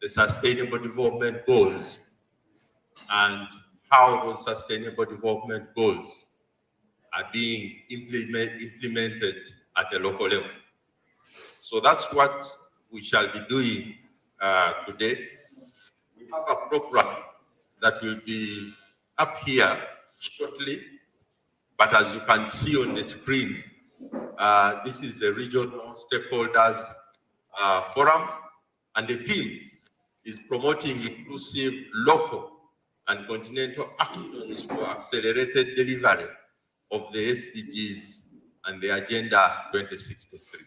the Sustainable Development Goals and how those Sustainable Development Goals are being implemented at a local level. So that's what we shall be doing today. We have a program that will be up here shortly, but as you can see on the screen, this is the regional stakeholders forum, and the theme is promoting inclusive local and continental actions for accelerated delivery of the SDGs and the Agenda 2063.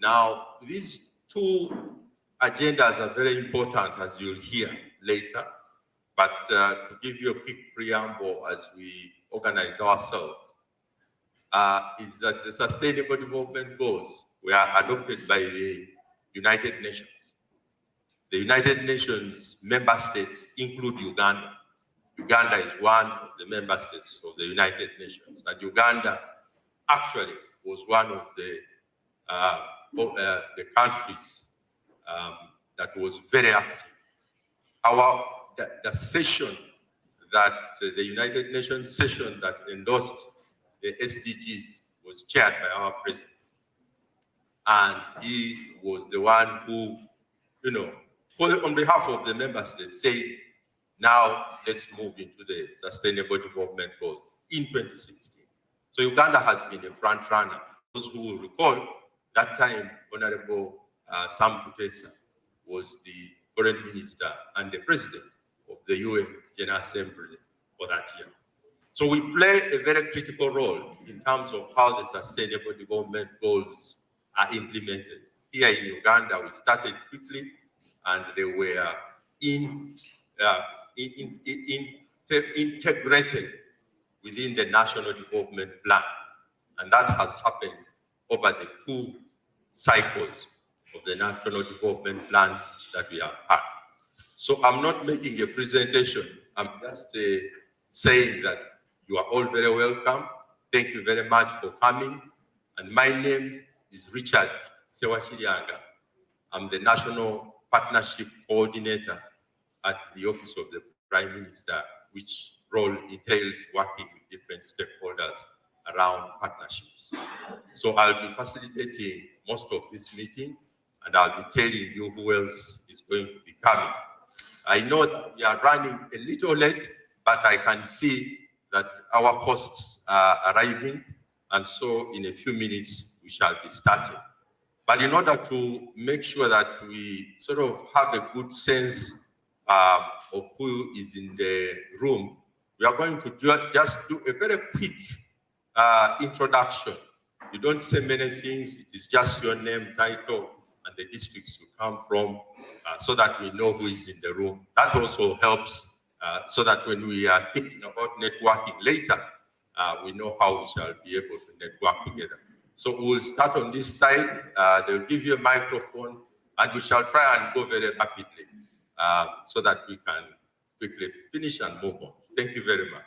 Now, these two agendas are very important, as you'll hear later, but to give you a quick preamble as we organize ourselves, is that the Sustainable Development Goals were adopted by the United Nations. The United Nations member states include Uganda. Uganda is one of the member states of the United Nations, and Uganda actually was one of the countries that was very active. The session that the United Nations session that endorsed the SDGs was chaired by our president, and he was the one who, on behalf of the member states, said, now let's move into the Sustainable Development Goals in 2016. So Uganda has been a front runner. Those who will recall, that time, Honorable Sam Kutesa was the foreign minister and the president of the UN General Assembly for that year. So we play a very critical role in terms of how the Sustainable Development Goals are implemented. Here in Uganda, we started quickly, and they were integrated within the National Development Plan. And that has happened over the 2 cycles of the National Development Plans that we have had. So I'm not making a presentation. I'm just saying that you are all very welcome. Thank you very much for coming. And my name is Richard Sewashirianga. I'm the National Partnership Coordinator at the Office of the Prime Minister, which role entails working with different stakeholders around partnerships. So I'll be facilitating most of this meeting, and I'll be telling you who else is going to be coming. I know that we are running a little late, but I can see that our hosts are arriving, and so in a few minutes we shall be starting. But in order to make sure that we sort of have a good sense of who is in the room, we are going to just do a very quick introduction. You don't say many things, it is just your name, title, and the districts you come from, so that we know who is in the room. That also helps so that when we are thinking about networking later, we know how we shall be able to network together. So we'll start on this side. They'll give you a microphone, and we shall try and go very rapidly so that we can quickly finish and move on. Thank you very much.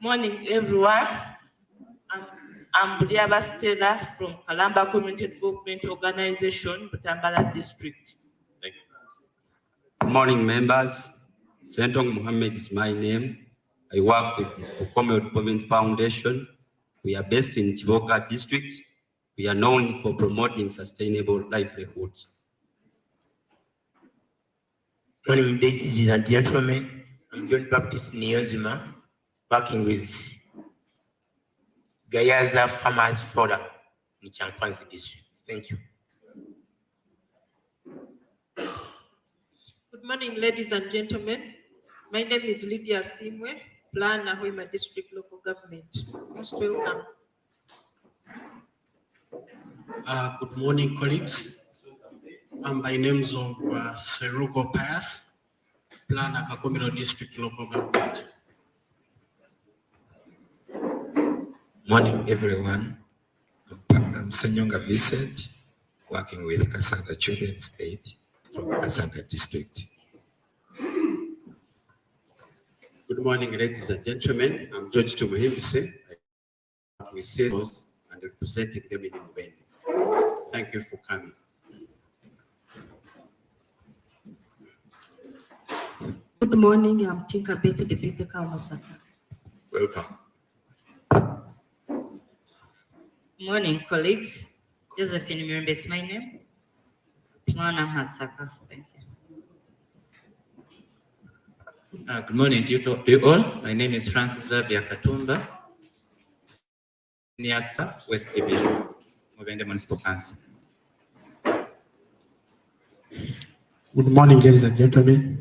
Morning, everyone. I'm Buliaba Stella from Kalamba Community Development Organization, Butambala District. Thank you. Good morning, members. Sentong Mohammed is my name. I work with the Community Development Foundation. We are based in Chiboka District. We are known for promoting sustainable livelihoods. Morning, ladies and gentlemen. I'm John Baptist Niyonzima, working with Gayaza Farmers Forum in Chankwanzi District. Thank you. Good morning, ladies and gentlemen. My name is Lydia Simwe, Planner, Hoima District Local Government. Most welcome. Good morning, colleagues. By names of Serugo Pass, Planner, Kakomiro District Local Government. Morning, everyone. I'm Sanyonga Vincent, working with Kasanga Children's Aid from Kasanga District. Good morning, ladies and gentlemen. I'm George Tumuhimbise. I work with sales and representing them in Mbende. Thank you for coming. Good morning, I'm Tinka Beth, Deputy Masaka. Welcome. Morning, colleagues. Josephine Mirembe is my name. Plana Masaka. Thank you. Good morning to you all. My name is Francis Xavier Katumba, Niasa, West Division, Mubende Municipal Council. Good morning, ladies and gentlemen.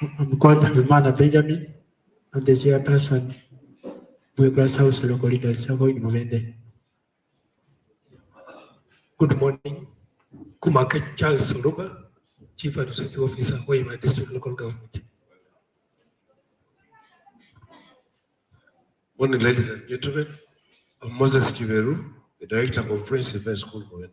I'm called Hazmana Benjamin. I'm the chairperson of Grass House Local Leaders Circle in Mubende. Good morning. Kumaka Charles Soroba, Chief Administrative Officer, Hoima District Local Government. Morning, ladies and gentlemen. I'm Moses Kiveru, the Director of Comprehensive High School, Mubende.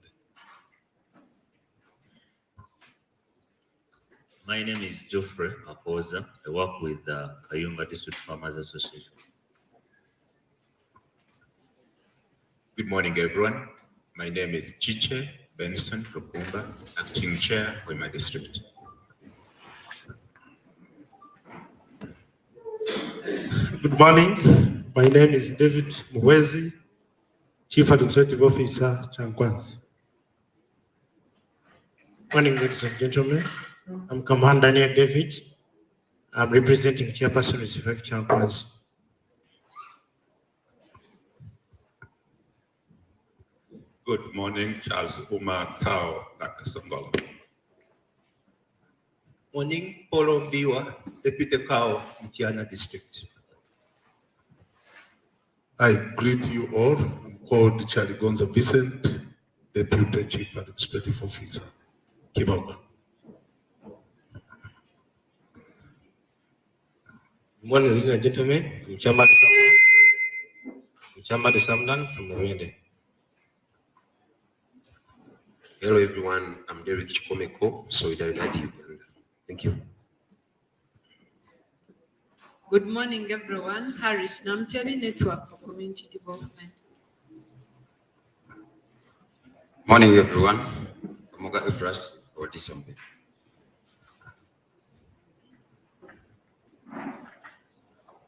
My name is Geoffrey Apoza. I work with the Kayunga District Farmers Association. Good morning, everyone. My name is Chiche Benson Rukumba, Acting Chair for my district. Good morning. My name is David Mwezi, Chief Administrative Officer, Chankwanzi. Morning, ladies and gentlemen. I'm Commander Daniel David. I'm representing Chairperson of Survive Chankwanzi. Good morning, Charles Uma Kao Nakasongolo. Morning, Paulo Mbiwa, Deputy Kao, Michiana District. I greet you all. I'm called Charlie Gonza Vincent, Deputy Chief Administrative Officer, Kibaga. Good morning, ladies and gentlemen. I'm Chamba de Samdan from Mubende. Hello, everyone. I'm Derek Chikomeko, Solidarity Uganda. Thank you. Good morning, everyone. Harris Namtebi, Network for Community Development. Morning, everyone. Kamoga Efras or December.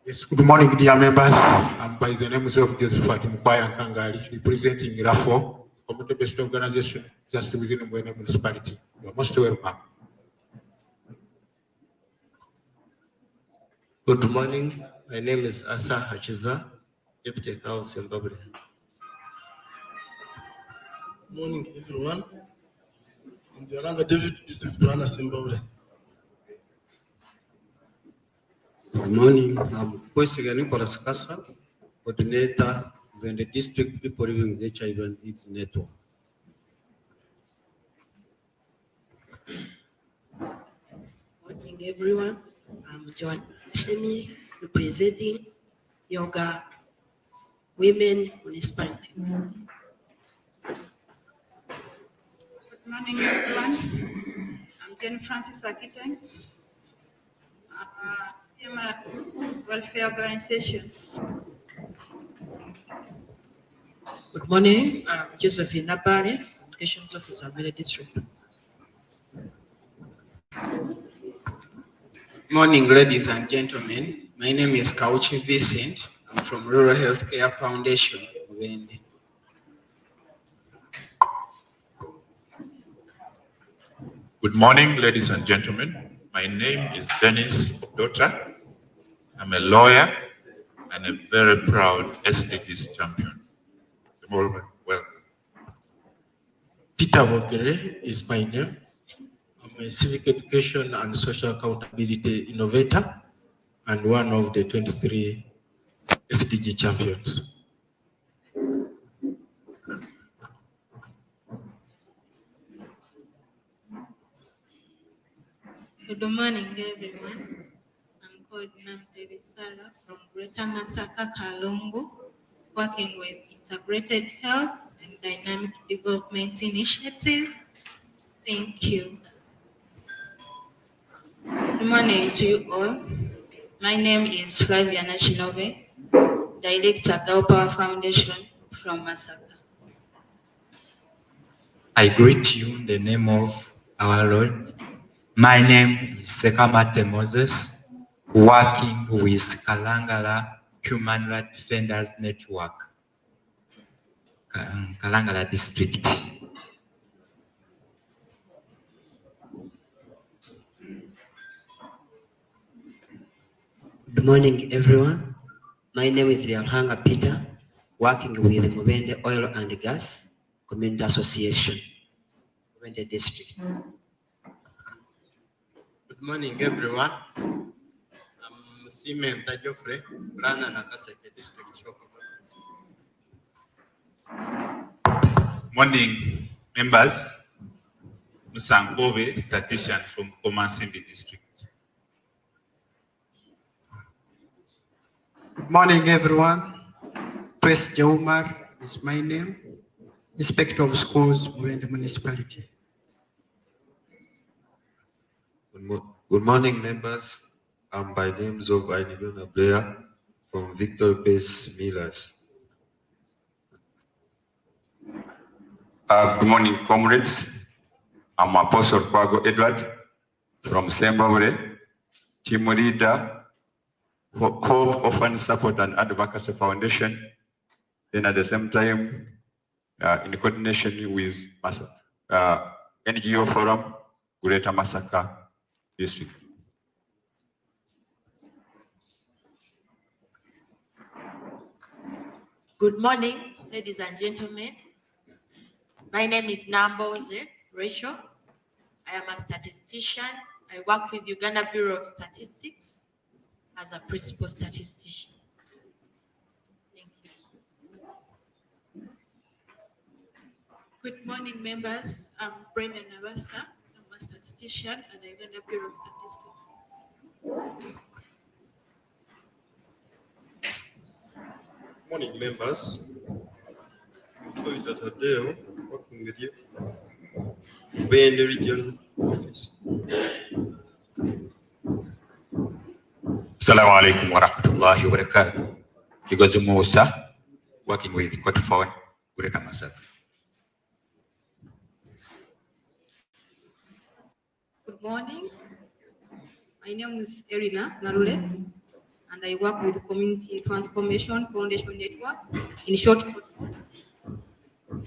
Yes, good morning, dear members. I'm by the name of Joseph Mkwaya Kangari, representing RAFO, community-based organization just within Mubende municipality. You're most welcome. Good morning. My name is Arthur Hachiza, Deputy Kao Zimbabwe. Morning, everyone. I'm the Orlando David, District Planner, Zimbabwe. Good morning. I'm Kwesiga Nicholas Kasa, Coordinator of the District People Living with HIV and AIDS Network. Morning, everyone. I'm Joan Shemi, representing Yoga Women Municipality. Good morning, everyone. I'm Jane Francis Akiteng, CMR Welfare Organization. Good morning, I'm Josephine Nabari, Communications Officer, Mele District. Morning, ladies and gentlemen. My name is Kauchi Vincent. I'm from Rural Healthcare Foundation, Mubende. Good morning, ladies and gentlemen. My name is Dennis Dota. I'm a lawyer and a very proud SDGs champion. Welcome. Peter Wogere is my name. I'm a civic education and social accountability innovator and one of the 23 SDG champions. Good morning, everyone. I'm called Namtebi Sarah from Greater Masaka, Kalungu, working with Integrated Health and Dynamic Development Initiative. Thank you. Good morning to you all. My name is Flavia Nachinove, Director, Kao Power Foundation from Masaka. I greet you in the name of our Lord. My name is Sekamate Moses, working with Kalangala Human Rights Defenders Network, Kalangala District. Good morning, everyone. My name is Lialhanga Peter, working with the Mubende Oil and Gas Community Association, Mubende District. Good morning, everyone. I'm Simen Tajofre, Rana Nakaseke District. Morning, members. Musangove, statistician from Komasimbi District. Good morning, everyone. Pres Jaumar is my name, Inspector of Schools, Mubende Municipality. Good morning, members. I'm by names of Ainibona Blair from Victor Base Millers. Good morning, comrades. I'm Apostle Kwago Edward from Sembabure, team leader, Hope Orphan Support and Advocacy Foundation. Then at the same time, in coordination with NGO Forum, Greater Masaka District. Good morning, ladies and gentlemen. My name is Namboze Rachel. I am a statistician. I work with Uganda Bureau of Statistics as a principal statistician. Thank you. Good morning, members. I'm Brenda Navasta. I'm a statistician at the Uganda Bureau of Statistics. Morning, members. Joy Tadeo, working with you. Mubende Region Office. Assalamu alaikum wa rahmatullahi wa barakatuh. Kigozi Musa, working with Cotphone, Greater Masaka. Good morning. My name is Erina Narule, and I work with the Community Transformation Foundation Network, in short,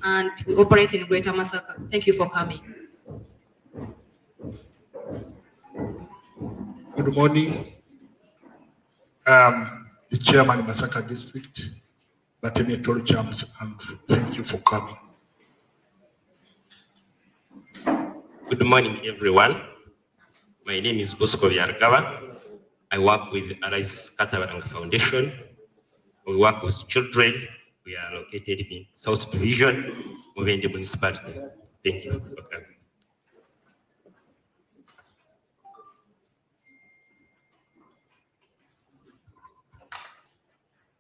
and we operate in Greater Masaka. Thank you for coming. Good morning. The chairman Masaka District, Batene Toro Chams, and thank you for coming. Good morning, everyone. My name is Bosco Yargawa. I work with Arise Katabaranga Foundation. We work with children. We are located in South Division, Mubende Municipality. Thank you for coming.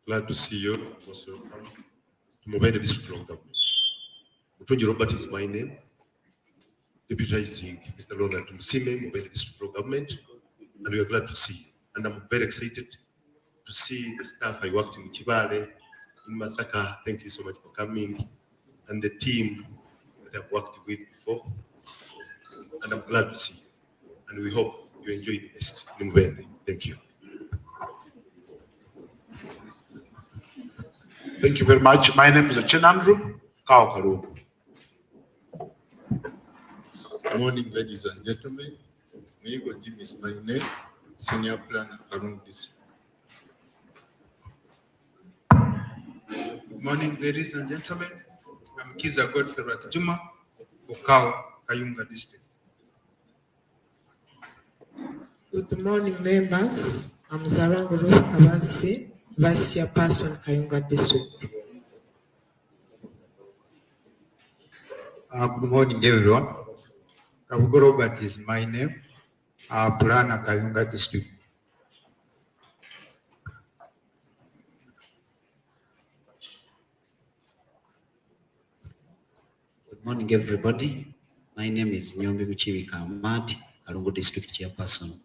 Glad to see you. Also, Mubende District Local Government. Utonji Robert is my name. Deputizing Mr. Ronald Musime, Mubende District Local Government, and we are glad to see you. And I'm very excited to see the staff I worked in Chibale, in Masaka. Thank you so much for coming, and the team that I've worked with before. And I'm glad to see you. And we hope you enjoy the best in Mubende. Thank you. Thank you very much. My name is Chenandru Kaukalu. Good morning, ladies and gentlemen. Nigo Jim is my name, Senior Planner, Karungu District. Good morning, ladies and gentlemen. I'm Kiza Godfrey Rakijuma for Kayunga District. Good morning, members. I'm Zarango Ruth Kabansi, Vice Chairperson, Kayunga District. Good morning, everyone. Kabugo Robert is my name. Planner, Kayunga District. Good morning, everybody. My name is Nyombi Muchiwika Ahmad, Kalungu District Chairperson.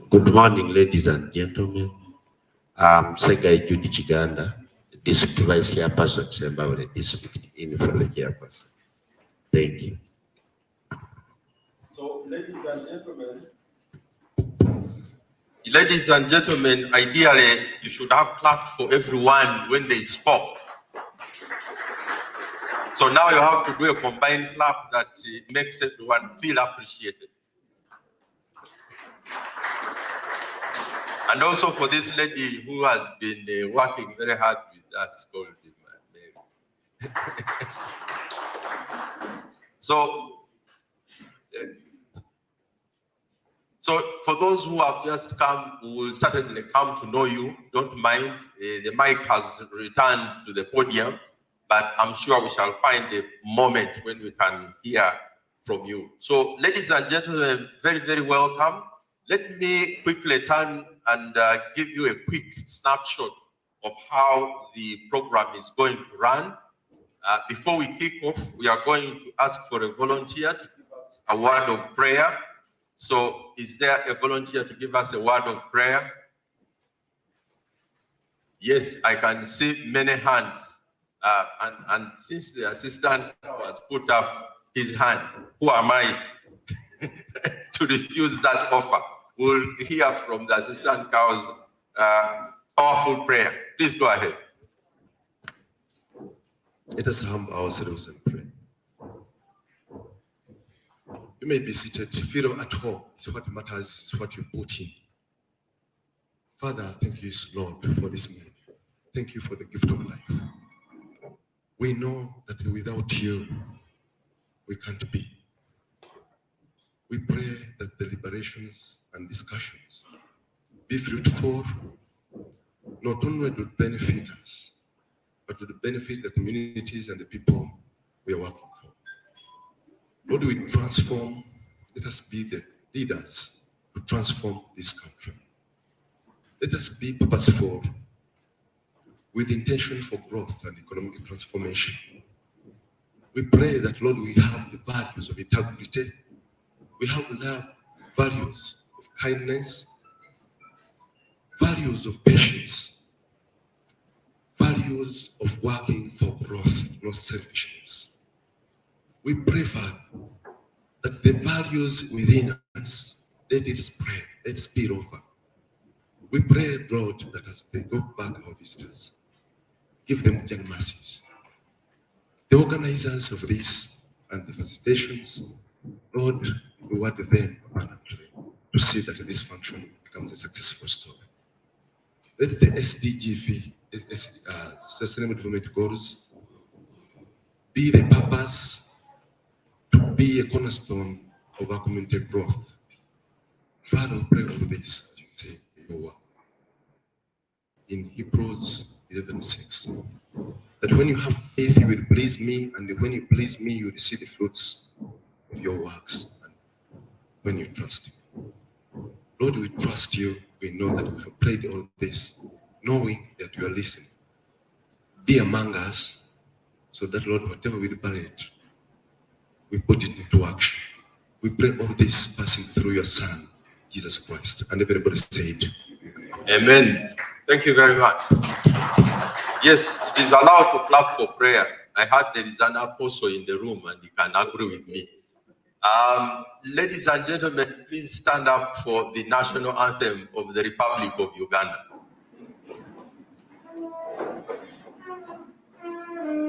Good morning, ladies and gentlemen. I'm Segai Judy Chiganda, District Vice Chairperson, Sembabule District, in fellow chairperson. Thank you. So, ladies and gentlemen, ideally, you should have clapped for everyone when they spoke. So now you have to do a combined clap that makes everyone feel appreciated. And also for this lady who has been working very hard with us, called Mary. So for those who have just come, who will certainly come to know you, don't mind. The mic has returned to the podium, but I'm sure we shall find a moment when we can hear from you. So ladies and gentlemen, very, very welcome. Let me quickly turn and give you a quick snapshot of how the program is going to run. Before we kick off, we are going to ask for a volunteer to give us a word of prayer. So is there a volunteer to give us a word of prayer? Yes, I can see many hands. And since the assistant has put up his hand, who am I to refuse that offer? We'll hear from the assistant cow's powerful prayer. Please go ahead. Let us humble ourselves and pray. You may be seated. Feel at home. It's what matters. It's what you put in. Father, thank you, Lord, for this moment. Thank you for the gift of life. We know that without you, we can't be. We pray that the deliberations and discussions be fruitful, not only to benefit us, but to benefit the communities and the people we are working for. Lord, we transform. Let us be the leaders to transform this country. Let us be purposeful with intention for growth and economic transformation. We pray that, Lord, we have the values of integrity. We have love, values of kindness, values of patience, values of working for growth, not selfishness. We pray, Father, that the values within us, let it spread, let it spill over. We pray, Lord, that as they go back our visitors, give them young mercies. The organizers of this and the facilitations, Lord, reward them abundantly to see that this function becomes a successful story. Let the SDG, Sustainable Development Goals, be the purpose to be a cornerstone of our community growth. Father, we pray over this, as you say in your word. In Hebrews 11:6, that when you have faith, you will please me, and when you please me, you will see the fruits of your works, and when you trust me. Lord, we trust you. We know that we have prayed all this, knowing that you are listening. Be among us, so that, Lord, whatever we liberate, we put it into action. We pray all this passing through your Son, Jesus Christ. And everybody said, Amen. Thank you very much. Yes, it is allowed to clap for prayer. I heard there is an apostle in the room and he can agree with me. Ladies and gentlemen, please stand up for the national anthem of the Republic of Uganda.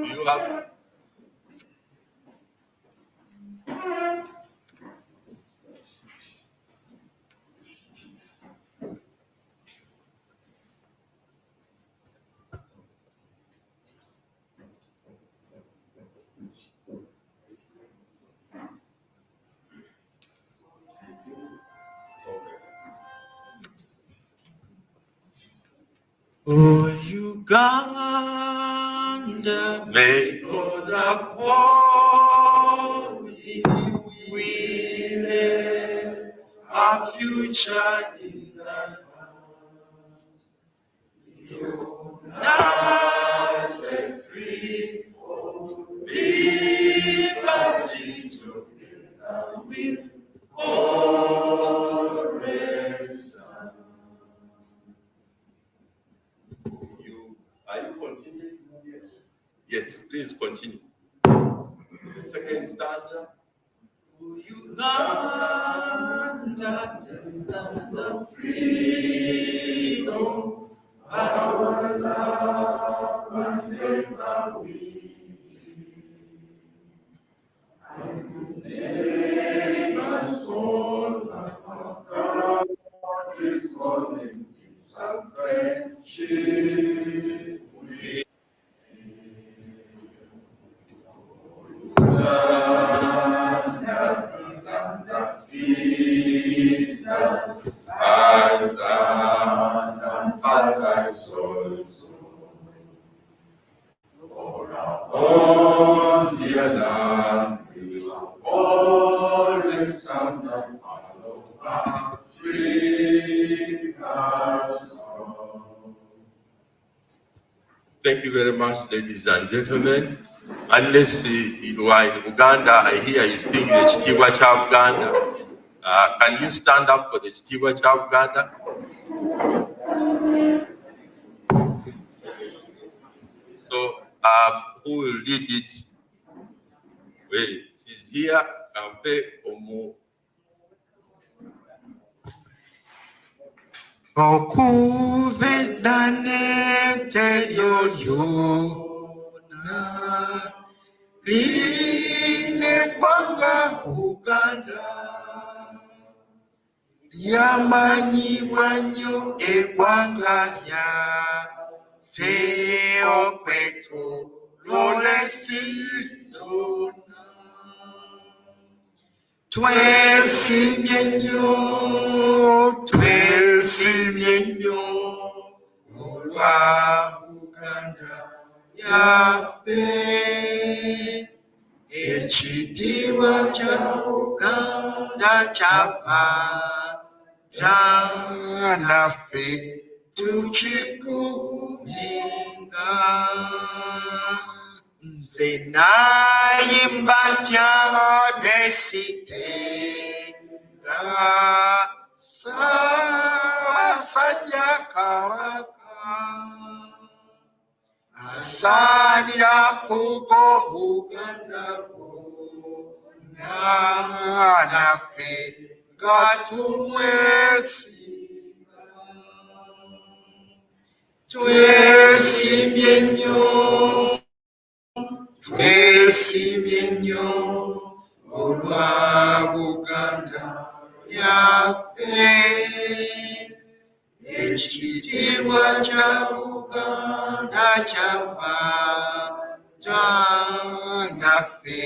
You have... Oh, Uganda, may God uphold thee. We lay our future in thy hands. United, free, for liberty together we'll always stand. Are you continuing? Yes. Yes, please continue. second stanza. Uganda, the freedom, our love and never we. Neighbors all God is calling, peace and friendship. Jesus, my son and father, soul, for our own dear land, we will always stand and follow Africa's song. Thank you very much, ladies and gentlemen. Unless you are in Uganda, I hear you sing the Chitiwa cha Uganda. Can you stand up for the Chitiwa cha Uganda? So, who will lead it? Wait, she's here. Kampe Omo. Okuvedanete yoyona line kwanga Uganda lyamanyibwa nnyo eggwanga lya feo kwetu lolesi zonna twesimye nnyo olwa Uganda yaffe ekitiibwa kya Uganda kyafa naffe tukikuuminga. Nze nayimba ntya nesitenga Ssaabasajja Kabaka asaanira fuuko Uganda bwonna naffe nga tumwesimba. Twesimye nnyo olwa Buganda yaffe ekitiibwa kya Uganda kyafa naffe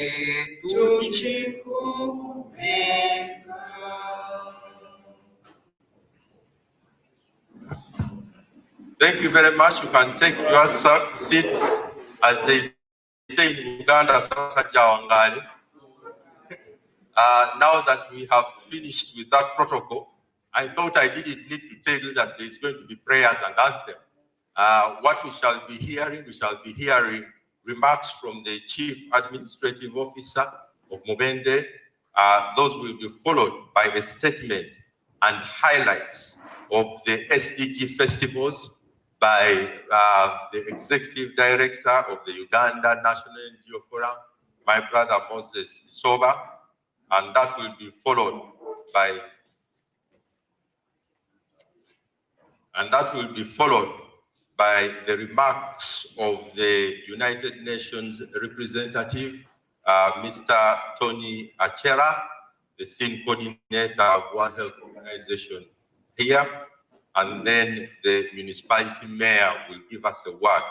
tukikuumenga. Thank you very much. You can take your seats, as they say in Uganda. Now that we have finished with that protocol, I thought I didn't need to tell you that there's going to be prayers and anthem. What we shall be hearing remarks from the Chief Administrative Officer of Mubende. Those will be followed by a statement and highlights of the SDG festivals by the Executive Director of the Uganda National NGO Forum, my brother Moses Soba, and that will be followed by the remarks of the United Nations representative, Mr. Tony Achera, the scene coordinator of World Health Organization here, and then the municipality mayor will give us a word.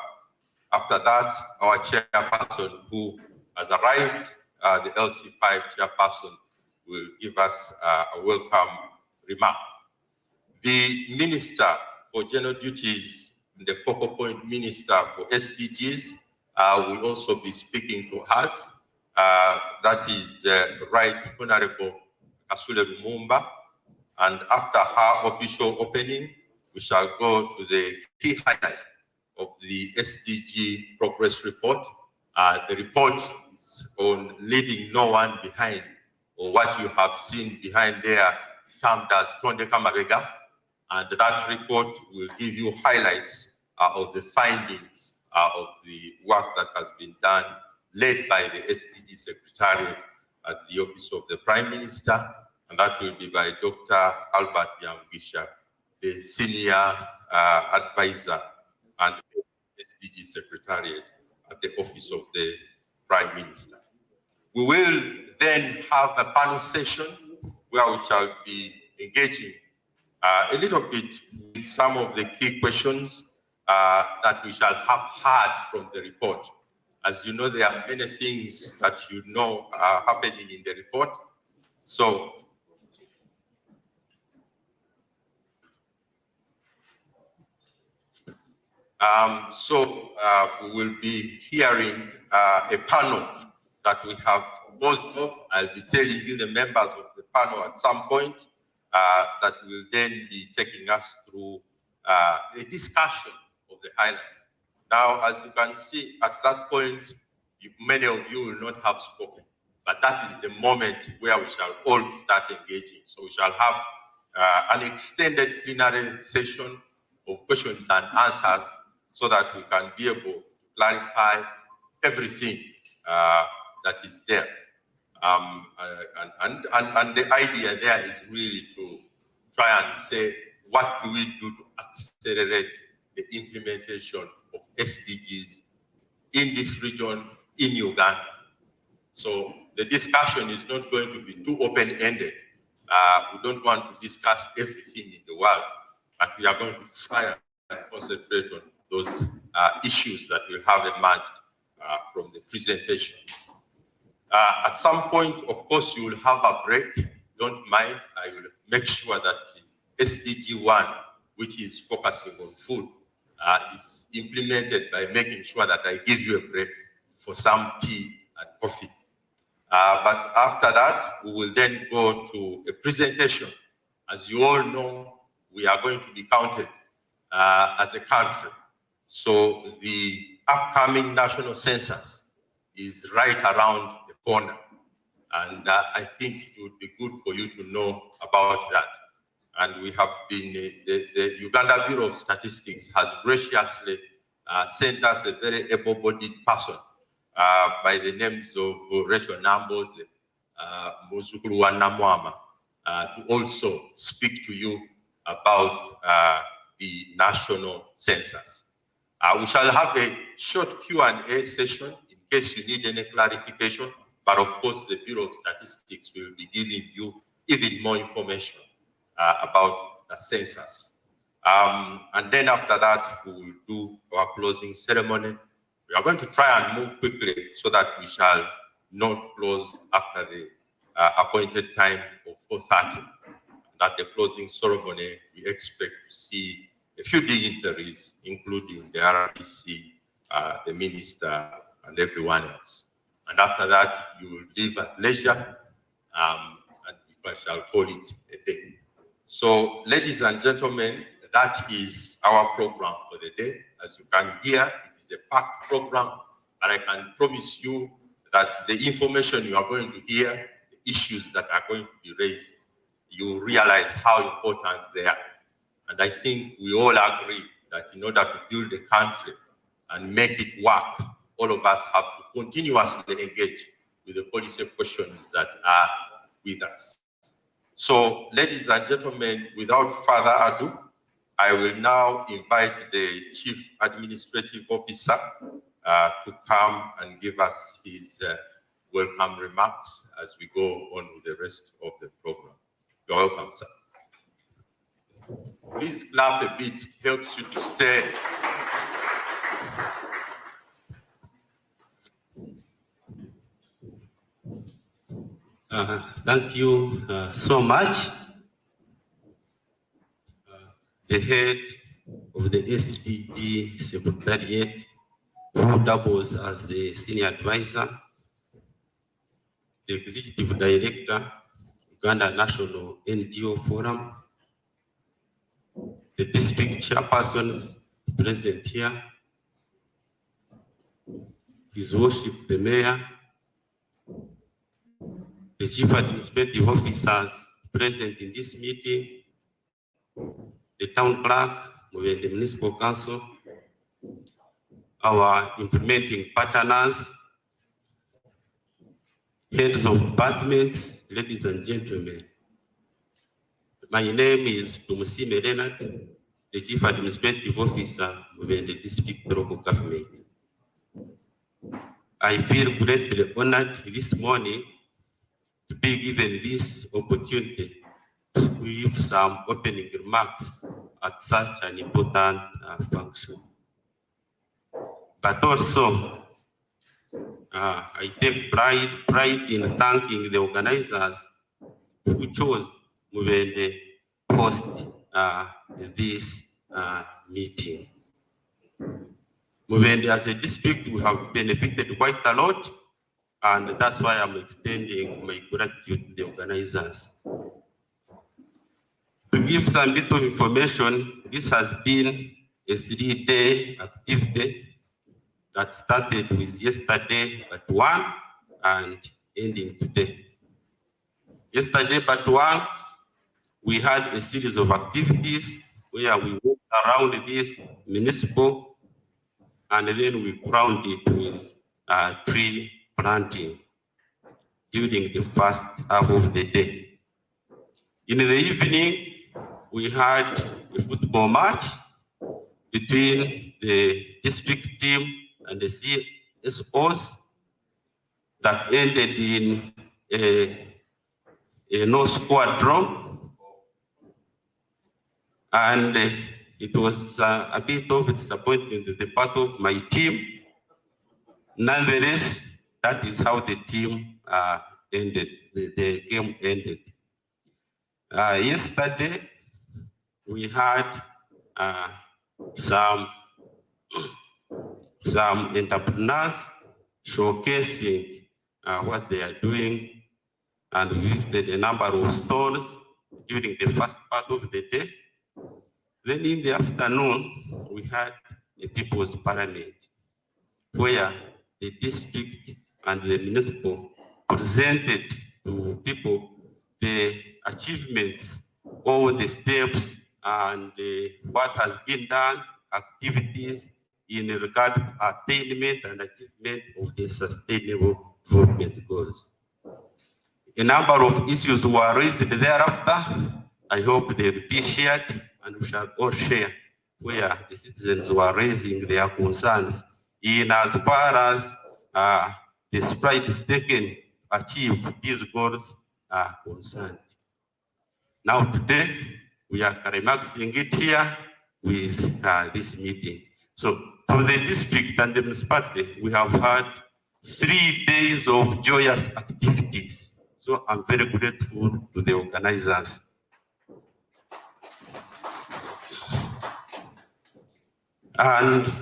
After that, our chairperson who has arrived, the LC5 chairperson, will give us a welcome remark. The Minister for General Duties, the focal point Minister for SDGs, will also be speaking to us. That is Right Honorable Kasule Lumumba. And after her official opening, we shall go to the key highlight of the SDG progress report. The report is on leaving no one behind, or what you have seen behind there termed as Tonde Kamabega. And that report will give you highlights of the findings of the work that has been done, led by the SDG SDG Secretariat at the Office of the Prime Minister, and that will be by Dr. Albert Yangisha, the Senior Advisor and SDG Secretariat at the Office of the Prime Minister. We will then have a panel session where we shall be engaging a little bit with some of the key questions that we shall have heard from the report. As you know, there are many things that you know are happening in the report. So, we will be hearing a panel that we have most of. I'll be telling you the members of the panel at some point that will then be taking us through a discussion of the highlights. Now, as you can see, at that point, many of you will not have spoken, but that is the moment where we shall all start engaging. So we shall have an extended plenary session of questions and answers so that we can be able to clarify everything that is there. And the idea there is really to try and say, what do we do to accelerate the implementation of SDGs in this region, in Uganda? So the discussion is not going to be too open-ended. We don't want to discuss everything in the world, but we are going to try and concentrate on those issues that will have emerged from the presentation. At some point, of course, you will have a break. Don't mind. I will make sure that SDG 1, which is focusing on food, is implemented by making sure that I give you a break for some tea and coffee. But after that, we will then go to a presentation. As you all know, we are going to be counted as a country. So the upcoming national census is right around the corner. And I think it would be good for you to know about that. And we have been, the Uganda Bureau of Statistics has graciously sent us a very able-bodied person by the names of Rachel Namboze, Muzukulu wa Namwama, to also speak to you about the national census. We shall have a short Q&A session in case you need any clarification, but of course the Bureau of Statistics will be giving you even more information about the census. And then after that, we will do our closing ceremony. We are going to try and move quickly so that we shall not close after the appointed time of 4:30. At the closing ceremony, we expect to see a few dignitaries, including the RPC, the minister, and everyone else. And after that, you will leave at leisure, and we shall call it a day. So, ladies and gentlemen, that is our program for the day. As you can hear, it is a packed program, and I can promise you that the information you are going to hear, the issues that are going to be raised, you realize how important they are. And I think we all agree that in order to build a country and make it work, all of us have to continuously engage with the policy questions that are with us. So, ladies and gentlemen, without further ado, I will now invite the Chief Administrative Officer to come and give us his welcome remarks as we go on with the rest of the program. You're welcome, sir. Please clap a bit, it helps you to stay. Thank you so much. The head of the SDG Secretariat, who doubles as the senior advisor, the executive director, Uganda National NGO Forum, the district chairpersons present here, His Worship the Mayor, the chief administrative officers present in this meeting, the town clerk, the municipal council, our implementing partners, heads of departments, ladies and gentlemen. My name is Tumusime Leonard, the Chief Administrative Officer, Mubende District Local Government. I feel greatly honored this morning to be given this opportunity to give some opening remarks at such an important function. But also, I take pride in thanking the organizers who chose Mubende to host this meeting. Mubende as a district, we have benefited quite a lot, and that's why I'm extending my gratitude to the organizers. To give some little information, this has been a 3-day activity that started with yesterday at 1 and ending today. Yesterday at 1, we had a series of activities where we walked around this municipal and then we crowned it with tree planting during the first half of the day. In the evening, we had a football match between the district team and the CSOs that ended in a no-score draw. And it was a bit of a disappointment on the part of my team. Nonetheless, that is how the team ended, the game ended. Yesterday, we had some entrepreneurs showcasing what they are doing, and we visited a number of stores during the first part of the day. Then in the afternoon, we had a people's parliament where the district and the municipal presented to people the achievements, all the steps, and what has been done, activities in regard to attainment and achievement of the sustainable development goals. A number of issues were raised thereafter. I hope they'll be shared and we shall all share where the citizens were raising their concerns in as far as the strides taken to achieve these goals are concerned. Now today, we are climaxing it here with this meeting. So for the district and the municipality, we have had 3 days of joyous activities. So I'm very grateful to the organizers. And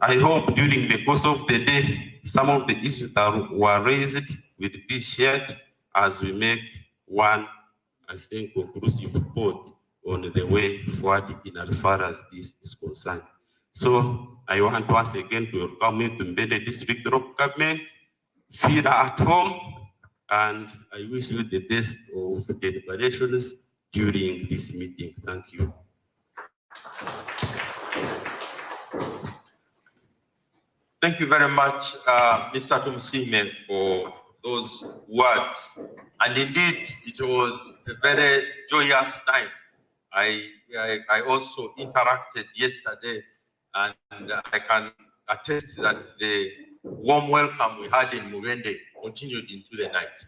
I hope during the course of the day, some of the issues that were raised will be shared as we make one, I think, conclusive report on the way forward in as far as this is concerned. So I want once again to welcome you to Mbede District Local Government. Feel at home, and I wish you the best of deliberations during this meeting. Thank you. Thank you very much, Mr. Tumusime, for those words. And indeed, it was a very joyous time. I also interacted yesterday, and I can attest that the warm welcome we had in Mubende continued into the night.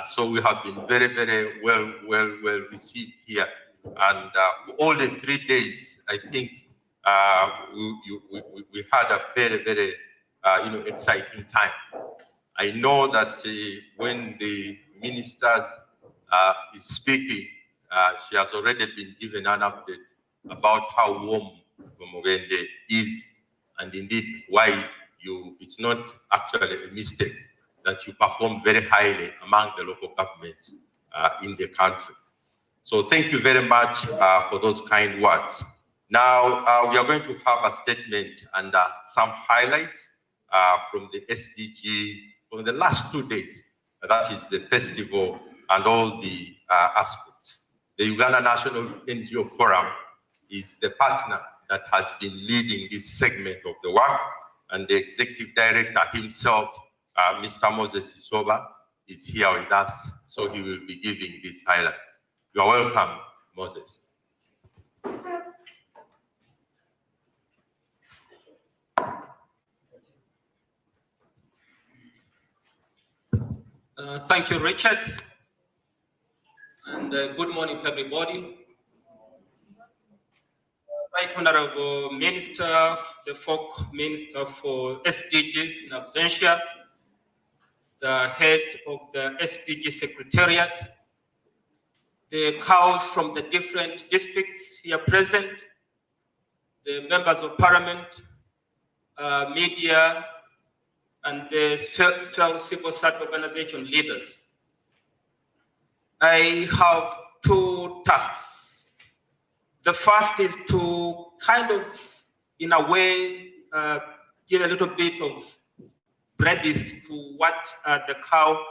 So we have been very, very well received here. And all the 3 days, I think we had a very, very exciting time. I know that when the ministers is speaking, she has already been given an update about how warm Mubende is, and indeed why it's not actually a mistake that you perform very highly among the local governments in the country. So thank you very much for those kind words. Now we are going to have a statement and some highlights from the SDG from the last 2 days. That is the festival and all the aspects. The Uganda National NGO Forum is the partner that has been leading this segment of the work, and the executive director himself, Mr. Moses Isoba, is here with us, so he will be giving these highlights. You are welcome, Moses. Thank you, Richard. And good morning to everybody. Right Honorable Minister, the folk Minister for SDGs in absentia, the head of the SDG Secretariat, the cows from the different districts here present, the members of parliament, media, and the fellow civil society organization leaders. I have two tasks. The first is to kind of, in a way, give a little bit of credit to what the cow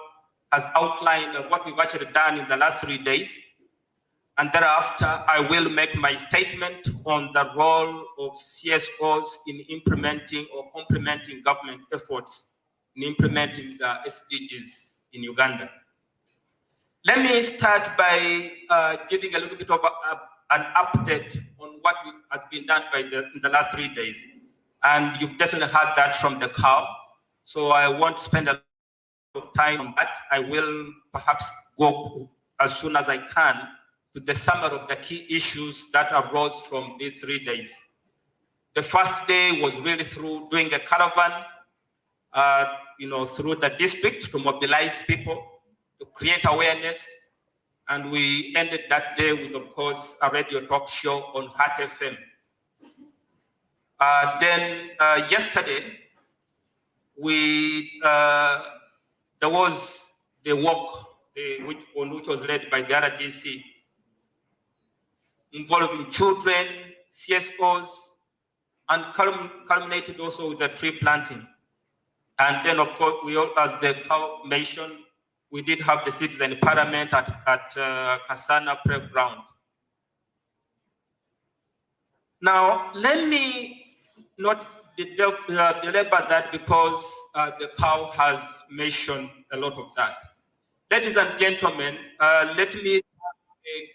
has outlined of what we've actually done in the last 3 days. And thereafter, I will make my statement on the role of CSOs in implementing or complementing government efforts in implementing the SDGs in Uganda. Let me start by giving a little bit of an update on what has been done in the last 3 days. And you've definitely heard that from the cow. So I won't spend a lot of time on that. I will perhaps go as soon as I can to the summary of the key issues that arose from these 3 days. The first day was really through doing a caravan, through the district to mobilize people, to create awareness. And we ended that day with, of course, a radio talk show on Heart FM. Then yesterday, there was the walk, which was led by the RDC, involving children, CSOs, and culminated also with the tree planting. And then, of course, as the cow mentioned, we did have the citizen parliament at Kasana Playground. Now, let me not belabor that because the cow has mentioned a lot of that. Ladies and gentlemen, let me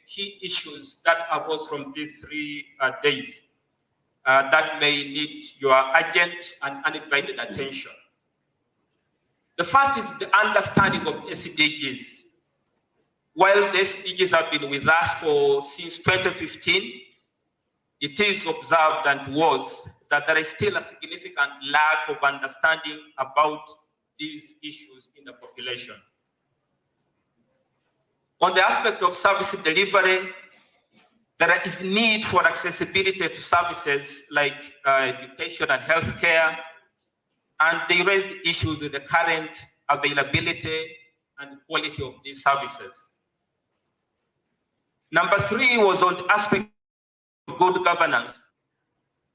key issues that arose from these 3 days that may need your urgent and undivided attention. The first is the understanding of SDGs. While the SDGs have been with us since 2015, it is observed and was that there is still a significant lack of understanding about these issues in the population. On the aspect of service delivery, there is need for accessibility to services like education and healthcare, and they raised issues with the current availability and quality of these services. Number 3 was on the aspect of good governance.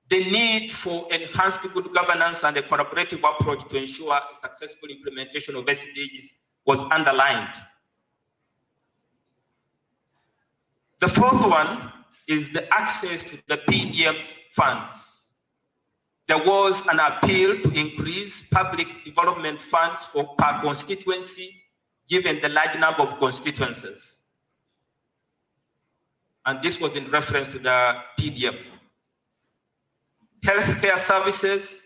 The need for enhanced good governance and a collaborative approach to ensure a successful implementation of SDGs was underlined. The fourth one is the access to the PDM funds. There was an appeal to increase public development funds per constituency, given the large number of constituencies. And this was in reference to the PDM. Healthcare services,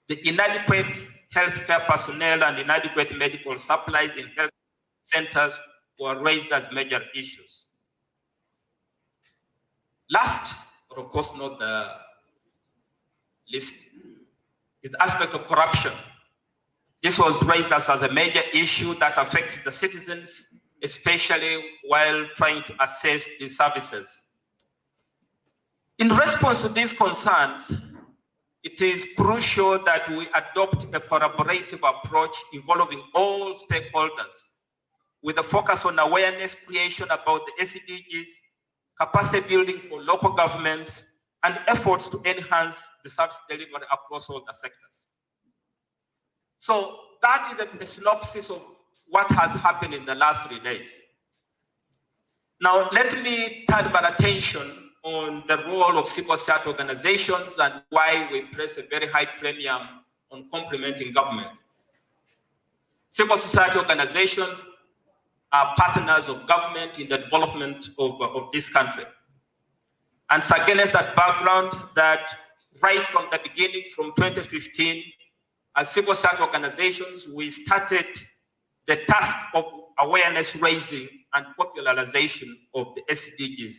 the inadequate healthcare personnel and inadequate medical supplies in health centers were raised as major issues. Last, but of course not the least, is the aspect of corruption. This was raised as a major issue that affects the citizens, especially while trying to assess the services. In response to these concerns, it is crucial that we adopt a collaborative approach involving all stakeholders with a focus on awareness creation about the SDGs, capacity building for local governments, and efforts to enhance the service delivery across all the sectors. So that is a synopsis of what has happened in the last 3 days. Now, let me turn my attention on the role of civil society organizations and why we place a very high premium on complementing government. civil society organizations are partners of government in the development of this country. And it's against that background that right from the beginning, from 2015, as civil society organizations, we started the task of awareness raising and popularization of the SDGs.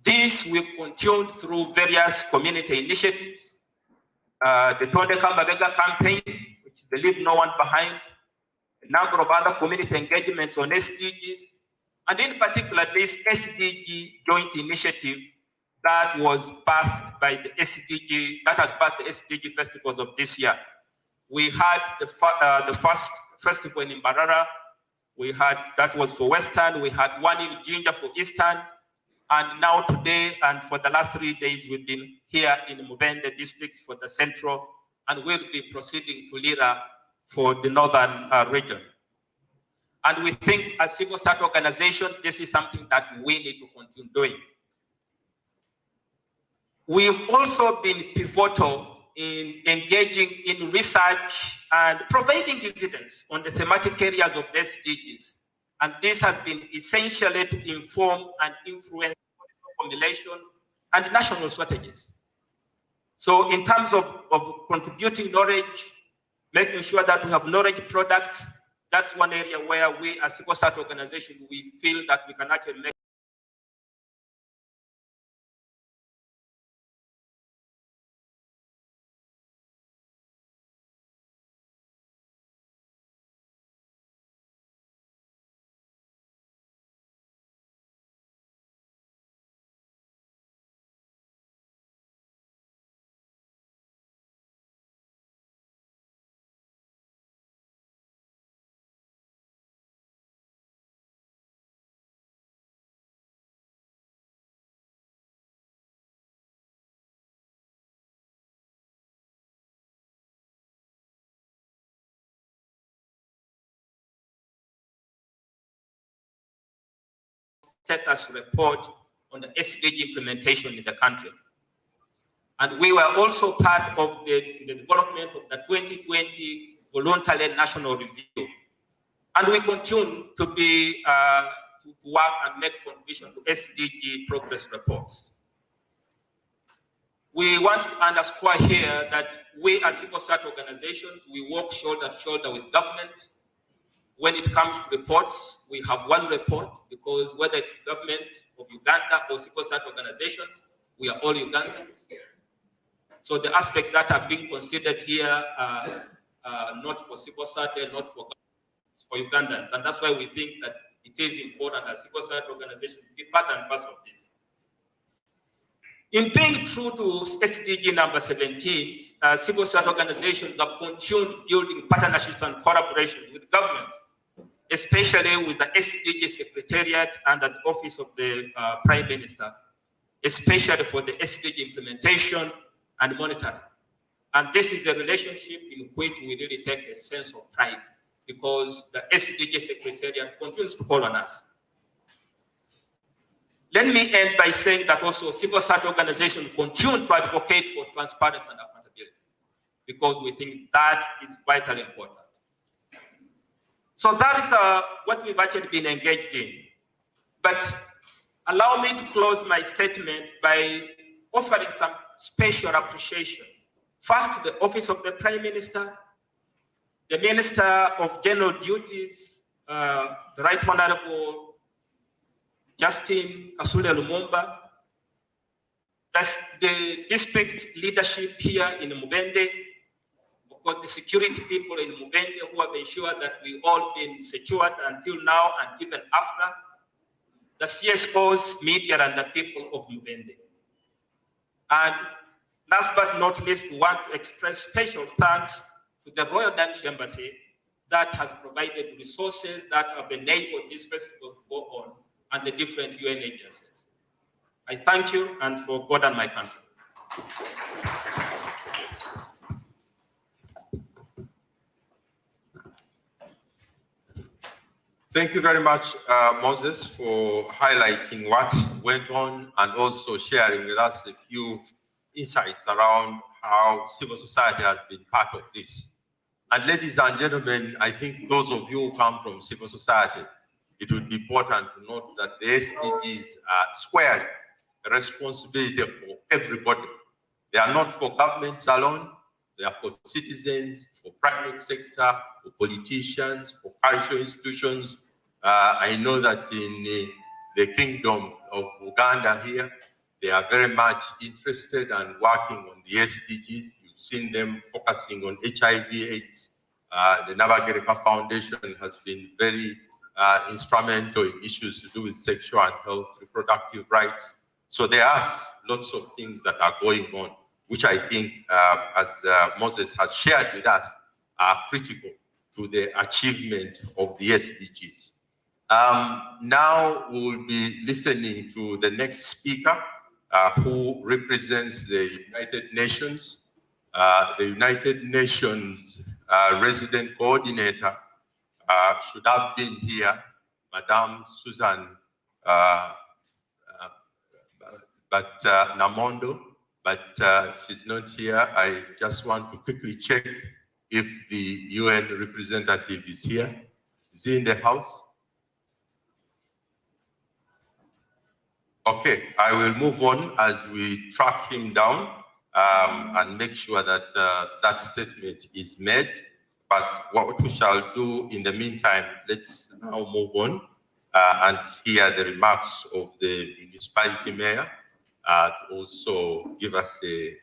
This we've continued through various community initiatives, the Tonde Kambabega campaign, which is the Leave No One Behind, a number of other community engagements on SDGs, and in particular this SDG joint initiative that was birthed by the SDG, that has birthed the SDG festivals of this year. We had the first festival in Mbarara, we had, that was for Western, we had one in Jinja for Eastern, and now today and for the last 3 days we've been here in Mubende districts for the central, and we'll be proceeding to Lira for the northern region. And we think as civil society organization, this is something that we need to continue doing. We've also been pivotal in engaging in research and providing evidence on the thematic areas of the SDGs. And this has been essentially to inform and influence formulation and national strategies. So in terms of contributing knowledge, making sure that we have knowledge products, that's one area where we as civil society organization, we feel that we can actually make status report on the SDG implementation in the country. And we were also part of the development of the 2020 voluntary national review. And we continue to be to work and make contribution to SDG progress reports. We want to underscore here that we as civil society organizations, we work shoulder to shoulder with government. When it comes to reports, we have one report because whether it's government of Uganda or civil society organizations, we are all Ugandans. So the aspects that are being considered here are not for civil society, not for government, it's for Ugandans. And that's why we think that it is important as civil society organizations to be part and parcel of this. In being true to SDG number 17, civil society organizations have continued building partnerships and collaborations with government, especially with the SDG Secretariat under the Office of the Prime Minister, especially for the SDG implementation and monitoring. And this is a relationship in which we really take a sense of pride because the SDG Secretariat continues to call on us. Let me end by saying that also civil society organizations continue to advocate for transparency and accountability because we think that is vitally important. So that is what we've actually been engaged in. But allow me to close my statement by offering some special appreciation. First, to the Office of the Prime Minister, the Minister of General Duties, the Right Honorable Justin Kasule Lumumba, that's the district leadership here in Mubende, of course the security people in Mubende who have ensured that we all been secured until now and even after, the CSOs, media, and the people of Mubende. And last but not least, we want to express special thanks to the Royal Danish Embassy that has provided resources that have enabled these festivals to go on and the different UN agencies. I thank you and for God and my country. Thank you very much, Moses, for highlighting what went on and also sharing with us a few insights around how civil society has been part of this. And ladies and gentlemen, I think those of you who come from civil society, it would be important to note that the SDGs are squarely a responsibility for everybody. They are not for governments alone. They are for citizens, for private sector, for politicians, for cultural institutions. I know that in the kingdom of Uganda here, they are very much interested and working on the SDGs. You've seen them focusing on HIV/AIDS. The Nabagereka Foundation has been very instrumental in issues to do with sexual and health, reproductive rights. So there are lots of things that are going on, which I think, as Moses has shared with us, are critical to the achievement of the SDGs. Now we will be listening to the next speaker, who represents the United Nations. The United Nations resident coordinator should have been here, Madame Susan Namondo, but she's not here. I just want to quickly check if the UN representative is here. Is he in the house? Okay, I will move on as we track him down and make sure that that statement is made. But what we shall do in the meantime, let's now move on and hear the remarks of the municipality mayor to also give us a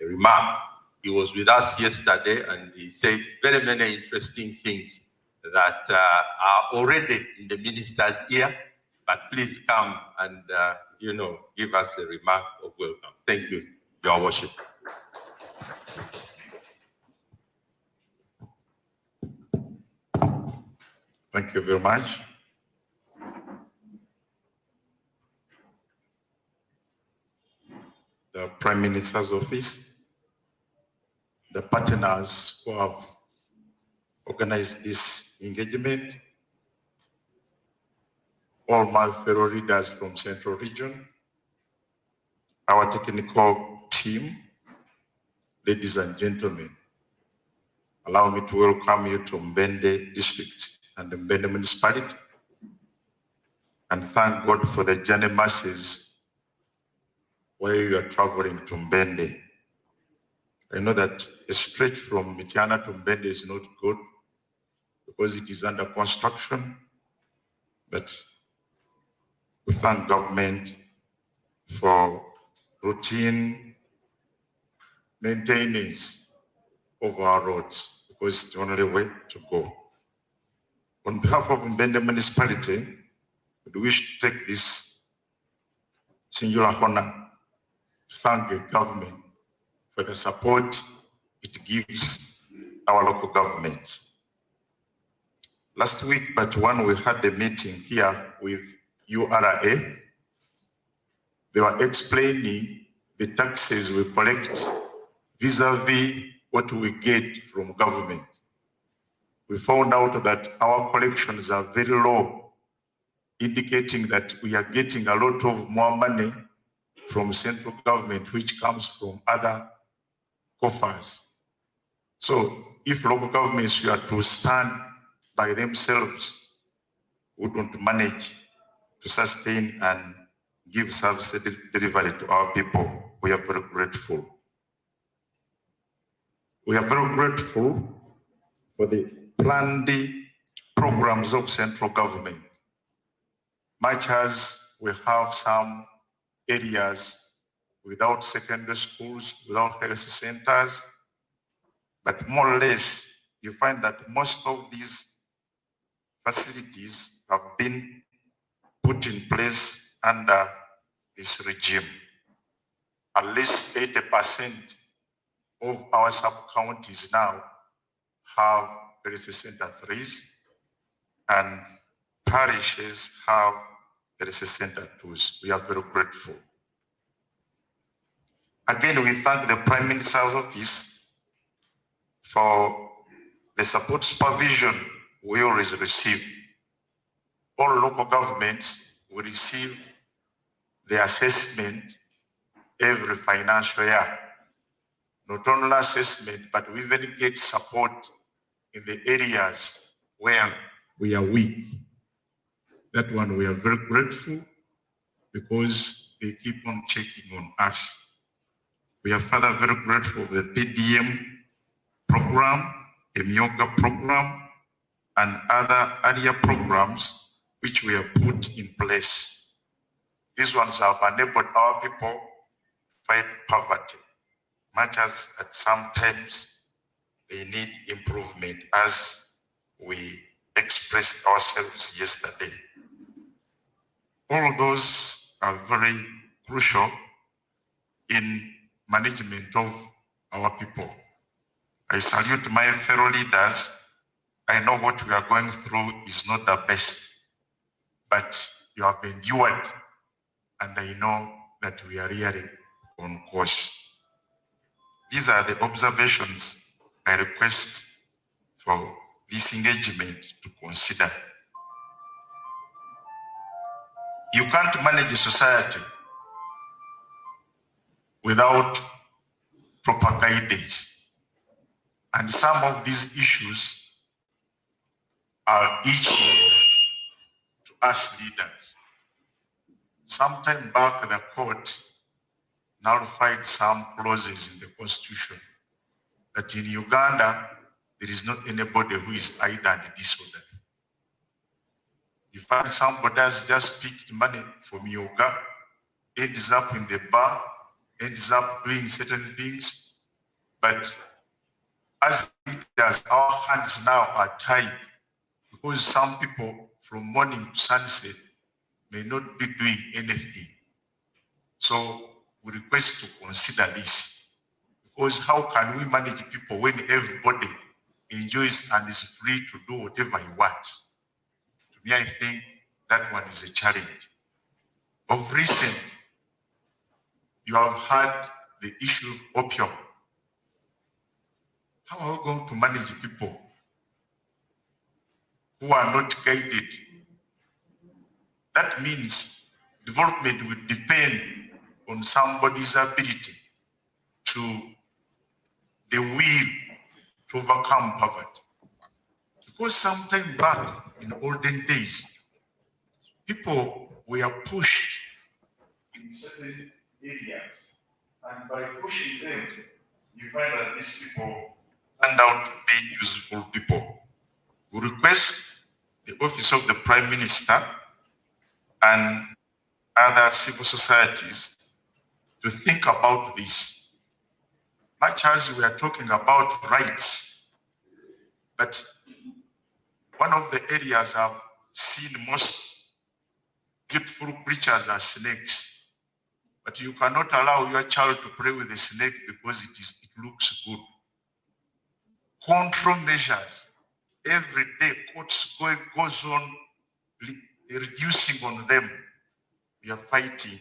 remark. He was with us yesterday and he said very many interesting things that are already in the minister's ear. But please come and, give us a remark of welcome. Thank you, Your Worship. Thank you very much. The Prime Minister's Office, the partners who have organized this engagement, all my fellow leaders from Central Region, our technical team, ladies and gentlemen, allow me to welcome you to Mbende District and the Mbende Municipality, and thank God for the journey masses where you are traveling to Mbende. I know that a stretch from Mityana to Mbende is not good because it is under construction, but we thank government for routine maintenance of our roads because it's the only way to go. On behalf of Mbende Municipality, we wish to take this singular honor to thank the government for the support it gives our local governments. Last week, but when we had a meeting here with URA, they were explaining the taxes we collect vis-a-vis what we get from government. We found out that our collections are very low, indicating that we are getting a lot of more money from central government, which comes from other coffers. So if local governments were to stand by themselves, wouldn't manage to sustain and give service delivery to our people. We are very grateful. We are very grateful for the planned programs of central government. Much as we have some areas without secondary schools, without health centers, but more or less, you find that most of these facilities have been put in place under this regime. At least 80% of our sub-counties now have health center 3s, and parishes have health center 2s. We are very grateful. Again, we thank the Prime Minister's Office for the support supervision we always receive. All local governments will receive the assessment every financial year. Not only assessment, but we even get support in the areas where we are weak. That one we are very grateful because they keep on checking on us. We are further very grateful for the PDM program, the Myoga program, and other earlier programs which we have put in place. These ones have enabled our people to fight poverty, much as at some times they need improvement, as we expressed ourselves yesterday. All those are very crucial in management of our people. I salute my fellow leaders. I know what we are going through is not the best, but you have endured, and I know that we are really on course. These are the observations I request for this engagement to consider. You can't manage a society without proper guidance. And some of these issues are itching to us leaders. Sometime back, the court nullified some clauses in the constitution that in Uganda, there is not anybody who is idle and disorderly. You find somebody has just picked money from yoga, ends up in the bar, ends up doing certain things, but as leaders, our hands now are tied because some people from morning to sunset may not be doing anything. So we request to consider this, because how can we manage people when everybody enjoys and is free to do whatever he wants? To me, I think that one is a challenge. Of recent, you have had the issue of opium. How are we going to manage people who are not guided? That means development will depend on somebody's ability to the will to overcome poverty. Because sometime back in olden days, people were pushed in certain areas, and by pushing them, you find that these people turned out to be useful people. We request the Office of the Prime Minister and other civil societies to think about this. Much as we are talking about rights, but one of the areas I've seen most beautiful creatures are snakes. But you cannot allow your child to play with a snake because it looks good. Control measures. Every day, courts goes on reducing on them. We are finding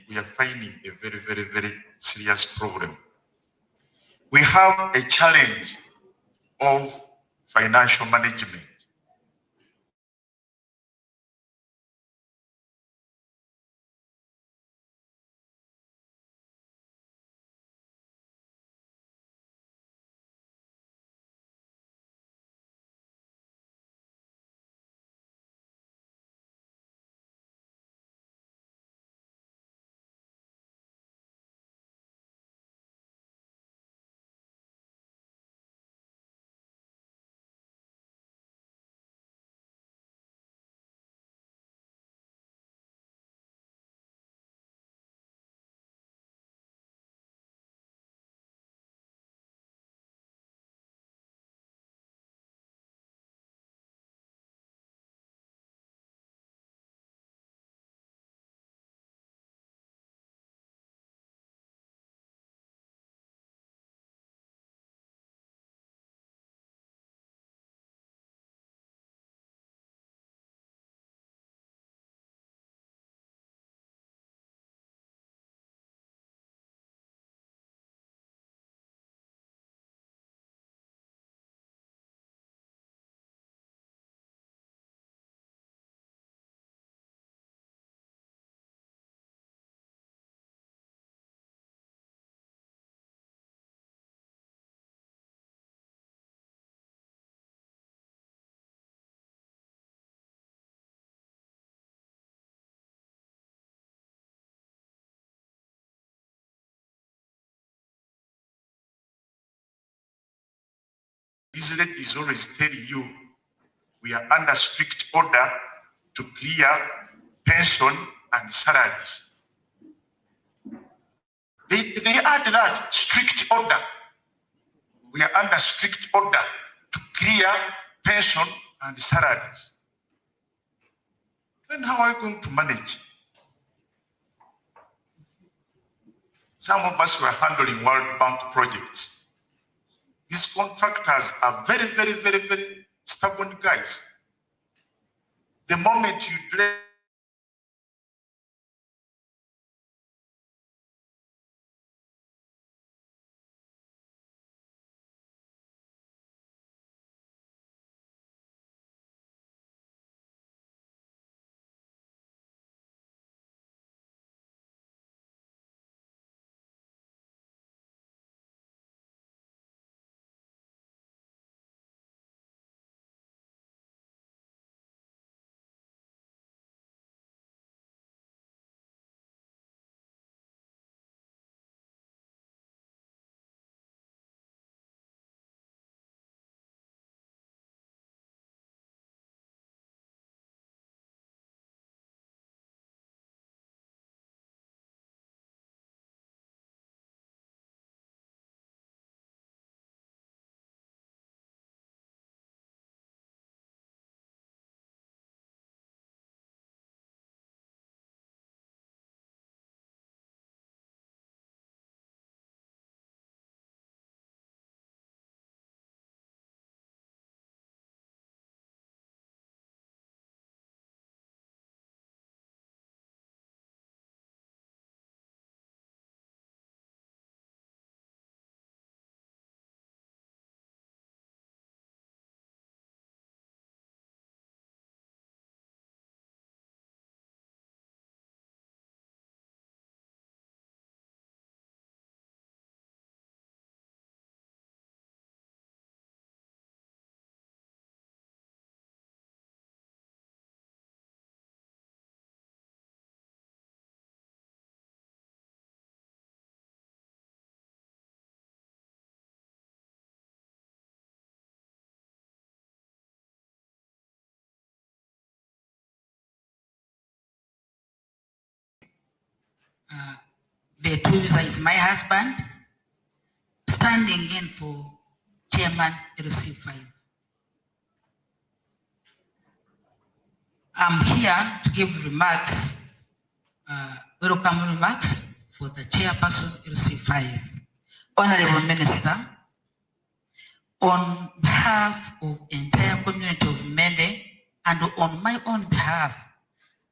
a very, very, very serious problem. We have a challenge of financial management. these ladies always tell you we are under strict order to clear pension and salaries. They add that strict order. We are under strict order to clear pension and salaries. Then how are you going to manage? Some of us were handling World Bank projects. These contractors are very, very, very, very stubborn guys. The moment you delay Betuza is my husband, standing in for Chairman LC5. I'm here to give remarks, welcome remarks for the Chairperson LC5. Honorable Minister, on behalf of the entire community of Mubende and on my own behalf,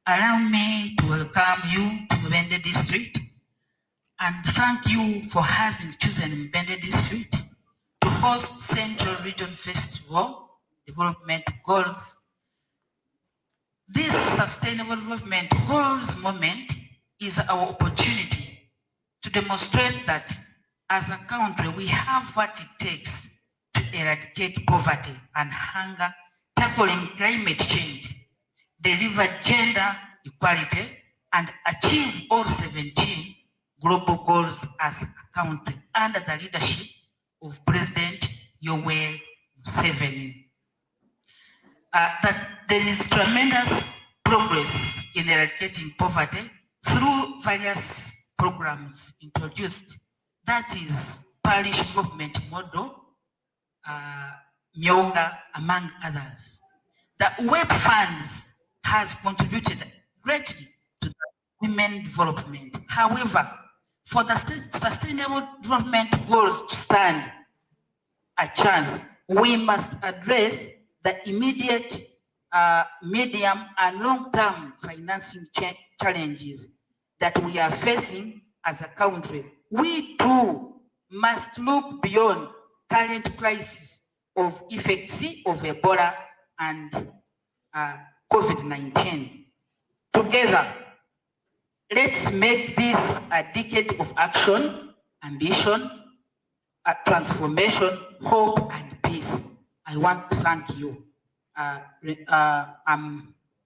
allow me to welcome you to Mubende District and thank you for having chosen Mubende District to host Central Region Festival Development Goals. This Sustainable Development Goals moment is our opportunity to demonstrate that as a country we have what it takes to eradicate poverty and hunger, tackling climate change, deliver gender equality, and achieve all 17 global goals as a country under the leadership of President Yoweri Museveni. That there is tremendous progress in eradicating poverty through various programs introduced. That is parish development model, Myoga, among others. The web funds has contributed greatly to the women development. However, for the sustainable development goals to stand a chance, we must address the immediate, medium, and long-term financing challenges that we are facing as a country. We too must look beyond current crisis of effects of Ebola and COVID-19. Together, let's make this a decade of action, ambition, transformation, hope, and peace. I want to thank you. I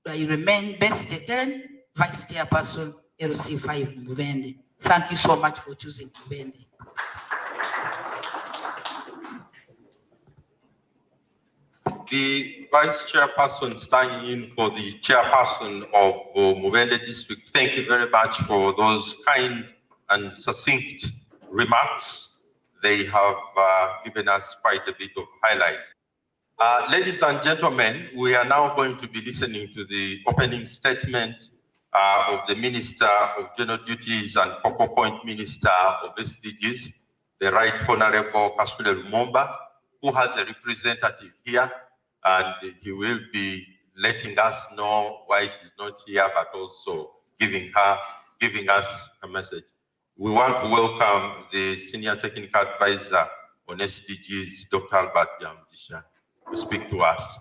remain Best again, Vice Chairperson, LC5 Mubende. Thank you so much for choosing Mubende. the vice chairperson standing in for the chairperson of Mubende district, thank you very much for those kind and succinct remarks. They have given us quite a bit of highlight. Ladies and gentlemen, we are now going to be listening to the opening statement of the Minister of General Duties and Focal Point Minister of SDGs, the Right Honorable Kasule Lumumba, who has a representative here, and he will be letting us know why she's not here, but also giving us a message. We want to welcome the Senior Technical Advisor on SDGs, Dr. Albert Yamdisha, to speak to us.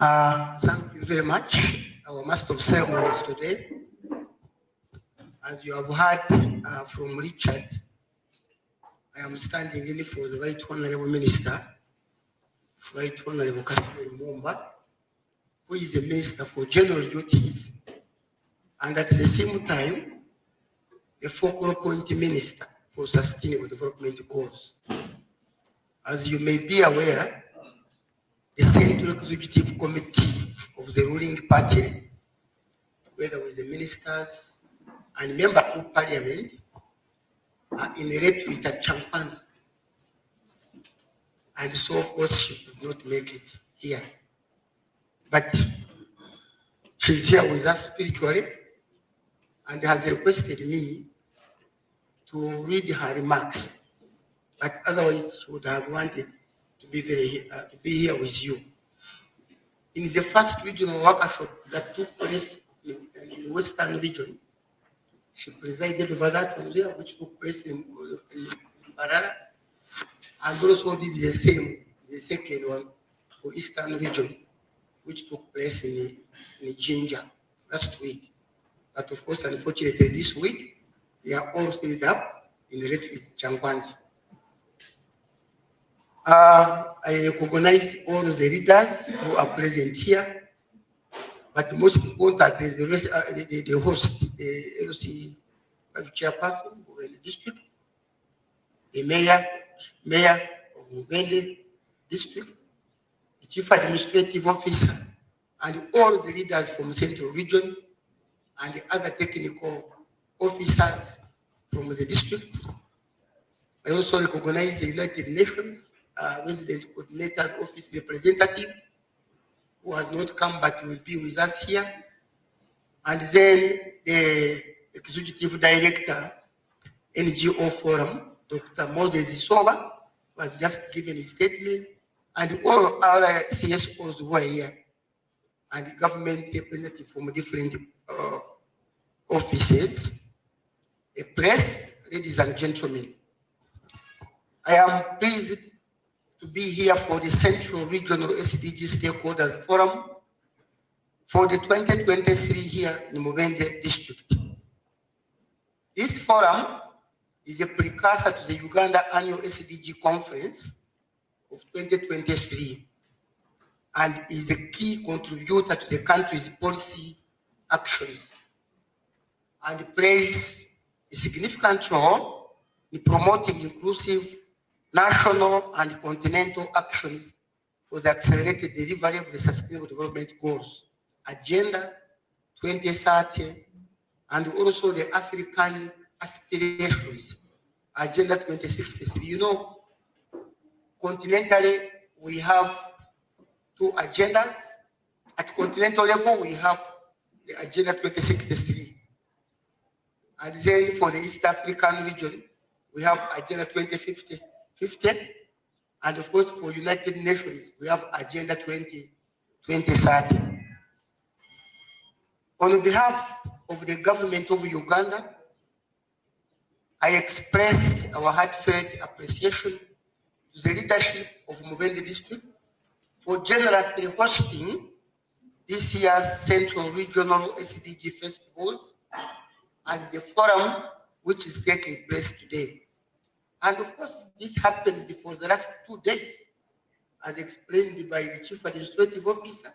Thank you very much. Our Master of Ceremonies today. As you have heard from Richard, I am standing in for the Right Honorable Minister, Right Honorable Kasule Lumumba, who is the Minister for General Duties, and at the same time, the Focal Point Minister for Sustainable Development Goals. As you may be aware, the Central Executive Committee of the ruling party, together with the ministers and members of parliament, are in a retreat at Champanzi. And so, of course, she could not make it here. But she's here with us spiritually and has requested me to read her remarks. But otherwise, she would have wanted to be here with you. In the first regional workshop that took place in the Western region, she presided over that one there, which took place in Barara, and also did the same, the second one for Eastern region, which took place in Jinja last week. But of course, unfortunately, this week, they are all filled up in the retreat Champanzi. I recognize all the leaders who are present here, but most important is the host, the LC chairperson of the district, the mayor of Mubende district, the chief administrative officer, and all the leaders from Central Region, and the other technical officers from the districts. I also recognize the United Nations Resident Coordinator's Office representative, who has not come but will be with us here. And then the Executive Director, NGO Forum, Dr. Moses Isoba, who has just given his statement, and all other CSOs who are here, and the government representative from different offices, a press, ladies and gentlemen. I am pleased to be here for the Central Regional SDG Stakeholders Forum for the 2023 here in Mubende district. This forum is a precursor to the Uganda Annual SDG Conference of 2023 and is a key contributor to the country's policy actions and plays a significant role in promoting inclusive national and continental actions for the accelerated delivery of the Sustainable Development Goals, Agenda 2030, and also the African Aspirations, Agenda 2063. You know, continentally, we have two agendas. At continental level, we have the Agenda 2063. And then for the East African region, we have Agenda 2050. And of course, for United Nations, we have Agenda 2030. On behalf of the government of Uganda, I express our heartfelt appreciation to the leadership of Mubende district for generously hosting this year's Central Regional SDG Festivals and the forum which is taking place today. And of course, this happened for the last 2 days, as explained by the Chief Administrative Officer.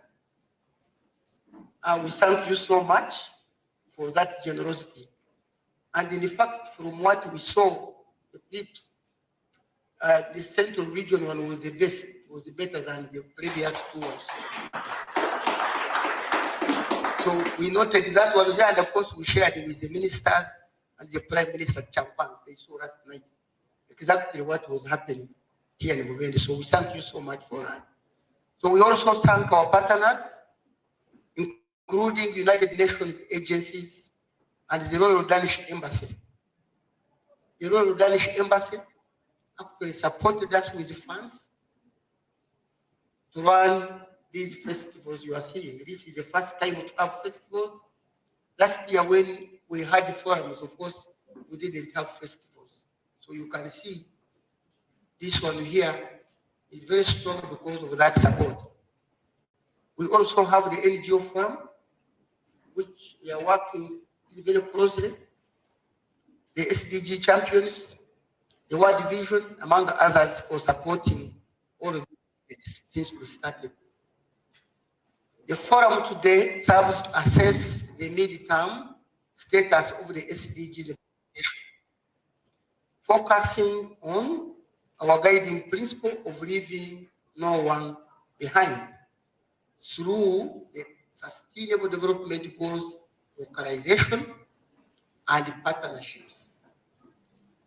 We thank you so much for that generosity. And in fact, from what we saw, the clips, the central region one was the best, was better than the previous two ones. So we noted that one here, and of course we shared it with the ministers and the Prime Minister Champan. They saw last night exactly what was happening here in Mubende. So we thank you so much for that. So we also thank our partners, including United Nations agencies and the Royal Danish Embassy. The Royal Danish Embassy actually supported us with funds to run these festivals you are seeing. This is the first time to have festivals. Last year when we had the forums, of course, we didn't have festivals. So you can see this one here is very strong because of that support. We also have the NGO forum, which we are working very closely. The SDG champions, the World Vision, among others, for supporting all of this since we started. The forum today serves to assess the mid-term status of the SDGs implementation, focusing on our guiding principle of leaving no one behind through the Sustainable Development Goals localization and partnerships.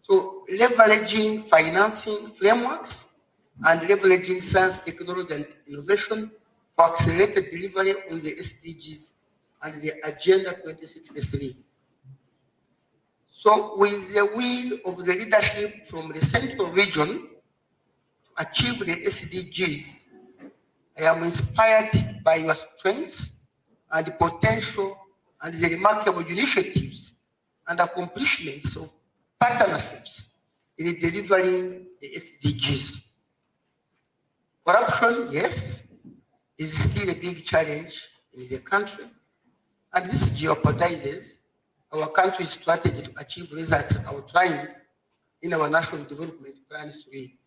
So leveraging financing frameworks and leveraging science, technology, and innovation for accelerated delivery on the SDGs and the Agenda 2063. So with the will of the leadership from the central region to achieve the SDGs, I am inspired by your strengths and the potential and the remarkable initiatives and accomplishments of partnerships in delivering the SDGs. Corruption, yes, is still a big challenge in the country, and this jeopardizes our country's strategy to achieve results outlined in our National Development Plan 3.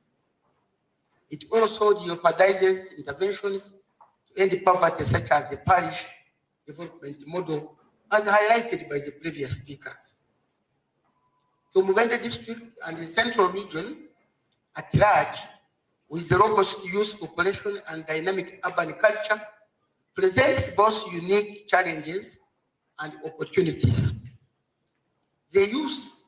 It also jeopardizes interventions to end poverty, such as the parish development model, as highlighted by the previous speakers. So Mubende district and the central region at large, with the robust youth population and dynamic urban culture, presents both unique challenges and opportunities. The Youth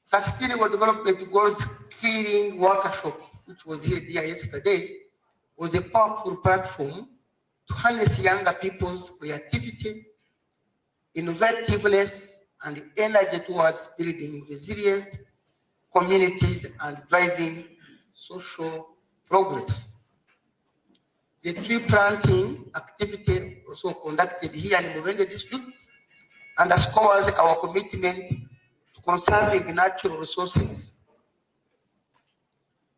Sustainable Development Goals Skilling Workshop, which was held here yesterday, was a powerful platform to harness younger people's creativity, innovativeness, and energy towards building resilient communities and driving social progress. The tree planting activity also conducted here in Mubende district underscores our commitment to conserving natural resources,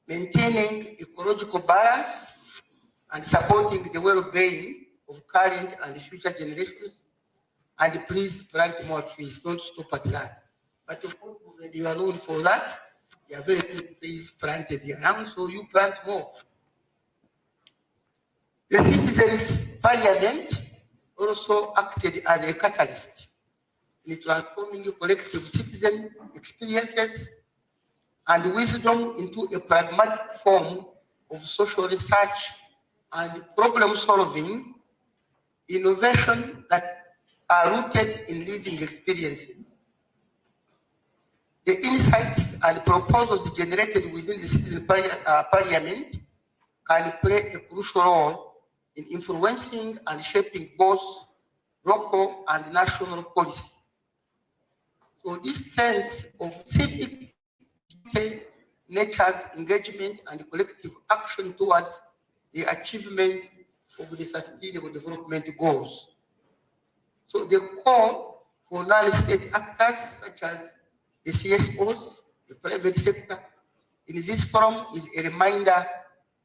maintaining ecological balance, and supporting the well-being of current and future generations. And please plant more trees, don't stop at that. But of course, when you are known for that, you are very few trees planted around, so you plant more. The Citizens' Parliament also acted as a catalyst in transforming collective citizen experiences and wisdom into a pragmatic form of social research and problem solving, innovation that are rooted in living experiences. The insights and proposals generated within the Citizen Parliament can play a crucial role in influencing and shaping both local and national policy. So this sense of civic duty, nature's engagement, and collective action towards the achievement of the Sustainable Development Goals. So the call for non-state actors such as the CSOs, the private sector, in this forum is a reminder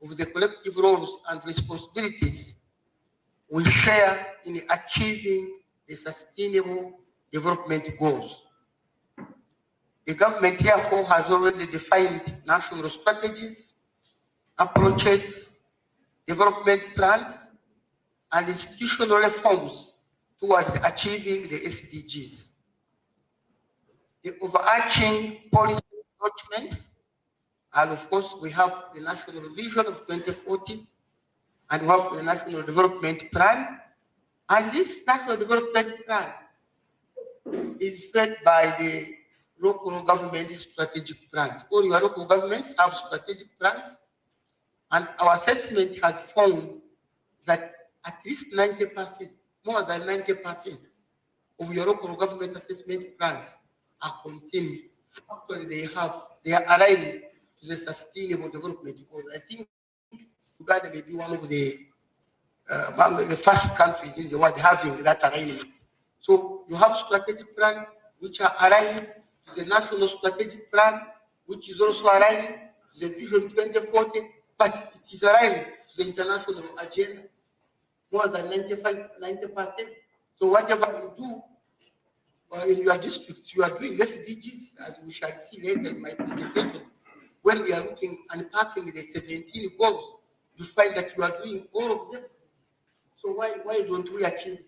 of the collective roles and responsibilities we share in achieving the Sustainable Development Goals. The government, therefore, has already defined national strategies, approaches, development plans, and institutional reforms towards achieving the SDGs. The overarching policy documents, and of course, we have the National Vision of 2040, and we have the National Development Plan. And this National Development Plan is fed by the local government strategic plans. All your local governments have strategic plans, and our assessment has found that at least 90%, more than 90% of your local government assessment plans are contained. Actually, they are aligned to the sustainable development goals. I think Uganda may be one of the among the first countries in the world having that alignment. So you have strategic plans which are aligned to the national strategic plan, which is also aligned to the Vision 2040, but it is aligned to the international agenda, more than 90%. So whatever you do in your districts, you are doing SDGs, as we shall see later in my presentation. When we are looking and unpacking the 17 goals, you find that you are doing all of them. So why don't we achieve?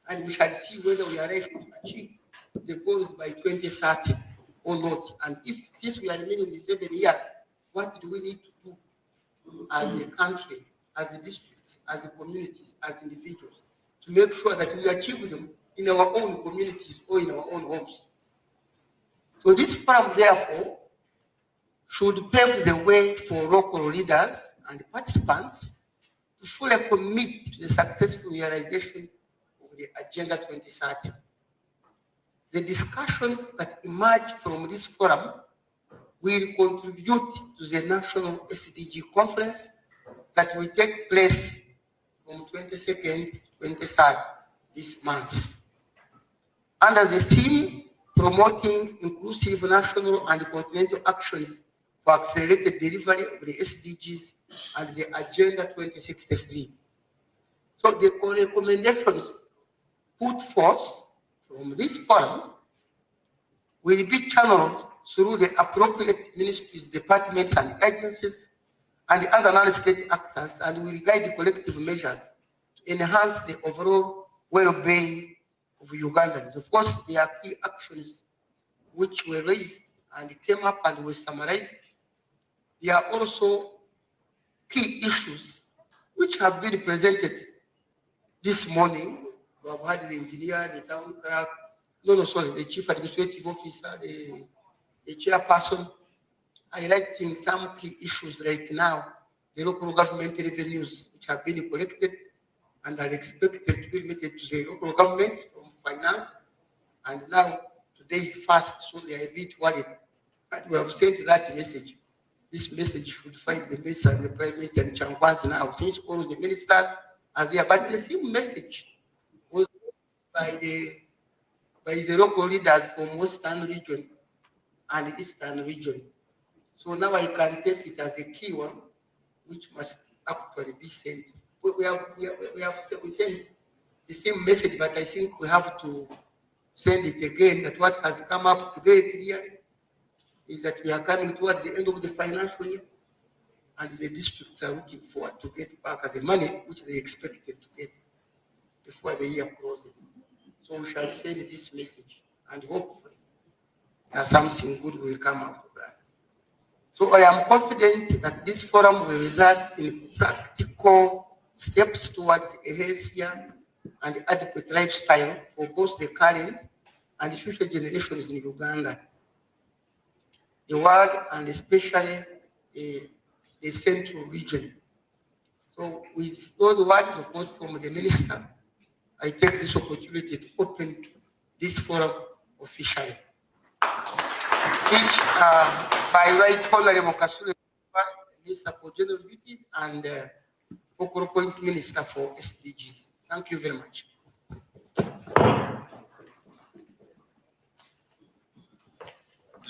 And we shall see whether we are able to achieve the goals by 2030 or not. And if since we are remaining in 7 years, what do we need to do as a country, as a districts, as a communities, as individuals, to make sure that we achieve them in our own communities or in our own homes? So this forum, therefore, should pave the way for local leaders and participants to fully commit to the successful realization of the Agenda 2030. The discussions that emerge from this forum will contribute to the National SDG Conference that will take place from 22nd to 23rd this month. Under the theme, promoting inclusive national and continental actions for accelerated delivery of the SDGs and the Agenda 2063. So the recommendations put forth from this forum will be channeled through the appropriate ministries, departments, and agencies, and other non-state actors, and will guide the collective measures to enhance the overall well-being of Ugandans. Of course, there are key actions which were raised and came up and were summarized. There are also key issues which have been presented this morning. We have had the engineer, the town clerk, the chief administrative officer, the chairperson, highlighting some key issues right now, the local government revenues which have been collected and are expected to be remitted to the local governments from finance. And now, today is fast, so they are a bit worried. And we have sent that message. This message should find the minister, the prime minister, and Chankwanzi now, since all the ministers are there. But the same message was by the local leaders from Western region and Eastern region. So now I can take it as a key one, which must actually be sent. We sent the same message, but I think we have to send it again. That what has come up very clearly is that we are coming towards the end of the financial year, and the districts are looking forward to get back the money which they expected to get before the year closes. So we shall send this message, and hopefully something good will come out of that. So I am confident that this forum will result in practical steps towards a healthier and adequate lifestyle for both the current and future generations in Uganda, the world, and especially the central region. So with those words, of course, from the minister, I take this opportunity to open this forum officially. Which by right Honorable Kasule, Minister for General Duties, and Focal Point Minister for SDGs. Thank you very much.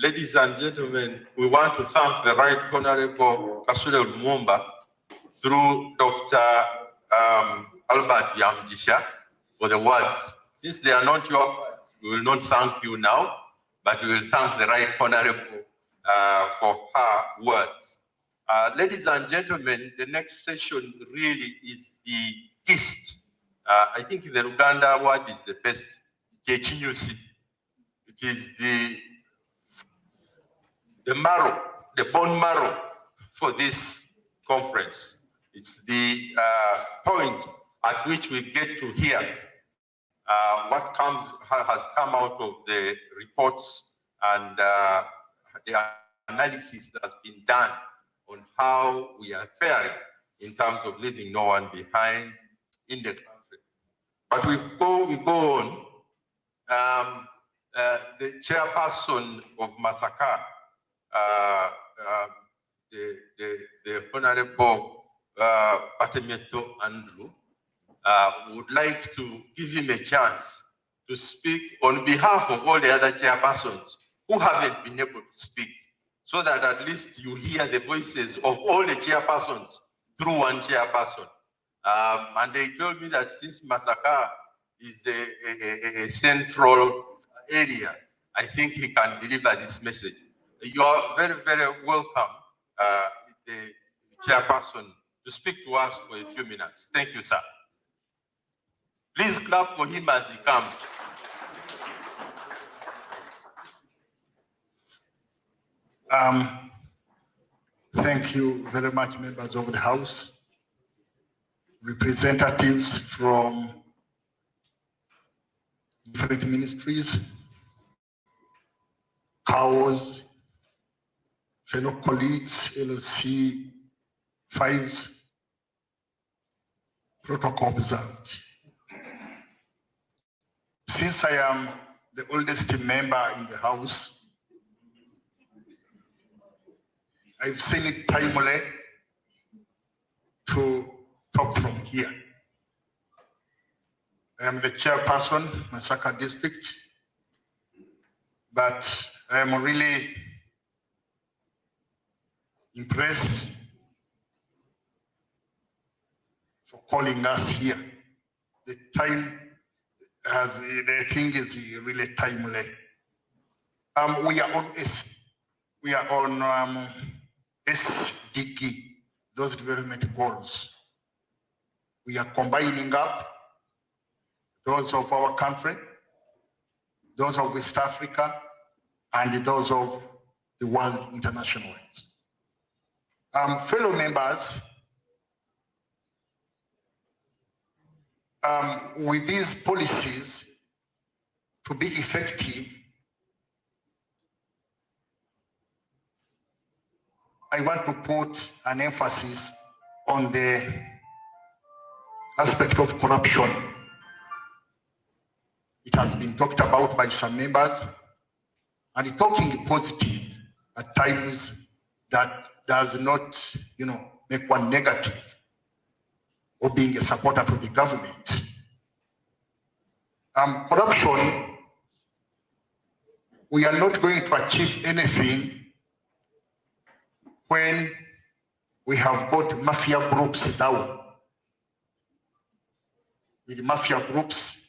Ladies and gentlemen, we want to thank the Right Honorable Kasule Lumumba through Dr. Albert Yamjisha for the words. Since they are not your words, we will not thank you now, but we will thank the Right Honorable for her words. Ladies and gentlemen, the next session really is the gist. I think the Uganda word is the best. It is the marrow, the bone marrow for this conference. It's the point at which we get to hear what has come out of the reports and the analysis that has been done on how we are faring in terms of leaving no one behind in the country. But we go on. The chairperson of Masaka, the Honorable Patemieto Andrew, would like to give him a chance to speak on behalf of all the other chairpersons who haven't been able to speak, so that at least you hear the voices of all the chairpersons through one chairperson. And they told me that since Masaka is a central area, I think he can deliver this message. You are very, very welcome, the chairperson, to speak to us for a few minutes. Thank you, sir. Please clap for him as he comes. Thank you very much, members of the House, representatives from different ministries, COWs, fellow colleagues, LLC 5s, protocol observed. Since I am the oldest member in the House, I've seen it timely to talk from here. I am the chairperson, Masaka District, but I am really impressed for calling us here. The time the thing is really timely. We are on SDG, those development goals. We are combining up those of our country, those of West Africa, and those of the world internationalized. Fellow members, with these policies to be effective, I want to put an emphasis on the aspect of corruption. It has been talked about by some members, and talking positive at times that does not, make one negative or being a supporter to the government. Corruption, we are not going to achieve anything when we have got mafia groups down. With mafia groups,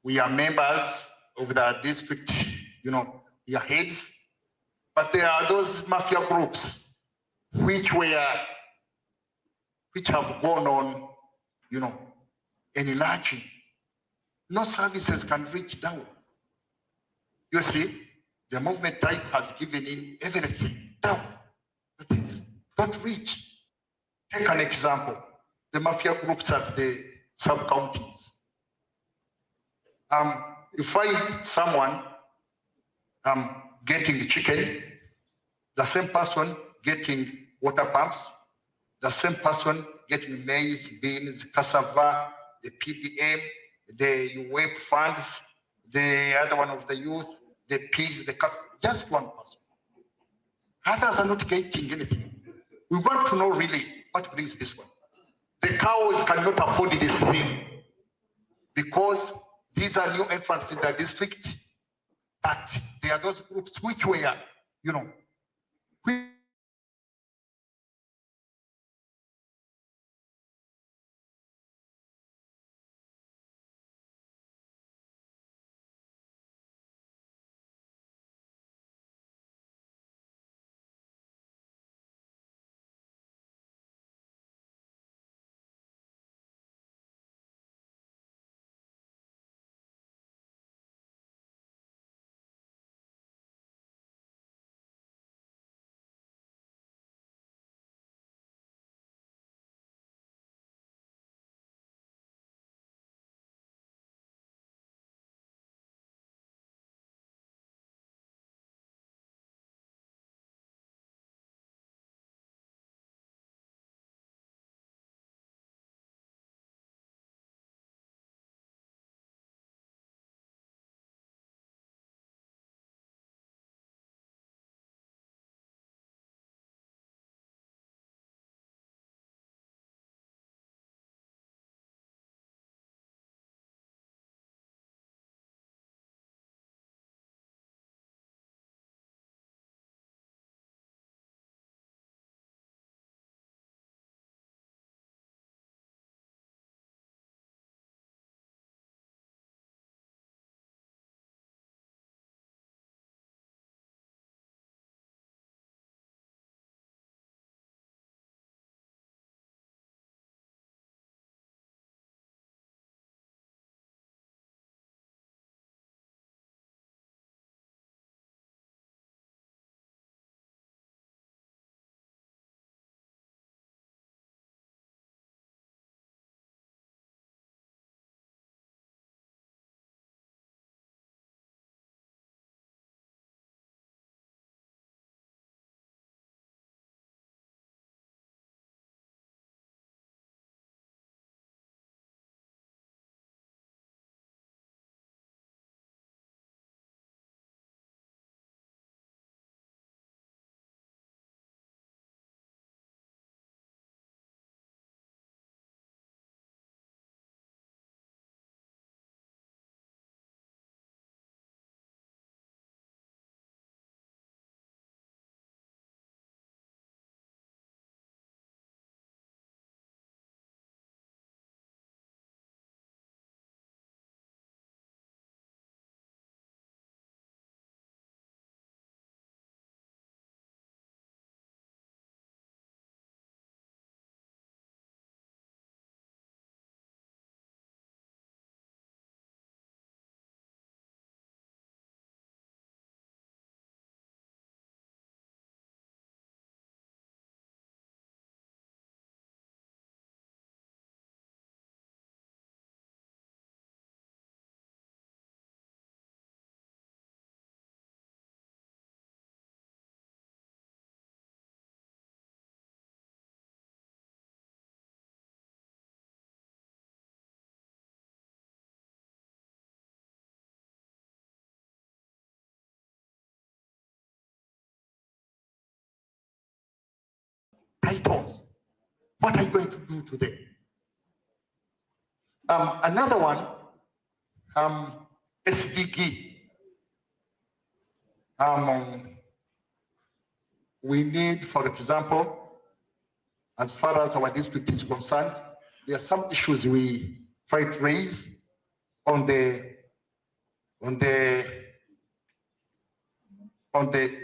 we are members of the district, their heads, but there are those mafia groups which have gone on, enlarging. No services can reach down. You see, the movement type has given in everything down, but it's not reach. Take an example, the mafia groups at the sub-counties. You find someone getting the chicken, the same person getting water pumps, the same person getting maize, beans, cassava, the PDM, the WEP funds, the other one of the youth, the pigs, the cat, just one person. Others are not getting anything. We want to know really what brings this one. The cows cannot afford this thing because these are new entrants in the district, but there are those groups which were, titles. What are you going to do to them? Another one, SDG. We need, for example, as far as our district is concerned, there are some issues we try to raise on the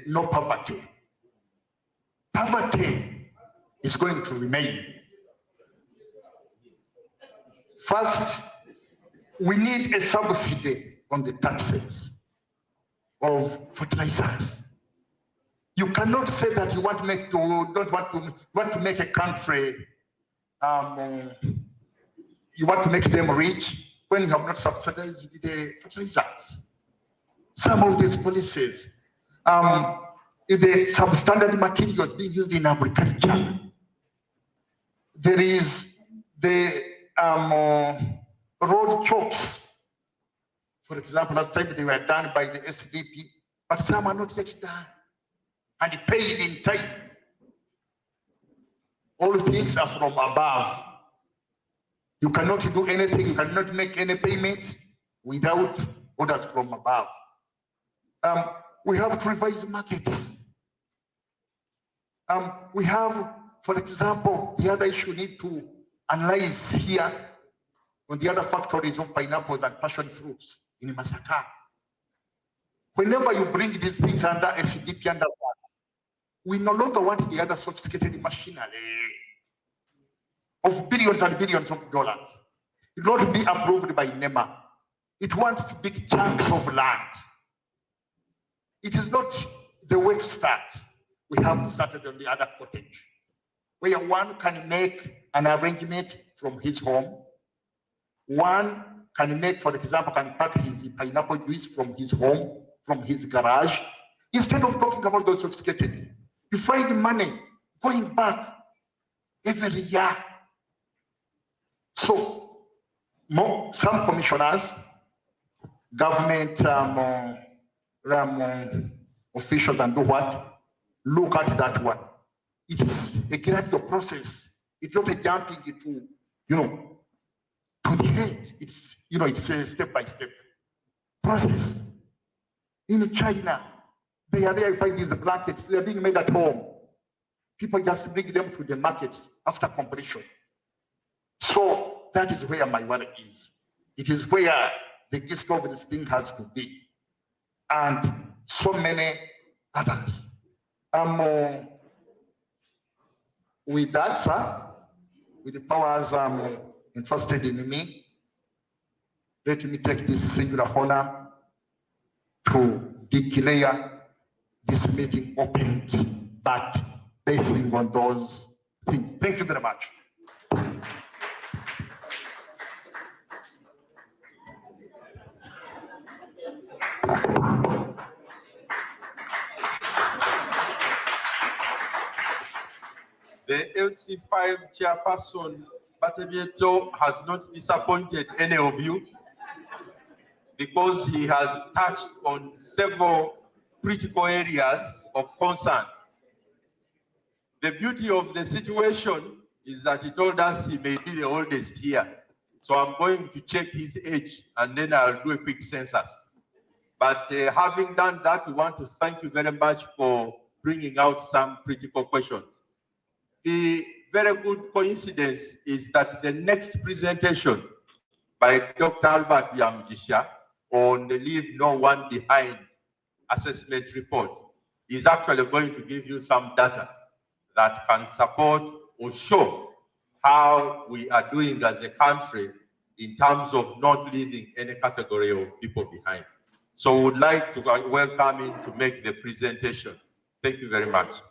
no poverty. Poverty is going to remain. First, we need a subsidy on the taxes of fertilizers. You cannot say that you want to make want to make a country, you want to make them rich when you have not subsidized the fertilizers. Some of these policies, the substandard materials being used in agriculture. There is the road chokes. For example, last time they were done by the SDP, but some are not yet done and paid in time. All things are from above. You cannot do anything, you cannot make any payment without orders from above. We have to revise markets. We have, for example, the other issue we need to analyze here on the other factories of pineapples and passion fruits in Masaka. Whenever you bring these things under SDP under one, we no longer want the other sophisticated machinery of billions and billions of dollars. It will not be approved by NEMA. It wants big chunks of land. It is not the way to start. We have to start on the other cottage, where one can make an arrangement from his home. One can make, for example, can pack his pineapple juice from his home, from his garage. Instead of talking about those sophisticated, you find money going back every year. So, some commissioners, government officials and do what? Look at that one. It's a gradual process. It's not a jumping into, to the head. It's, it's a step-by-step process. In China, they are there, you find these blankets, they're being made at home. People just bring them to the markets after completion. So that is where my work is. It is where the gist of this thing has to be. And so many others. With that, sir, with the powers entrusted in me, let me take this singular honor to declare this meeting opened, but basing on those things. Thank you very much. The LC5 chairperson, Batebieto, has not disappointed any of you because he has touched on several critical areas of concern. The beauty of the situation is that he told us he may be the oldest here. So I'm going to check his age and then I'll do a quick census. But having done that, we want to thank you very much for bringing out some critical questions. The very good coincidence is that the next presentation by Dr. Albert Yamjisha on the Leave No One Behind assessment report is actually going to give you some data that can support or show how we are doing as a country in terms of not leaving any category of people behind. So we would like to welcome him to make the presentation. Thank you very much.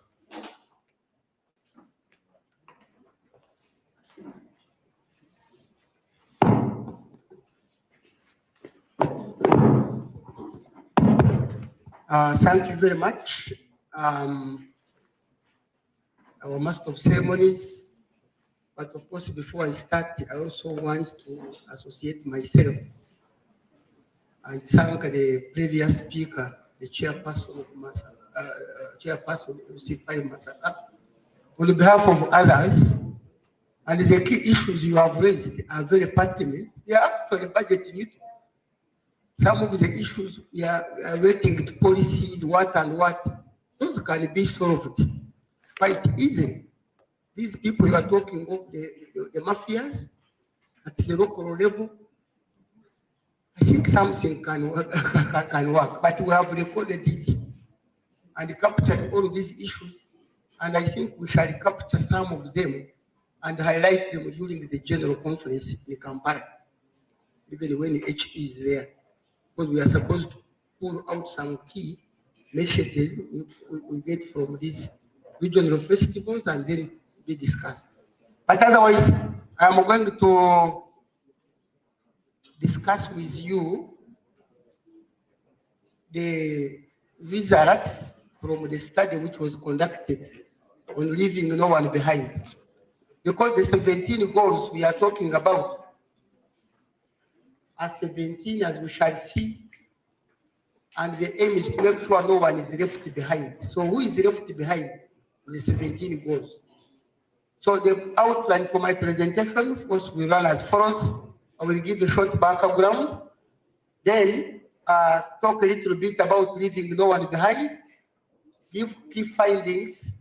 Thank you very much. Our Master of Ceremonies. But of course, before I start, I also want to associate myself and thank the previous speaker, the chairperson of Masaka, chairperson of UC5 Masaka, on behalf of others, and the key issues you have raised are very pertinent. They are actually budget neutral. Some of the issues we are relating to policies, what and what, those can be solved quite easily. These people you are talking of, the mafias at the local level, I think something can work, can work, but we have recorded it and captured all of these issues, and I think we shall capture some of them and highlight them during the general conference in Kampala, even when H is there, because we are supposed to pull out some key messages we get from these regional festivals and then be discussed. But otherwise, I am going to discuss with you the results from the study which was conducted on leaving no one behind. Because the 17 goals we are talking about are 17 as we shall see, and the aim is to make sure no one is left behind. So who is left behind in the 17 goals? So the outline for my presentation, of course, we run as follows. I will give a short background, then talk a little bit about leaving no one behind, give key findings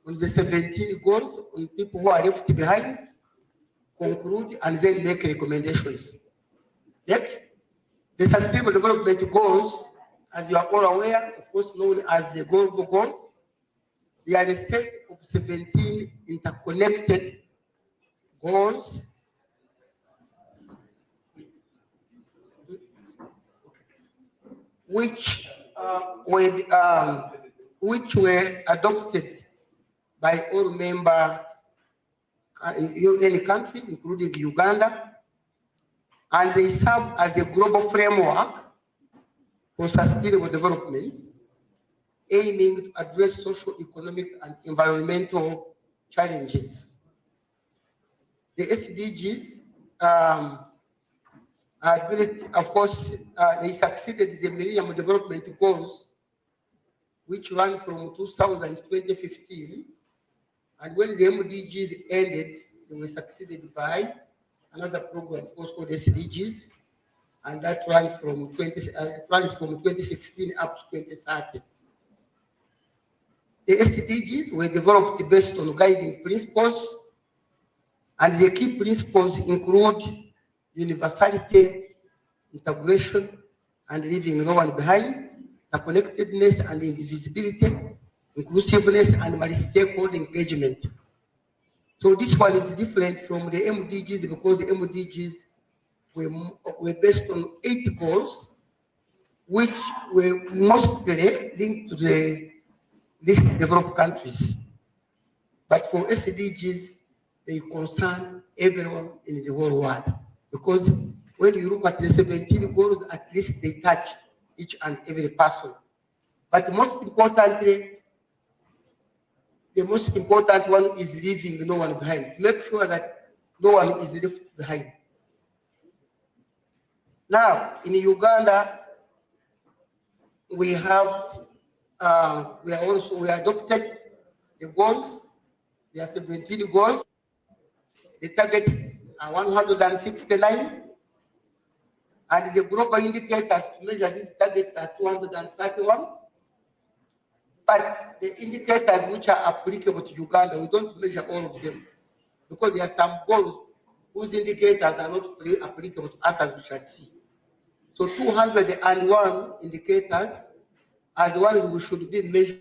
on the 17 goals on people who are left behind, conclude, and then make recommendations. Next, the Sustainable Development Goals, as you are all aware, of course known as the global goals, they are a set of 17 interconnected goals which were adopted by all member UN countries, including Uganda, and they serve as a global framework for sustainable development, aiming to address social, economic, and environmental challenges. The SDGs, of course, they succeeded the Millennium Development Goals, which ran from 2000 to 2015, and when the MDGs ended, they were succeeded by another program, of course, called SDGs, and that runs from 2016 up to 2030. The SDGs were developed based on guiding principles, and the key principles include universality, integration, and leaving no one behind, interconnectedness and indivisibility, inclusiveness, and multi-stakeholder engagement. So this one is different from the MDGs because the MDGs were based on 8 goals, which were mostly linked to the least developed countries. But for SDGs, they concern everyone in the whole world. Because when you look at the 17 goals, at least they touch each and every person. But most importantly, the most important one is leaving no one behind. Make sure that no one is left behind. Now, in Uganda, we adopted the goals. There are 17 goals. The targets are 169. And the global indicators to measure these targets are 231. But the indicators which are applicable to Uganda, we don't measure all of them because there are some goals whose indicators are not applicable to us, as we shall see. So 201 indicators are the ones we should be measuring.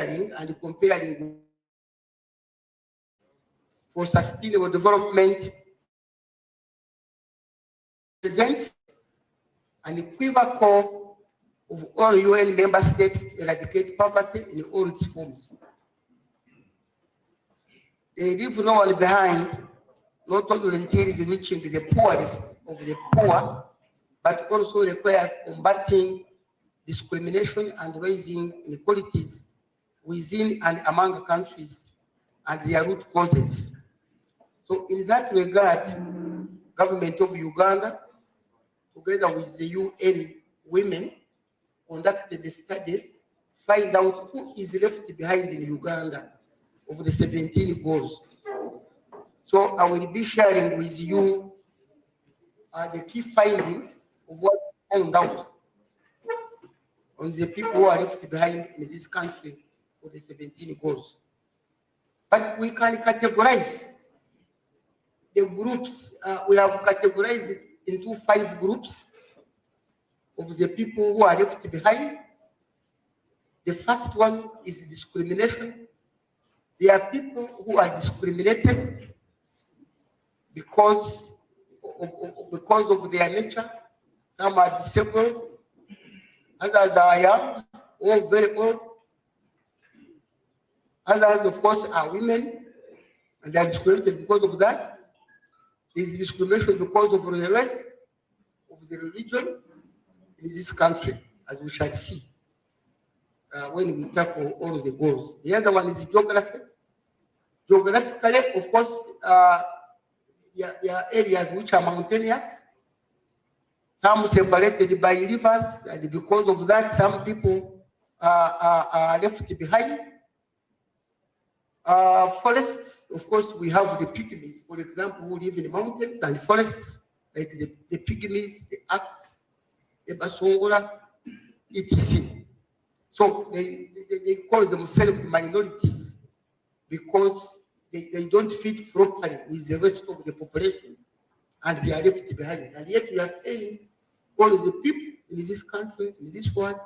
And comparing for sustainable development presents unequivocal of all UN member states eradicate poverty in all its forms. They leave no one behind, not only entails reaching the poorest of the poor, but also requires combating discrimination and raising inequalities within and among countries and their root causes. So in that regard, government of Uganda, together with the UN Women, conducted a study, find out who is left behind in Uganda of the 17 goals. So I will be sharing with you the key findings of what we found out on the people who are left behind in this country for the 17 goals. But we can categorize the groups. We have categorized it into 5 groups of the people who are left behind. The first one is discrimination. There are people who are discriminated because of their nature. Some are disabled, others are young or very old. Others, of course, are women, and they are discriminated because of that. There is discrimination because of the race, of the religion in this country, as we shall see when we tackle all the goals. The other one is geography. Geographically, of course, there are areas which are mountainous, some separated by rivers, and because of that, some people are left behind. Forests, of course, we have the pygmies, for example, who live in mountains and forests, like the pygmies, the ants, the basongola, etc. So they call themselves minorities because they don't fit properly with the rest of the population and they are left behind. And yet we are saying all of the people in this country, in this world,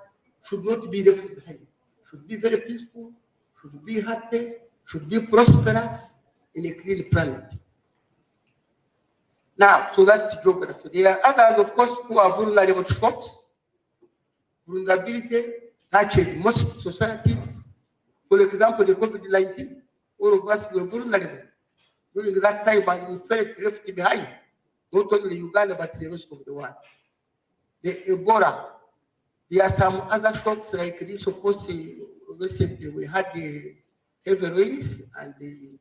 should not be left behind, should be very peaceful, should be happy, should be prosperous in a clean planet. Now, so that's geography. There are others, of course, who are vulnerable to shocks. Vulnerability touches most societies. For example, the COVID-19, all of us were vulnerable during that time and we felt left behind, not only Uganda, but the rest of the world. The Ebola, there are some other shocks like this, of course, recently we had the heavy rains and they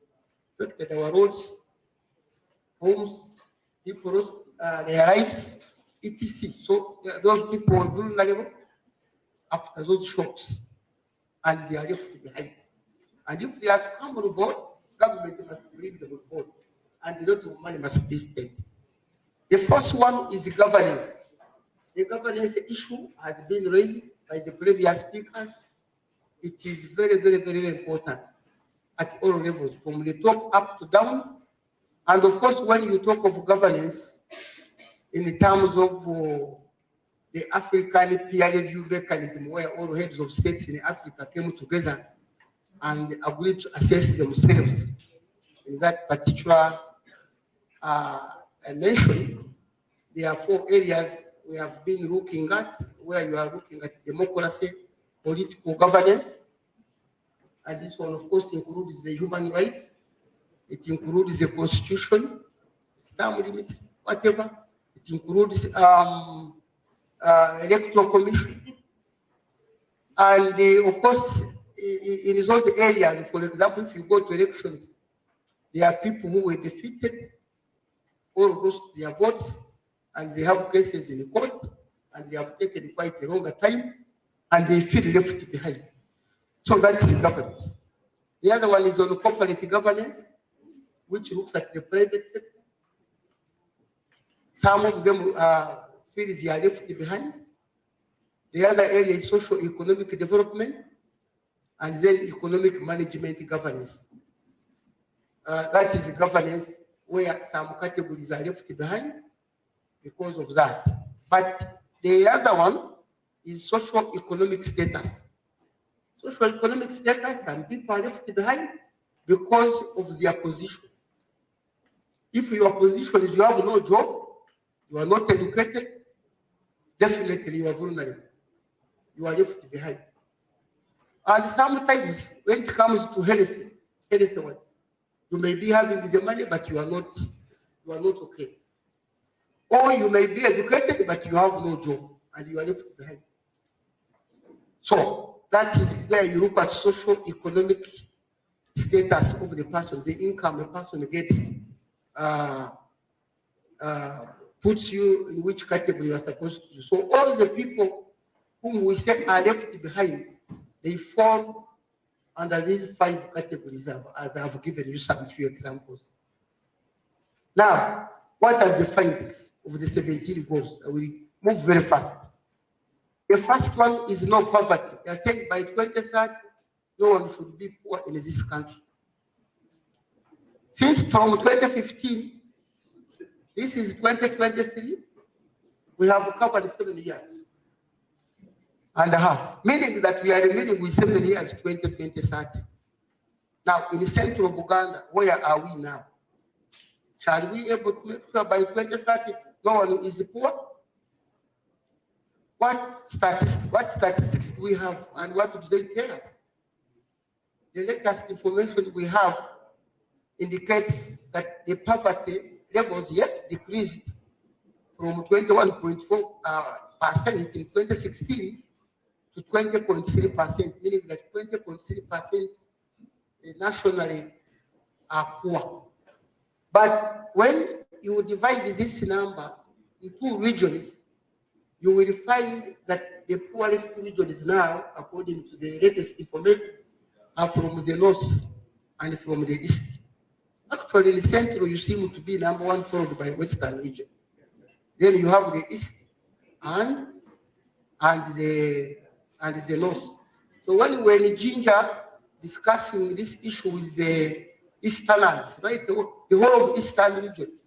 affected our roads, homes, people lost their lives, etc. So those people were vulnerable after those shocks and they are left behind. And if they are to come on board, government must bring them on board and a lot of money must be spent. The first one is governance. The governance issue has been raised by the previous speakers. It is very, very, very important at all levels, from the top up to down. And of course, when you talk of governance in terms of the African peer review mechanism, where all heads of states in Africa came together and agreed to assess themselves in that particular nation, there are 4 areas we have been looking at, where you are looking at democracy, political governance, and this one, of course, includes the human rights. It includes the constitution, term limits, whatever. It includes electoral commission. And of course, in those areas, for example, if you go to elections, there are people who were defeated or lost their votes, and they have cases in the court, and they have taken quite a longer time, and they feel left behind. So that is governance. The other one is on corporate governance, which looks at the private sector. Some of them feel they are left behind. The other area is socio-economic development, and then economic management governance. That is governance where some categories are left behind because of that. But the other one is socio-economic status. Socio-economic status, and people are left behind because of their position. If your position is you have no job, you are not educated, definitely you are vulnerable. You are left behind. And sometimes when it comes to health wise, you may be having the money, but you are not okay. Or you may be educated, but you have no job and you are left behind. So that is where you look at socio-economic status of the person, the income a person gets puts you in which category you are supposed to do. So all the people whom we say are left behind, they fall under these 5 categories as I have given you some few examples. Now, what are the findings of the 17 goals? I will move very fast. The first one is no poverty. They are saying by 2030, no one should be poor in this country. Since from 2015, this is 2023, we have covered 7 years and a half, meaning that we are remaining with 7 years, 2030. Now, in the central of Uganda, where are we now? Shall we be able to make sure by 2030 no one is poor? What statistics do we have and what do they tell us? The latest information we have indicates that the poverty levels, yes, decreased from 21.4% in 2016 to 20.3%, meaning that 20.3% nationally are poor. But when you divide this number in 2 regions, you will find that the poorest regions now, according to the latest information, are from the north and from the east. Actually, in the central, you seem to be number 1, followed by western region. Then you have the east and the north. So when we were in Ginger discussing this issue with the easterners, right, the whole of eastern region,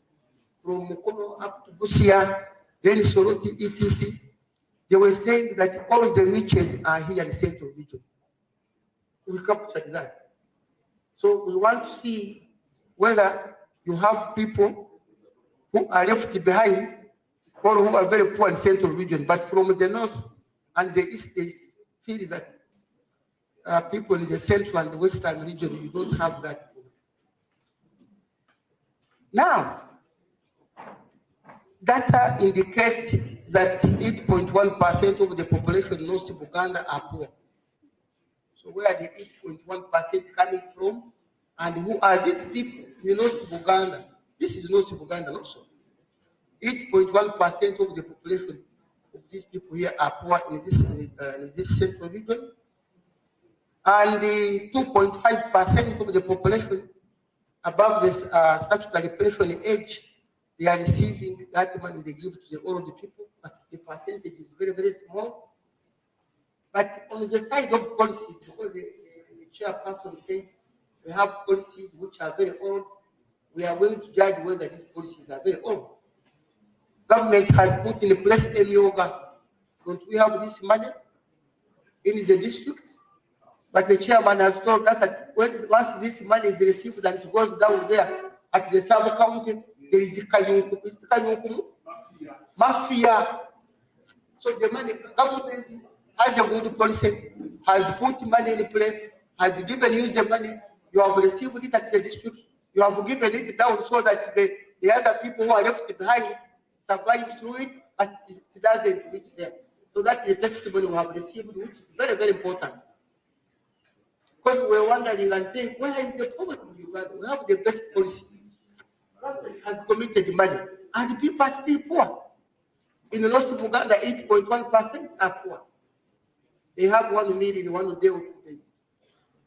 from Mukono up to Busia, then Soroti, etc., they were saying that all the riches are here in the central region. We captured that. So we want to see whether you have people who are left behind or who are very poor in the central region, but from the north and the east, they feel that people in the central and the western region, you don't have that. Now, data indicates that 8.1% of the population in North Uganda are poor. So where are the 8.1% coming from? And who are these people in North Uganda? This is North Uganda also. 8.1% of the population of these people here are poor in this central region. And the 2.5% of the population above this statutory pension age, they are receiving that money they give to the older people, but the percentage is very, very small. But on the side of policies, because the chairperson said we have policies which are very old, we are going to judge whether these policies are very old. Government has put in place a yoga. Don't we have this money in the districts? But the chairman has told us that once this money is received and it goes down there at the sub-county, there is mafia. So the money, government has a good policy, has put money in place, has given you the money, you have received it at the district, you have given it down so that the other people who are left behind survive through it, but it doesn't reach them. So that's the testimony we have received, which is very, very important. Because we're wondering and saying, where is the poverty in Uganda? We have the best policies. Government has committed money, and the people are still poor. In the north of Uganda, 8.1% are poor. They have 1 million, 1 day or 2 days.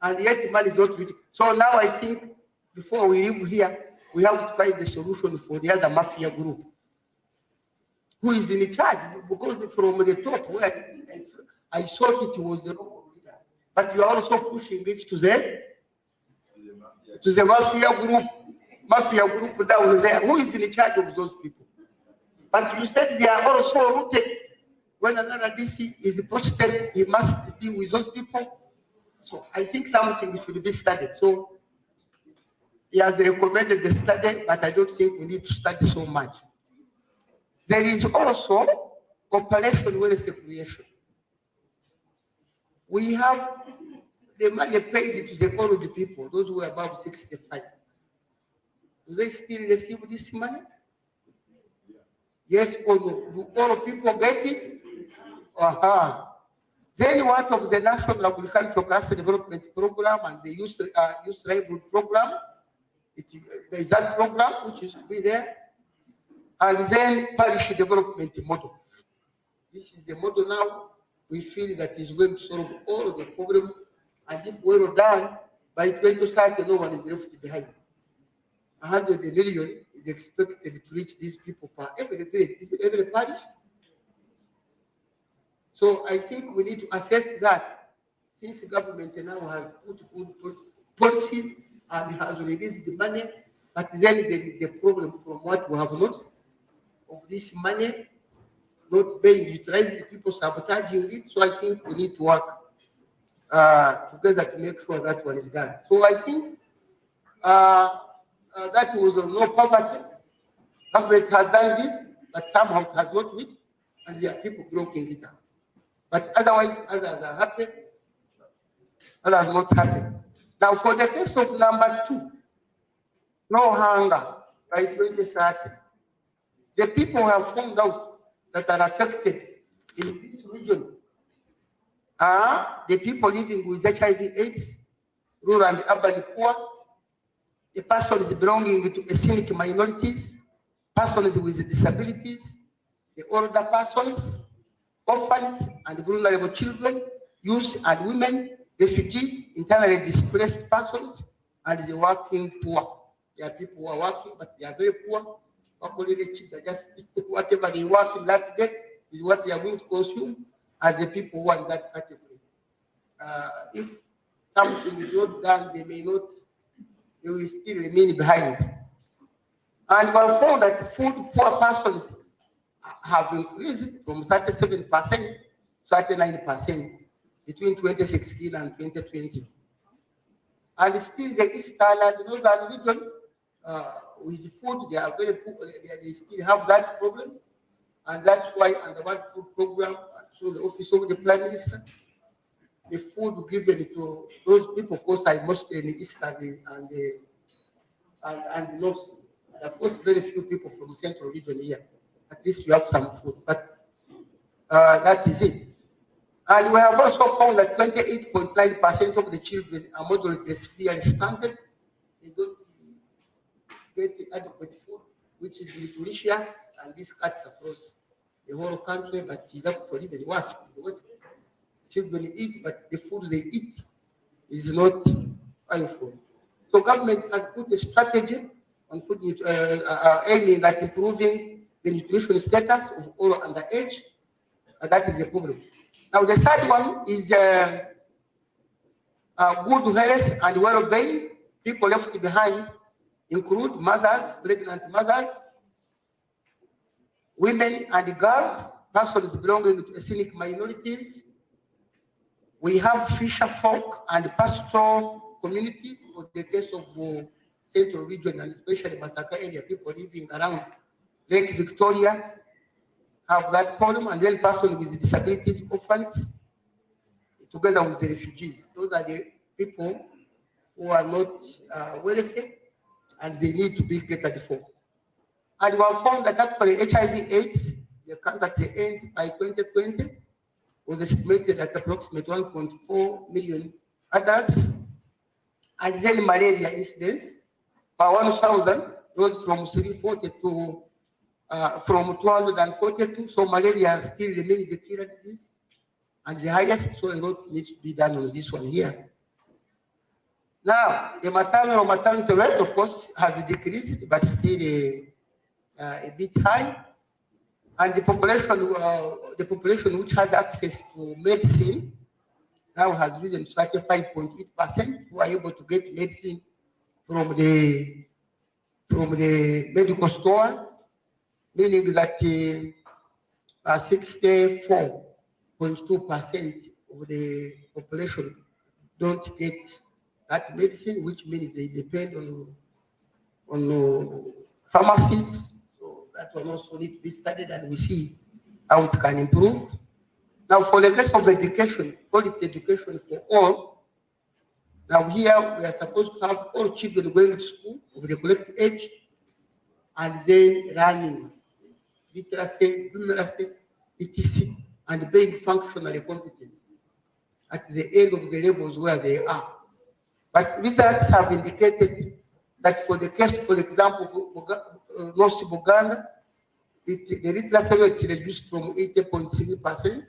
And yet the money is not reaching. So now I think before we leave here, we have to find the solution for the other mafia group. Who is in charge? Because from the top, where I thought it was the local leader. But you are also pushing it to the mafia group down there. Who is in charge of those people? But you said they are also rooted. When another DC is posted, he must be with those people. So I think something should be studied. So he has recommended the study, but I don't think we need to study so much. There is also operation wealth creation. We have the money paid to the old people, those who are above 65. Do they still receive this money? Yes or no? Do all people get it? Then what of the National Agricultural Cluster Development Program and the Youth Livelihood Program? There is that program which is to be there. And then parish development model. This is the model now we feel that is going to solve all of the problems. And if well done, by 2030, no one is left behind. 100 million is expected to reach these people per every village, every parish. So I think we need to assess that since the government now has put good policies and has released the money, but then there is a problem from what we have noticed of this money not being utilized, the people sabotaging it. So I think we need to work together to make sure that one is done. So I think that was no poverty. Government has done this, but somehow it has not reached, and there are people blocking it up. But otherwise, others are happy, others not happy. Now, for the case of number 2, no hunger by 2030, the people have found out that are affected in this region are the people living with HIV/AIDS, rural and urban poor, the persons belonging to ethnic minorities, persons with disabilities, the older persons, orphans and vulnerable children, youth and women, refugees, internally displaced persons, and the working poor. There are people who are working, but they are very poor. Just whatever they work in that day is what they are going to consume as the people who are in that category. If something is not done, they will still remain behind. And we have found that food poor persons have increased from 37% to 39% between 2016 and 2020. And still the Eastern and the Northern region, with food, they are very poor, they still have that problem. And that's why under one food program, through the office of the Prime Minister, the food given to those people, of course, are mostly in the East and the North. And of course, very few people from the Central region here. At least we have some food, but that is it. And we have also found that 28.9% of the children are moderately severely stunted. They don't get adequate food, which is nutritious, and this cuts across the whole country, but it's actually even worse. Children eat, but the food they eat is not food. So government has put a strategy on food aiming at improving the nutrition status of all underage, and that is a problem. Now the third one is good health and well-being. People left behind include mothers, pregnant mothers, women and girls, persons belonging to ethnic minorities. We have fisher folk and pastoral communities for the case of Central region and especially Masaka area, people living around Lake Victoria have that problem, and then persons with disabilities, orphans, together with the refugees. Those are the people who are not wealthy and they need to be catered for. And we have found that actually HIV/AIDS, the count at the end by 2020 was estimated at approximately 1.4 million adults. And then malaria incidence per 1,000 rose from 340 to from 242. So malaria still remains the killer disease and the highest. So a lot needs to be done on this one here. Now, the maternity rate, of course, has decreased, but still a bit high. And the population which has access to medicine now has risen to 35.8%, who are able to get medicine from the medical stores, meaning that 64.2% of the population don't get that medicine, which means they depend on pharmacies. So that one also need to be studied, and we see how it can improve. Now, for the rest of education, quality education for all, now here we are supposed to have all children going to school of the collective age and then learning literacy, numeracy, etc., and being functionally competent at the end of the levels where they are. But results have indicated that for the case, for example, for North Uganda, the literacy rate is reduced from 80.3%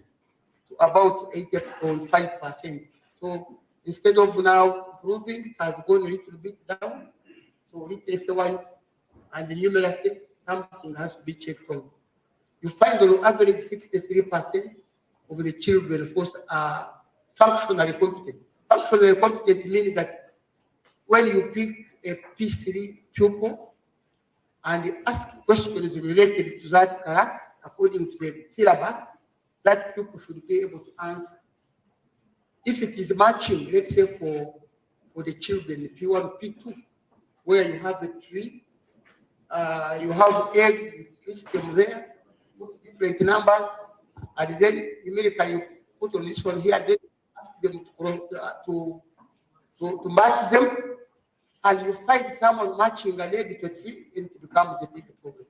to about 80.5%. So instead of now improving, it has gone a little bit down. So literacy-wise and the numeracy, something has to be checked on. You find on average 63% of the children, of course, are functionally competent. Functionally competent means that when you pick a P3 pupil and ask questions related to that class according to the syllabus, that pupil should be able to answer. If it is matching, let's say for the children, P1, P2, where you have a tree, you have eggs, you list them there, different numbers, and then immediately you put on this one here, then ask them to match them, and you find someone matching an egg to a tree, and it becomes a big problem.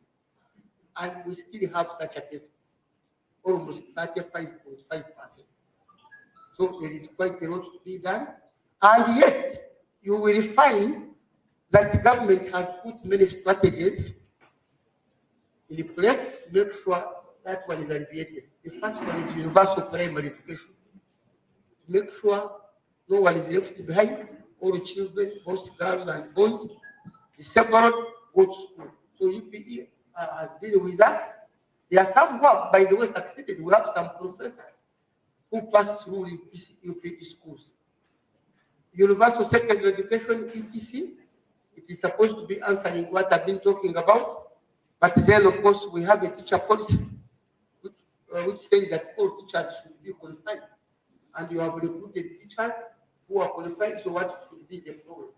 And we still have such a case, almost 35.5%. So there is quite a lot to be done, and yet you will find that the government has put many strategies in place to make sure that one is alleviated. The first one is universal primary education. To make sure no one is left behind, all children, both girls and boys, disabled, go to school. So UPE has been with us. There are some who have, by the way, succeeded. We have some professors who passed through UPE schools. Universal secondary education, etc. It is supposed to be answering what I've been talking about. But then, of course, we have a teacher policy which says that all teachers should be qualified. And you have recruited teachers who are qualified, so what should be the problem?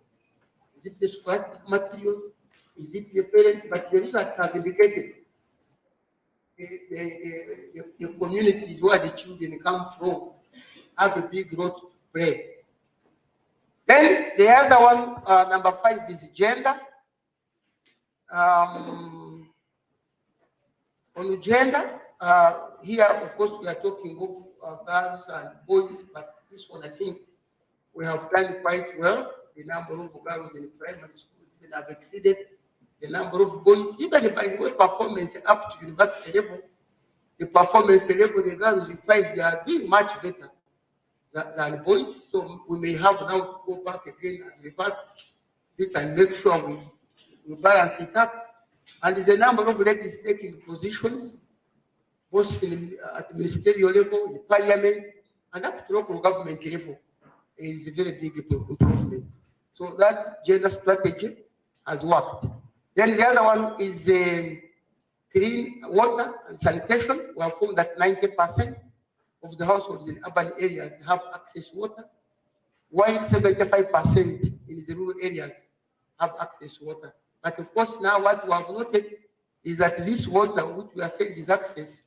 Is it the scholastic materials? Is it the parents? But the results have indicated the communities where the children come from have a big role to play. Then the other one, number 5, is gender. On gender, here, of course, we are talking of girls and boys, but this one, I think, we have done quite well. The number of girls in primary schools even have exceeded the number of boys, even by the way, performance up to university level. The performance level, the girls, we find they are doing much better than boys. So we may have now to go back again and reverse it and make sure we balance it up. And the number of ladies taking positions, both at ministerial level, in parliament, and up to local government level, is a very big improvement. So that gender strategy has worked. Then the other one is clean water and sanitation. We have found that 90% of the households in urban areas have access to water, while 75% in the rural areas have access to water. But of course, now what we have noted is that this water, which we are saying is access,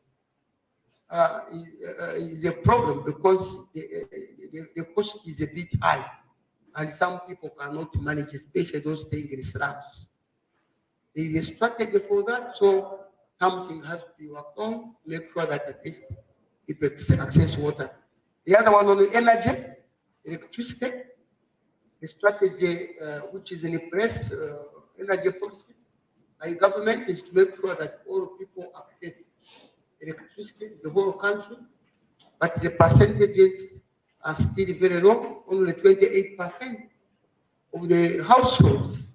is a problem because the cost is a bit high, and some people cannot manage, especially those staying in slums. There is a strategy for that, so something has to be worked on to make sure that at least people access water. The other one on the energy, electricity, the strategy which is in place, energy policy by government, is to make sure that all people access electricity in the whole country, but the percentages are still very low. Only 28% of the households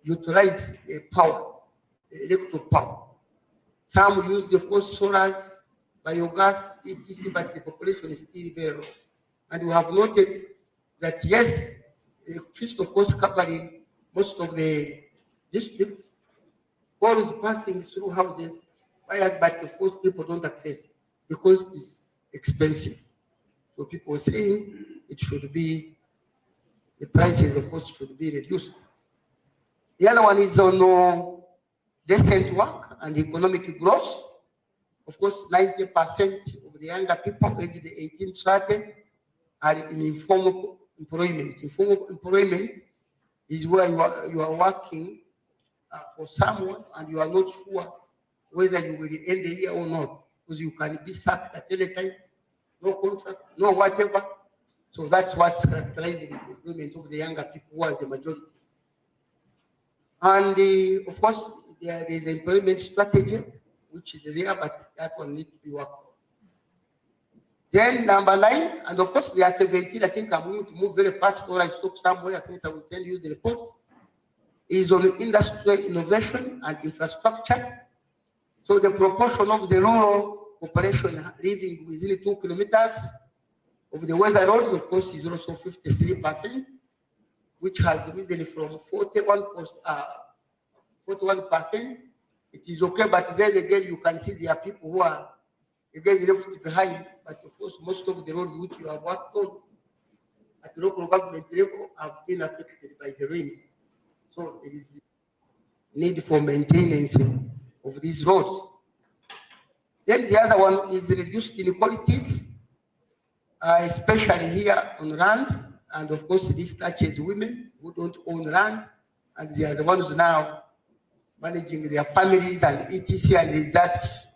utilize power, electrical power. Some use, of course, solars, biogas, etc., but the population is still very low. And we have noted that, yes, electricity, of course, covering most of the districts, all is passing through houses, but of course people don't access because it's expensive. So people are saying it should be, the prices, of course, should be reduced. The other one is on decent work and economic growth. Of course, 90% of the younger people aged 18 to 30 are in informal employment. Informal employment is where you are working for someone and you are not sure whether you will end the year or not, because you can be sacked at any time, no contract, no whatever. So that's what's characterizing the employment of the younger people, who are the majority. And of course, there is an employment strategy, which is there, but that one needs to be worked on. Then number 9, and of course there are 17, I think I'm going to move very fast or I stop somewhere since I will send you the reports, is on industrial innovation and infrastructure. So the proportion of the rural population living within 2 kilometers of the weather roads, of course, is also 53%, which has risen from 41%. It is okay, but then again, you can see there are people who are again left behind. But of course, most of the roads which you have worked on at the local government level have been affected by the rains. So there is need for maintenance of these roads. Then the other one is reduced inequalities, especially here on land. And of course, this touches women who don't own land, and they are the ones now managing their families and etc. And that's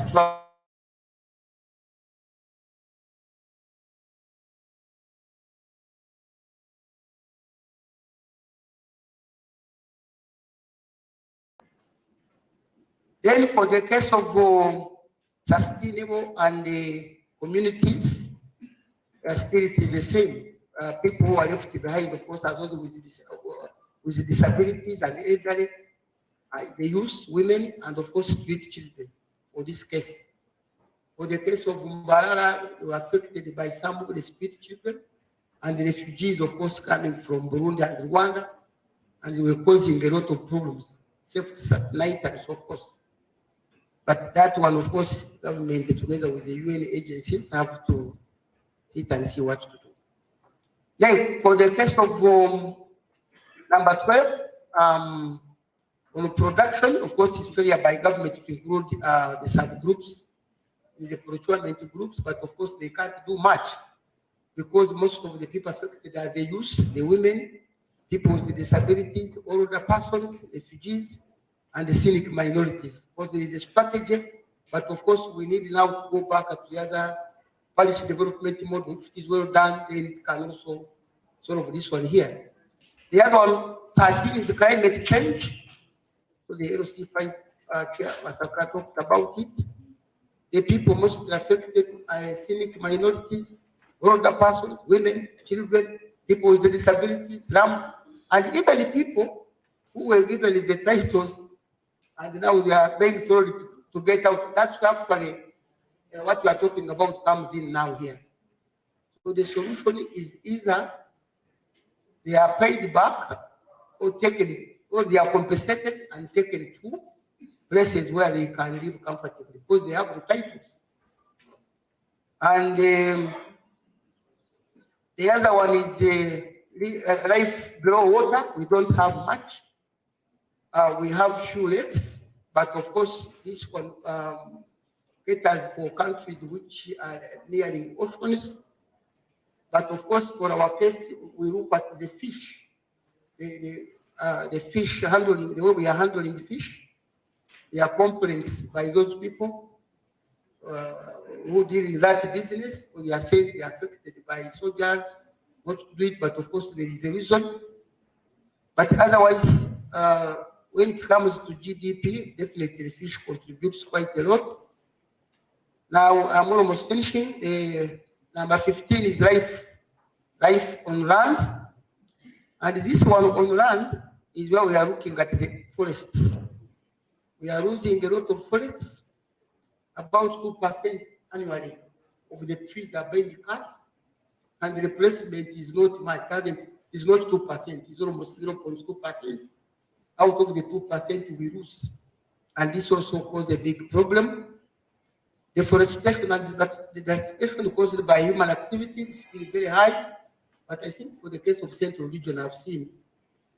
strong. Then for the case of sustainable and communities, still it is the same. People who are left behind, of course, are those with disabilities and elderly, the youth, women, and of course, street children. For this case, for the case of Mbarara, they were affected by some of the street children and the refugees, of course, coming from Burundi and Rwanda, and they were causing a lot of problems, except night times, of course. But that one, of course, government together with the UN agencies have to hit and see what to do. Then, for the case of number 12, on production, of course, it's failure by government to include the subgroups in the procurement groups, but of course, they can't do much because most of the people affected are the youth, the women, people with disabilities, older persons, refugees, and the scenic minorities. Because there is a strategy, but of course, we need now to go back to the other policy development model. If it is well done, then it can also solve this one here. The other one, 13, is climate change. So the LC5 chair, Masaka, talked about it. The people most affected are scenic minorities, older persons, women, children, people with disabilities, slums, and even the people who were given the titles and now they are being told to get out. That's actually what we are talking about comes in now here. So the solution is either they are paid back or taken, or they are compensated and taken to places where they can live comfortably because they have the titles. And the other one is life below water. We don't have much. We have few lakes, but of course, this one caters for countries which are nearing oceans. But of course, for our case, we look at the fish, the fish handling, the way we are handling fish. They are complaints by those people who deal in that business. They are saying they are affected by soldiers, not to do it, but of course, there is a reason. But otherwise, when it comes to GDP, definitely fish contributes quite a lot. Now, I'm almost finishing. Number 15 is life on land. And this one on land is where we are looking at the forests. We are losing a lot of forests. About 2% annually of the trees are being cut. And the replacement is not much. It's not 2%. It's almost 0.2%. Out of the 2% we lose. And this also causes a big problem. Deforestation and the deforestation caused by human activities is still very high. But I think for the case of Central Region, I've seen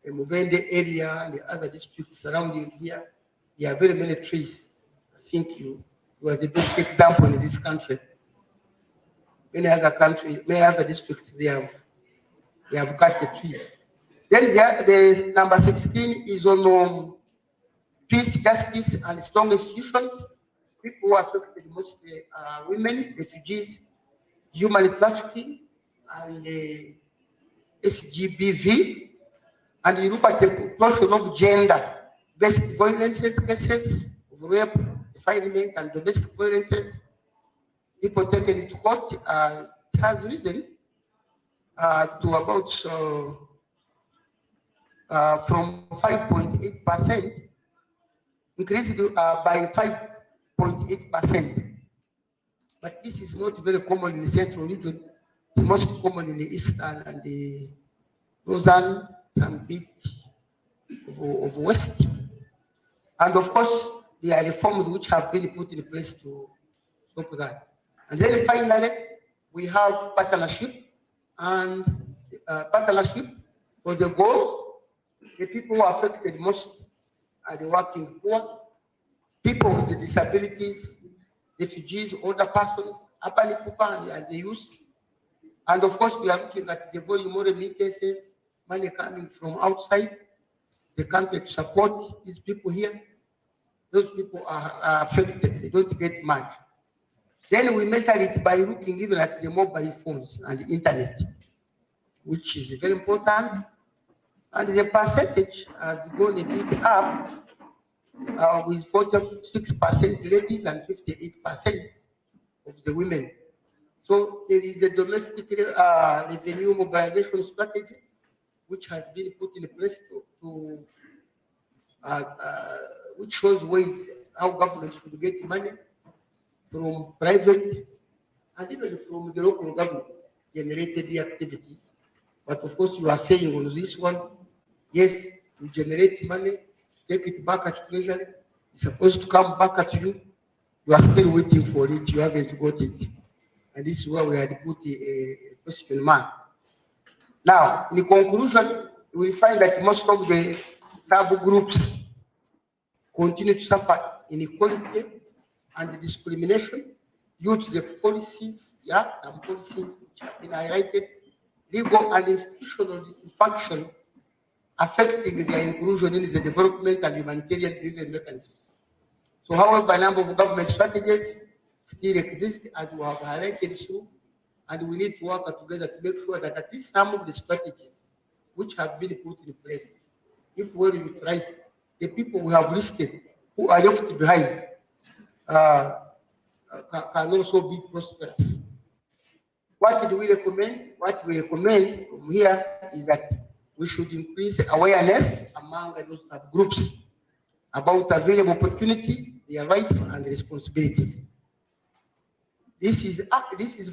the Mubende area and the other districts surrounding here, there are very many trees. I think It was the best example in this country. Many other districts, they have cut the trees. Then the number 16 is on peace, justice, and strong institutions. People who are affected mostly are women, refugees, human trafficking, and SGBV. And you look at the proportion of gender-based violences cases of rape, defilement, and domestic violences. People taken into court, it has risen to about from 5.8%, increased by 5.8%. But this is not very common in the central region. It's most common in the eastern and the northern, some bit of west. And of course, there are reforms which have been put in place to stop that. And then finally, we have partnership, and partnership for the goals. The people who are affected most are the working poor, people with disabilities, refugees, older persons, urban people, and the youth. And of course, we are looking at the volume of remittances, money coming from outside the country to support these people here. Those people are affected, they don't get much. Then we measure it by looking even at the mobile phones and the internet, which is very important. And the percentage has gone a bit up with 46% ladies and 58% of the women. So there is a domestic revenue mobilization strategy which has been put in place to which shows ways how government should get money from private and even from the local government generated activities. But of course, you are saying on this one, yes, you generate money, take it back at treasury, it's supposed to come back at you. You are still waiting for it, you haven't got it. And this is where we had put a question mark. Now, in conclusion, we find that most of the subgroups continue to suffer inequality and discrimination due to the policies, some policies which have been highlighted, legal and institutional dysfunction affecting their inclusion in the development and humanitarian delivery mechanisms. So, however, a number of government strategies still exist, as we have highlighted through, and we need to work together to make sure that at least some of the strategies which have been put in place, if well utilized, the people we have listed who are left behind can also be prosperous. What do we recommend? What we recommend from here is that we should increase awareness among those subgroups about available opportunities, their rights and responsibilities. This is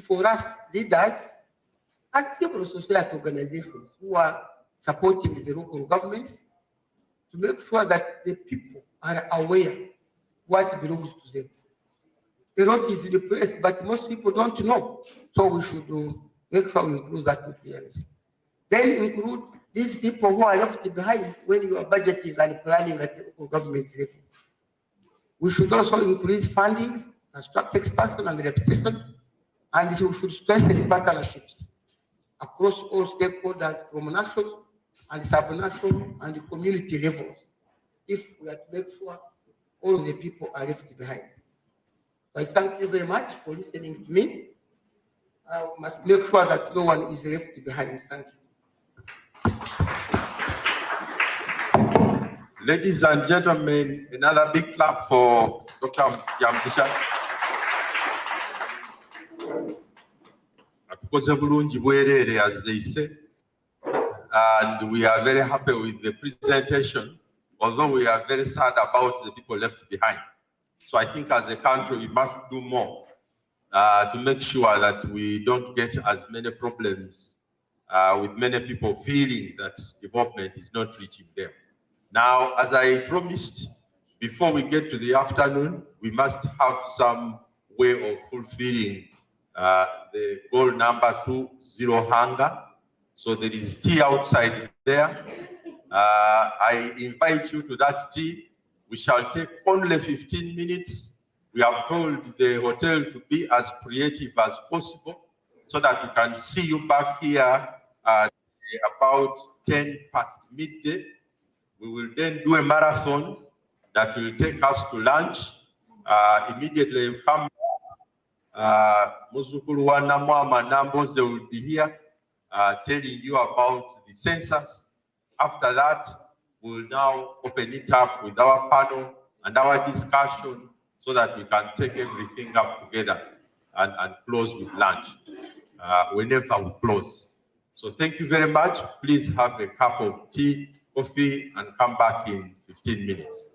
for us leaders and civil society organizations who are supporting the local governments to make sure that the people are aware what belongs to them. A lot is in the place, but most people don't know. So we should make sure we include that in clearness. Then include these people who are left behind when you are budgeting and planning at the local government level. We should also increase funding, construct expansion and reputation, and we should strengthen partnerships across all stakeholders from national and subnational and the community levels if we are to make sure all of the people are left behind. So I thank you very much for listening to me. I must make sure that no one is left behind. Thank you. Ladies and gentlemen, another big clap for Dr. Yamkisha. As they say, and we are very happy with the presentation, although we are very sad about the people left behind. So I think as a country, we must do more to make sure that we don't get as many problems with many people feeling that development is not reaching them. Now, as I promised, before we get to the afternoon, we must have some way of fulfilling the goal number 2, zero hunger. So there is tea outside there. I invite you to that tea. We shall take only 15 minutes We have told the hotel to be as creative as possible so that we can see you back here at about 10 past midday. We will then do a marathon that will take us to lunch. Immediately you come, Muzukulu wa Namwama Nambos, they will be here telling you about the census. After that, we will now open it up with our panel and our discussion so that we can take everything up together and close with lunch whenever we close. So thank you very much. Please have a cup of tea, coffee, and come back in 15 minutes.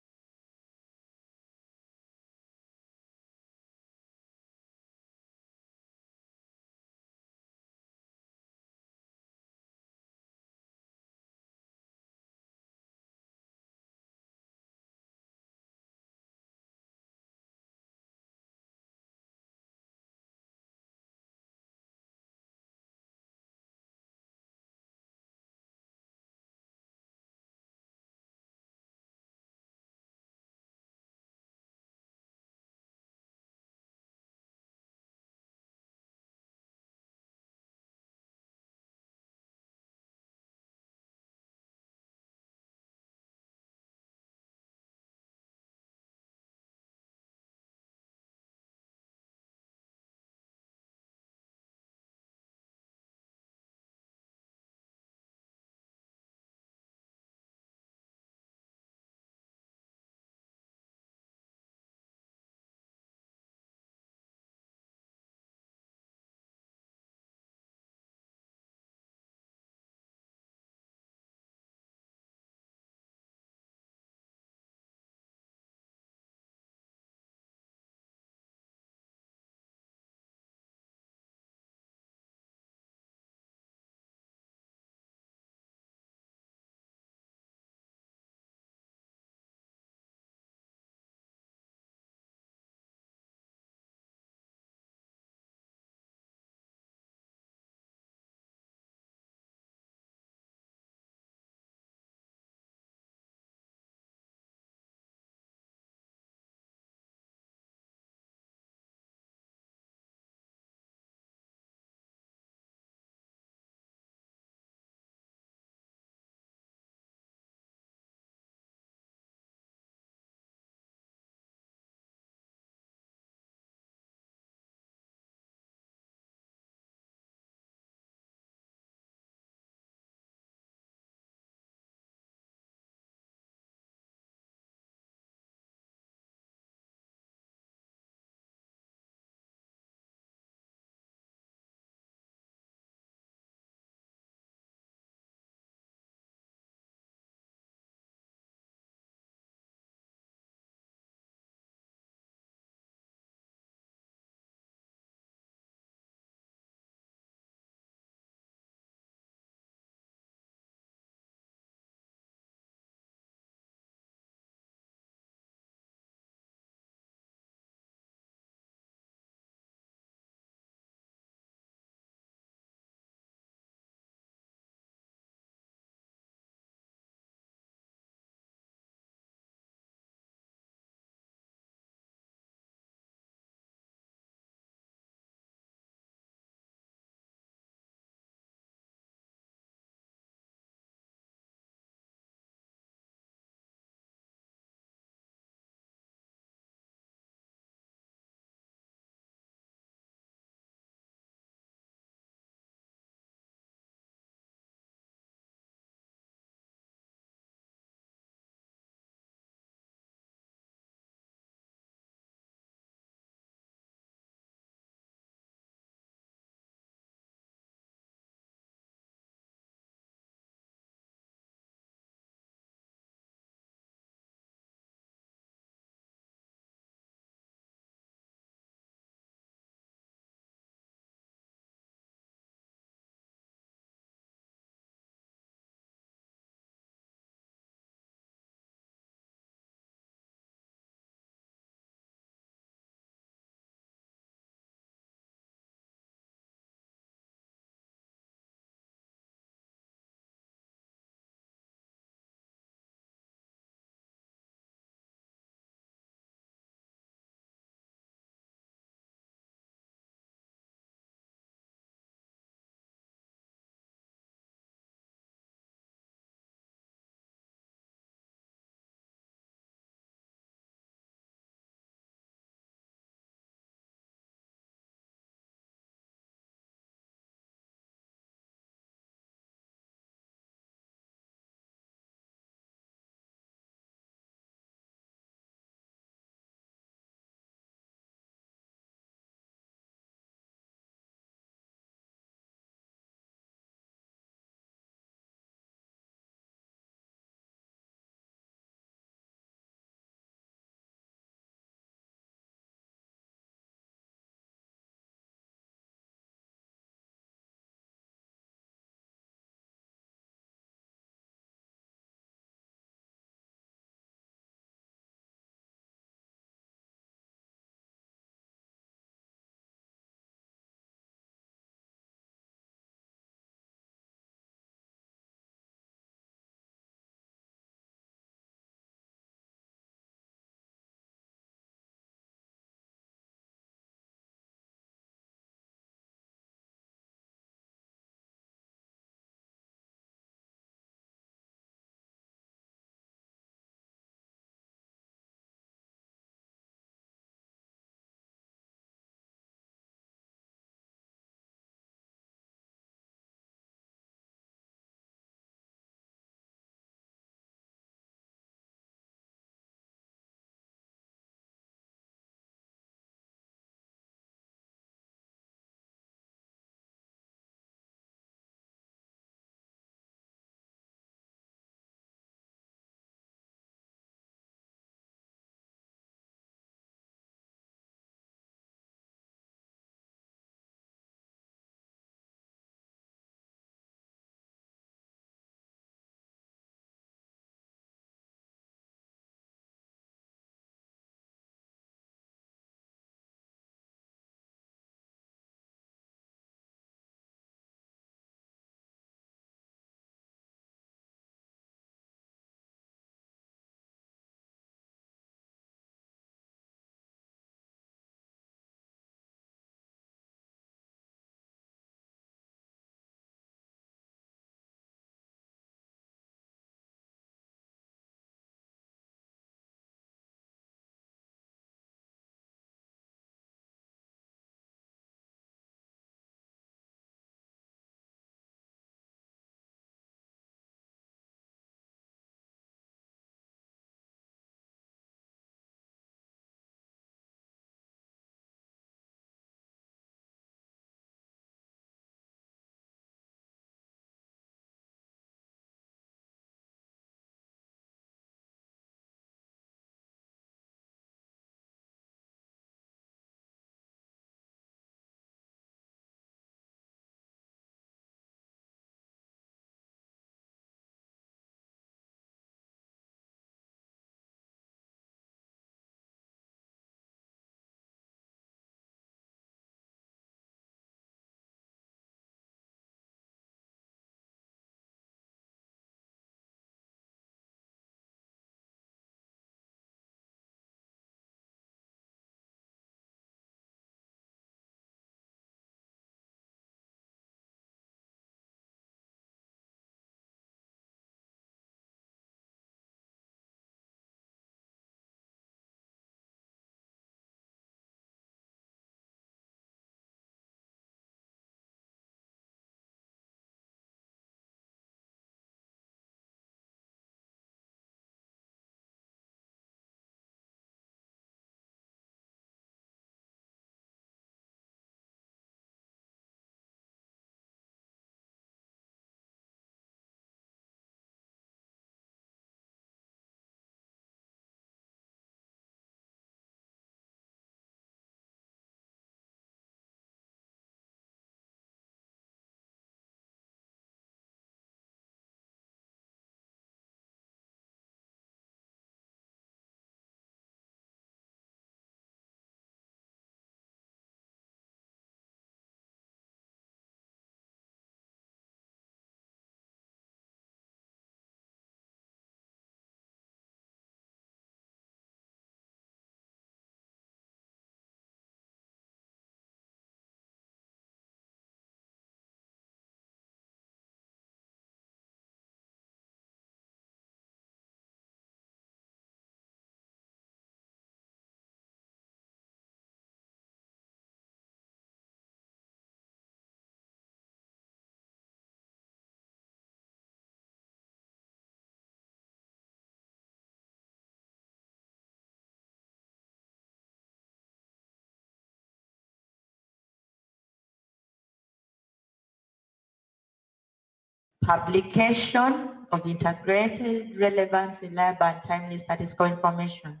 publication of integrated, relevant, reliable, and timely statistical information.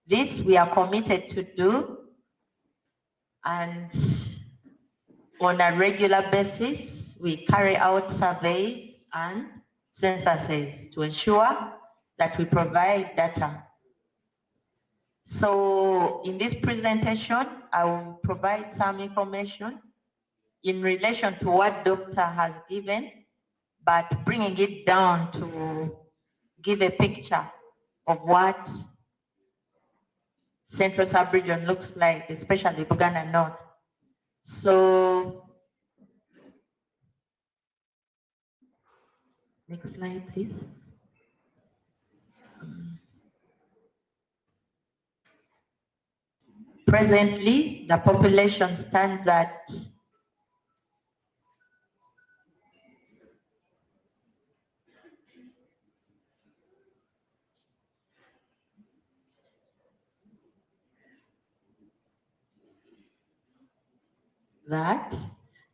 This we are committed to do, and on a regular basis, we carry out surveys and censuses to ensure that we provide data. So in this presentation, I will provide some information in relation to what doctor has given, but bringing it down to give a picture of what Central Sub-Region looks like, especially Buganda North. So, next slide, please. Presently, the population stands at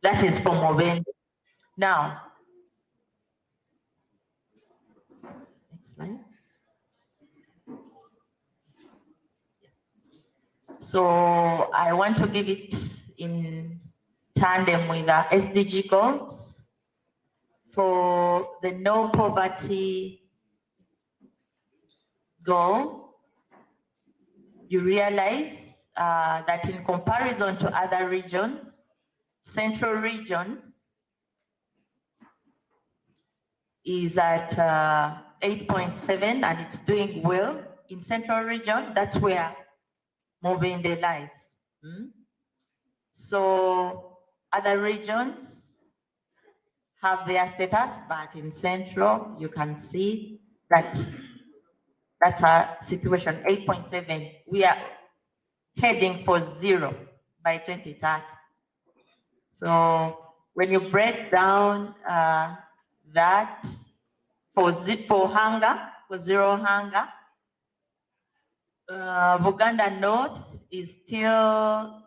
that is for Mubende. Now, next slide. So I want to give it in tandem with the SDG goals. For the no poverty goal, you realize that in comparison to other regions, Central Region is at 8.7 and it's doing well. In Central Region, that's where Mubende lies. So other regions have their status, but in Central, you can see that that's a situation, 8.7. We are heading for 0 by 2030. So when you break down that for hunger, for zero hunger, Buganda North is still,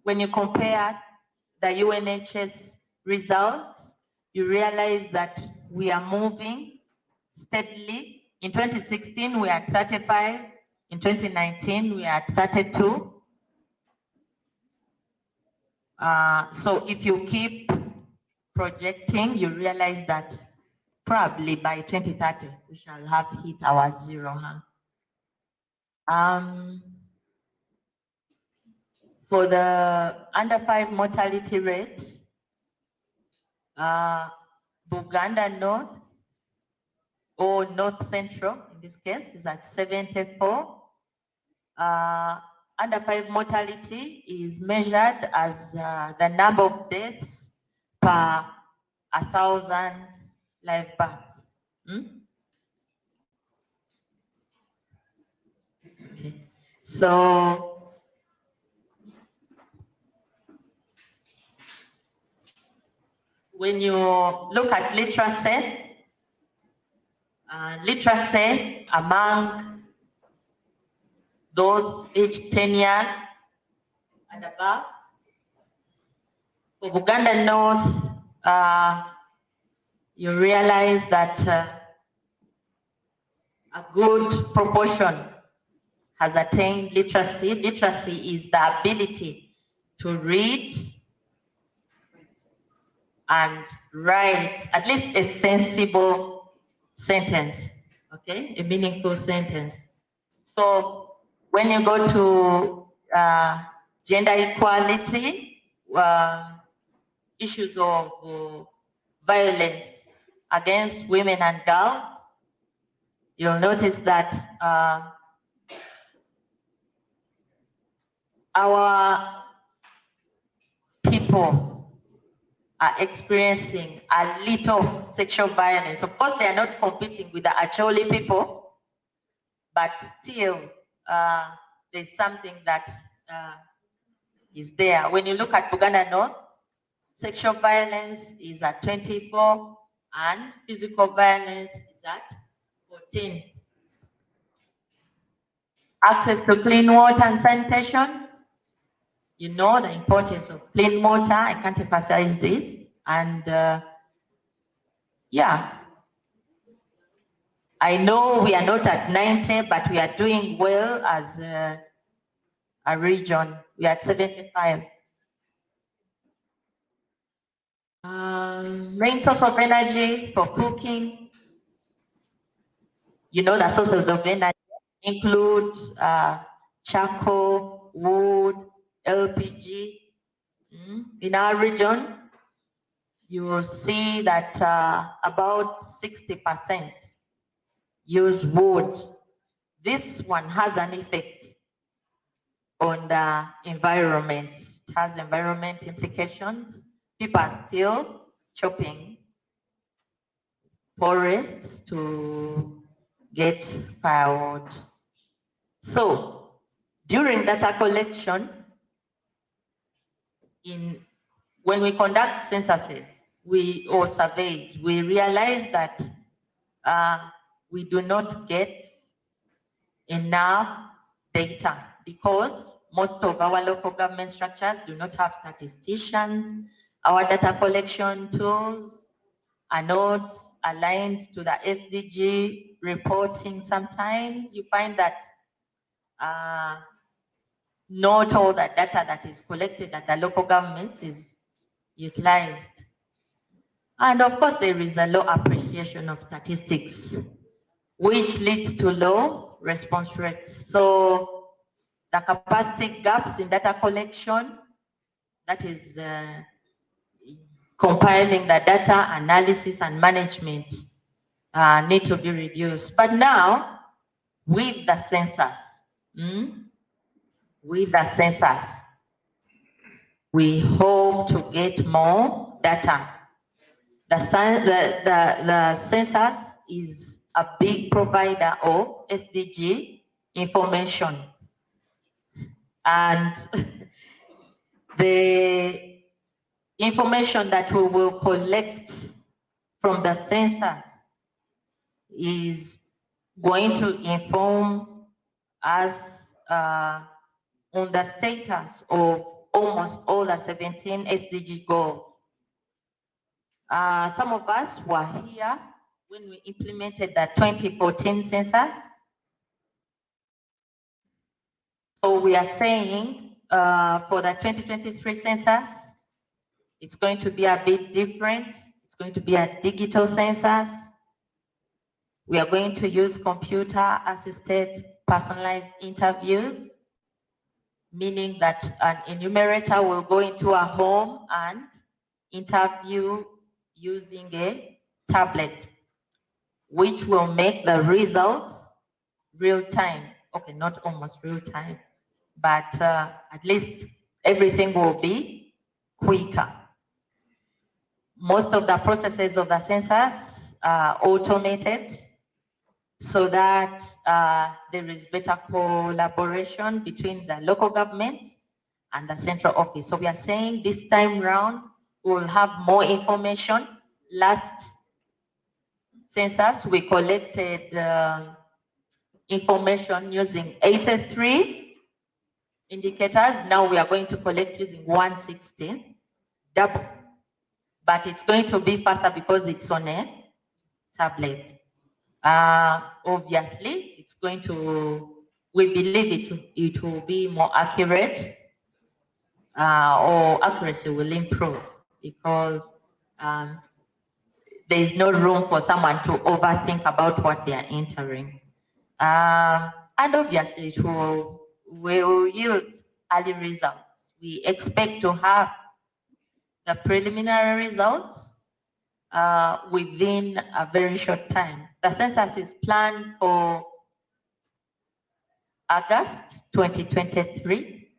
when you compare the UNHS results, you realize that we are moving steadily. In 2016, we are at 35. In 2019, we are at 32. So if you keep projecting, you realize that probably by 2030, we shall have hit our zero hunger. For the under 5 mortality rate, Buganda North or North Central, in this case, is at 74. Under 5 mortality is measured as the number of deaths per 1,000 live births. Okay. So when you look at literacy among those aged 10 years and above, for Buganda North, you realize that a good proportion has attained literacy. Literacy is the ability to read and write at least a sensible sentence, okay, a meaningful sentence. So when you go to gender equality, issues of violence against women and girls, you'll notice that our people are experiencing a little sexual violence. Of course, they are not competing with the Acholi people, but still there's something that is there. When you look at Buganda North, sexual violence is at 24 and physical violence is at 14. Access to clean water and sanitation. You know the importance of clean water. I can't emphasize this. And yeah, I know we are not at 90, but we are doing well as a region. We are at 75. Main source of energy for cooking. You know, the sources of energy include charcoal, wood, LPG. In our region, you will see that about 60% use wood. This one has an effect on the environment. It has environment implications. People are still chopping forests to get firewood. So during data collection, when we conduct censuses or surveys, we realize that we do not get enough data because most of our local government structures do not have statisticians. Our data collection tools are not aligned to the SDG reporting. Sometimes you find that not all the data that is collected at the local governments is utilized. And of course, there is a low appreciation of statistics, which leads to low response rates. So the capacity gaps in data collection, that is compiling the data, analysis and management need to be reduced. But now, with the census, we hope to get more data. The census is a big provider of SDG information. And the information that we will collect from the census is going to inform us on the status of almost all the 17 SDG goals. Some of us were here when we implemented the 2014 census. So we are saying for the 2023 census, it's going to be a bit different. It's going to be a digital census. We are going to use computer-assisted personalized interviews, meaning that an enumerator will go into a home and interview using a tablet, which will make the results real time. Okay, not almost real time, but at least everything will be quicker. Most of the processes of the census are automated so that there is better collaboration between the local governments and the central office. So we are saying this time round, we will have more information. Last census, we collected information using 83 indicators. Now we are going to collect using 160, double. But it's going to be faster because it's on a tablet. Obviously, it's going to, we believe it will be more accurate, or accuracy will improve because there is no room for someone to overthink about what they are entering. And obviously, it will yield early results. We expect to have the preliminary results within a very short time. The census is planned for August 2023,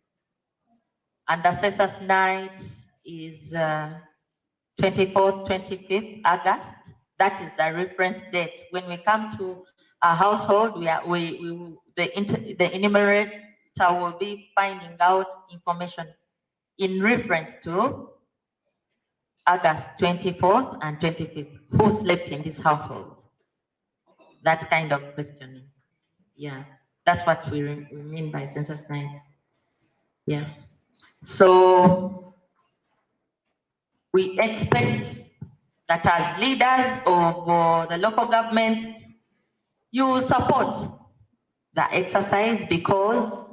and the census night is 24th, 25th August. That is the reference date. When we come to a household, the enumerator will be finding out information in reference to August 24th and 25th. Who slept in this household? That kind of questioning. Yeah, that's what we mean by census night. Yeah. So we expect that as leaders of the local governments, you support the exercise because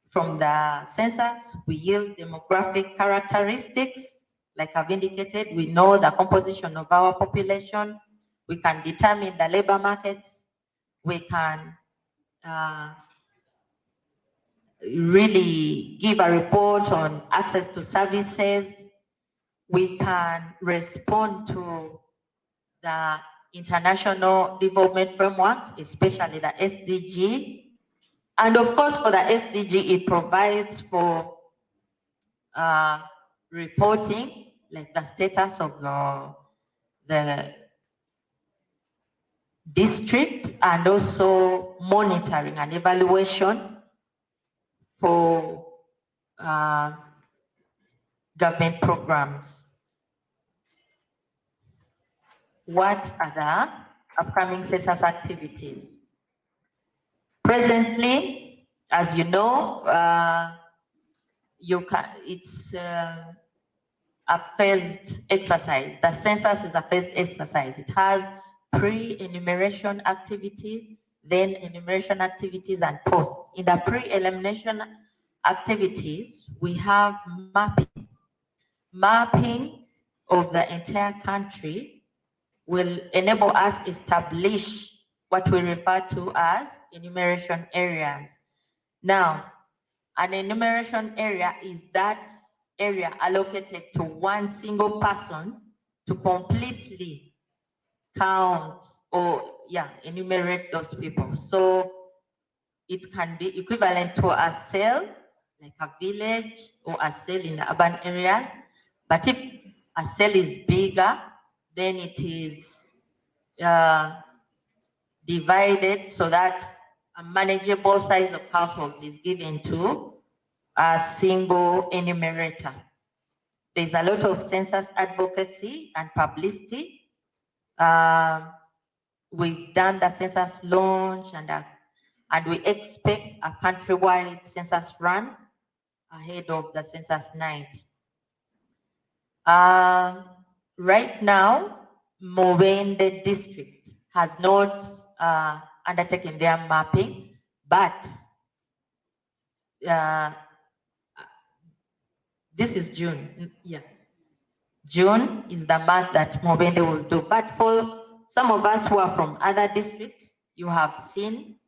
from the census, we yield demographic characteristics. Like I've indicated, we know the composition of our population. We can determine the labor markets. We can really give a report on access to services. We can respond to the international development frameworks, especially the SDG. And of course, for the SDG, it provides for reporting, like the status of the district, and also monitoring and evaluation for government programs. What are the upcoming census activities? Presently, as you know, it's a phased exercise. The census is a phased exercise. It has pre-enumeration activities, then enumeration activities, and post. In the pre-elimination activities, we have mapping. Mapping of the entire country will enable us to establish what we refer to as enumeration areas. Now, an enumeration area is that area allocated to one single person to completely count or enumerate those people. So it can be equivalent to a cell, like a village, or a cell in the urban areas. But if a cell is bigger, then it is divided so that a manageable size of households is given to a single enumerator. There's a lot of census advocacy and publicity. We've done the census launch, and we expect a countrywide census run ahead of the census night. Right now, Mubende district has not undertaken their mapping, but this is June. June is the month that Mubende will do. But for some of us who are from other districts, you have seen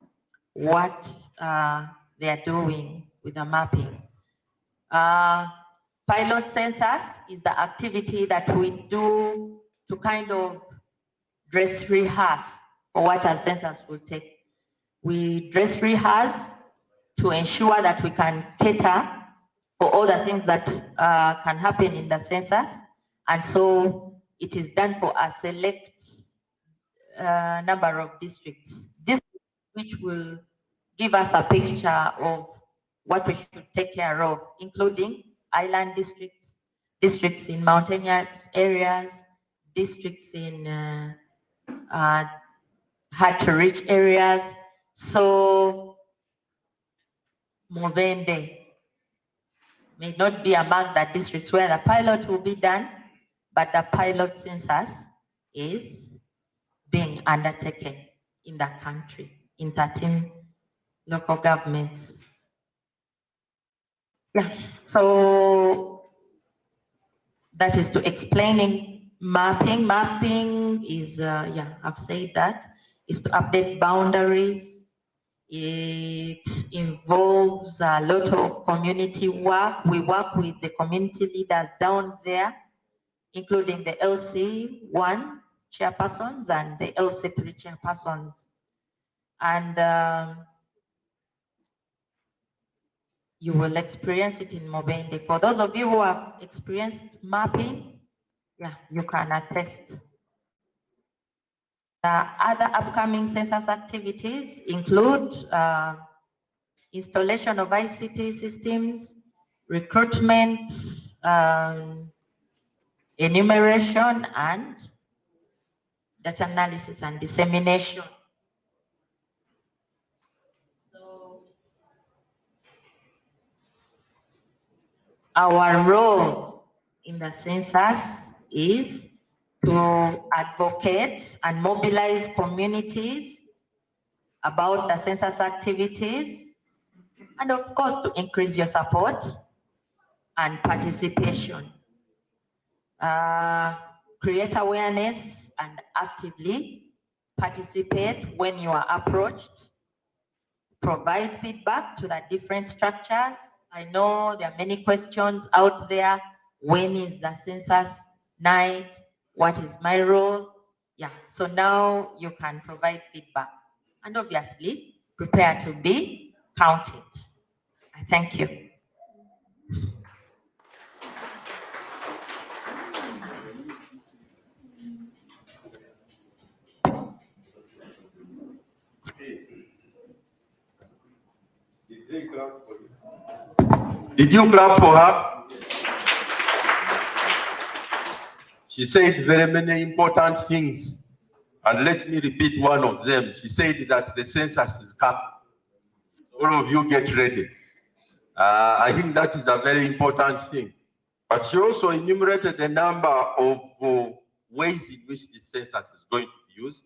what they are doing with the mapping. Pilot census is the activity that we do to kind of dress rehearse for what our census will take. We dress rehearse to ensure that we can cater for all the things that can happen in the census. And so it is done for a select number of districts. This which will give us a picture of what we should take care of, including island districts, districts in mountainous areas, districts in hard to reach areas. So Mubende may not be among the districts where the pilot will be done, but the pilot census is being undertaken in the country, in 13 local governments. So that is to explaining mapping. Mapping is, I've said that, is to update boundaries. It involves a lot of community work. We work with the community leaders down there, including the LC1 chairpersons and the LC3 chairpersons. And you will experience it in Mubende. For those of you who have experienced mapping, you can attest. Other upcoming census activities include installation of ICT systems, recruitment, enumeration, and data analysis and dissemination. So our role in the census is to advocate and mobilize communities about the census activities, and of course to increase your support and participation. Create awareness and actively participate when you are approached. Provide feedback to the different structures. I know there are many questions out there. When is the census night? What is my role? Yeah, so now you can provide feedback. And obviously, prepare to be counted. I thank you. Did you clap for her? She said very many important things. And let me repeat one of them. She said that the census is coming. All of you get ready. I think that is a very important thing. But she also enumerated a number of ways in which the census is going to be used.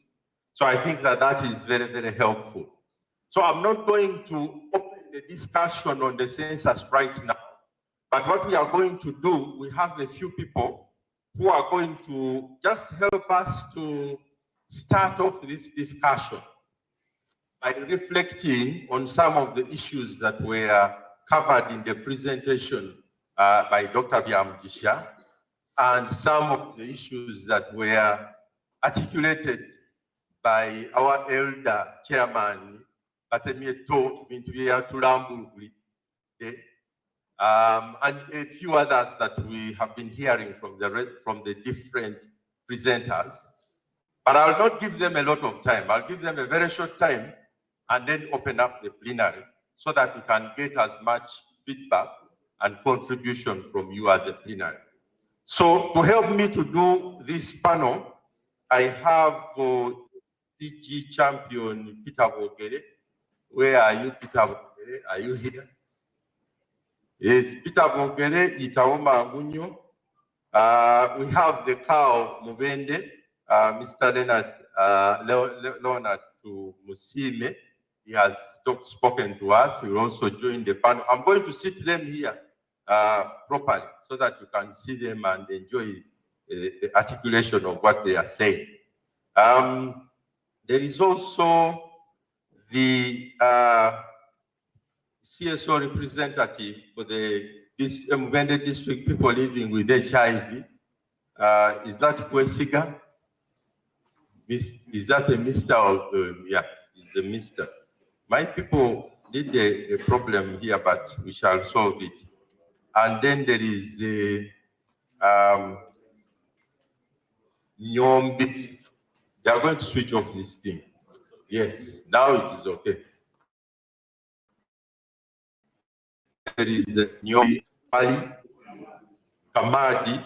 So I think that that is very, very helpful. So I'm not going to open the discussion on the census right now. But what we are going to do, we have a few people who are going to just help us to start off this discussion by reflecting on some of the issues that were covered in the presentation by Dr. Byamujisha and some of the issues that were articulated by our elder chairman, Batemieto Bintuyatulambulide, and a few others that we have been hearing from the different presenters. But I'll not give them a lot of time. I'll give them a very short time and then open up the plenary so that we can get as much feedback and contribution from you as a plenary. So to help me to do this panel, I have DG champion Peter Bogere. Where are you, Peter Bogere? Are you here? Yes, Peter Bogere, Itaoma Agunyo. We have the cow Mubende, Mr. Leonard to Musime. He has spoken to us. He will also join the panel. I'm going to sit them here properly so that you can see them and enjoy the articulation of what they are saying. There is also the CSO representative for the Mubende district people living with HIV. Is that Kwesiga? Is that a Mr. or yeah, it's a Mr. My people did a problem here, but we shall solve it. And then there is Nyombi. They are going to switch off this thing. Yes, now it is okay. There is Nyombi Ali Kamadi,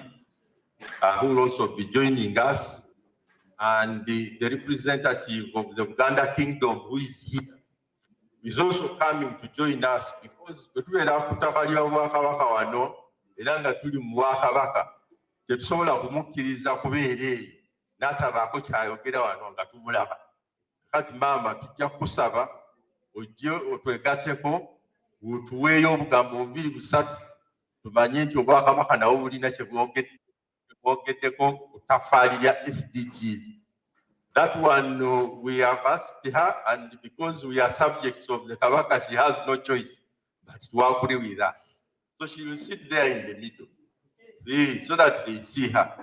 who will also be joining us, and the representative of the Uganda Kingdom, who is here, is also coming to join us because tetusobola kumukkiriza kubeera eyo n'atabaako kyayogera wano nga tumulaba. Kati maama tujja kusaba ojje otwegatteko tuweeyo obugambo 2-3 tumanye nti obwakabaka nawo bulina kye bwogeddeko ku ttafaali lya SDGs. That one we have asked her, and because we are subjects of the Kabaka, she has no choice but to agree with us. So she will sit there in the middle. So that they see her.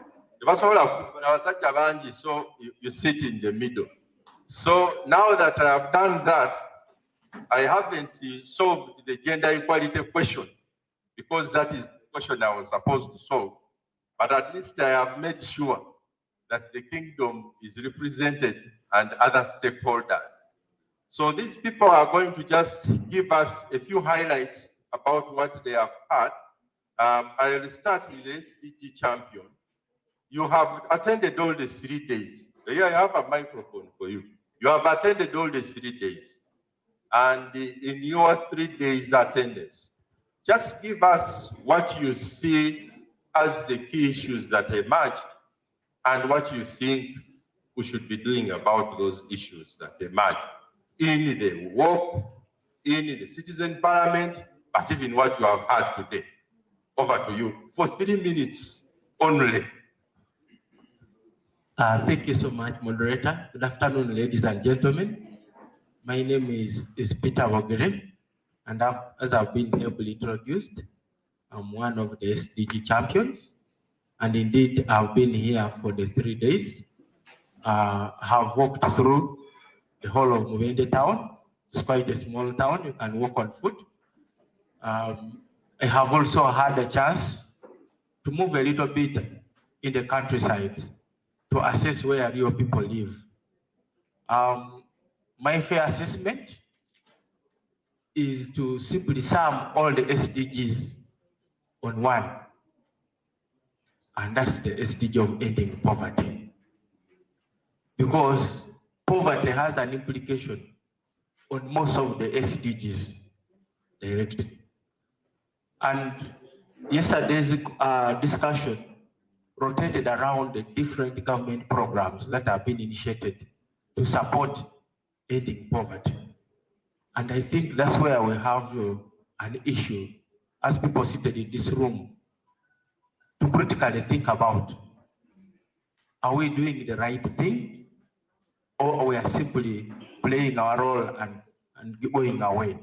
So you sit in the middle. So now that I have done that, I haven't solved the gender equality question because that is the question I was supposed to solve. But at least I have made sure that the kingdom is represented and other stakeholders. So these people are going to just give us a few highlights about what they have had. I will start with the SDG champion. You have attended all the 3 days. Here I have a microphone for you. You have attended all the 3 days. And in your 3 days attendance, just give us what you see as the key issues that emerged and what you think we should be doing about those issues that emerge in the work, in the citizen parliament, but even what you have heard today. Over to you for 3 minutes only. Thank you so much, moderator. Good afternoon, ladies and gentlemen. My name is Peter Wagere, and as I've been ably introduced, I'm one of the SDG champions. And indeed, I've been here for the 3 days. Have walked through the whole of Mubende town. It's quite a small town. You can walk on foot. I have also had a chance to move a little bit in the countryside to assess where real people live. My fair assessment is to simply sum all the SDGs on one, and that's the SDG of ending poverty. Because poverty has an implication on most of the SDGs directly. And yesterday's discussion rotated around the different government programs that have been initiated to support ending poverty. And I think that's where we have an issue as people seated in this room to critically think about, are we doing the right thing, or we are simply playing our role and going away?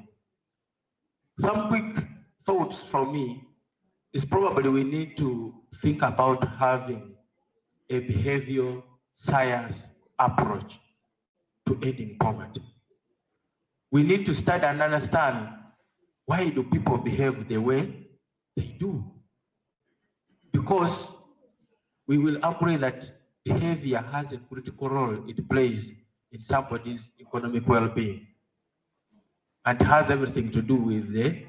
Some quick thoughts from me is probably we need to think about having a behavioral science approach to ending poverty. We need to start and understand, why do people behave the way they do? Because we will agree that behavior has a critical role it plays in somebody's economic well-being, and has everything to do with the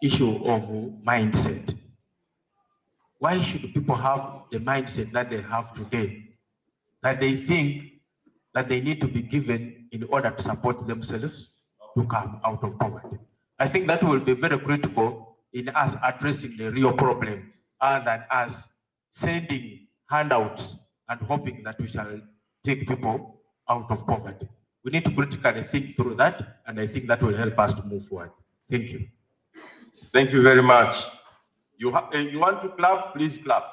issue of mindset. Why should people have the mindset that they have today, that they think that they need to be given in order to support themselves to come out of poverty? I think that will be very critical in us addressing the real problem, other than us sending handouts and hoping that we shall take people out of poverty. We need to critically think through that, and I think that will help us to move forward. Thank you. Thank you very much. You want to clap? Please clap.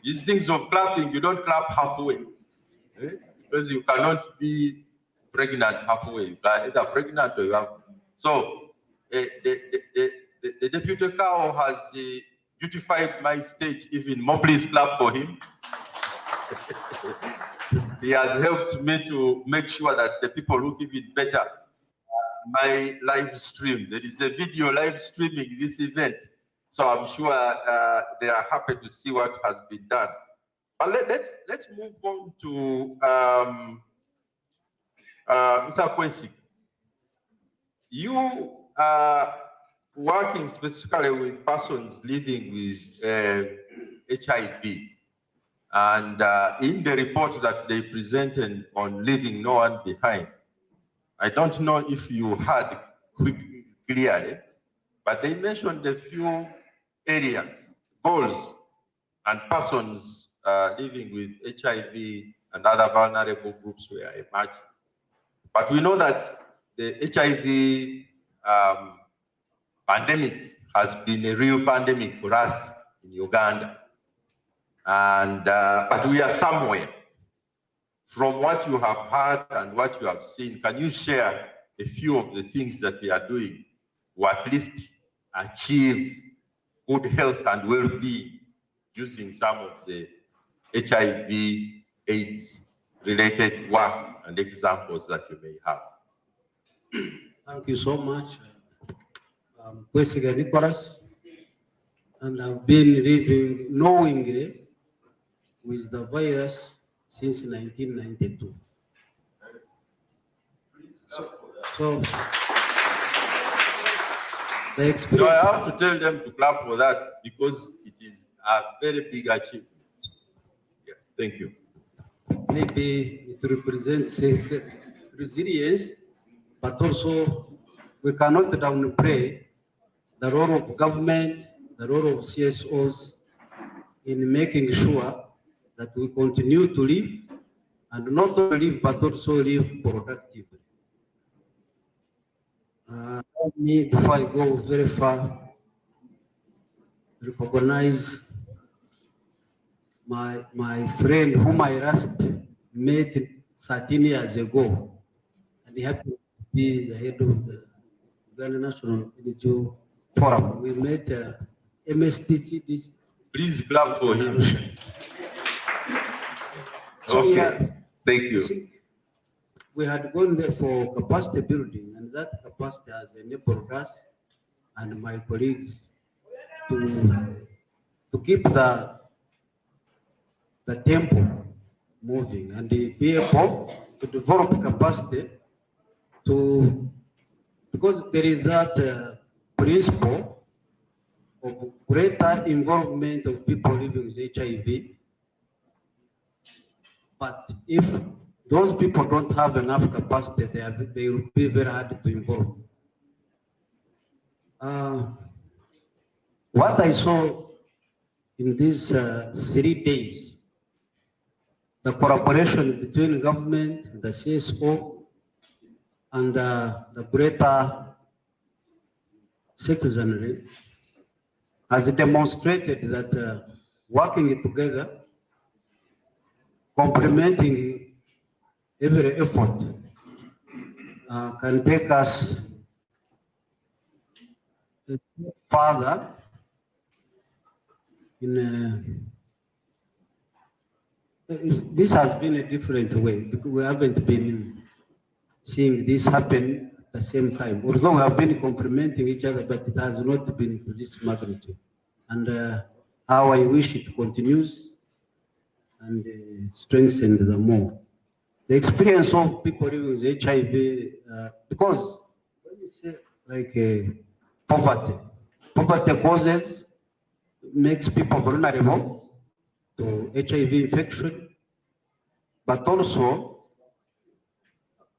These things of clapping, you don't clap halfway. Because you cannot be pregnant halfway. You are either pregnant or you have. So, the deputy cow has beautified my stage even more. Please clap for him. He has helped me to make sure that the people look even better. My live stream, there is a video live streaming this event, so I'm sure they are happy to see what has been done. But let's move on to Mr. Kwesi. You are working specifically with persons living with HIV. And in the report that they presented on leaving no one behind, I don't know if you heard clearly, but they mentioned a few areas, goals, and persons living with HIV and other vulnerable groups were emerging. But we know that the HIV pandemic has been a real pandemic for us in Uganda. And but we are somewhere. From what you have heard and what you have seen, can you share a few of the things that we are doing to at least achieve good health and well-being using some of the HIV/AIDS related work and examples that you may have? Thank you so much. I'm Kwesiga Nicholas, and I've been living knowingly with the virus since 1992. So the experience. So I have to tell them to clap for that because it is a very big achievement. Yeah, thank you. Maybe it represents resilience, but also we cannot downplay the role of government, the role of CSOs, in making sure that we continue to live, and not only live, but also live productively. Let me, before I go very far, recognize my friend whom I last met 13 years ago, and he happened to be the head of the Uganda National Unity Forum. We met MSTC. This. Please clap for him. So Okay, yeah, thank you. We had gone there for capacity building, and that capacity has enabled us and my colleagues to keep the tempo moving and be able to develop capacity because there is that principle of greater involvement of people living with HIV. But if those people don't have enough capacity, they will be very hard to involve. What I saw in these 3 days, the collaboration between government, the CSO, and the greater citizenry has demonstrated that working together, complementing every effort, can take us a step further in this has been a different way because we haven't been seeing this happen at the same time. Although we have been complementing each other, but it has not been to this magnitude. And how I wish it continues and strengthened the more. The experience of people living with HIV, because when you say like poverty causes, makes people vulnerable to HIV infection, but also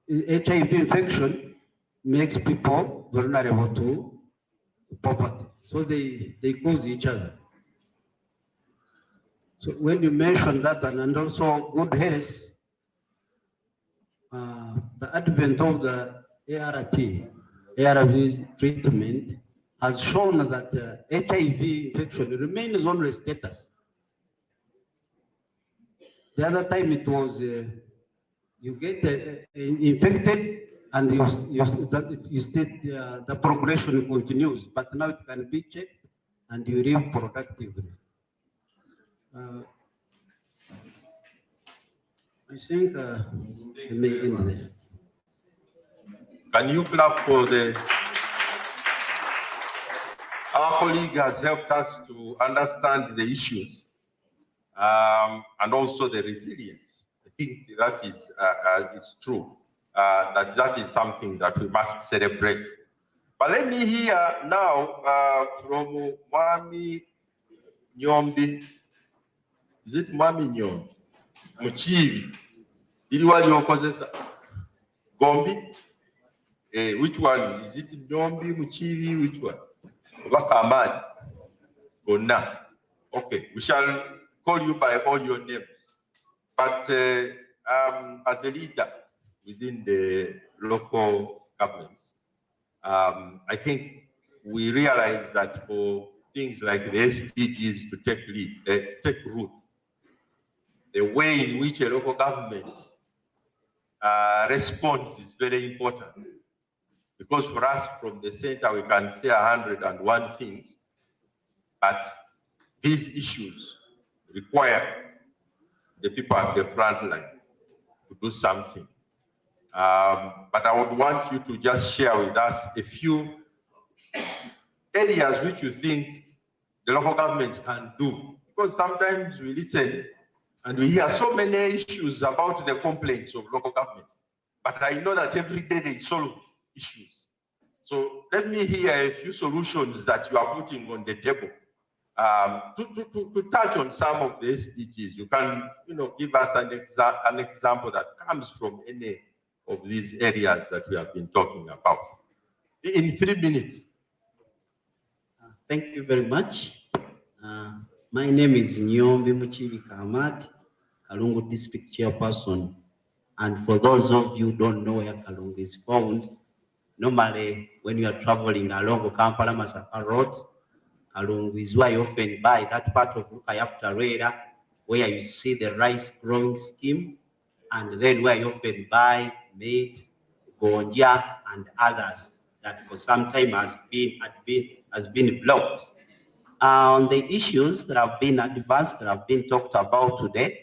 HIV infection makes people vulnerable to poverty. So they cause each other. So when you mention that, and also good health, the advent of the ARV treatment has shown that HIV infection remains only status. The other time it was you get infected and the progression continues, but now it can be checked and you live productively. I think I may end there. Can you clap for our colleague has helped us to understand the issues and also the resilience. I think that is it's true. That is something that we must celebrate. But let me hear now from Mwami Nyombi. Is it Mwami Nyombi? Muchivi. Iliwali okozesa. Gombi? Which one? Is it Nyombi, Muchivi? Which one? Wakamad. Gona. Okay, we shall call you by all your names. But as a leader within the local governments, I think we realize that for things like the SDGs to take root, the way in which a local government responds is very important. Because for us from the center, we can say 101 things, but these issues require the people at the front line to do something. But I would want you to just share with us a few areas which you think the local governments can do. Because sometimes we listen and we hear so many issues about the complaints of local government. But I know that every day they solve issues. So let me hear a few solutions that you are putting on the table. To touch on some of the SDGs, you can, give us an example that comes from any of these areas that we have been talking about. In 3 minutes. Thank you very much. My name is Nyombi Muchivika Amat, Kalungu District Chairperson. And for those of you who don't know where Kalungu is found, normally when you are traveling along Kampala Masaka Road, Kalungu is where you often buy that part of Rukayafta where you see the rice growing scheme, and then where you often buy meat, gonja, and others that for some time has been blocked. On the issues that have been advanced, that have been talked about today,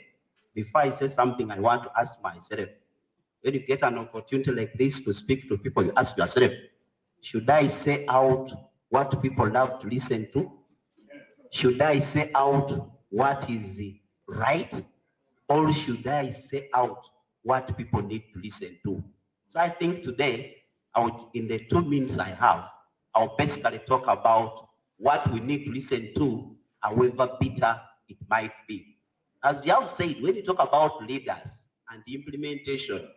before I say something, I want to ask myself, when you get an opportunity like this to speak to people, you ask yourself, should I say out what people love to listen to? Should I say out what is right? Or should I say out what people need to listen to? So I think today, in the 2 minutes I have, I'll basically talk about what we need to listen to, however bitter it might be. As you have said, when you talk about leaders and the implementation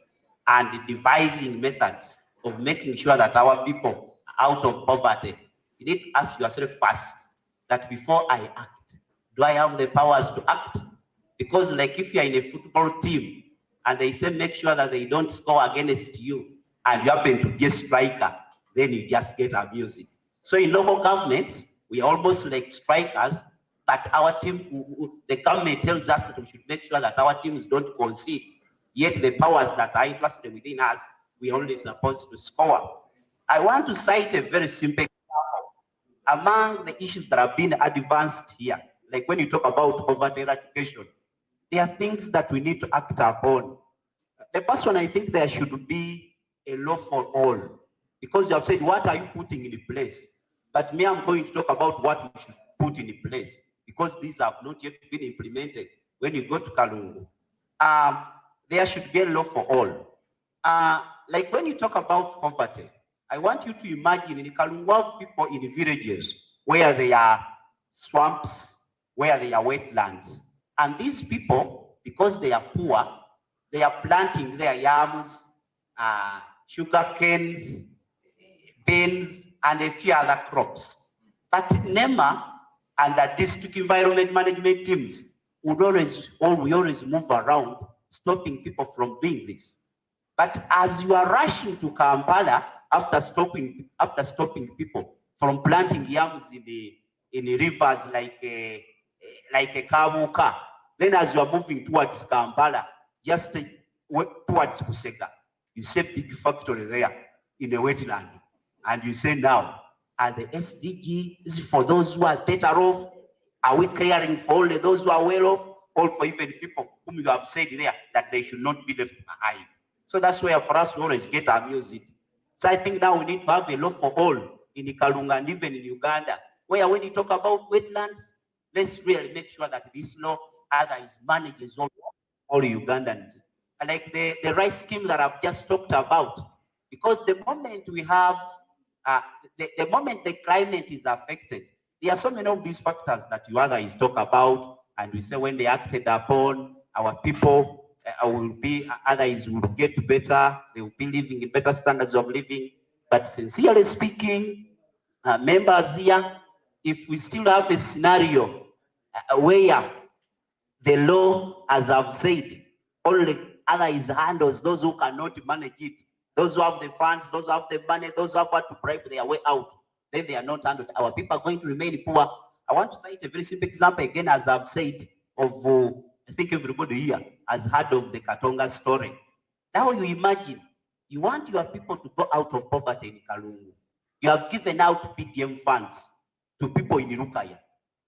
and the devising methods of making sure that our people are out of poverty, you need to ask yourself first that before I act, do I have the powers to act? Because like if you're in a football team and they say make sure that they don't score against you and you happen to be a striker, then you just get abused. So in local governments, we are almost like strikers, but our team, the government tells us that we should make sure that our teams don't concede. Yet the powers that are interested within us, we are only supposed to score. I want to cite a very simple example. Among the issues that have been advanced here, like when you talk about poverty eradication, there are things that we need to act upon. The first one, I think there should be a law for all, because you have said, what are you putting in place? But me, I'm going to talk about what we should put in place, because these have not yet been implemented. When you go to Kalungu, there should be a law for all. Like when you talk about poverty, I want you to imagine in Kalungu, people in villages where there are swamps, where there are wetlands. And these people, because they are poor, they are planting their yams, sugar canes, beans, and a few other crops. But NEMA and the district environment management teams would always move around, stopping people from doing this. But as you are rushing to Kampala after stopping people from planting yams in the rivers like a Kabuka, then as you are moving towards Kampala, just towards Busega, you see big factory there in the wetland, and you say now, are the SDGs for those who are better off? Are we caring for only those who are well off, or for even people whom you have said there that they should not be left behind? So that's where for us we always get amused. So I think now we need to have a law for all in Kalunga and even in Uganda, where when you talk about wetlands, let's really make sure that this law either is manages all Ugandans. Like the rice scheme that I've just talked about, because the moment we have, the moment the climate is affected, there are so many of these factors that you others talk about, and we say when they acted upon, our people will be, others will get better, they will be living in better standards of living. But sincerely speaking, members here, if we still have a scenario where the law, as I've said, only others handles those who cannot manage it, those who have the funds, those who have the money, those who have to bribe their way out, then they are not handled. Our people are going to remain poor. I want to cite a very simple example again, as I've said, of I think everybody here has heard of the Katonga story. Now you imagine, you want your people to go out of poverty in Kalungu. You have given out PDM funds to people in Rukaya,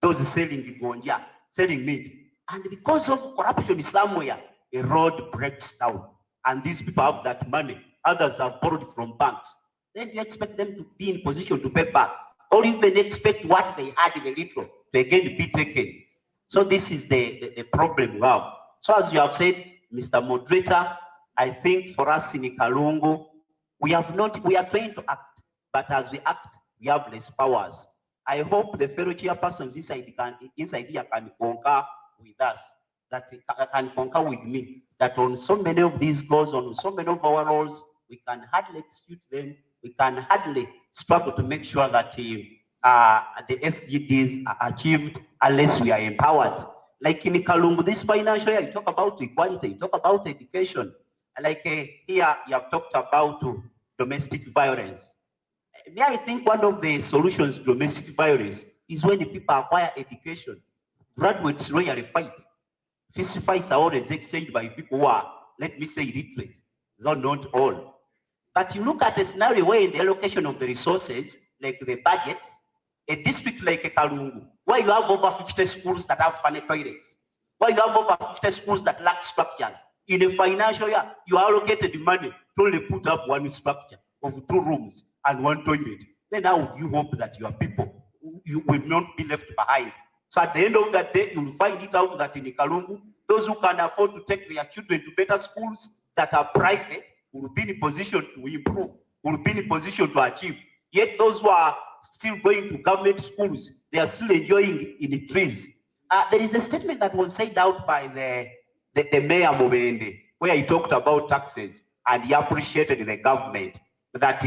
those selling gonja, selling meat. And because of corruption somewhere, a road breaks down. And these people have that money. Others have borrowed from banks. Then you expect them to be in position to pay back, or even expect what they had in the little to again be taken. So this is the problem we have. So as you have said, Mr. Moderator, I think for us in Kalungu, we are trying to act, but as we act, we have less powers. I hope the fellow chairpersons inside here can concur with us, that can concur with me, that on so many of these goals, on so many of our roles, we can hardly execute them, we can hardly struggle to make sure that the SDGs are achieved unless we are empowered. Like in Kalungu, this financial year, you talk about equality, you talk about education. Like here, you have talked about domestic violence. Me, I think one of the solutions to domestic violence is when the people acquire education. Graduates rarely fight. Fist fights are always exchanged by people who are, let me say, illiterate, though not all. But you look at a scenario where in the allocation of the resources, like the budgets, a district like Kalungu, where you have over 50 schools that have funny toilets, where you have over 50 schools that lack structures, in a financial year, you allocated money to only put up one structure of 2 rooms and 1 toilet. Then how would you hope that your people will not be left behind? So at the end of that day, you'll find it out that in Kalungu, those who can afford to take their children to better schools that are private will be in a position to improve, will be in a position to achieve. Yet those who are still going to government schools, they are still enjoying in the trees. There is a statement that was said out by the Mayor Mubende, where he talked about taxes and he appreciated the government, that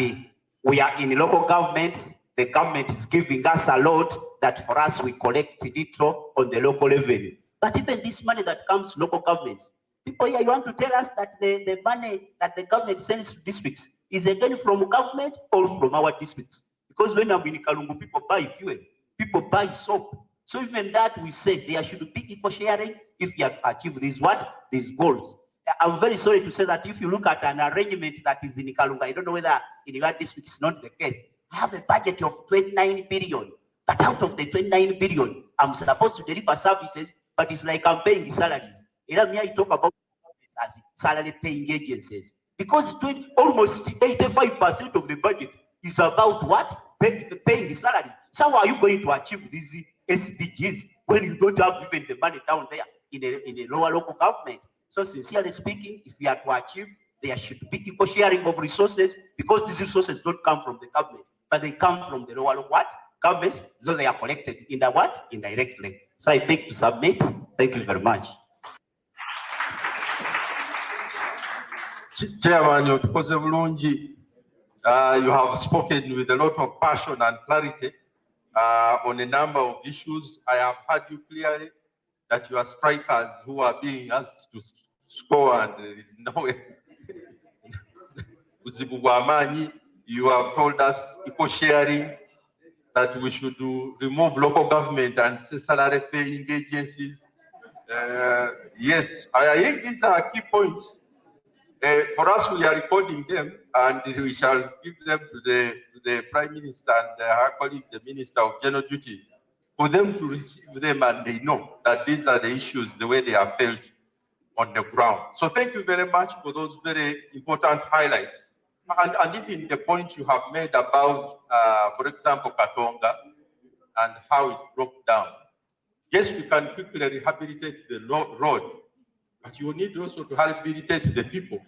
we are in local governments, the government is giving us a lot, that for us we collect little on the local revenue. But even this money that comes to local governments, people here, you want to tell us that the money that the government sends to districts is again from government or from our districts? Because when I'm in Kalungu, people buy fuel, people buy soap. So even that we said there should be equal sharing if you have achieved these goals. I'm very sorry to say that if you look at an arrangement that is in Kalungu, I don't know whether in your district it's not the case. I have a budget of 29 billion, but out of the 29 billion, I'm supposed to deliver services, but it's like I'm paying salaries. I talk about as salary paying agencies, because almost 85% of the budget is about what? Paying the salaries. So how are you going to achieve these SDGs when you don't have even the money down there in a lower local government? So sincerely speaking, if we are to achieve, there should be equal sharing of resources, because these resources don't come from the government, but they come from the lower governments, so they are collected in the what? Indirectly. So I beg to submit. Thank you very much. Chairman, you have spoken with a lot of passion and clarity on a number of issues. I have heard you clearly that you are strikers who are being asked to score, and there is no way. You have told us equal sharing, that we should remove local government and salary paying agencies. Yes, I think these are key points. For us, we are recording them, and we shall give them to the Prime Minister and her colleague, the Minister of General Duties, for them to receive them, and they know that these are the issues, the way they are felt on the ground. So thank you very much for those very important highlights. And even the point you have made about, for example, Katonga and how it broke down. Yes, we can quickly rehabilitate the road, but you need also to rehabilitate the people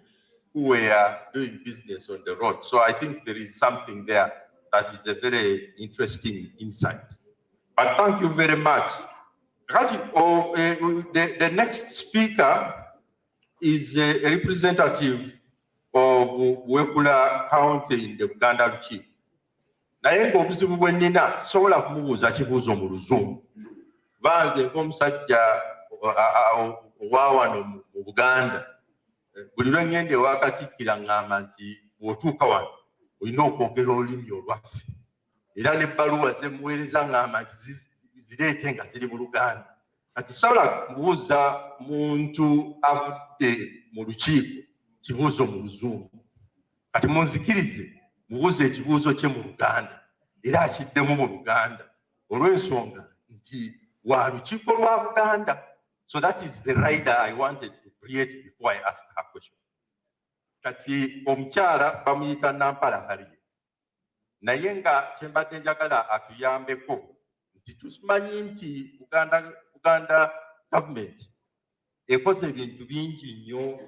who were doing business on the road. So I think there is something there that is a very interesting insight. But thank you very much. The next speaker is a representative of Wekula County in the Uganda Chief. Naye ng'obuzibu bwe nnina sobola kumubuuza kibuuzo mu Luzungu. Banze ng'omusajja owa wano mu Buganda. Buli lwe ngenda ewa Katikkira ng'amba nti bw'otuuka wano olina okwogera olulimi olwaffe. Era n'ebbaluwa ze muweereza ng'amba nti zireete nga ziri mu Luganda. Kati sobola kumubuuza muntu avudde mu lukiiko kibuuzo mu Luzungu. Kati munzikirize mubuuze ekibuuzo kye mu Luganda era akiddemu mu Luganda olw'ensonga nti wa lukiiko lwa Buganda. So that is the rider I wanted to create before I ask her question. Kati omukyala bamuyita Nampala Harriet. Naye nga kye mbadde njagala atuyambeko nti tumanyi nti Uganda government ekoze ebintu bingi nnyo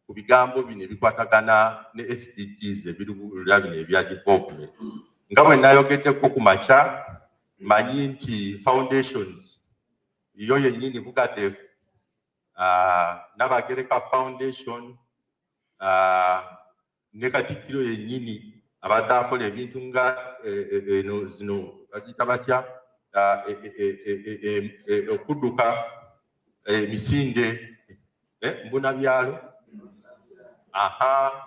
ku bigambo bino ebikwatagana ne SDGs ebirula bino ebya development. Nga bwe nayogeddeko ku makya, manyi nti foundations yo yennyini Bugadde Nabagereka Foundation ne Katikkiro yennyini abadde akola ebintu nga zino baziyita batya okudduka emisinde mbuna byalo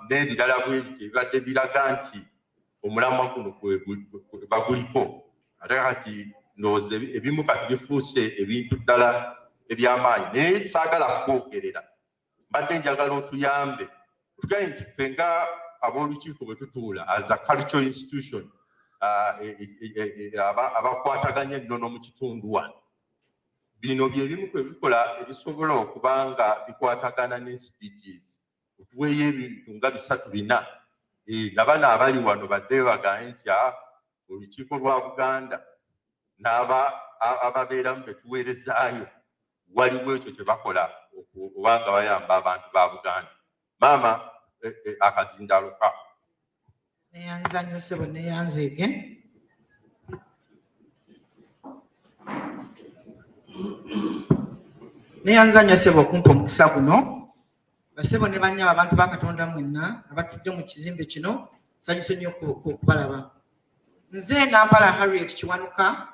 n'ebirala bwebityo ebibadde biraga nti omulamwa guno baguliko ate kati ndowooza ebimu kati bifuuse ebintu ddala eby'amaanyi naye saagala kwogerera mbadde njagala otuyambe otugaye nti ffe nga ab'olukiiko bwe tutuula as a cultural institution abakwataganya ennono mu kitundu wano bino bye bimu kwe bikola ebisobola okuba nga bikwatagana ne SDGs otuweeyo ebintu nga 3-4 nabano abali wano badde bagaye nti olukiiko lwa Buganda ababeeramu betuweerezaayo waliwo ekyo kye bakola okubanga bayamba abantu ba Buganda. Maama akazindaalo ka neyanza nnyo ssebo neyanzeege neyanza nnyo ssebo okumpa omukisa guno basebo ne bannyaba abantu ba Katonda mwenna abatudde mu kizimbe kino nsanyuse nnyo okubalaba. Nze Nampala Harriet Kiwanuka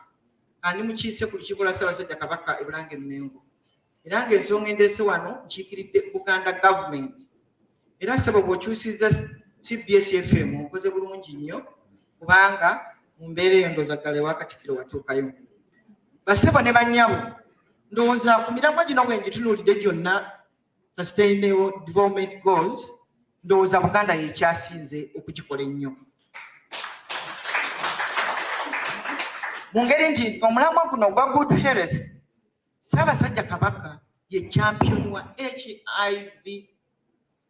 ndi mukiise ku lukiiko lwa Ssaabasajja Kabaka e Bulange Mmengo era ng'ensonga endeese wano nkiikiridde Buganda Government era ssebo bw'okyusizza CBS FM okoze bulungi nnyo kubanga mu mbeera eyo ndowooza ddala ewa Katikkiro watuukayo. Bassebo ne bannyabo ndowooza ku miramwa gino bwe ngitunuulidde gyonna Sustainable Development Goals ndowooza Buganda y'ekyasinze okugikola ennyo. Mu ngeri nti omulamwa guno ogwa Good Health Ssaabasajja Kabaka ye champion wa HIV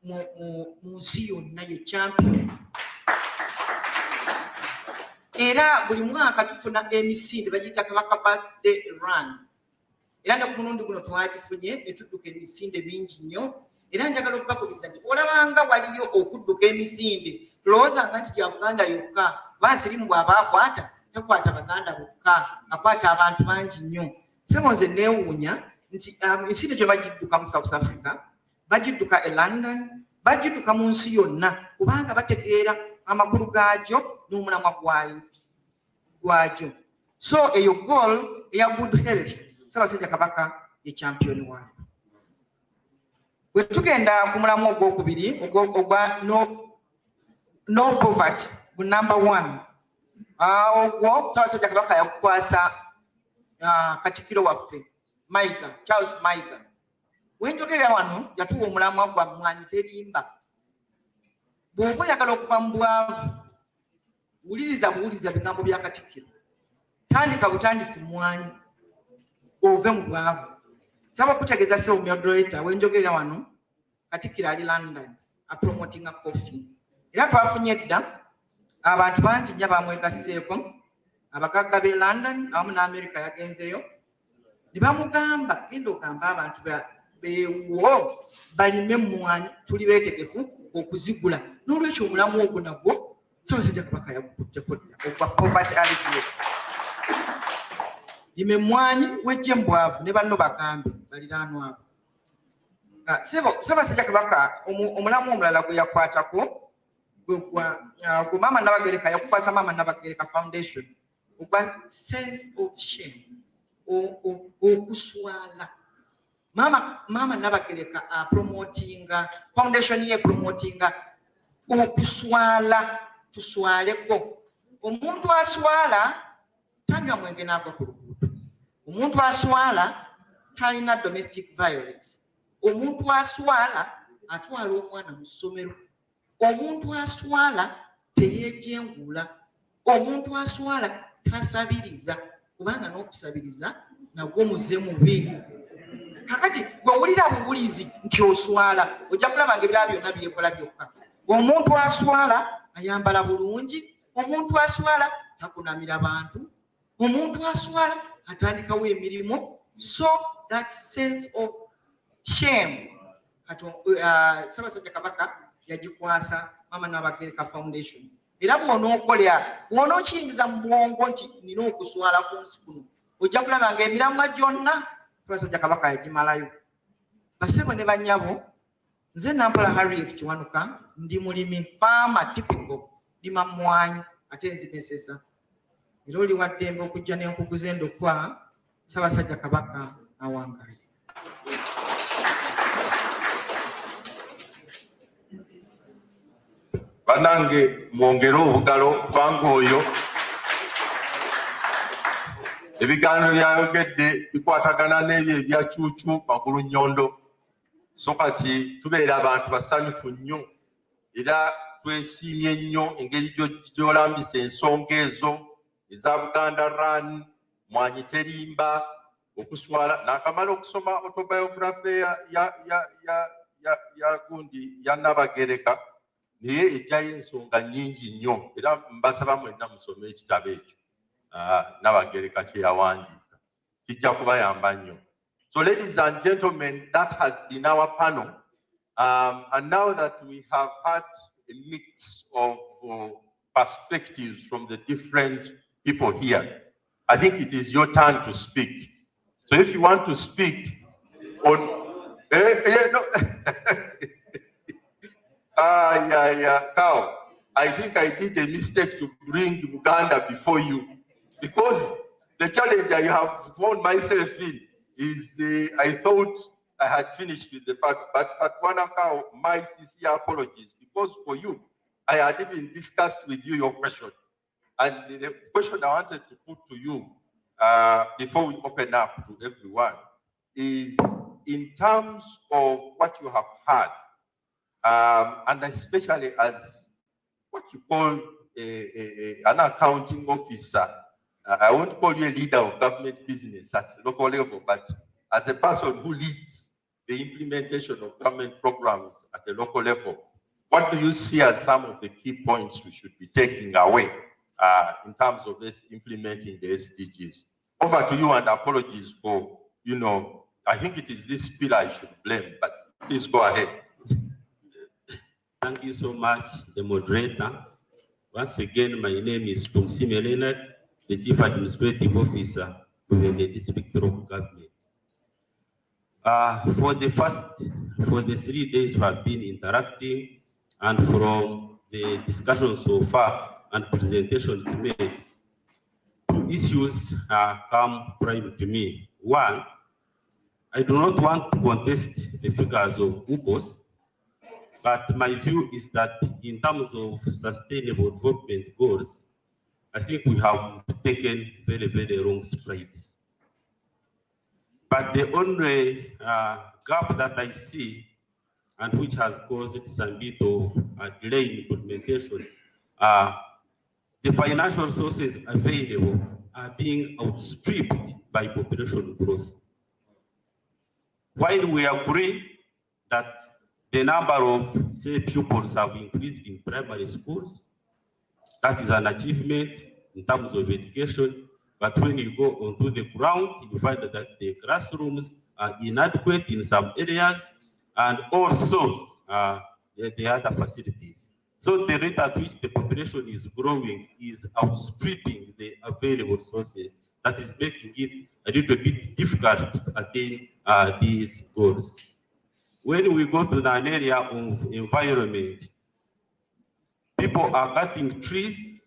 mu nsi yonna ye champion. Era buli mwaka tufuna emisinde bagiyita Kabaka Birthday Run. Era ne ku mulundi guno twatufunye ne tudduka emisinde mingi nnyo era njagala okubakubiza nti olabanga waliyo okudduka emisinde tulowoozanga nti gya Buganda yokka baasirimu bw'abaakwata takwata Baganda bokka akwata abantu bangi nnyo. Ssebo nze neewuunya nti emisinde gye bagidduka mu South Africa bagidduka e London bagidduka mu nsi yonna kubanga bategeera amakulu gaagyo n'omulamwa gwagyo. So eyo goal eya Good Health Ssaabasajja Kabaka ye champion waayo. Bwe tugenda ku mulamwa ogwokubiri ogwa no poverty gu number 1 ogwo Ssaabasajja Kabaka yakukwasa Katikkiro waffe Mayiga Charles Mayiga. Wenjogera wano yatuwa omulamwa gwa mwanyi terimba. Bw'oba oyagala okuva mu bwavu wuliriza bigambo bya Katikkiro tandika butandisi mwanyi ove mu bwavu. Nsaba okutegeeza ssebo moderator wenjogera wano Katikkiro ali London apromotinga coffee era twafunye edda abantu bangi nnyo bamwegasseeko abagagga b'e London awamu n'Amerika yagenzeyo ne bamugamba genda ogamba abantu beewo balime emmwanyi tuli beetegefu okuzigula. N'olwekyo omulamu ogwo nagwo Ssaabasajja Kabaka yagukutteko dda ogwa poverty alleviation. Lima emmwanyi wejje mu bwavu ne banno bagambe baliraanwa abo. Ssaabasajja Kabaka omulamu omulala gwe yakwatako gwe Maama Nabagereka yakukwasa Maama Nabagereka Foundation ogwa sense of shame okuswala. Maama Nabagereka apromotinga foundation ye promotinga okuswala tuswaleko. Omuntu aswala tanywa mwenge n'agwa ku luguudo. Omuntu aswala talina domestic violence. Omuntu aswala atwala omwana mu ssomero. Omuntu aswala teyeejengula. Omuntu aswala tasabiriza kubanga n'okusabiriza nagwo muze mubi. Kakati bw'owulira bubulizi nti oswala ojja kulaba nga ebirala byonna byekola byokka. Omuntu aswala ayambala bulungi. Omuntu aswala takunamira bantu. Omuntu aswala atandikawo emirimu. So that sense of shame Ssaabasajja Kabaka yagikwasa Maama Nabagereka Foundation. Era bw'onookiyingiza mu bwongo nti nina okuswala ku nsi kuno ojja kulaba nga emiramwa gyonna Ssaabasajja Kabaka yagimalayo. Bassebo ne bannyabo nze Nampala Harriet Kiwanuka ndi mulimi farmer typical lima mmwanyi ate nzimesesa. era oli wa ddembe okujja n'enkugu z'endokwa. Ssaabasajja Kabaka awangaale. Banange mwongere obugalo kubanga oyo ebiganiro byayogedde bikwatagana n'ebyo ebya Cuucu Magulu Nnyondo. So kati tubeera abantu basanyufu nnyo era twesiimye nnyo engeri gy'olambisa ensonga ezo eza Buganda Run, Mwanyi Terimba, okuswala n'akamala okusoma autobiography ya gundi ya Nabagereka naye ejjayo ensonga nnyingi nnyo era mbasaba mwenna musome ekitabo ekyo Nabagereka kye yawandiika kijja kubayamba nnyo. So ladies and gentlemen, that has been our panel. And now that we have had a mix of perspectives from the different people here, I think it is your turn to speak. So if you want to speak on... Cow, I think I did a mistake to bring Uganda before you because the challenge I have found myself in is I thought I had finished with the part, but Cow, my sincere apologies because for you, I had even discussed with you your question. And the question I wanted to put to you before we open up to everyone is in terms of what you have had, and especially as what you call an accounting officer. I won't call you a leader of government business at local level, but as a person who leads the implementation of government programs at the local level, what do you see as some of the key points we should be taking away in terms of this implementing the SDGs? Over to you, and apologies for, I think it is this pillar I should blame, but please go ahead. Thank you so much, the moderator. Once again, my name is Tumsime Leonard, the Chief Administrative Officer of the District Local Government. For the 3 days we have been interacting, and from the discussion so far and presentations made, two issues come prime to me. One, I do not want to contest the figures of UBOS, but my view is that in terms of sustainable development goals, I think we have taken very, very wrong strides. But the only gap that I see, and which has caused some bit of delay in implementation, the financial resources available are being outstripped by population growth. While we agree that the number of, say, pupils have increased in primary schools, that is an achievement in terms of education. But when you go onto the ground, you find that the classrooms are inadequate in some areas, and also the other facilities. So the rate at which the population is growing is outstripping the available sources. That is making it a little bit difficult to attain these goals. When we go to an area of environment, people are cutting trees,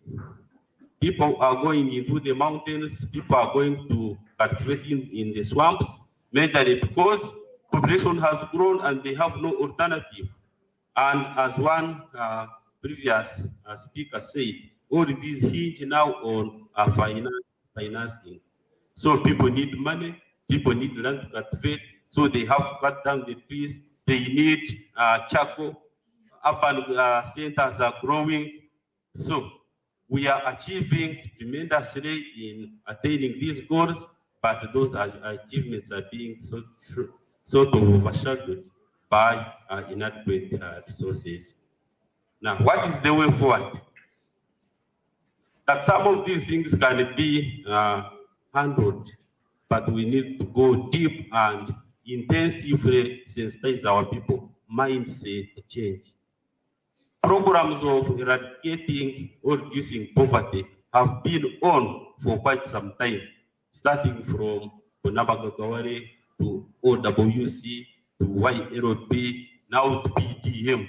people are going into the mountains, people are going to cultivate in the swamps, majorly because population has grown and they have no alternative. And as one previous speaker said, all these hinge now on financing. So people need money, people need land to cultivate, so they have to cut down the trees. They need charcoal. Urban centers are growing. So we are achieving tremendously in attaining these goals, but those achievements are being sort of overshadowed by inadequate resources. Now, what is the way forward? That some of these things can be handled, but we need to go deep and intensively sensitize our people, mindset change. Programs of eradicating or reducing poverty have been on for quite some time, starting from Bonabagagawari to OWC to YLP, now to PDM.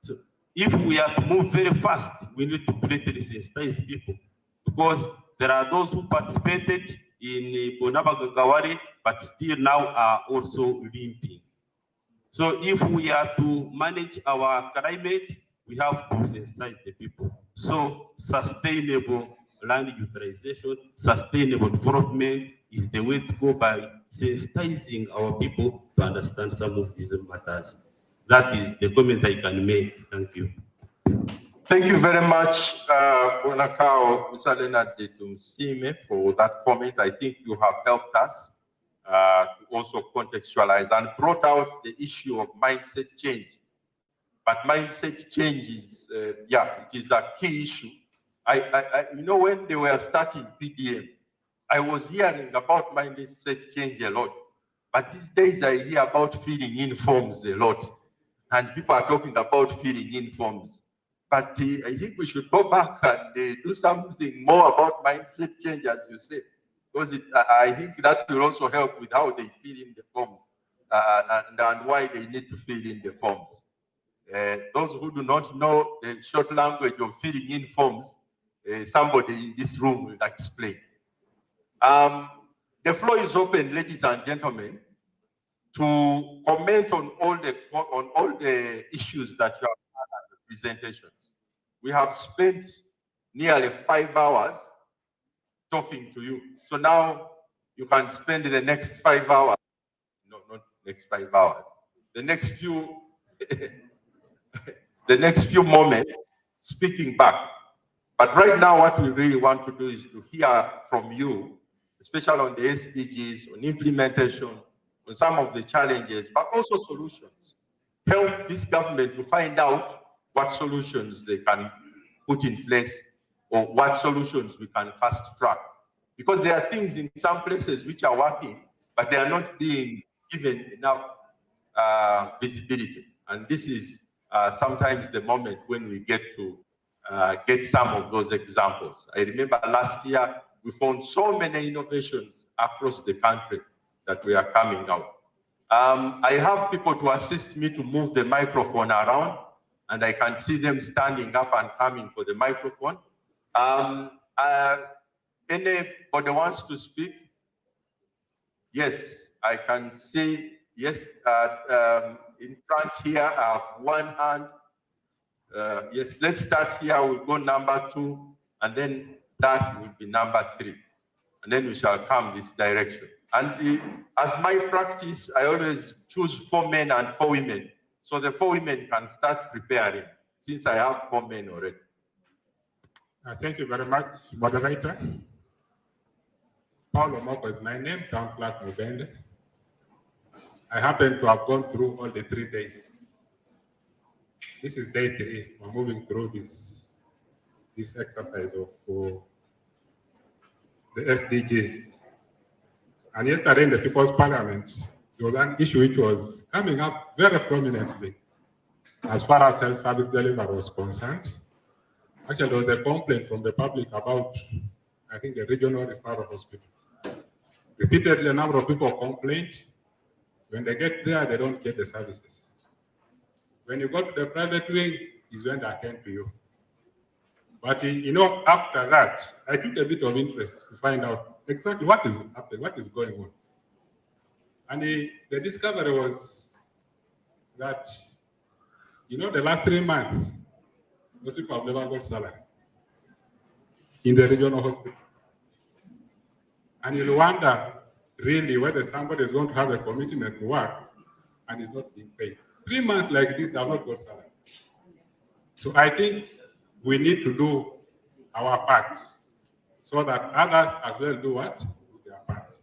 So if we are to move very fast, we need to greatly sensitize people to because there are those who participated in Bonaba Gagawari, but still now are also limping. So if we are to manage our climate, we have to sensitize the people. So sustainable land utilization, sustainable development is the way to go, by sensitizing our people to understand some of these matters. That is the comment I can make. Thank you. Thank you very much, Bonakao, Mr. Leonard Tumsime, for that comment. I think you have helped us to also contextualize and brought out the issue of mindset change. But mindset change is, it is a key issue. You know, when they were starting PDM, I was hearing about mindset change a lot. But these days I hear about filling in forms a lot. And people are talking about filling in forms. But I think we should go back and do something more about mindset change, as you say, because I think that will also help with how they fill in the forms and why they need to fill in the forms. Those who do not know the short language of filling in forms, somebody in this room will explain. The floor is open, ladies and gentlemen, to comment on all the issues that you have had at the presentations. We have spent nearly 5 hours talking to you. So now you can spend the next 5 hours, no, not next 5 hours, the next few the next few moments speaking back. But right now, what we really want to do is to hear from you, especially on the SDGs, on implementation, on some of the challenges, but also solutions. Help this government to find out what solutions they can put in place or what solutions we can fast track. Because there are things in some places which are working, but they are not being given enough visibility. And this is sometimes the moment when we get to get some of those examples. I remember last year, we found so many innovations across the country that we are coming out. I have people to assist me to move the microphone around, and I can see them standing up and coming for the microphone. Anybody wants to speak? Yes, I can see, yes, in front here, I have one hand. Yes, let's start here. We'll go number 2, and then that will be number 3. And then we shall come this direction. And as my practice, I always choose 4 men and 4 women. So the 4 women can start preparing, since I have 4 men already. Thank you very much, moderator. Paulo Moko is my name, Town Clerk Mubende. I happen to have gone through all the 3 days. This is day 3. We're moving through this exercise of the SDGs. And yesterday in the People's Parliament, there was an issue which was coming up very prominently as far as health service delivery was concerned. Actually, there was a complaint from the public about, I think, the regional referral hospital. Repeatedly, a number of people complained. When they get there, they don't get the services. When you go to the private wing, is when they attend to you. But you know, after that, I took a bit of interest to find out exactly what is happening, what is going on. And the discovery was that, you know, the last 3 months, those people have never got salary in the regional hospital. And you'll wonder, really, whether somebody is going to have a commitment to work and is not being paid. 3 months like this, they have not got salary. So I think we need to do our part so that others as well do what? Do their part.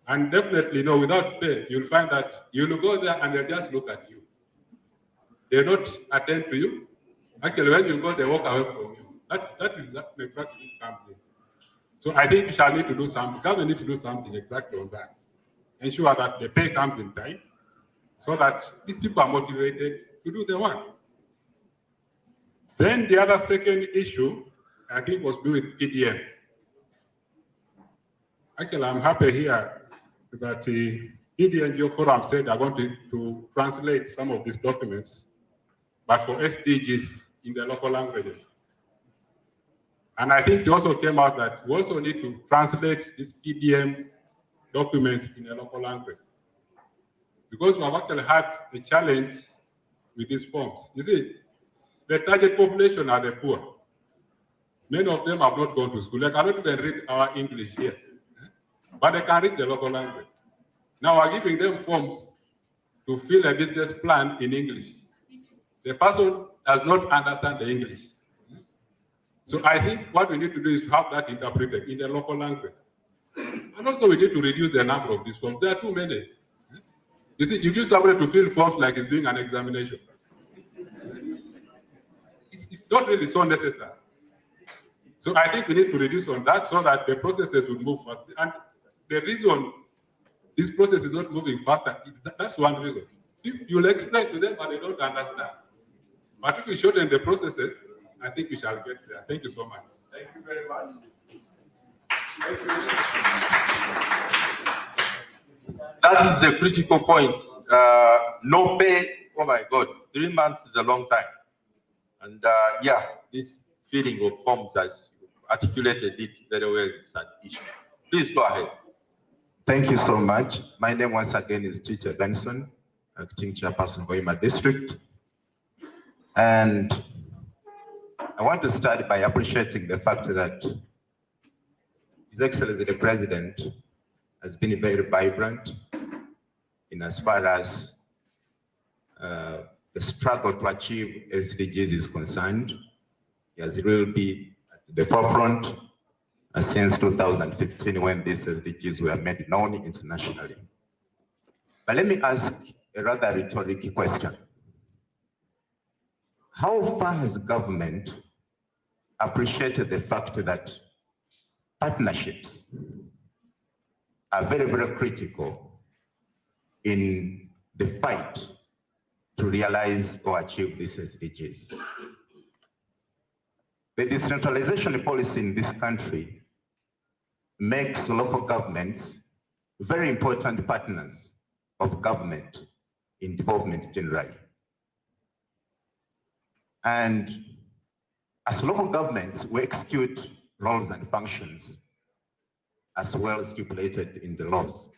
And definitely, you know, without pay, you'll find that you'll go there and they'll just look at you. They'll not attend to you. Actually, when you go, they walk away from you. That is the practice comes in. So I think we shall need to do something. Government needs to do something exactly on that. Ensure that the pay comes in time so that these people are motivated to do the work. Then the other second issue, I think, was to do with PDM. Actually, I'm happy here that the PDNGO Forum said they're going to translate some of these documents, but for SDGs in the local languages. And I think it also came out that we also need to translate these PDM documents in a local language. Because we have actually had a challenge with these forms. You see, the target population are the poor. Many of them have not gone to school. They cannot even read our English here, but they can read the local language. Now we're giving them forms to fill a business plan in English. The person does not understand the English. So I think what we need to do is to have that interpreted in the local language. And also we need to reduce the number of these forms. There are too many. You see, you give somebody to fill forms like he's doing an examination. It's not really so necessary. So I think we need to reduce on that so that the processes will move faster. And the reason this process is not moving faster is that's one reason. You'll explain to them, but they don't understand. But if we shorten the processes, I think we shall get there. Thank you so much. Thank you very much. That is a critical point. No pay, oh my God, 3 months is a long time. And yeah, this filling of forms, as you articulated it very well, it's an issue. Please go ahead. Thank you so much. My name once again is Teacher Benson, acting chairperson for Hoima District. And I want to start by appreciating the fact that His Excellency the President has been very vibrant in as far as the struggle to achieve SDGs is concerned. He has really been at the forefront since 2015 when these SDGs were made known internationally. But let me ask a rather rhetorical question. How far has government appreciated the fact that partnerships are very, very critical in the fight to realize or achieve these SDGs? The decentralization policy in this country makes local governments very important partners of government in development generally. And as local governments, we execute roles and functions as well stipulated in the laws.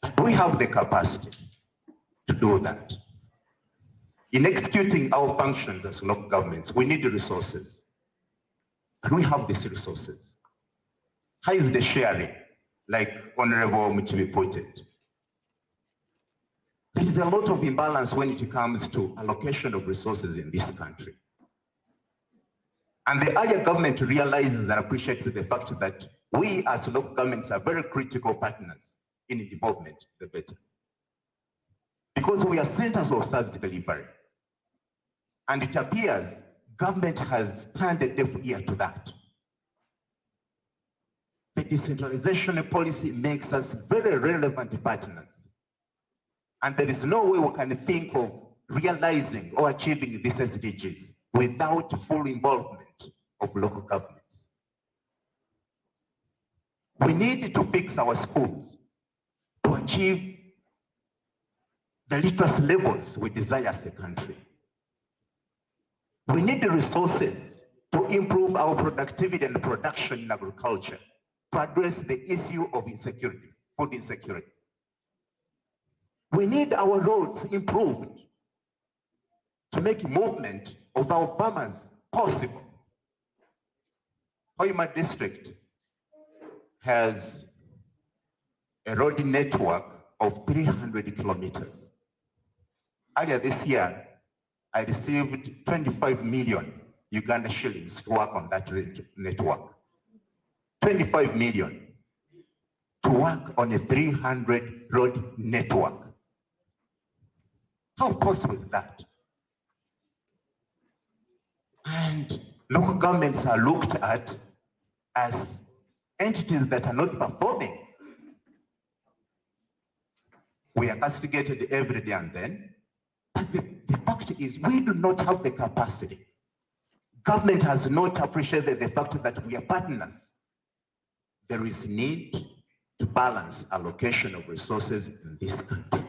But we have the capacity to do that. In executing our functions as local governments, we need the resources. And we have these resources. How is the sharing, like Honorable Muchibi put it? There is a lot of imbalance when it comes to allocation of resources in this country. And the area government realizes and appreciates the fact that we as local governments are very critical partners in development, the better. Because we are centers of service delivery. And it appears government has turned a deaf ear to that. The decentralization policy makes us very relevant partners. And there is no way we can think of realizing or achieving these SDGs without full involvement of local governments. We need to fix our schools to achieve the literacy levels we desire as a country. We need the resources to improve our productivity and production in agriculture to address the issue of insecurity, food insecurity. We need our roads improved to make movement of our farmers possible. Hoima District has a road network of 300 kilometers. Earlier this year, I received 25 million Uganda shillings to work on that network. 25 million to work on a 300 road network. How possible is that? And local governments are looked at as entities that are not performing. We are castigated every day and then. But the fact is, we do not have the capacity. Government has not appreciated the fact that we are partners. There is need to balance allocation of resources in this country.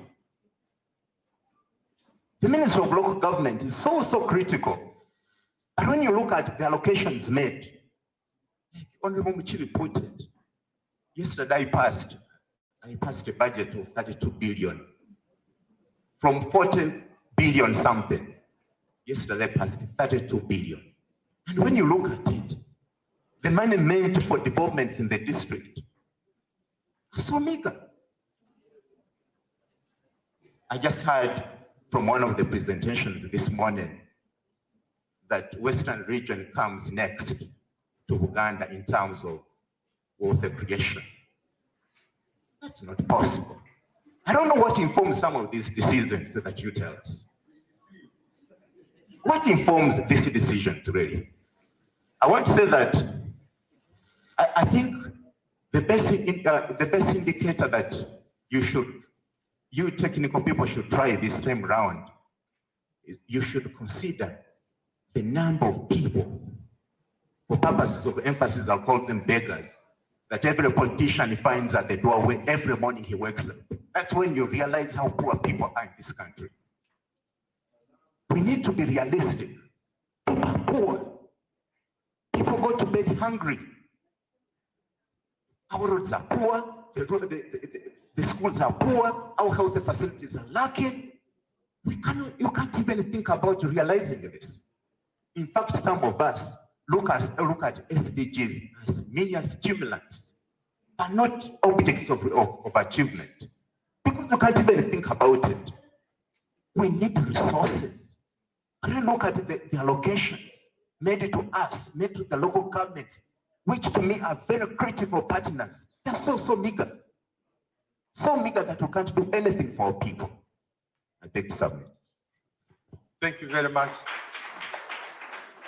The Ministry of Local Government is so critical. But when you look at the allocations made, like Honorable Muchibi put it, yesterday I passed a budget of 32 billion from 40 billion something. Yesterday I passed 32 billion. And when you look at it, the money meant for developments in the district is so meager. I just heard from one of the presentations this morning that Western region comes next to Uganda in terms of water creation. That's not possible. I don't know what informs some of these decisions that you tell us. What informs these decisions, really? I want to say that I think the best indicator that you technical people should try this time around is you should consider the number of people, for purposes of emphasis, I'll call them beggars, that every politician finds at the doorway every morning he wakes up. That's when you realize how poor people are in this country. We need to be realistic. People are poor. People go to bed hungry. Our roads are poor, the schools are poor, our health facilities are lacking. You can't even think about realizing this. In fact, some of us look at SDGs as mere stimulants, but not objects of achievement. Because you can't even think about it. We need resources. When you look at the allocations made to us, made to the local governments, which to me are very critical partners, they're so meager. So meager that we can't do anything for our people. I beg to submit. Thank you very much.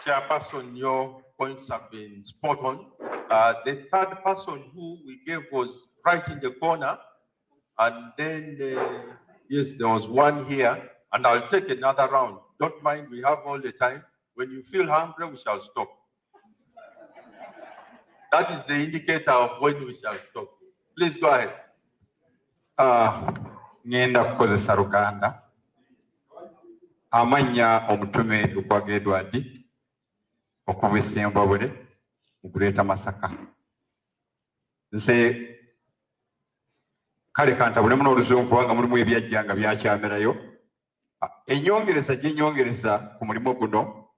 Chairperson, your points have been spot on. The third person who we gave was right in the corner. And then, yes, there was one here. And I'll take another round. Don't mind, we have all the time. When you feel hungry, we shall stop. That is the indicator of when we shall stop. Please go ahead. Ngenda kukozesa Luganda. Amanya omutume Lukwago Edward okuva e Ssembabule mu Greater Masaka. Nse kale kantabulemu n'oluzungu kubanga mulimu ebyajja nga byakyamerayo. Ennyongereza gye nnyongereza ku mulimu guno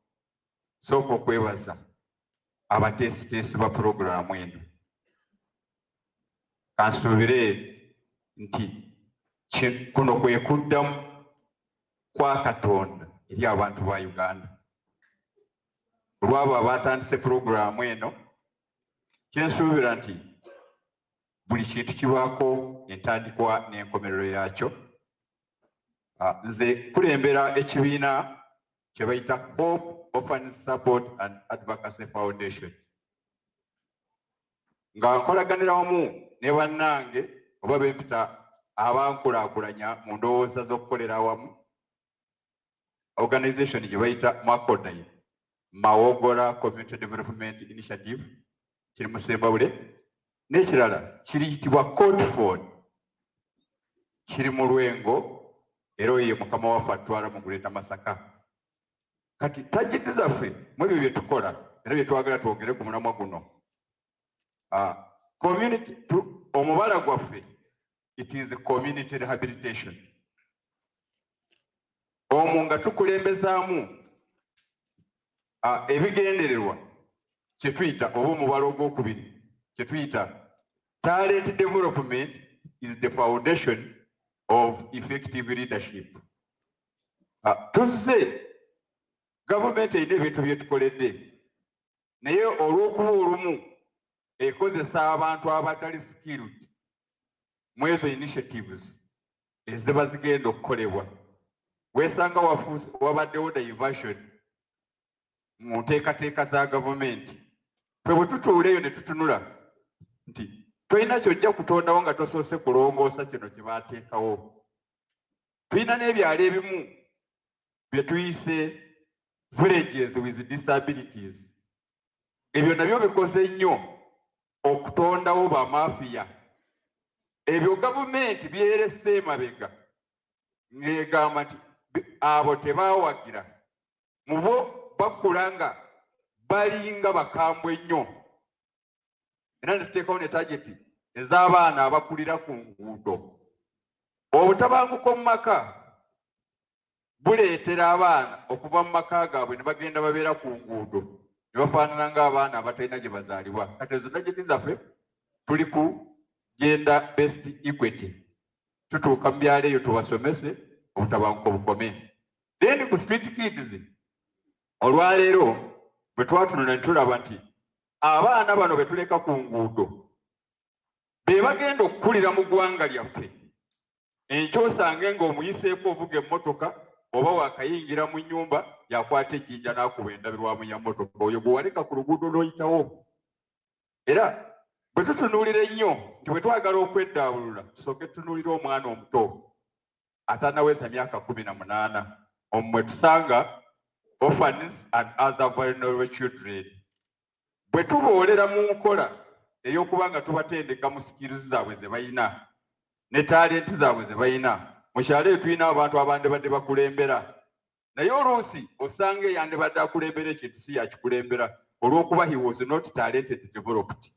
sooka okwebaza abateesiteesi ba puroguraamu eno. Kansuubire nti kuno kwe kuddamu kwa Katonda eri abantu ba Uganda. Olwabo abatandise puroguraamu eno, kyensuubira nti buli kintu kibaako entandikwa n'enkomerero yaakyo. Nze kulembera ekibiina kye bayita Hope Orphanage Support and Advocacy Foundation. Nga nkolaganira wamu ne bannange oba bempita abankulaakulanya mu ndowooza z'okukolera awamu. Organization gye bayita Makodai, Mawogora Community Development Initiative, kiri mu Ssembabule. N'ekirala kiriyitibwa Cotford, kiri mu Lwengo, era oyo ye mukama waffe atwala mu Greater Masaka. Kati tajeti zaffe mu ebyo bye tukola era bye twagala twogere ku mulamwa guno. Community omubala gwaffe, it is community rehabilitation. Omwo nga tukulembezaamu ebigendererwa kye tuyita oba omubala ogwokubiri kye tuyita talent development is the foundation of effective leadership. Tuzze gavumenti erina ebintu bye tukoledde, naye olw'okuba olumu ekozesa abantu abatali skilled mu ezo initiatives eziba zigenda okukolebwa. Weesanga wabaddewo diversion mu nteekateeka za gavumenti. Ffe bwe tutuula eyo ne tutunula nti tolina kyojja kutondawo nga tosoose kulongoosa kino kye baateekawo. Tulina n'ebyalo ebimu bye tuyise villages with disabilities. Ebyo nabyo bikoze nnyo okutondawo bamafiya. Ebyo gavumenti byerese emabega ng'egamba nti abo tebaawagira, mu bo bakula nga balinga bakambwe nnyo. Era ne tuteekawo ne tageti ez'abaana abakulira ku nguudo. Obutabanguko mu maka buleetera abaana okuva mu maka gaabwe ne bagenda babeera ku nguudo ne bafaanana ng'abaana abatalina gye bazaalibwa. Kati ezo tageti zaffe tuli ku gender based equity. Tutuuka mu byalo eyo tubasomese obutabanguko bukome. Then ku street kids olwaleero bwe twatunula ne tulaba nti abaana bano be tuleka ku nguudo be bagenda okukulira mu ggwanga lyaffe. Enkya osange ng'omuyiseeko ovuga emmotoka oba waakayingira mu nnyumba yakwata ejjinja n'akuba endabirwamu ya mmotoka, oyo gwe waleka ku luguudo l'oyitawo. Era bwe tutunuulira ennyo nti bwe twagala okweddaabulula tusooke tutunuulire omwana omuto atanaweesa myaka 18 omwe tusanga orphans and other vulnerable children. Bwe tuboolera mu nkola ey'okuba nga tubatendeka mu skills zaabwe ze balina ne talenti zaabwe ze balina, mu kyalo eyo tulina abantu abandibadde bakulembera, naye oluusi osanga eyandibadde akulembera ekintu si yakikulembera olw'okuba he was not talented developed.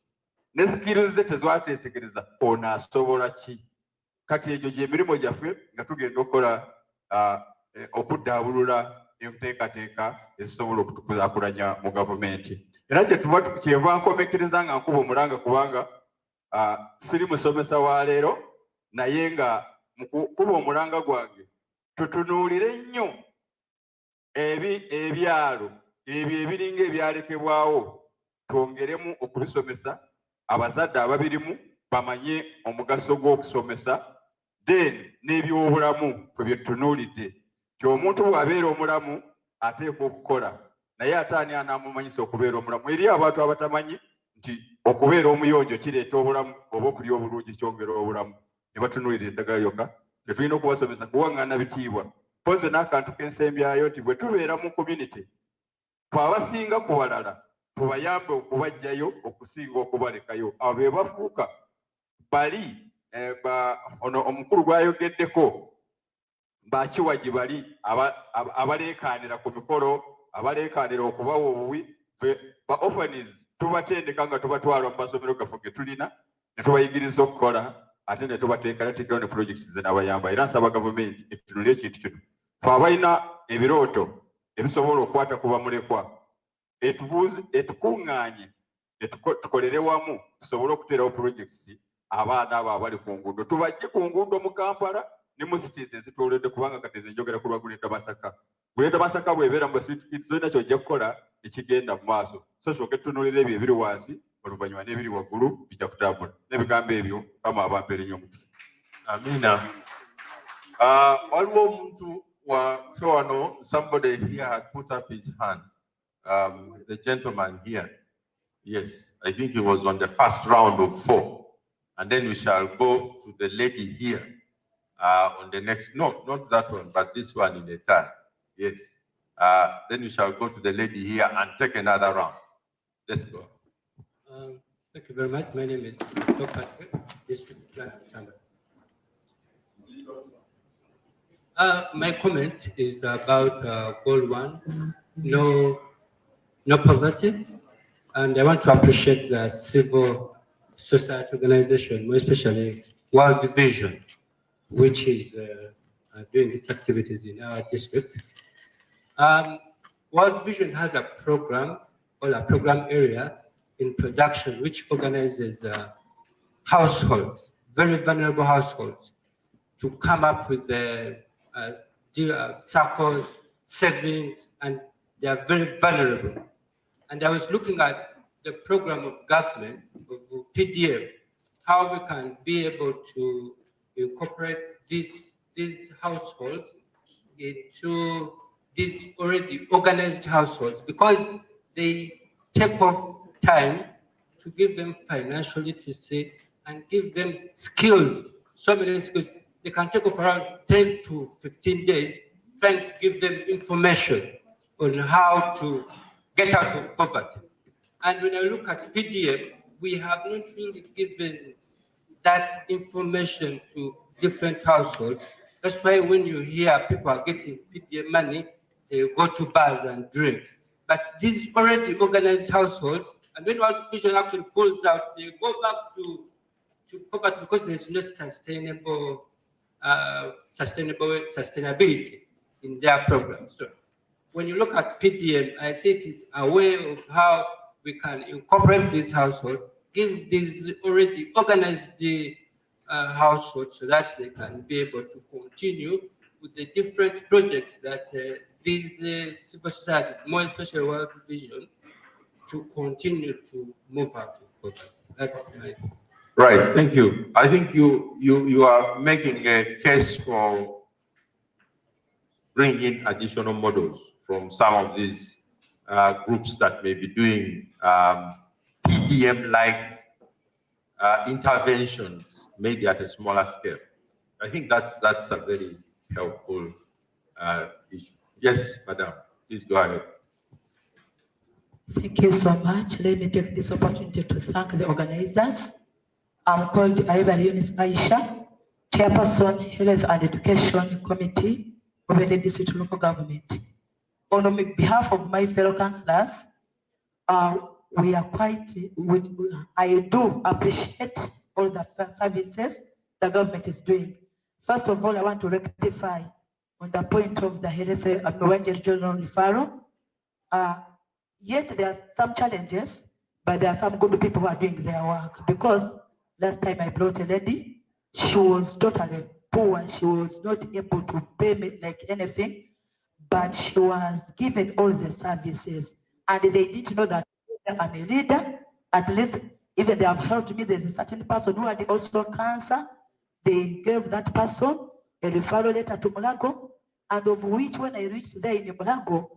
Ne skills ze tezwatetegereza ono asobola ki. Kati egyo gy'emirimu gyaffe nga tugenda okukola okuddaabulula enteekateeka ezisobola okutukulaakulanya mu gavumenti. Era kyenva nkomekereza nga nkuba omulanga kubanga siri musomesa wa leero, naye nga mukuba omulanga gwange tutunuulire nnyo ebyalo ebyo ebiringa ebyalekebwawo, twongeremu okubisomesa, abazadde ababirimu bamanye omugaso gw'okusomesa, then n'ebyobulamu kwe byetutunuulidde nti omuntu bw'abeera omulamu ateekwa okukola, naye ate ani anaamumanyisa okubeera omulamu? Eri abantu abatamanyi nti okubeera omuyonjo kireeta obulamu oba okulya obulungi kyongera obulamu, ne batunuulira eddagala lyokka. Tetulina okubasomesa kuwaŋŋaana bitiibwa. Poze n'akantu k'ensembyayo nti bwe tubeera mu community twabasinga ku balala tubayambe okubajjayo okusinga okubalekayo. Abo be bafuuka bali ono omukulu gwayogeddeko bakiwagi bali abaleekaanira ku mikolo, abaleekaanira okubawa obuwi. Ba orphans tubatendeka nga tubatwala mu masomero gaffe ge tulina ne tubayigiriza okukola ate ne tubateekerateekerawo ne projects ze n'abayamba. Era nsaba gavumenti etutunulire ekintu kino. Fe abalina ebirooto ebisobola okukwata ku bamulekwa etukuŋŋaanye tukolere wamu tusobole okuteerawo projects abaana abo abali ku nguudo tubajje ku nguudo mu Kampala ne mu cities ezitwoledde, kubanga kati nze njogera ku lwa Guleeta Masaka. Guleeta Masaka bw'ebeera mu street kids zonna ky'ojja kukola ekigenda mu maaso. So sooke tutunuulire ebyo ebiri wansi oluvannyuma n'ebiri waggulu bijja kutambula. N'ebigambo ebyo Mukama abampeere nnyo omukisa. Amina. Waliwo omuntu waffe wano, somebody here had put up his hand. The gentleman here. Yes, I think he was on the first round of 4. And then we shall go to the lady here on the next, no, not that one, but this one in the third. Yes. Then we shall go to the lady here and take another round. Let's go. Thank you very much. My name is Dr. Patrick, District Planner Chamber. My comment is about goal 1, no poverty. And I want to appreciate the civil society organization, more especially World Vision, which is doing its activities in our district. World Vision has a program or a program area in production which organizes households, very vulnerable households, to come up with the circles, savings, and they are very vulnerable. And I was looking at the program of government, of PDF, how we can be able to incorporate these households into these already organized households, because they take off time to give them financial literacy and give them skills, so many skills. They can take off around 10 to 15 days trying to give them information on how to get out of poverty. And when I look at PDM, we have not really given that information to different households. That's why when you hear people are getting PDM money, they go to bars and drink. But these already organized households, and when World Vision actually pulls out, they go back to poverty because there's no sustainability in their program. So when you look at PDM, I see it is a way of how we can incorporate these households, give these already organized households so that they can be able to continue with the different projects that these civil societies, more especially World Vision, to continue to move out of poverty. That is my Right, thank you. I think you are making a case for bringing in additional models from some of these groups that may be doing PDM-like interventions, maybe at a smaller scale. I think that's a very helpful issue. Yes, madam, please go ahead. Thank you so much. Let me take this opportunity to thank the organizers. I'm called Aiva Yunis Aisha, Chairperson, Health and Education Committee of the District Local Government. On behalf of my fellow councillors, we are I do appreciate all the services the government is doing. First of all, I want to rectify on the point of the health regional referral. Yet there are some challenges, but there are some good people who are doing their work. Because last time I brought a lady, she was totally poor. She was not able to pay me like anything, but she was given all the services. And they didn't know that I'm a leader. At least, even they have helped me. There's a certain person who had also cancer. They gave that person a referral letter to Mulago, and of which when I reached there in Mulago,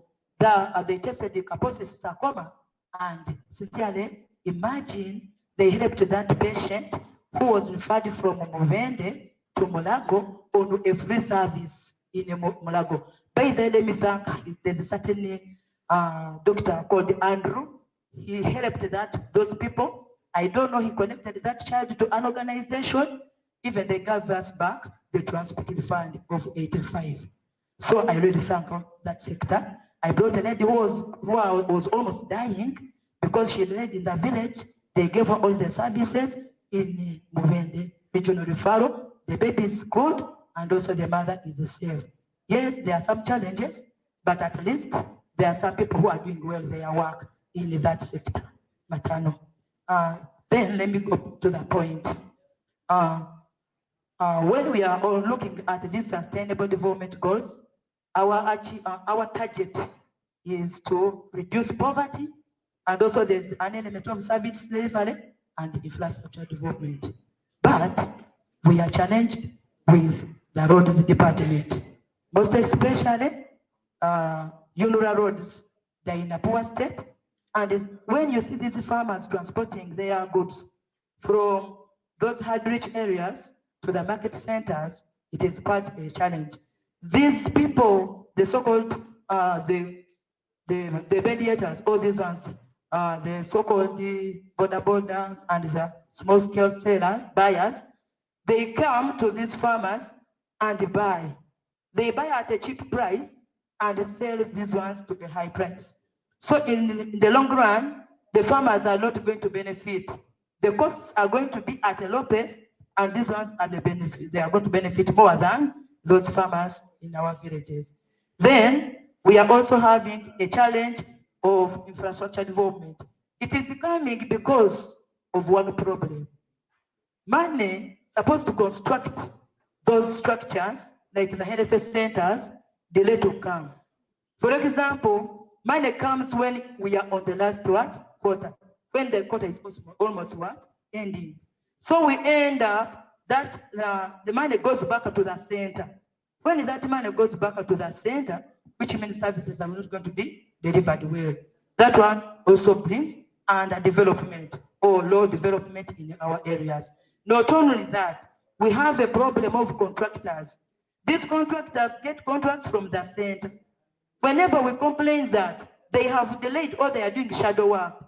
they tested the Kaposi sarcoma, and sincerely, imagine they helped that patient who was referred from Mubende to Mulago on a free service in Mulago. By the way, let me thank, there's a certain doctor called Andrew. He helped those people. I don't know, he connected that child to an organization. Even they gave us back the transported fund of 85. So I really thank that sector. I brought a lady who was almost dying because she lived in the village. They gave her all the services in Mubende regional referral. The baby is good and also the mother is safe. Yes, there are some challenges, but at least there are some people who are doing well their work in that sector, maternal. Then let me go to the point. When we are all looking at these sustainable development goals, our target is to reduce poverty, and also there's an element of service delivery and infrastructure development. But we are challenged with the roads department, most especially rural roads. They're in a poor state, and when you see these farmers transporting their goods from those hard-rich areas to the market centers, it is quite a challenge. These people, the so-called the mediators, all these ones, the so-called border and the small-scale sellers, buyers, they come to these farmers and buy. They buy at a cheap price and sell these ones to a high price. So in the long run, the farmers are not going to benefit. The costs are going to be at a low pace, and these ones are the benefit. They are going to benefit more than those farmers in our villages. Then we are also having a challenge of infrastructure development. It is coming because of one problem. Money supposed to construct those structures, like the health centers, delay to come. For example, money comes when we are on the last quarter, when the quarter is almost ending. So we end up that the money goes back to the center. When that money goes back to the center, which means services are not going to be delivered well. That one also brings under development or low development in our areas. Not only that, we have a problem of contractors. These contractors get contracts from the center. Whenever we complain that they have delayed or they are doing shadow work,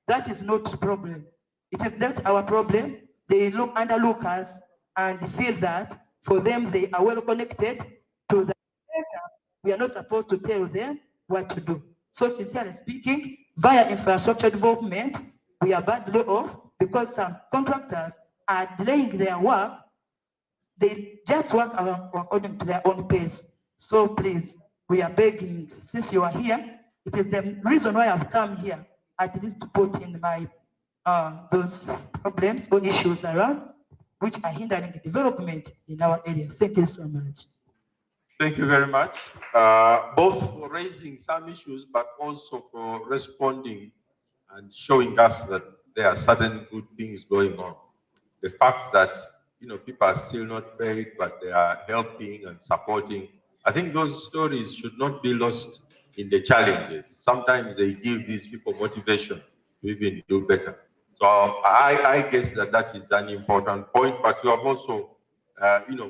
that is not a problem. It is not our problem. They underlook us and feel that for them they are well connected to the center. We are not supposed to tell them what to do. So sincerely speaking, via infrastructure development, we are badly off because some contractors are delaying their work. They just work according to their own pace. So please, we are begging, since you are here, it is the reason why I've come here, at least to put in my those problems or issues around, which are hindering development in our area. Thank you so much. Thank you very much, both for raising some issues, but also for responding and showing us that there are certain good things going on. The fact that people are still not paid, but they are helping and supporting. I think those stories should not be lost in the challenges. Sometimes they give these people motivation to even do better. So I guess that is an important point, but you have also,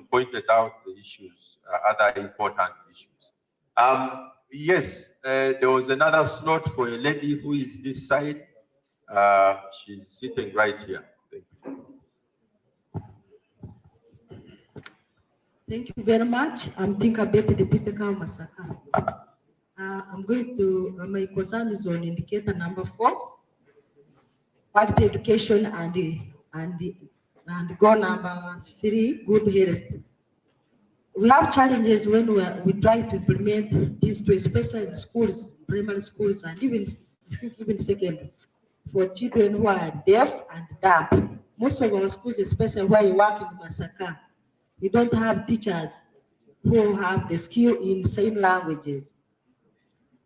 pointed out the issues, other important issues. Yes, there was another slot for a lady who is this side. She's sitting right here. Thank you. Thank you very much. I'm Tinkerbell Deputy Masaka. I'm going to, my concern is on indicator number 4, quality education, and goal number 3, good health. We have challenges when we try to implement these two, especially in schools, primary schools, and even secondary, for children who are deaf and dumb. Most of our schools, especially where you work in Masaka, we don't have teachers who have the skill in sign languages.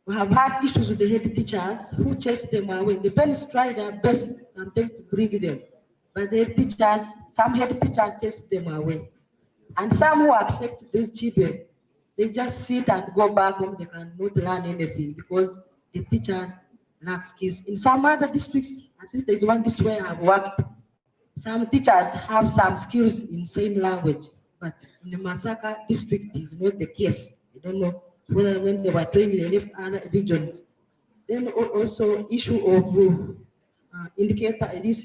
We have had issues with the head teachers who chase them away. The parents try their best sometimes to bring them, but the head teachers, some head teachers chase them away. And some who accept those children, they just sit and go back home. They cannot learn anything because the teachers lack skills. In some other districts, at least there's one district where I've worked, some teachers have some skills in sign language, but in the Masaka district is not the case. I don't know whether when they were training they left other regions. Then also issue of indicator, this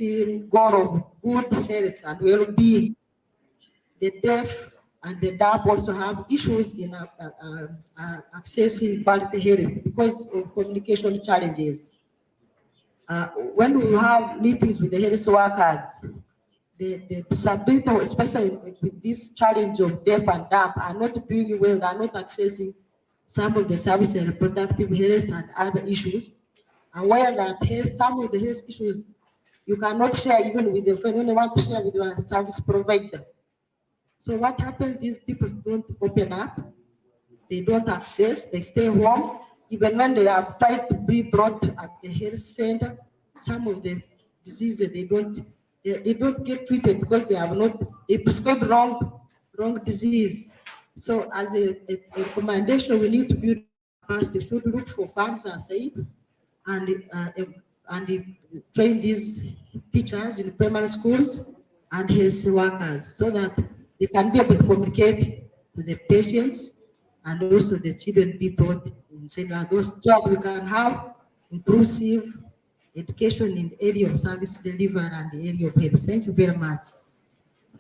goal of good health and well-being. The deaf and the dumb also have issues in accessing quality health because of communication challenges. When we have meetings with the health workers, the disability, especially with this challenge of deaf and dumb, are not doing well, they are not accessing some of the service and reproductive health and other issues. Aware that some of the health issues you cannot share even with the friend when you want to share with your service provider. So what happens, these people don't open up, they don't access, they stay home. Even when they are tried to be brought at the health center, some of the diseases they don't get treated because they prescribe wrong disease. So as a recommendation, we need to build capacity, should look for funds aside and train these teachers in primary schools and health workers so that they can be able to communicate to the patients and also the children be taught in sign language so that we can have inclusive education in the area of service delivery and the area of health. Thank you very much.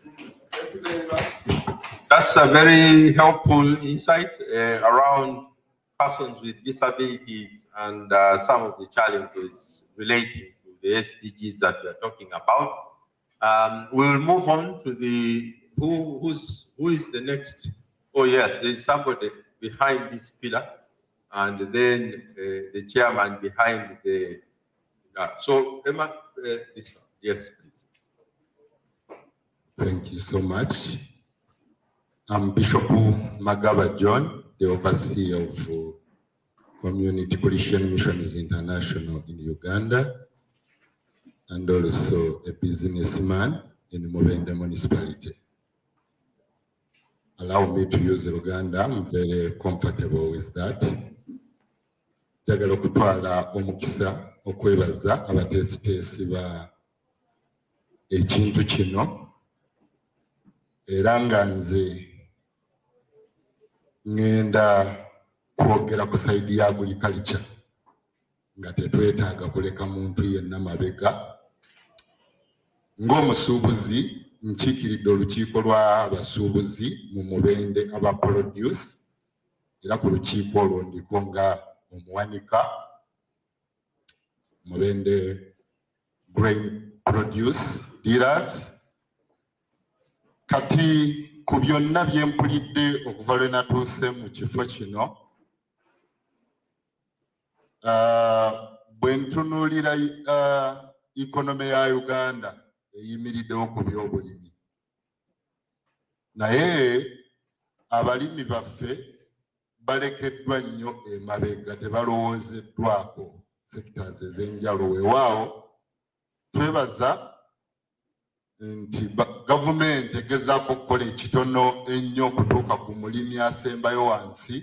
Thank you very much. That's a very helpful insight around persons with disabilities and some of the challenges relating to the SDGs that we're talking about. We'll move on to the who is the next. Oh yes, there's somebody behind this pillar, and then the chairman behind the. So Emma, this one. Yes, please. Thank you so much. I'm Bishop Magaba John, the overseer of Community Christian Missions International in Uganda, and also a businessman in Mubende municipality. Allow me to use Uganda. I'm very comfortable with that. Njagala okutwala omukisa okwebaza abateesiteesi ba ekintu kino era nga nze ngenda kwogera ku sayidi ya agriculture nga tetwetaaga kuleka muntu yenna mabega. Ng'omusuubuzi nkiikiridde olukiiko lw'abasuubuzi mu Mubende aba produce era ku lukiiko olwo ndiko nga omuwanika Mubende grain produce dealers kati ku byonna bye mpulidde okuva lwe natuuse mu kifo kino bwe ntunuulira economy ya Uganda eyimiriddewo ku byobulimi naye abalimi baffe balekeddwa nnyo emabega tebalowoozeddwako sectors ez'enjalo weewaawo twebaza nti gavumenti egezaako okukola ekitono ennyo okutuuka ku mulimi asembayo wansi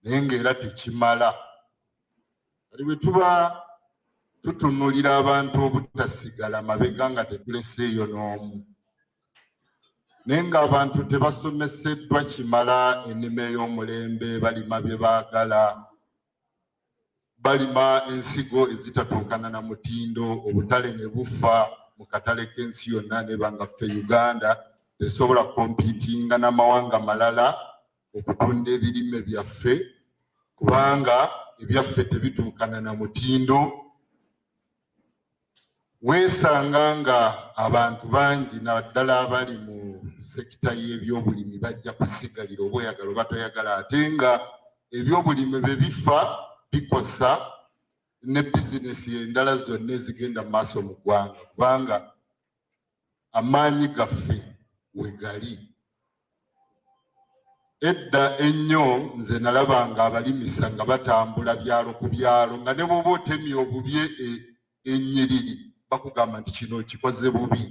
naye ng'era tekimala kati bwe tuba tutunuulira abantu obutasigala mabega nga tetuleseeyo n'omu naye ng'abantu tebasomeseddwa kimala ennima ey'omulembe balima bye baagala balima ensigo ezitatuukana na mutindo obutale ne bufa mu katale k'ensi yonna nebanga ffe Uganda tesobola kompiitinga n'amawanga malala okutunda ebirime byaffe kubanga ebyaffe tebituukana na mutindo weesanga nga abantu bangi naddala abali mu sekita y'ebyobulimi bajja kusigalira oba oyagala oba toyagala ate nga ebyobulimi bwe bifa bikosa ne bizinesi endala zonna ezigenda mu maaso mu ggwanga kubanga amaanyi gaffe we gali edda ennyo nze nalabanga abalimisa nga batambula byalo ku byalo nga ne bw'oba otemye obubye ennyiriri bakugamba nti kino kikoze bubi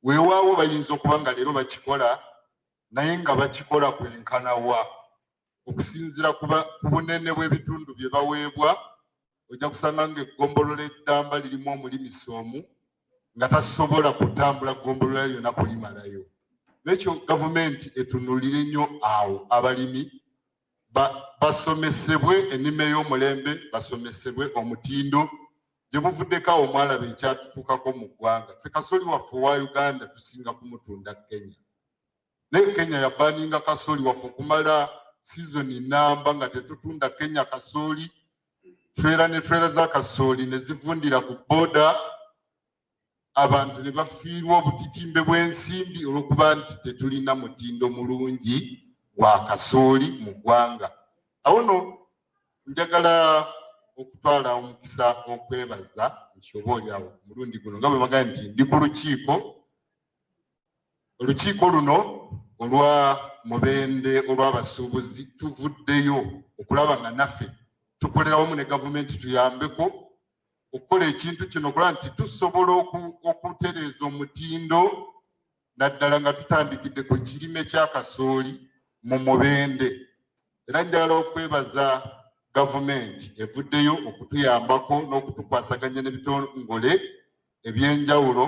weewaawo bayinza okuba nga leero bakikola naye nga bakikola kwenkanawa okusinziira ku bunene bw'ebitundu bye baweebwa ojja kusanga ng'eggombolola eddamba lirimu omulimisa omu nga tasobola kutambula ggombolola lyonna kulimalayo n'ekyo gavumenti etunuulire nnyo awo abalimi basomesebwe ennima ey'omulembe basomesebwe omutindo gye buvuddeko awo mwalaba ekyatutuukako mu ggwanga ffe kasooli waffe owa Uganda tusinga kumutunda Kenya naye Kenya yabaaninga kasooli waffe okumala sizoni namba nga tetutunda Kenya kasooli trera ne trera za kasooli ne zivundira ku booda abantu ne bafiirwa obutitimbe bw'ensimbi olw'okuba nti tetulina mutindo mulungi gwa kasooli mu ggwanga awo no njagala okutwala omukisa okwebaza nti oba oliawo omulundi guno nga bwe bagamba nti ndi ku olukiiko luno olwa Mubende olw'abasuubuzi tuvuddeyo okulaba nga naffe tukolera wamu ne gavumenti tuyambeko okukola ekintu kino okulaba nti tusobola okutereeza omutindo naddala nga tutandikidde ku kirime kya kasooli mu Mubende era njagala okwebaza gavumenti evuddeyo okutuyambako n'okutukwasaganya n'ebitongole ebyenjawulo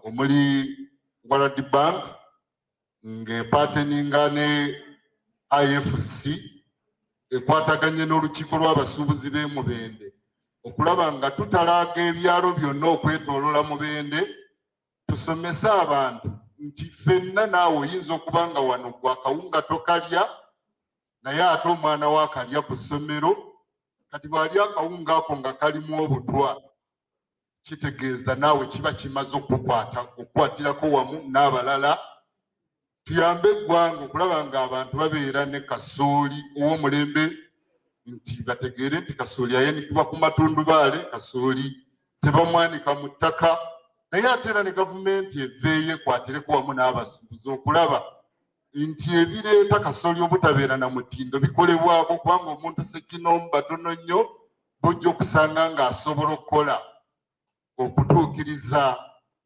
omuli World Bank ng'epateninga ne IFC ekwataganye n'olukiiko lw'abasuubuzi b'e Mubende okulaba nga tutalaaga ebyalo byonna okwetooloola Mubende tusomese abantu nti ffenna naawe oyinza okuba nga wano gwa kawunga tokalya naye ate omwana we akalya ku ssomero kati bw'alya akawunga ako nga kalimu obutwa kitegeeza naawe kiba kimaze okukwatirako wamu n'abalala tuyambe eggwanga okulaba nga abantu babeera ne kasooli ow'omulembe nti bategeere nti kasooli ayanikibwa ku matundubaale kasooli tebamwanika mu ttaka naye ate era ne gavumenti eveeyo ekwatireko wamu n'abasuubuzi okulaba nti ebireeta kasooli obutabeera na mutindo bikolebwako kubanga omuntu sekinomu batono nnyo bojja okusanga ng'asobola okukola okutuukiriza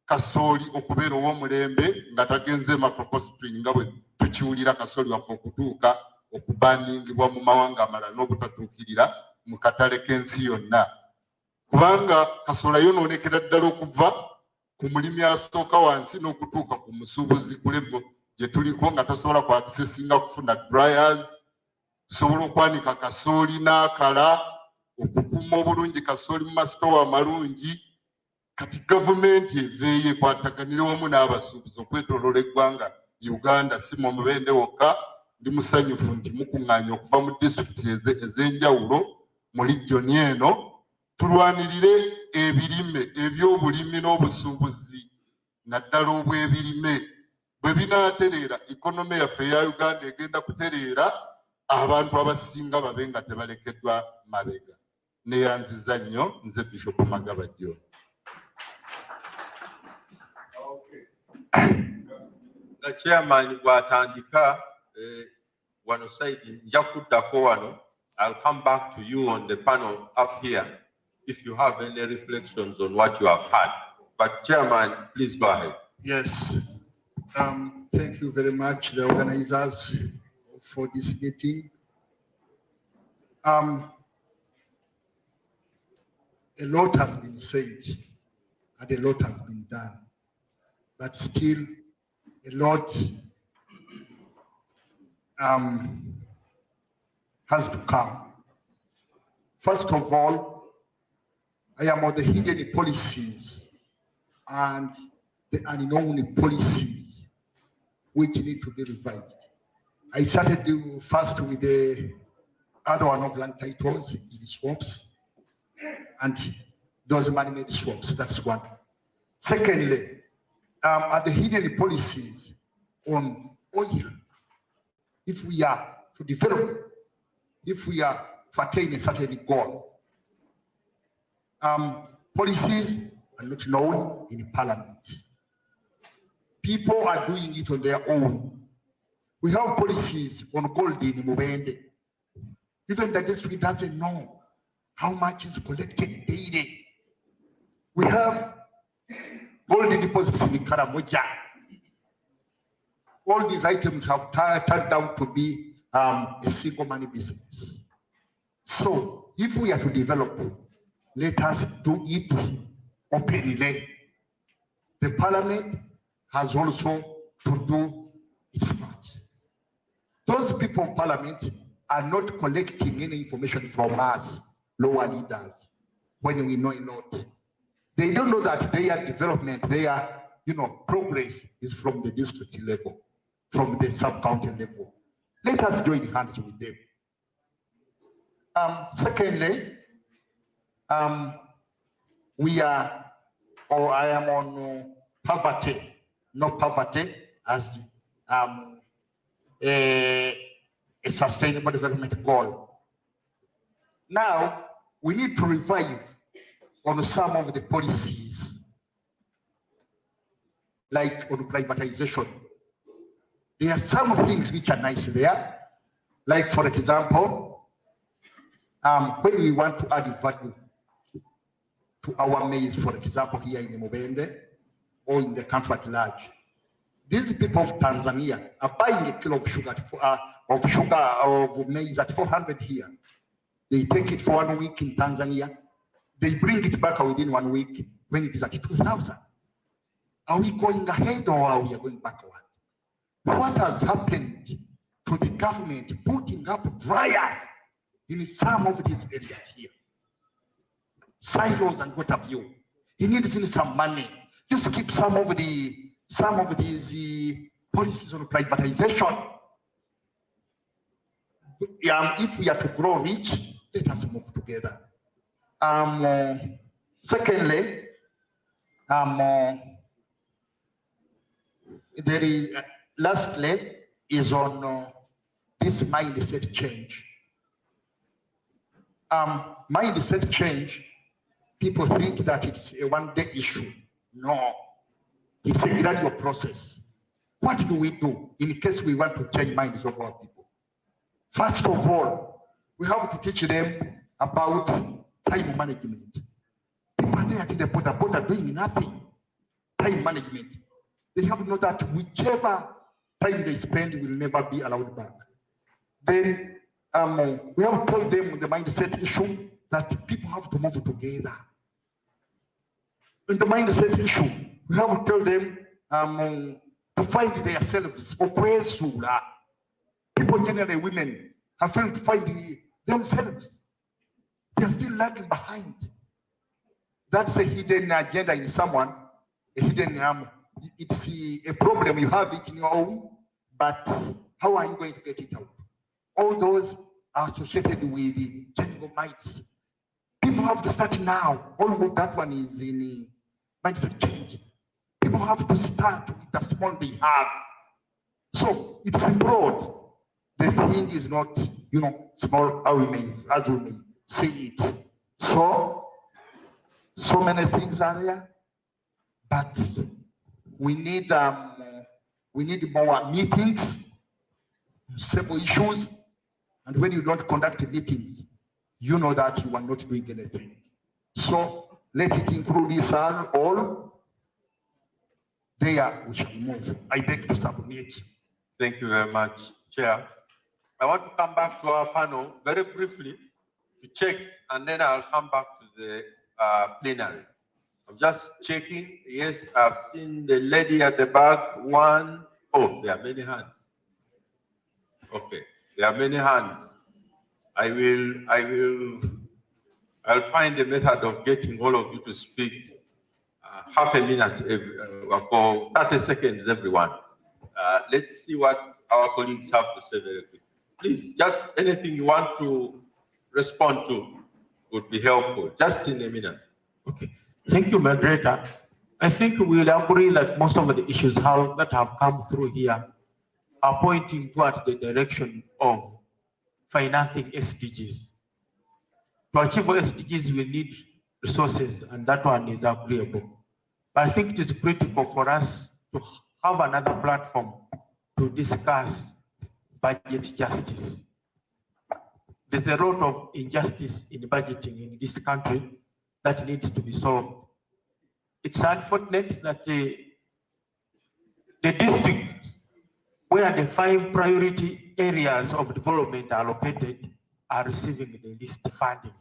kasooli okubeera ow'omulembe nga tagenze mafropostring nga bwe tukiwulira kasooli waffe okutuuka okubaningibwa mu mawanga amalala n'obutatuukirira mu katale k'ensi yonna kubanga kasooli ayonoonekera ddala okuva ku mulimi asooka wansi n'okutuuka ku musuubuzi ku levo gye tuliko nga tasobola kwakisesinga kufuna dryers tusobola okwanika kasooli n'akala okukuuma obulungi kasooli mu masitowa amalungi kati gavumenti eveeyo ekwataganire wamu n'abasuubuzi okwetooloola eggwanga Uganda si mu Mubende wokka ndi musanyufu nti mukuŋŋaanya okuva mu disitulikiti ez'enjawulo mu region eno tulwanirire ebirime ebyobulimi n'obusuubuzi naddala obw'ebirime bwe binaatereera ikonomi yaffe eya Uganda egenda kutereera abantu abasinga babe nga tebalekeddwa mabega. Neyanziza nnyo nze Bishop Magaba John. The chairman bw'atandika wano side nja kuddako wano. I'll come back to you on the panel up here if you have any reflections on what you have had. But chairman, please go ahead. Yes. Thank you very much, the organizers, for this meeting. A lot has been said and a lot has been done, but still a lot has to come. First of all, I am on the hidden policies and the unknown policies which need to be revised. I started first with the other one of land titles in the swamps and those man-made swamps. That's one. Secondly, are the hidden policies on oil. If we are to develop, if we are to attain a certain goal, policies are not known in Parliament. People are doing it on their own. We have policies on gold in Mubende. Even the district doesn't know how much is collected daily. We have gold deposits in Karamoja. All these items have turned out to be a single money business. So if we are to develop, let us do it openly. The Parliament has also to do its part. Those people of Parliament are not collecting any information from us, lower leaders, when we know it not. They don't know that their development, their progress is from the district level, from the sub-county level. Let us join hands with them. Secondly, I am on poverty, not poverty as a sustainable development goal. Now, we need to revive on some of the policies, like on privatization. There are some things which are nice there, like for example, when we want to add value to our maize, for example, here in Mubende or in the country at large, these people of Tanzania are buying a kilo of sugar of maize at 400 here. They take it for 1 week in Tanzania. They bring it back within 1 week when it is at 2,000. Are we going ahead or are we going backward? What has happened to the government putting up dryers in some of these areas here? Silos and what have you. He needs some money. Just keep some of these policies on privatization. If we are to grow rich, let us move together. Secondly, there is lastly is on this mindset change. Mindset change, people think that it's a one-day issue. No, it's a gradual process. What do we do in case we want to change minds of our people? First of all, we have to teach them about time management. People are there at the border doing nothing. Time management. They have to know that whichever time they spend will never be allowed back. Then we have told them the mindset issue that people have to move together. In the mindset issue, we have to tell them to find themselves. People, generally women, have failed to find themselves. They are still lagging behind. That's a hidden agenda in someone, a hidden, it's a problem, you have it in your own, but How are you going to get it out? All those are associated with the changing of minds. People have to start now. All of that one is in mindset change. People have to start with the small they have. So it's broad. The thing is not, small as we may say it. So many things are there, but we need more meetings, several issues, and when you don't conduct meetings, you know that you are not doing anything. So let it include this all. There we shall move. I beg to submit. Thank you very much, Chair. I want to come back to our panel very briefly to check, and then I'll come back to the plenary. I'm just checking. Yes, I've seen the lady at the back. One. Oh, there are many hands. Okay, there are many hands. I'll find a method of getting all of you to speak half a minute for 30 seconds, everyone. Let's see what our colleagues have to say very quickly. Please, just anything you want to respond to would be helpful, just in a minute. Okay, thank you, moderator. I think we'll agree that most of the issues that have come through here are pointing towards the direction of financing SDGs. To achieve SDGs, we need resources, and that one is agreeable. But I think it is critical for us to have another platform to discuss budget justice. There's a lot of injustice in budgeting in this country that needs to be solved. It's unfortunate that the districts where the 5 priority areas of development are located are receiving the least funding,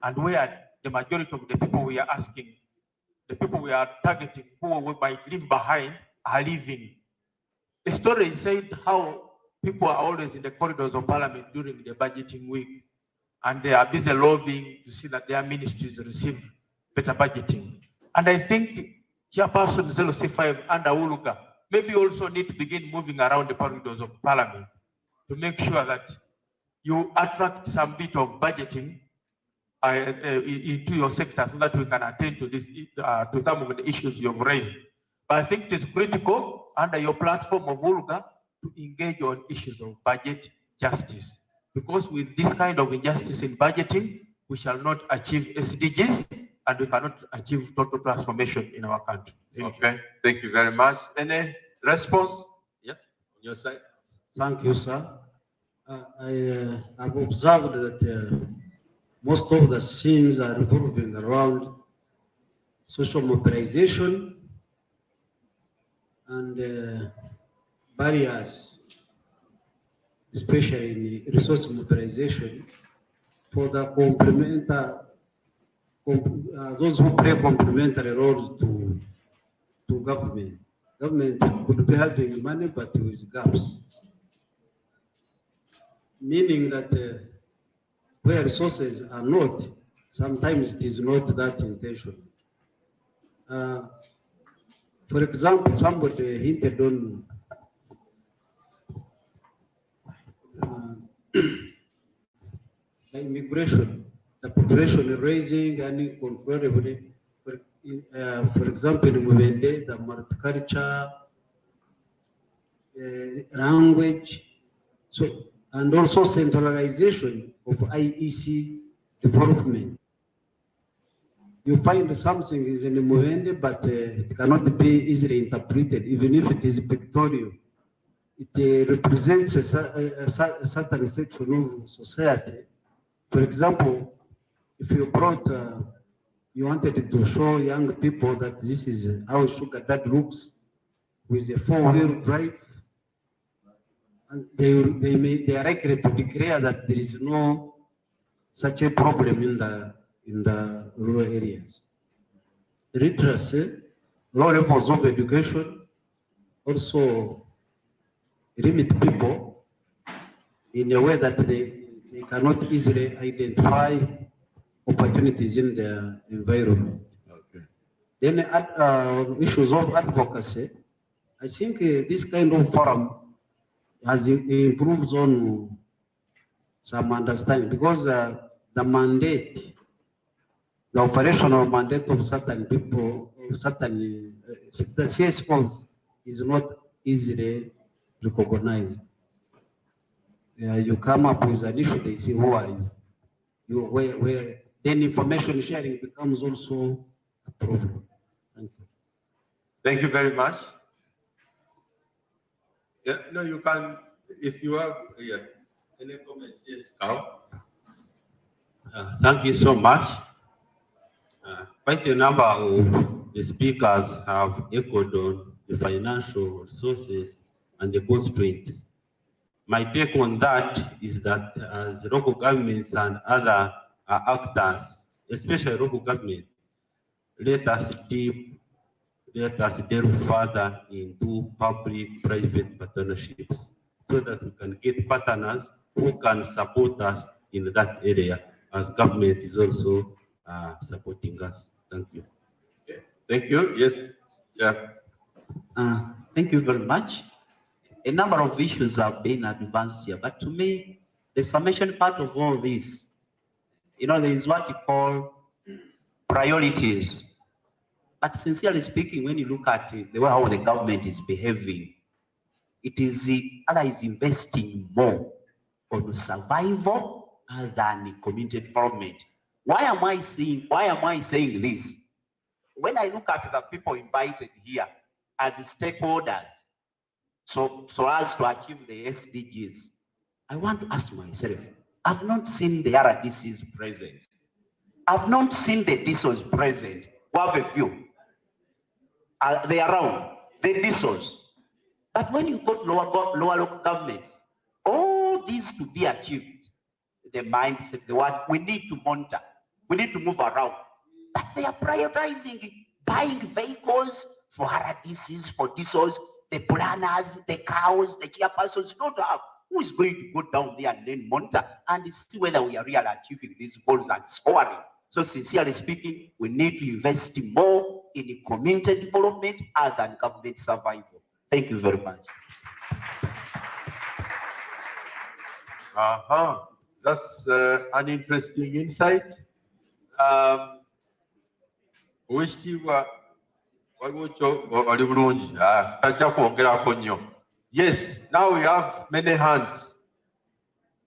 and where the majority of the people we are asking, the people we are targeting who we might leave behind are leaving. The story said how people are always in the corridors of parliament during the budgeting week, and they are busy lobbying to see that their ministries receive better budgeting. And I think Chairperson 0C5 and Uluga maybe also need to begin moving around the corridors of parliament to make sure that you attract some bit of budgeting into your sector so that we can attend to this to some of the issues you've raised. But I think it is critical under your platform of Uluga to engage on issues of budget justice, because with this kind of injustice in budgeting, we shall not achieve SDGs and we cannot achieve total transformation in our country. Thank you very much. Any response? Yeah, on your side. Thank you, sir. I've observed that most of the scenes are revolving around social mobilization and barriers, especially in resource mobilization, for the those who play complementary roles to government. Government could be having money, but with gaps. Meaning that where resources are not, sometimes it is not that intention. For example, somebody hinted on the immigration, the population raising uncontrollably. For example, in Mubende, the multicultural language, and also centralization of IEC development. You find something is in Mubende, but it cannot be easily interpreted, even if it is pictorial. It represents a certain section of society. For example, if you brought, you wanted to show young people that this is how sugar dad looks with a 4-wheel drive, and they are likely to declare that there is no such a problem in the rural areas. Literacy, low levels of education also limit people in a way that they cannot easily identify opportunities in their environment. Okay. Then issues of advocacy, I think this kind of forum has improved on some understanding, because the mandate, the operational mandate of certain people, certain the CSOs is not easily recognized. You come up with an issue, they say, who are you? Where then information sharing becomes also a problem. Thank you. Thank you very much. Yeah, no, you can, if you have, yeah, any comments? Yes, Carl. Thank you so much. Quite a number of the speakers have echoed on the financial resources and the constraints. My take on that is that as local governments and other actors, especially local government, let us delve further into public-private partnerships so that we can get partners who can support us in that area, as government is also supporting us. Thank you. Okay. Thank you. Yes, yeah. Thank you very much. A number of issues have been advanced here, but to me, the summation part of all this, there is what you call priorities. But sincerely speaking, when you look at the way how the government is behaving, it is either is investing more on survival than community development. Why am I saying this? When I look at the people invited here as stakeholders, so as to achieve the SDGs, I want to ask myself, I've not seen the RDCs present. I've not seen the DSOs present. We have a few. They are around, the DSOs. But when you go to lower local governments, all these to be achieved, the mindset, the what we need to monitor, we need to move around. But they are prioritizing buying vehicles for RDCs, for DSOs, the planners, the cows, the chairpersons. Don't have who is going to go down there and then monitor and see whether we are really achieving these goals and scoring. So sincerely speaking, we need to invest more in community development other than government survival. Thank you very much. That's an interesting insight. Yes, now we have many hands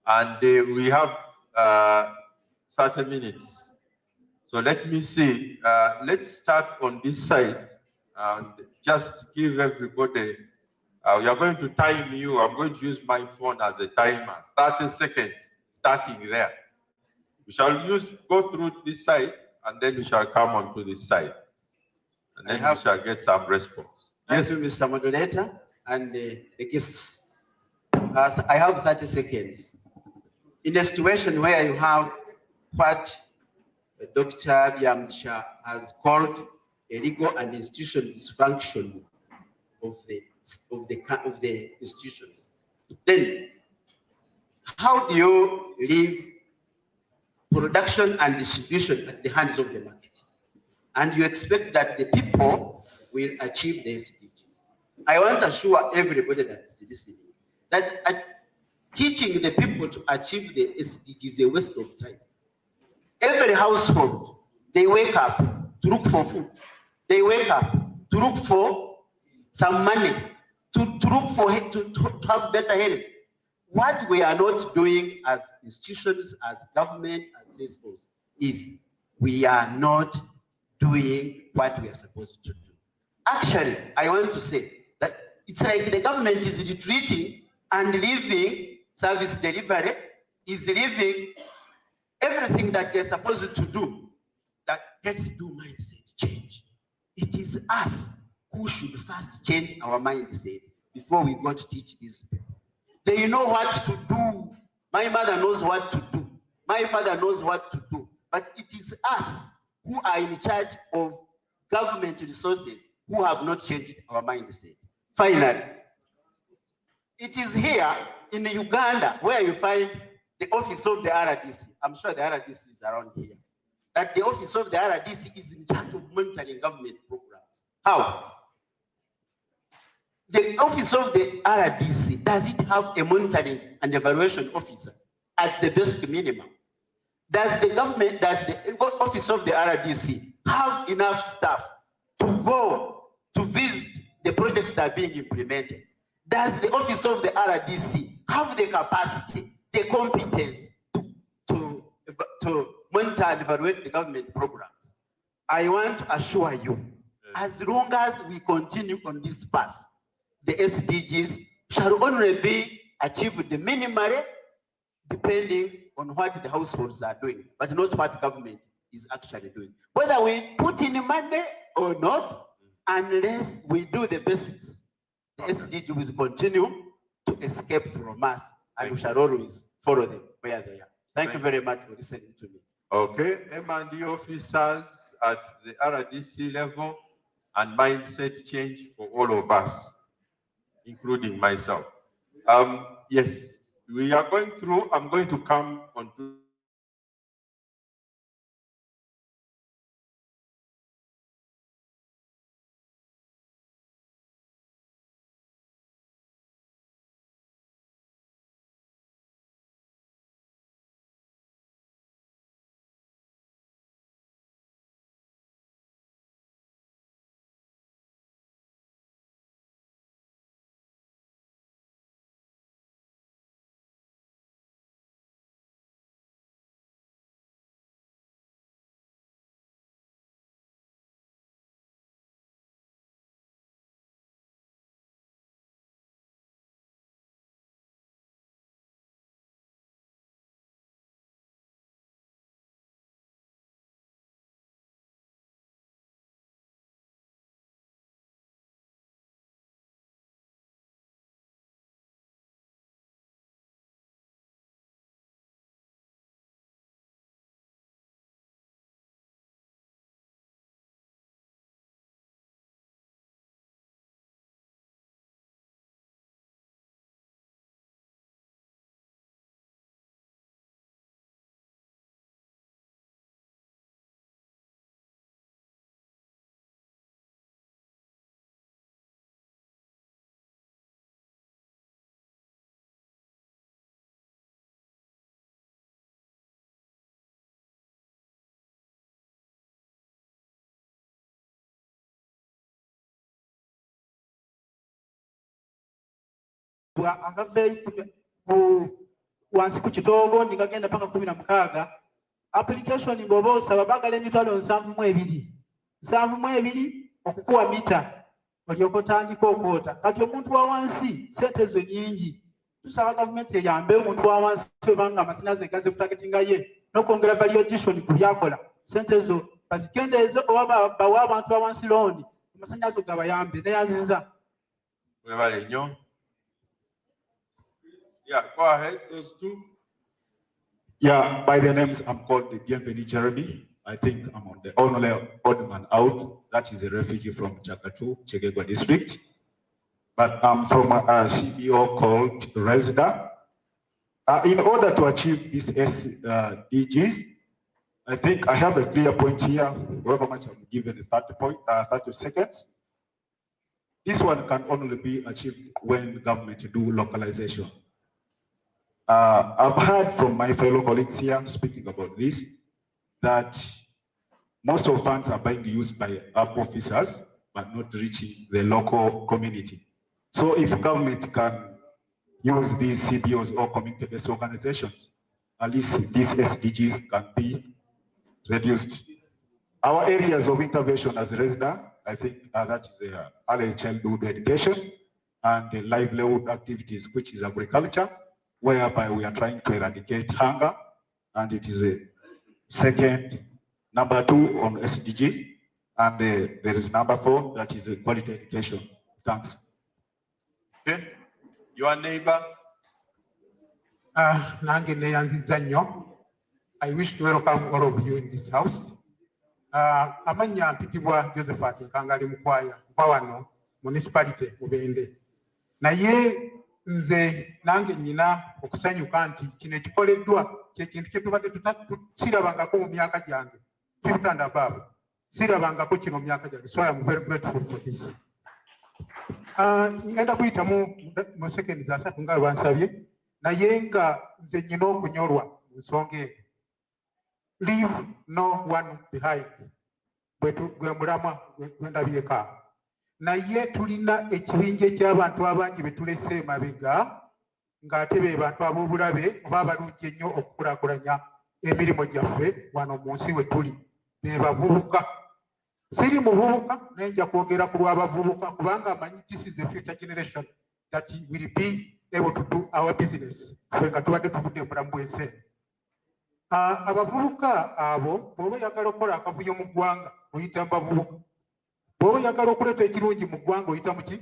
and we have 30 minutes. So let me see, let's start on this side and just give everybody, we are going to time you, I'm going to use my phone as a timer, 30 seconds, starting there. We shall go through this side and then we shall come on to this side. And then we shall get some response. Thank you, Mr. Moderator, and the guests. I have 30 seconds. In a situation where you have what Dr. Yamcha has called a legal and institutional dysfunction of the institutions, then how do you leave production and distribution at the hands of the market? And you expect that the people will achieve the SDGs. I want to assure everybody that is listening that teaching the people to achieve the SDGs is a waste of time. Every household, they wake up to look for food. They wake up to look for some money, to look for to have better health. What we are not doing as institutions, as government, as CSOs, is we are not doing what we are supposed to do. Actually, I want to say that it's like the government is retreating and leaving service delivery, is leaving everything that they're supposed to do. That let's do mindset change. It is us who should first change our mindset before we go to teach these people. They know what to do. My mother knows what to do. My father knows what to do. But it is us who are in charge of government resources who have not changed our mindset. Finally, it is here in Uganda where you find the office of the RDC. I'm sure the RDC is around here. That the office of the RDC is in charge of monitoring government programs. How? The office of the RDC, does it have a monitoring and evaluation officer at the basic minimum? Does the office of the RDC have enough staff to go to visit the projects that are being implemented? Does the office of the RDC have the capacity, the competence to monitor and evaluate the government programs? I want to assure you, as long as we continue on this path, the SDGs shall only be achieved minimally, depending on what the households are doing, but not what government is actually doing. Whether we put in money or not, unless we do the basics, the SDGs will continue to escape from us, and we shall always follow them where they are. Thank you very much for listening to me. Okay, M&D officers at the RDC level and mindset change for all of us, including myself. Yes, we are going through, I'm going to come on to wansi ku kitoogo ndigagenda paka 16 application ng'oba osaba bagala emitwalo 7,200 okukuwa mita olyoka otandika okwota. Kati omuntu wa wansi sente ezo nnyingi, tusaba gavumenti eyambe omuntu wa wansi obanga amasanyalaze gaze kutagetinga ye n'okwongera value addition ku byakola. Sente ezo bazikendeeze oba bawa abantu ba wansi loan, amasanyalaze gabayambe neyanziza. Webale nnyo. Yeah, go ahead, those two. Yeah, by the names, I'm called the Bienvenu Jeremy. I think I'm on the only odd man out. That is a refugee from Chakatu, Chegegwa district. But I'm from a CBO called Resda. In order to achieve these SDGs, I think I have a clear point here, however much I'm given 30 seconds. This one can only be achieved when government do localization. I've heard from my fellow colleagues here speaking about this, that most of funds are being used by up officers, but not reaching the local community. So if government can use these CBOs or community-based organizations, at least these SDGs can be reduced. Our areas of intervention as resident, I think that is early childhood education and the livelihood activities, which is agriculture, whereby we are trying to eradicate hunger, and it is a second, number 2 on SDGs, and there is number 4, that is a quality education. Thanks. Okay, your neighbor. Nange neyanziza nnyo. I wish to welcome all of you in this house. Amanya mpitibwa Josephat Nkangali Mukwaya, Mpawano, Municipality Mubende. Naye nze nange nyina okusanyuka nti kino ekikoleddwa kyekintu kye tubadde sirabangako mu myaka gyange. Sirabangako kino mu myaka gyange. So I am very grateful for this. ngenda kuyita mu seconds asatu nga bansabye naye nga nze nnyina okunyolwa mu nsonga eno. Leave no one behind. Gwe mulamwa gwe ndabyeko awo. Naye tulina ekibinja eky'abantu abangi be tulese emabega ng'ate be bantu ab'obulabe oba abalungi ennyo okukulaakulanya emirimu gyaffe wano mu nsi we tuli. Be bavubuka. Siri muvubuka naye nja kwogera ku lw'abavubuka kubanga amanyi this is the future generation that will be able to do our business. Ffe nga tubadde tuvudde mulamu bw'ensi eno. Abavubuka abo bw'oba oyagala okukola akavuyo mu ggwanga oyita mu bavubuka. Bw'oba oyagala okuleeta ekirungi mu ggwanga oyita mu ki?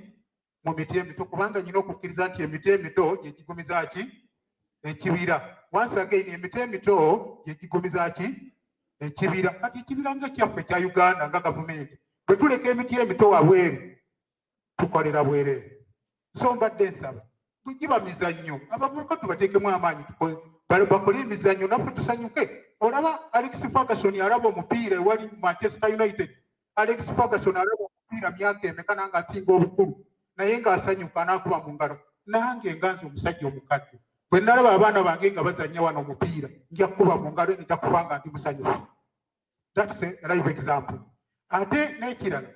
Mu miti emito kubanga nyina okukkiriza nti emiti emito gye gigumiza ki? Ekibira. Once again emiti emito gye gigumiza ki? Ekibira. Kati ekibira nga kyaffe kya Uganda nga gavumenti bwe tuleka emiti emito wabweru tukolera bwereere. So mbadde nsaba bwe giba mizannyo abavubuka tubateekemu amaanyi bakole emizannyo naffe tusanyuke. Olaba Alex Ferguson alaba omupiira ewali Manchester United. Alex Ferguson alaba omupiira myaka emeka nanga asinga obukulu naye ng'asanyuka anakuba mu ngalo. Nange nga nze omusajja omukadde bwe nalaba abaana bange nga bazannya wano omupiira nja kukuba mu ngalo nja kuba nga ndi musanyufu. That's a live example. Ate n'ekirala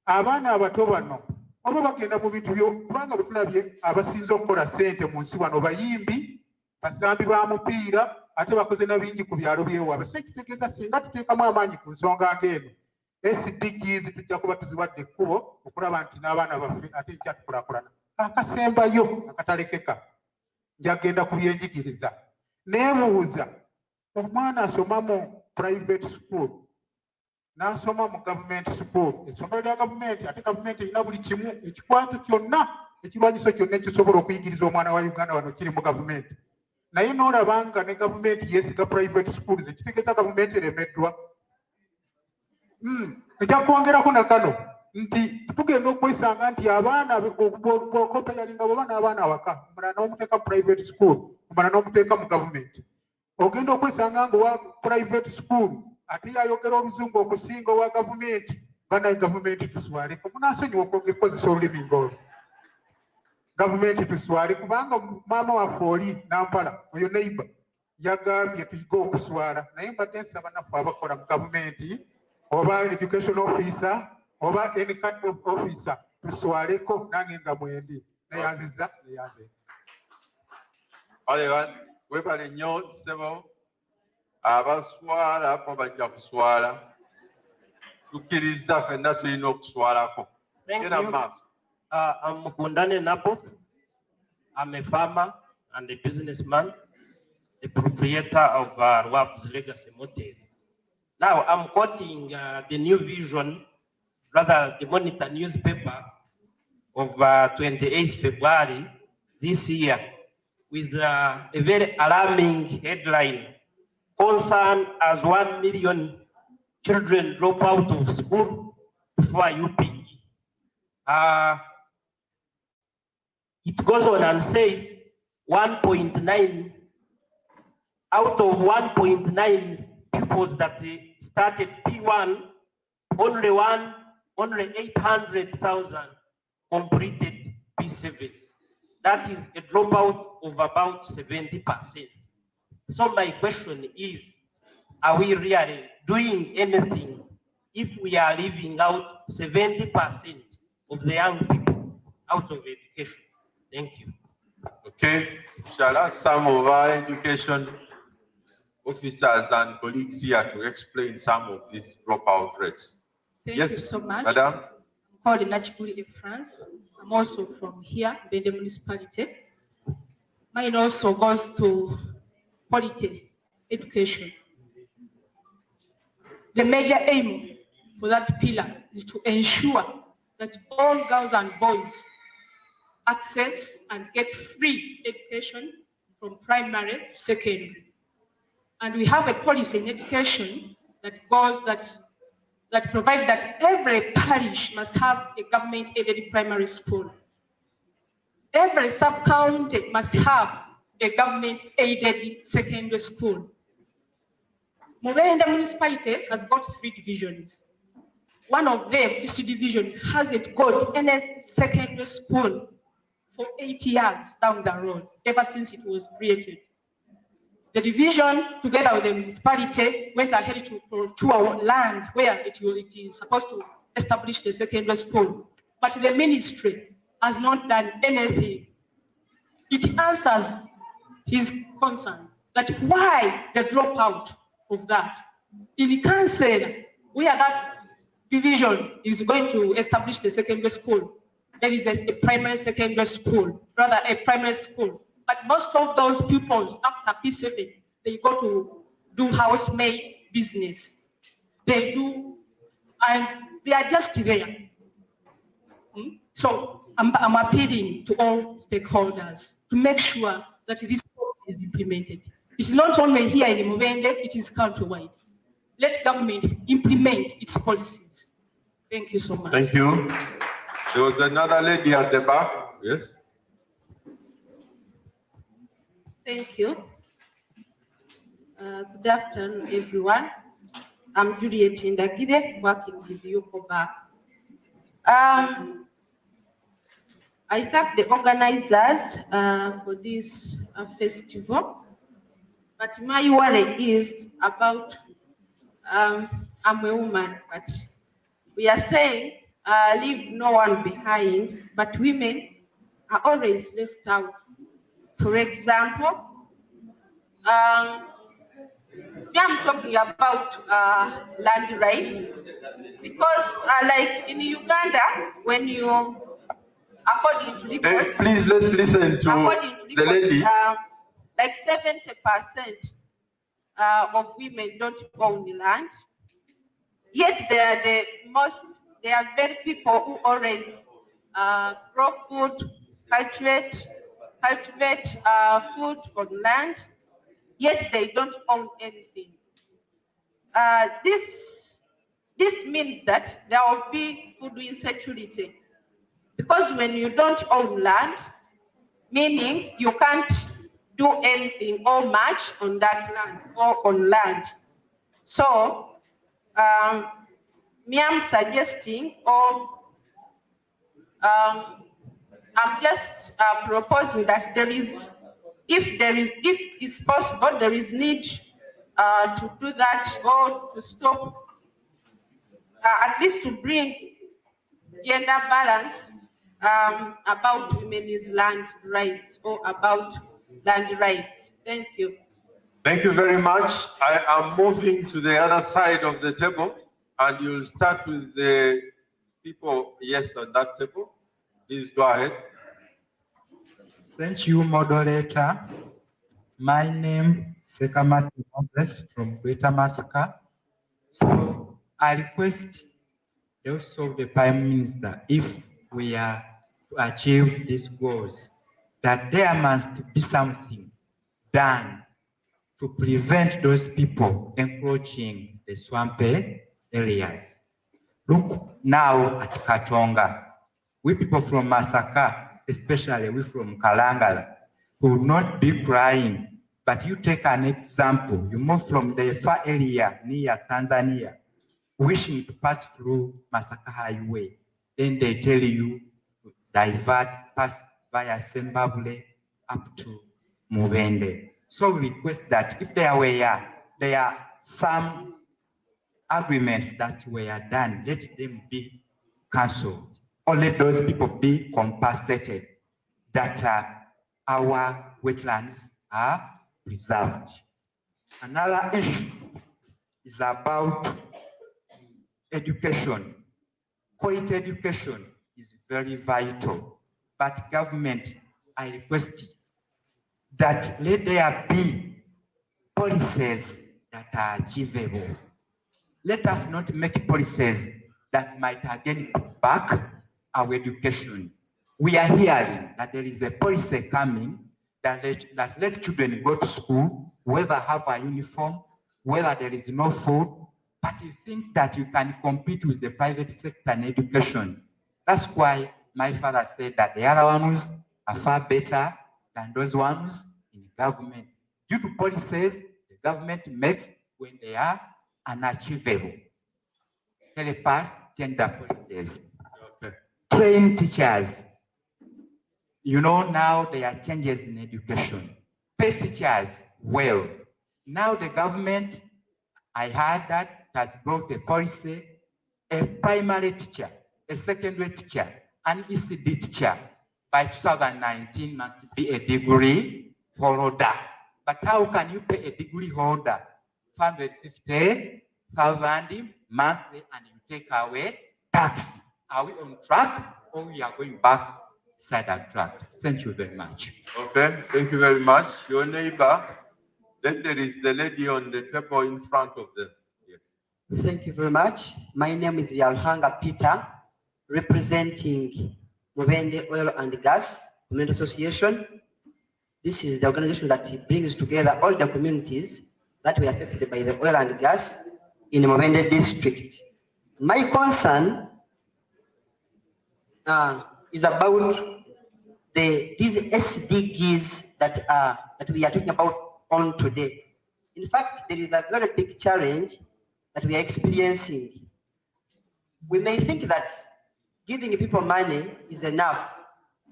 abaana abato bano oba bagenda mu bintu kubanga bwe tulabye abasinze okukola ssente mu nsi wano bayimbi basambi ba mupiira ate bakoze na bingi ku byalo by'ewaabwe. So ekitegeeza singa tuteekamu amaanyi ku nsonga ng'eno SDGs tujja kuba tuziwadde ekkubo okulaba nti n'abaana baffe ate ekyatukulakulana. Akasembayo akatalekeka njagenda ku byenjigiriza. Neebuuza omwana asoma mu private school n'asoma mu government school, essomero lya gavumenti ate gavumenti erina buli kimu ekikwatu kyonna ekirwanyiso kyonna ekisobola okuyigiriza omwana wa Uganda wano kiri mu gavumenti. Naye n'olaba nga ne gavumenti yeesiga private schools ekitegeeza gavumenti eremeddwa. Ejja kwongerako na kano nti tugenda okwesanga nti abaana bw'okompeyalinga bw'oba n'abaana awaka omulala n'omuteeka mu private school omulala n'omuteeka mu gavumenti ogenda okwesanga nga owa private school ate yayogera oluzungu okusinga owa gavumenti. Banaye gavumenti tuswaleko munaasonyiwa okukozesa olulimi ng'olwo. Gavumenti tuswale kubanga maama waffe oli Nampala oyo neighbor yagambye tuyige okuswala naye mbadde nsaba naffe abakola mu gavumenti oba education officer oba any kind of officer tuswaleko nange nga mwendi neyanziza neyanze. Webale nnyo ssebo abaswala bo bajja kuswala tukkiriza ffenna tulina okuswalako. Genda mu maaso. I'm Mukundane Naboth. I'm a farmer and a businessman, the proprietor of Rwab's Legacy Motel. Now I'm quoting the New Vision, rather the Monitor newspaper of 28th February this year with a very alarming headline, concern as 1 million children drop out of school before UPE. It goes on and says 1.9 out of 1.9 pupils that started P1, only 800,000 completed P7. That is a dropout of about 70%. So my question is, are we really doing anything if we are leaving out 70% of the young people out of education? Thank you. Okay, shall I ask some of our education officers and colleagues here to explain some of these dropout rates? Thank Yes, you so much. Madam. I'm called Nachibuli in France. I'm also from here, Bende municipality. Mine also goes to quality education. The major aim for that pillar is to ensure that all girls and boys access and get free education from primary to secondary. And we have a policy in education that provides that every parish must have a government-aided primary school. Every sub-county must have a government-aided secondary school. Mubende municipality has got 3 divisions. one of them, East Division, hasn't got any secondary school for 8 years down the road, ever since it was created. The division, together with the municipality, went ahead to our land where it is supposed to establish the secondary school. But the ministry has not done anything. It answers his concern that why the dropout of that. In council, where that division is going to establish the secondary school, there is a primary secondary school, rather a primary school. But most of those pupils after P7, they go to do housemaid business. They do, and they are just there. So I'm appealing to all stakeholders to make sure that this policy is implemented. It's not only here in Mubende, it is countrywide. Let government implement its policies. Thank you so much. Thank you. There was another lady at the back. Yes. Thank you. Good afternoon, everyone. I'm Juliet Ndagide, working with UCOBAC. I thank the organizers for this festival, but my worry is about, I'm a woman, but we are saying leave no one behind, but women are always left out. For example, I'm talking about land rights, because like in Uganda, when you, according to reports, Please, let's listen to the lady. Like 70% of women don't own land. Yet they are the most, they are very people who always grow food, cultivate food on land, yet they don't own anything. This means that there will be food insecurity, because when you don't own land, meaning you can't do anything or much on that land or on land. So, me, I'm suggesting, or I'm just proposing that there is, if it's possible, there is need to do that, or to stop, at least to bring gender balance about women's land rights, or about land rights. Thank you. Thank you very much. I am moving to the other side of the table, and you'll start with the people, yes, on that table. Please go ahead. Thank you, moderator. My name is Sekamati Moses from Greater Masaka. So I request the Office of the Prime Minister, if we are to achieve these goals, that there must be something done to prevent those people encroaching the swampy areas. Look now at Katonga. We people from Masaka, especially we from Kalangala, who would not be crying, but you take an example, you move from the far area near Tanzania, wishing to pass through Masaka Highway, then they tell you to divert, pass via Zimbabwe up to Mubende. So we request that if there are some agreements that were done, let them be cancelled, or let those people be compensated, that our wetlands are preserved. Another issue is about education. Quality education is very vital, but government, I request that let there be policies that are achievable. Let us not make policies that might again put back our education. We are hearing that there is a policy coming that let children go to school, whether have a uniform, whether there is no food, but you think that you can compete with the private sector in education. That's why my father said that the other ones are far better than those ones in government, due to policies the government makes when they are unachievable. Help us gender policies. Train teachers. You know, now there are changes in education. Pay teachers well. Now the government, I heard that, has brought a policy, a primary teacher, a secondary teacher, an ECD teacher by 2019 must be a degree holder. But how can you pay a degree holder 550,000 monthly and you take away tax? Are we on track or we are going back side that track? Thank you very much. Okay, thank you very much. Your neighbor, then there is the lady on the table in front of them. Yes. Thank you very much. My name is Yalhanga Peter, representing Mubende Oil and Gas Community Association. This is the organization that brings together all the communities that were affected by the oil and gas in Mubende district. My concern is about these SDGs that we are talking about on today. In fact, there is a very big challenge that we are experiencing. We may think that giving people money is enough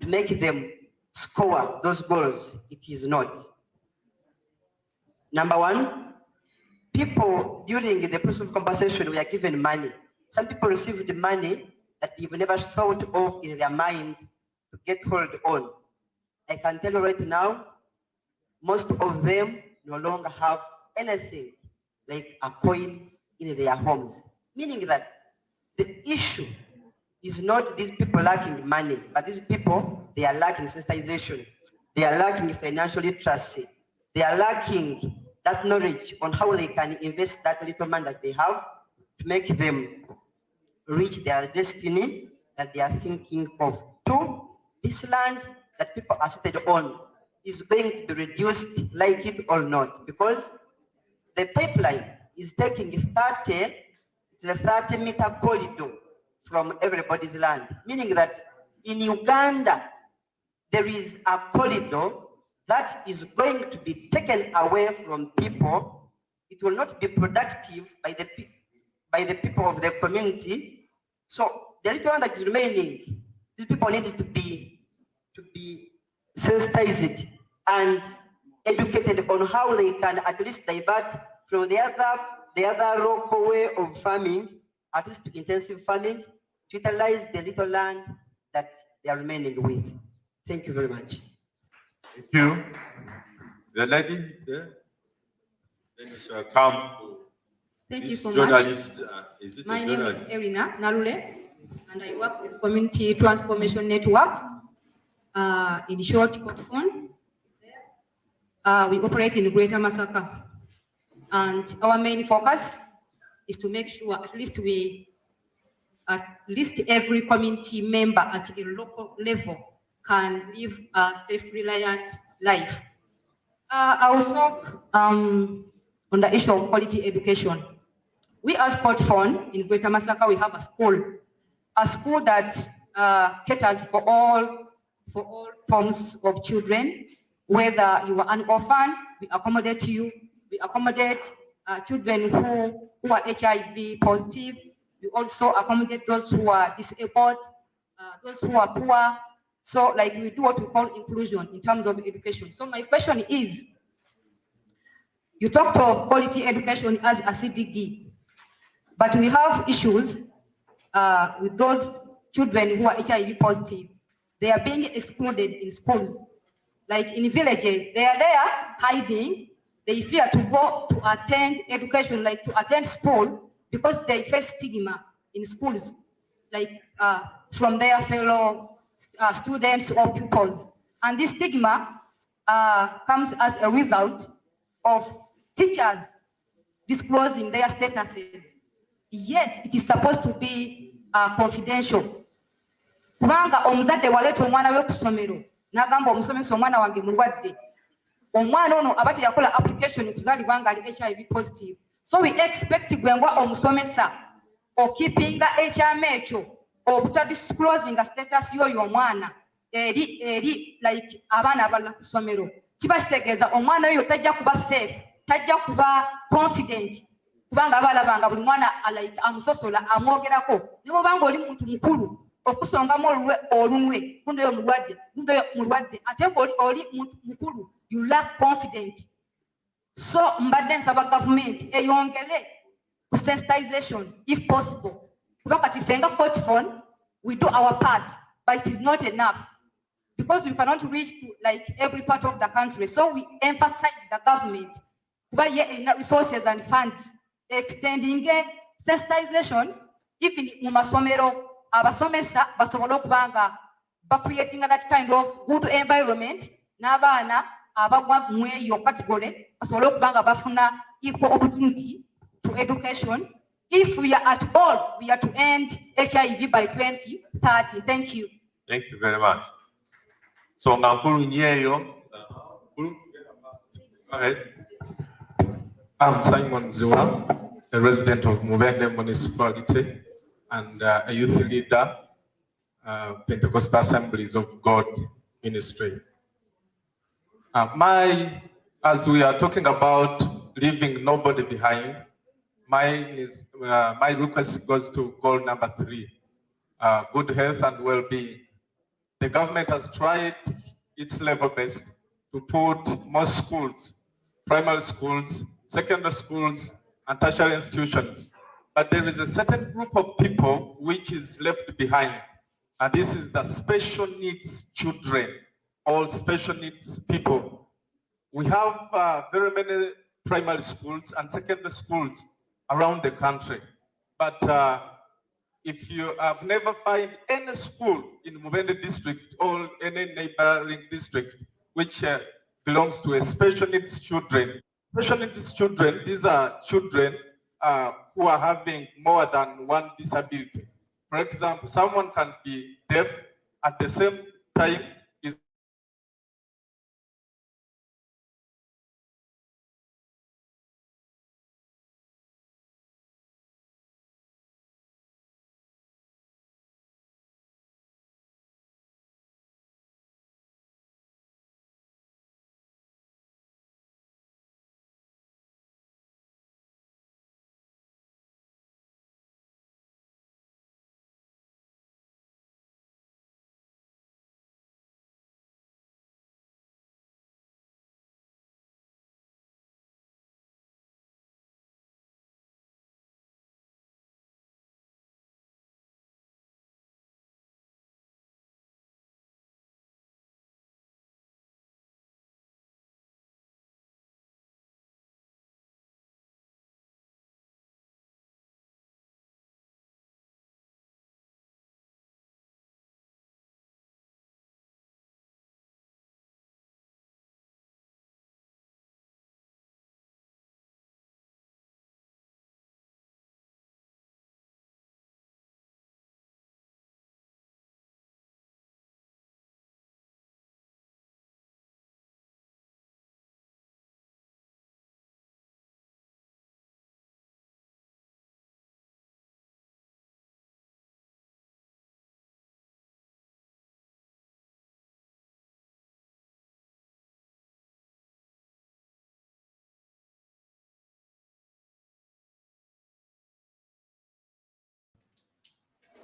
to make them score those goals. It is not. Number one, people during the process of compensation were given money. Some people received money that they've never thought of in their mind to get hold on. I can tell you right now, most of them no longer have anything like a coin in their homes. Meaning that the issue is not these people lacking money, but these people, they are lacking sensitization. They are lacking financial literacy. They are lacking that knowledge on how they can invest that little money that they have to make them reach their destiny that they are thinking of. Two, this land that people are seated on is going to be reduced, like it or not, because the pipeline is taking 30-meter corridor from everybody's land, meaning that in Uganda, there is a corridor that is going to be taken away from people. It will not be productive by the people of the community. So the little one that is remaining, these people need to be sensitized and educated on how they can at least divert from the other local way of farming, at least to intensive farming, to utilize the little land that they are remaining with. Thank you very much. Thank you. The lady there, then we shall come to Thank you this so journalist. Much. My name is Erina Narule, and I work with Community Transformation Network. In short, COTFON. We operate in Greater Masaka, and our main focus is to make sure at least every community member at a local level can live a self-reliant life. I will talk on the issue of quality education. We as COTFON in Greater Masaka, we have a school that caters for all forms of children. Whether you are an orphan, we accommodate you. We accommodate children who are HIV positive. We also accommodate those who are disabled, those who are poor. So like we do what we call inclusion in terms of education. So my question is, you talked of quality education as a CDG, but we have issues with those children who are HIV positive. They are being excluded in schools. Like in villages, they are there hiding. They fear to go to attend education, like to attend school, because they face stigma in schools, like from their fellow students or pupils. And this stigma comes as a result of teachers disclosing their statuses. Yet it is supposed to be confidential. Kubanga omuzadde waleeta omwana we ku ssomero n'agamba omusomesa omwana wange mulwadde, omwana ono aba yakola application kuzaalibwa nga ali HIV positive. So we expect gwengwa omusomesa okipinga ekyama ekyo obutadisclosinga status y'oyo omwana eri like abaana abalala ku ssomero. Kiba kitegeeza omwana oyo tajja kuba safe, tajja kuba confident kubanga balabanga buli mwana like amusosola amwogerako ne bw'obanga oli muntu mukulu okusongamu olunwe gundoyo mulwadde ate oli muntu mukulu you lack confidence. So mbadde nsaba government eyongere ku sensitization if possible kuba kati fenga portphone we do our part but it is not enough because we cannot reach to like every part of the country, so we emphasize the government kuba ye resources and funds extending sensitization even mu masomero abasomesa basobola okubanga ba creating that kind of good environment n'abaana abagwa mu eyo category basobola okubanga bafuna equal opportunity to education. If we are at all, we are to end HIV by 2030. Thank you. Thank you very much. So Ngankulu Nyeyo, go ahead. I'm Simon Ziwa, a resident of Mubende Municipality and a youth leader, Pentecostal Assemblies of God Ministry. As we are talking about leaving nobody behind, my request goes to goal number 3, good health and well-being. The government has tried its level best to put more schools, primary schools, secondary schools, and tertiary institutions. But there is a certain group of people which is left behind. And this is the special needs children, or special needs people. We have very many primary schools and secondary schools around the country. But if you have never found any school in Mubende district or any neighboring district which belongs to a special needs children, these are children who are having more than one disability. For example, someone can be deaf at the same time is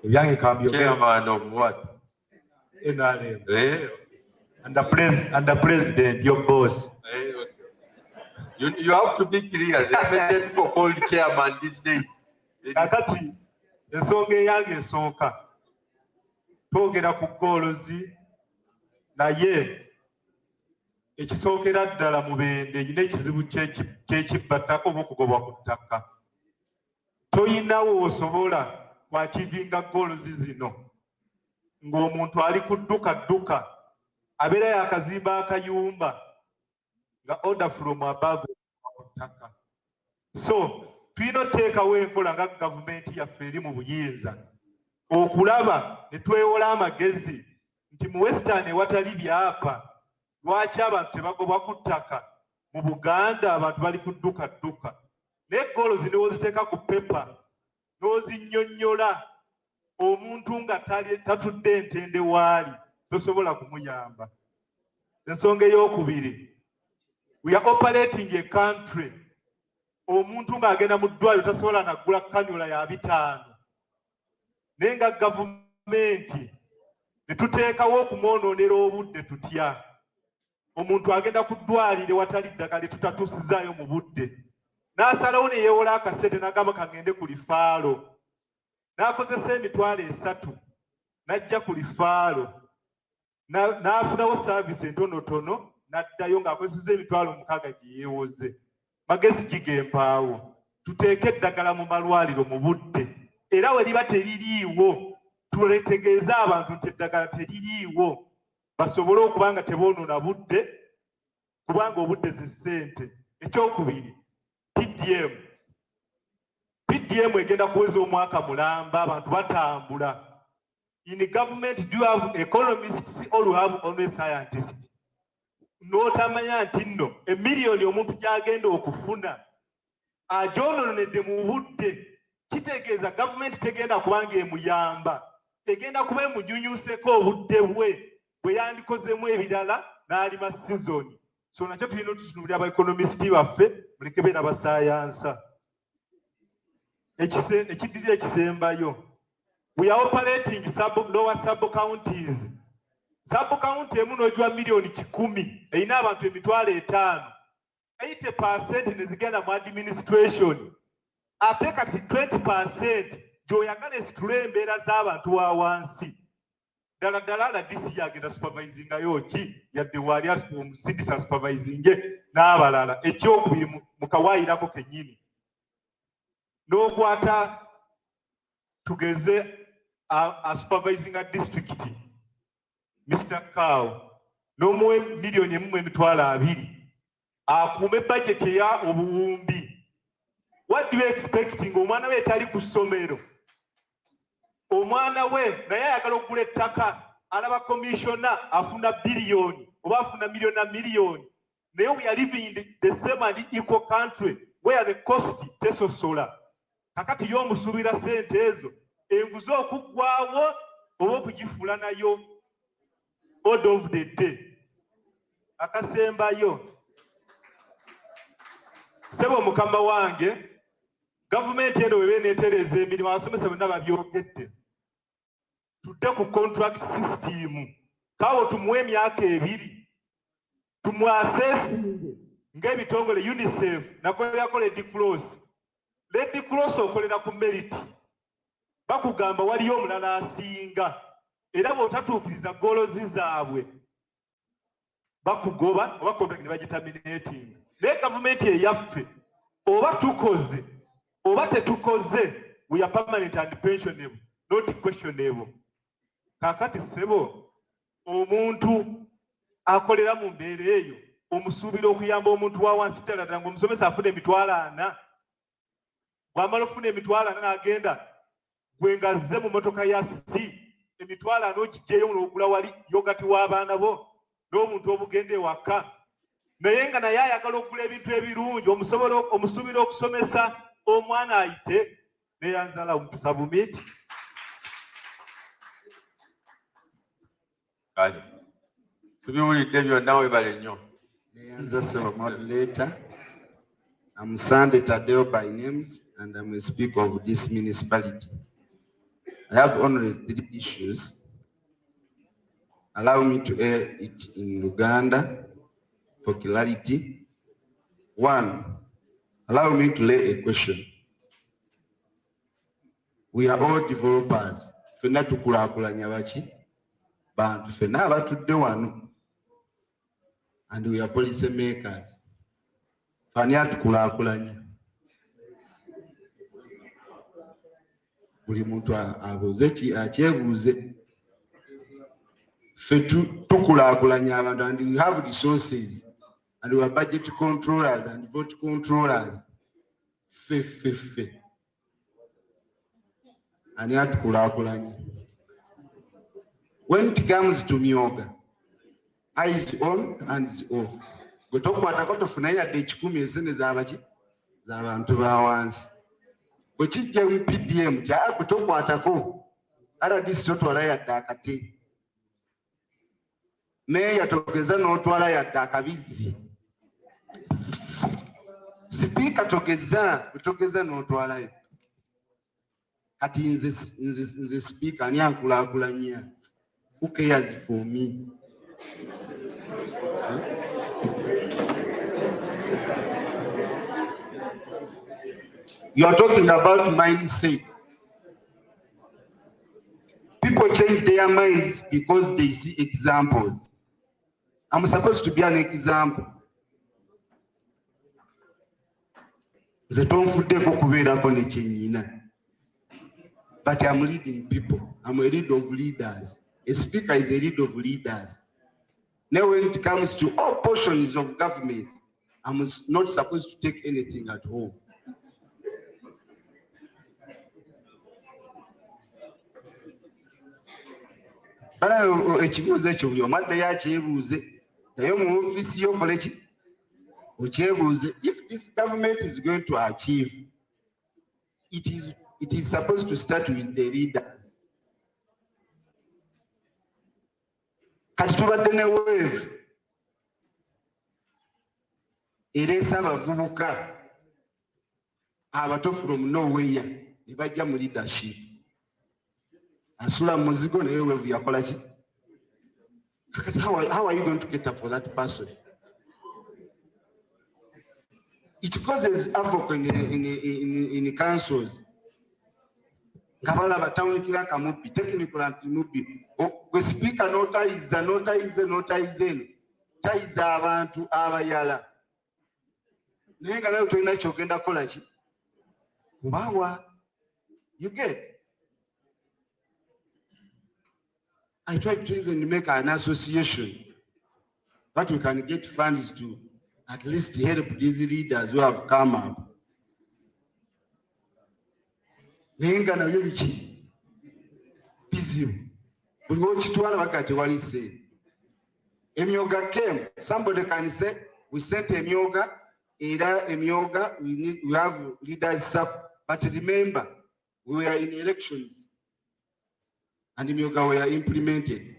Chairman of what? NRM. And the president, your boss. You have to be clear. There are people called chairman these days. Kakati, ensonga eyange esooka. Twogera ku goolozi naye ekisookera ddala Mubende erina ekizibu ky'ekibbattaka oba okugobwa ku ttaka. Toyinawo osobola kwakivinga goolozi zino ng'omuntu ali ku dduka abeera yakazimba akayumba nga order from above ku ttaka. So tulina oteekawo enkola nga gavumenti yaffe eri mu buyinza okulaba ne twewola amagezi nti mu Western ewatali byapa lwaki abantu tebagobwa ku ttaka. Mu Buganda abantu bali ku dduka naye goolozi ne woziteeka ku pepa n'ozinnyonnyola omuntu nga tatudde ntende waali tosobola kumuyamba. Ensonga ey'okubiri, we are operating a country omuntu ng'agenda mu ddwaliro tasobola naggula kanula ya 5 naye nga gavumenti ne tuteekawo okumwonoonera obudde tutya omuntu agenda ku ddwaliro watali ddagala tutatuusizaayo mu budde n'asalawo ne yeewola akasente n'agamba kagende ku lifaalo n'akozesa emitwalo 3 n'ajja ku lifaalo n'afunawo saavisi entonotono n'addayo ng'akozesa emitwalo 6 gye yeewoze magezi kigempaawo tuteeke eddagala mu malwaliro mu budde era we liba teririiwo tuletegeeza abantu nti eddagala teririiwo basobole okuba nga teboonoona budde kubanga obudde ze ssente. Ekyokubiri PDM egenda kuweza omwaka mulamba abantu batambula. In government do you have economists or you have only scientists? N'otamanya nti nno emiliyoni omuntu gy'agenda okufuna agyonoonedde mu budde kitegeeza gavumenti tegenda kubanga emuyamba egenda kuba emunyunyuuseko obudde bwe yandikozemu ebirala n'alima sizoni. So nakyo tulina otutunulira abaekonomisiti baffe muleke beera basaayansa. Ekiddirira ekisembayo, we are operating lower sub-counties. Sub-county emu n'ogiwa miliyoni 10 erina abantu emitwalo 5, 80% ne zigenda mu administration. Ate kati 20% gy'oyagala esitule embeera z'abantu wa wansi. Ddala la DC yagenda supervisingayo ki yadde waali omusidisa supervisinge n'abalala. Ekyokubiri mu kawaayirako kennyini n'okwata tugeze a supervising a district Mr. Cow n'omuwe miliyoni 1.2 akuume budget ya obuwumbi. What do you expecting? Omwana we tali ku ssomero, omwana we naye ayagala okugula ettaka, alaba commissioner afuna biliyoni oba afuna miliyoni. Naye we are living in the same and equal country where the cost tesosola. Kakati y'omusuubira sente ezo enguzi okuggwaawo oba okugifuula nayo order of the day. Akasembayo sebo mukama wange gavumenti eno webe neetereza emirimu abasomesa bonna babyogedde tudde ku contract system kaawo tumuwe emyaka 2 tumwasesinge ng'ebitongole UNICEF nakolerako Red Cross okolera ku merit bakugamba waliyo omulala asinga era bw'otatuukiriza golozi zaabwe bakugoba oba contract ne bagitaminating. Naye gavumenti eyaffe oba tukoze oba tetukoze we are permanent and pensionable, not questionable. Kakati sebo omuntu akolera mu mbeera eyo omusuubira okuyamba omuntu wa wansi ddala ng'omusomesa afuna emitwalo 4 bw'amala ofuna emitwalo 4 n'agenda gwe ngazze mu motoka ya emitwalo 4 okiggyeyo n'ogula wali yogati w'abaana bo n'omuntu obugenda ewaka naye nga naye ayagala okugula ebintu ebirungi omusuubira okusomesa omwana ayite neyanzala omutusabumiti. Tubiwulidde byonna webale nnyo. Neyanza Seba moderator. I'm Sunday Tadeo by names and I'm a speaker of this municipality. I have only 3 issues. Allow me to air it in Uganda for clarity. 1, allow me to lay a question. We are all developers. Fena tukulakulanya baki bantu fena abatudde wano and we are policy makers. Fani atukulakulanya buli muntu abuuze akyebuuze. Fe tukulakulanya abantu and we have resources and we are budget controllers and vote controllers. Fe ani atukulakulanya. When it comes to myoga, eyes on, hands off. Gwe tokwatako tofuna yadde 10 esene z'abaki z'abantu ba wansi. Bwe kijja mu PDM gwe tokwatako RDC totwala yadde akate. Naye yatogeza n'otwala yadde akabizzi. Speaker togeza n'otwalayo. Kati nze speaker ani ankulaakulanya. Who cares for me? You are talking about mindset. People change their minds because they see examples. I'm supposed to be an example. But I'm leading people. I'm a leader of leaders. A speaker is a leader of leaders. Now when it comes to all portions of government, I'm not supposed to take anything at home. Ekibuuzo ekyo buli omadde yakyebuuze naye mu ofiisi y'okole ki okyebuuze. If this government is going to achieve, it is supposed to start with the leaders. Kati tubadde ne wave ereesa abavubuka abato from nowhere ne bajja mu leadership. Asula muzigo naye wave yakola ki? How are you going to cater for that person? It causes havoc in councils. Ngabala batawulikira kamubi, technical anti-mubi. We speaker notayiza abantu abayala. Naye nga nayo tolina kyogenda kukola ki? Kubawa. You get? I tried to even make an association that we can get funds to at least help these leaders who have come up. Nenga na yubichi busy. We watch to one wakati wali say. Emyoga came. Somebody can say we sent Emyoga, we have leaders support. But remember, we were in elections. And the Myoga were implemented.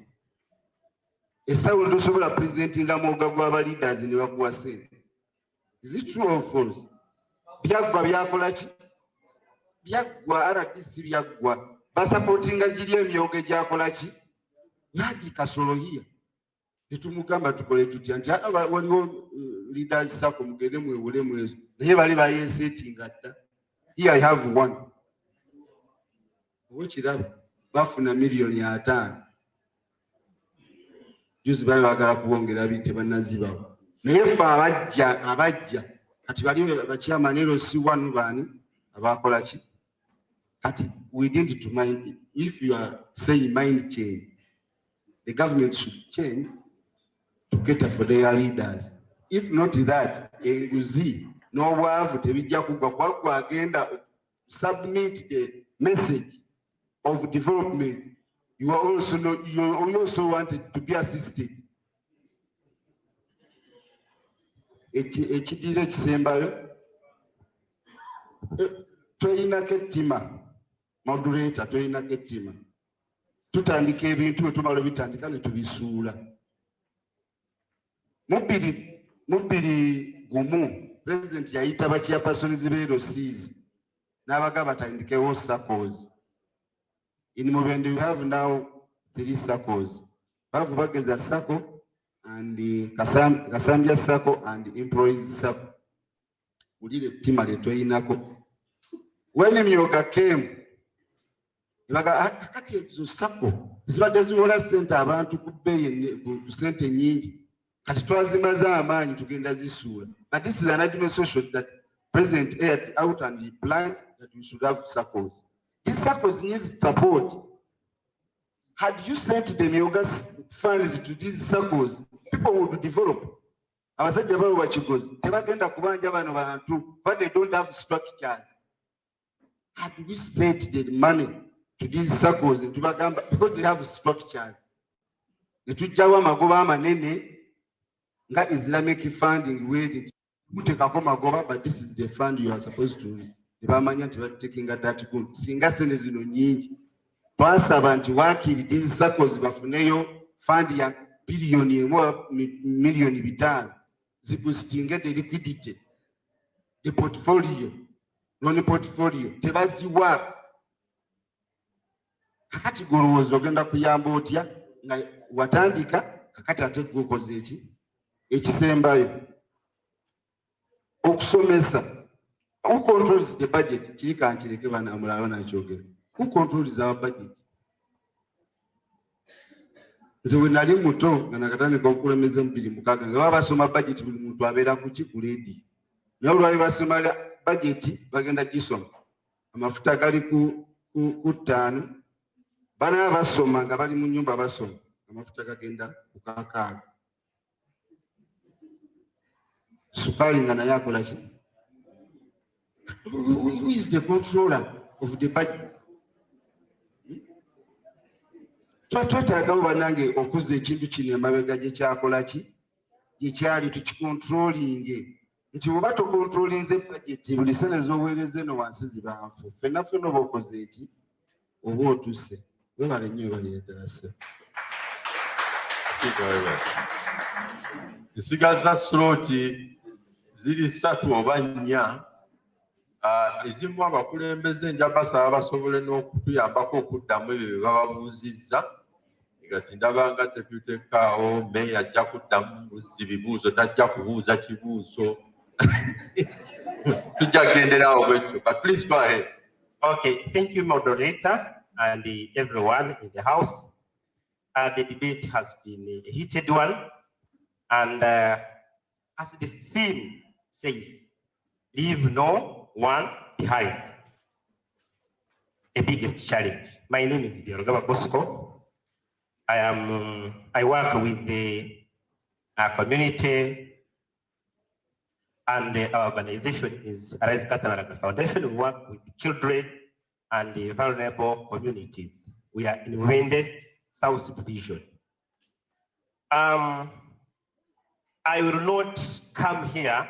A sound also representing the Moga leaders in the Wakwase. Is it true or false? Biagwa Biakolachi Biagwa RDC Biagwa Passporting a Gideon Yoga Jakolachi Yadi Casolo here. The Tumukamba to collect to Tianja, when you leaders Sakum Gedem Williams, never sitting at that. Here I have one. Watch it up. Bafuna million ya 5. Juzi bali bagala kuwongera bintu bannazibawo. Naye fe abajja kati bali bachairman si wanu bani abakola ki? Kati we need to mind, if you are saying mind change, the government should change to cater for their leaders. If not that, enguzi n'obwavu tebijja kugwa kwa agenda submit the message of development. You also wanted to be assisted. Ekidira ekisembayo toyina kettima moderator, toyina kettima tutandika ebintu bwe tumala bitandika ne tubisuula. Mubiri gumu president yayita bachairpersons b'LCs n'abagaba batandikewo SACCOs. In Mubende, we have now 3 SACCOs. Bavu Bageza SACCO and the Kasambia SACCO and the Employees SACCO. We did a team at the Toinako. When Myoga came, SACCO, this was the only center about to pay to send a need. Katitwazimaza to get this. But this is an administration that President aired out and he planned that we should have SACCOs. These SACCOs need support. Had you sent the Myoga's funds to these SACCOs, people would develop. I was saying about what you goes. But they don't have structures. Had we sent the money to these SACCOs into Bagamba because they have structures? The Tujawa Magoba Manene, that Islamic funding way but this is the fund you are supposed to. Taking at that good. Singasen is in Nyinji. Twasaba nti these SACCOs bafuneyo fund ya billion million bitano zibustinge the liquidity. the portfolio, non-portfolio, tebaziwa. Kakati golowooza ogenda kuyamba otya nga watandika kakati ate gwe okoze eki ekisembayo okusomesa. Who controls the budget? Kiri kankireke banamulalo nakyogera. Who controls our budget? Nze we nali muto nga nakatandika okulemeza 2006 nga babasoma budget buli muntu abeera ku kikuledi. Naye olwali basoma budget bagenda gisoma. Amafuta gali ku 5. Bana basoma nga bali mu nyumba basoma. Amafuta gagenda ku 6. Sukali nga naye akola ki? Who is the controller of the budget? Twetaaga banange okuza ekintu kino emabega gye kyakola ki? Gye kyali tukikontrolinge. Nti bw'oba tokontrolinze budget buli sente z'oweereza eno wansi ziba nfu. Ffenna ffenna oba okoze eki? Oba otuse. Webale nnyo ebalire ddala ssebo. Ensigaza sloti ziri 3 oba 4. Ezimu abakulembeze nja basaba basobole n'okutuyambako okuddamu ebyo bye bababuuzizza. Kati ndabanga deputy Kao, meya ajja kuddamu bibuuzo, tajja kubuuza kibuuzo. Tujja kugenderawo bwekityo. But please go ahead. Okay, thank you, moderator, and everyone in the house. The debate has been a heated one, and as the theme says, leave no one behind. The biggest challenge. My name is Biorogaba Bosco. I work with the community, and our organization is Arise Kataraka Foundation. We work with children and the vulnerable communities. We are in Wende South Division. I will not come here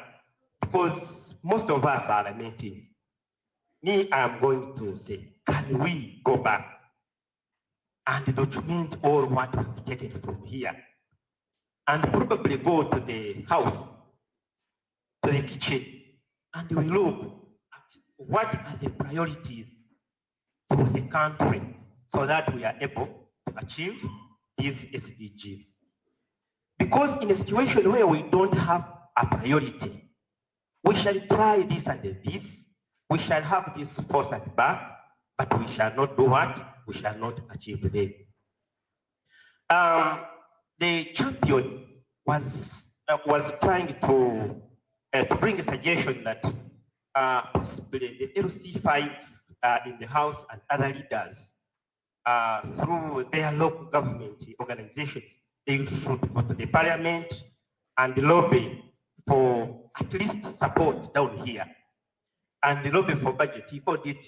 because most of us are lamenting. Me, I am going to say, can we go back and document all what we've taken from here, and probably go to the house, to the kitchen, and we look at what are the priorities for the country so that we are able to achieve these SDGs. Because in a situation where we don't have a priority, we shall try this and this, we shall have this force at back, but we shall not do what? We shall not achieve them. The champion was trying to bring a suggestion that possibly the LC5 in the House and other leaders through their local government organizations, they should go to the parliament and lobby for at least support down here. And the lobby for budget, he called it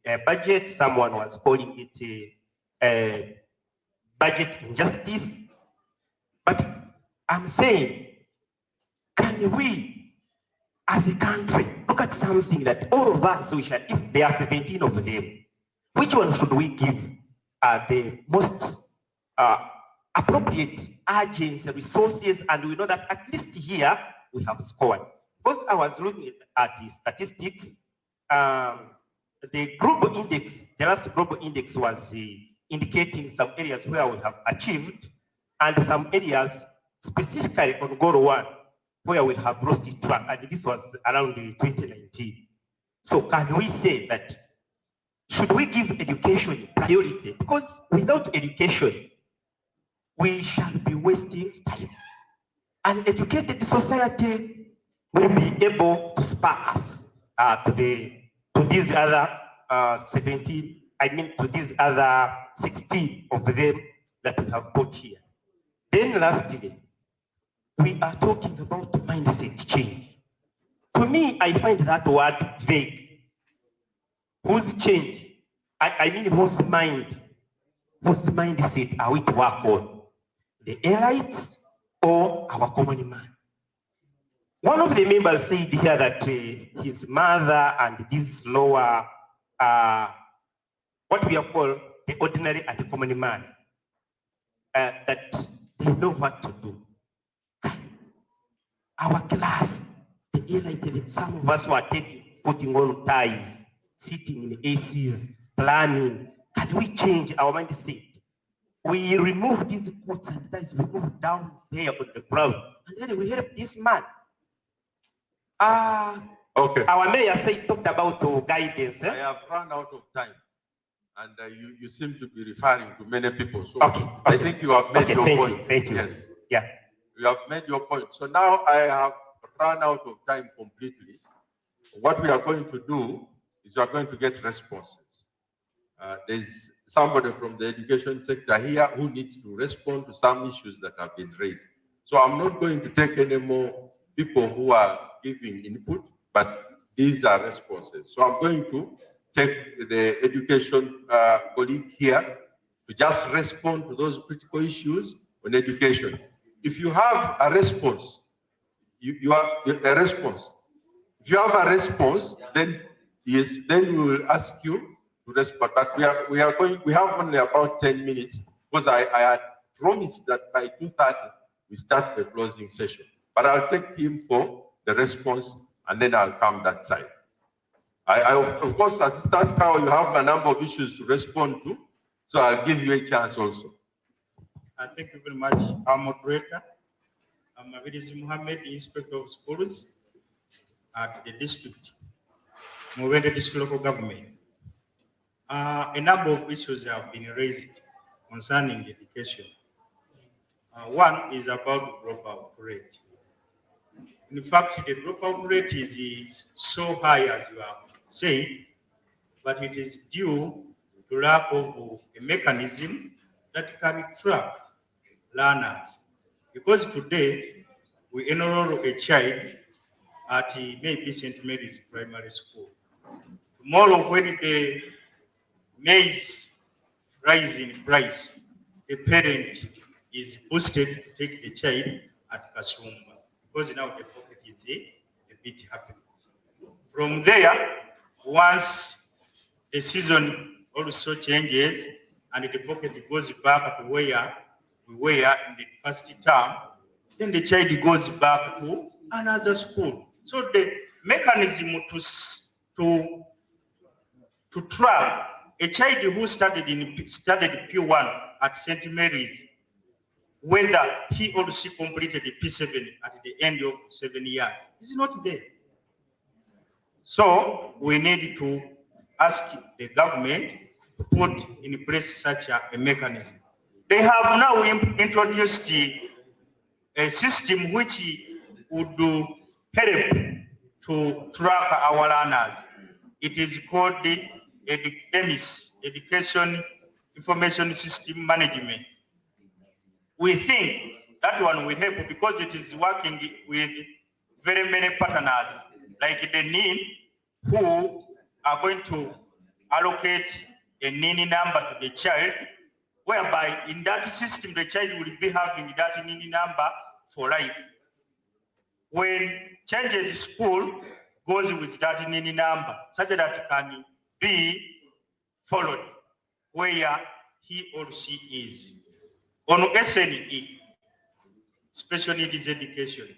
a budget. Someone was calling it a budget injustice. But I'm saying, can we, as a country, look at something that all of us, we shall, if there are 17 of them, which one should we give the most appropriate urgency, resources? And we know that at least here, we have scored. Because I was looking at the statistics, the global index, the last global index was indicating some areas where we have achieved, and some areas specifically on goal 1 where we have lost track, and this was around 2019. So can we say that, should we give education priority? Because without education, we shall be wasting time. An educated society will be able to spur us to these other 17, to these other 16 of them that we have put here. Then lastly, we are talking about mindset change. To me, I find that word vague. Whose change? I mean, whose mindset are we to work on? The elites or our common man? One of the members said here that his mother and this lower, what we are called the ordinary and the common man, that they know what to do. Our class, the highlighted some of us were putting on ties, sitting in ACs, planning. Can we change our mindset? We remove these coats and ties, we move down there on the ground, and then we help this man. Okay. Our mayor talked about guidance. I have run out of time, and you seem to be referring to many people. So I think you have made your point. Thank you. Yes. Yeah. You have made your point. So now I have run out of time completely. What we are going to do is we are going to get responses. There's somebody from the education sector here who needs to respond to some issues that have been raised. So I'm not going to take any more people who are giving input, but these are responses. So I'm going to take the education colleague here to just respond to those critical issues on education. If you have a response, you have a response. If you have a response, then yes, then we will ask you to respond. But we have only about 10 minutes because I had promised that by 2:30 we start the closing session. But I'll take him for the response and then I'll come that side. Of course, Assistant Carol, you have a number of issues to respond to, so I'll give you a chance also. Thank you very much, our moderator. I'm Abirizi Mohammed, Inspector of Schools at the district, Mubende District Local Government. A number of issues have been raised concerning education. One is about dropout rate. In fact, the dropout rate is so high, as you have said, but it is due to lack of a mechanism that can track learners. Because today, we enroll a child at maybe St. Mary's Primary School. Tomorrow, when the maize rise in price, the parent is boosted to take the child at Kasumba, because now the pocket is a bit happy. From there, once the season also changes and the pocket goes back to where we were in the first term, then the child goes back to another school. So the mechanism to track a child who studied P1 at St. Mary's, whether he or she completed the P7 at the end of 7 years, is not there. So we need to ask the government to put in place such a mechanism. They have now introduced a system which would help to track our learners. It is called the EDIS, Education Information System Management. We think that one will help because it is working with very many partners, like the NIN, who are going to allocate a NIN number to the child, whereby in that system, the child will be having that NIN number for life. When changes school, goes with that NIN number, such that it can be followed where he or she is. On SNE, special needs education,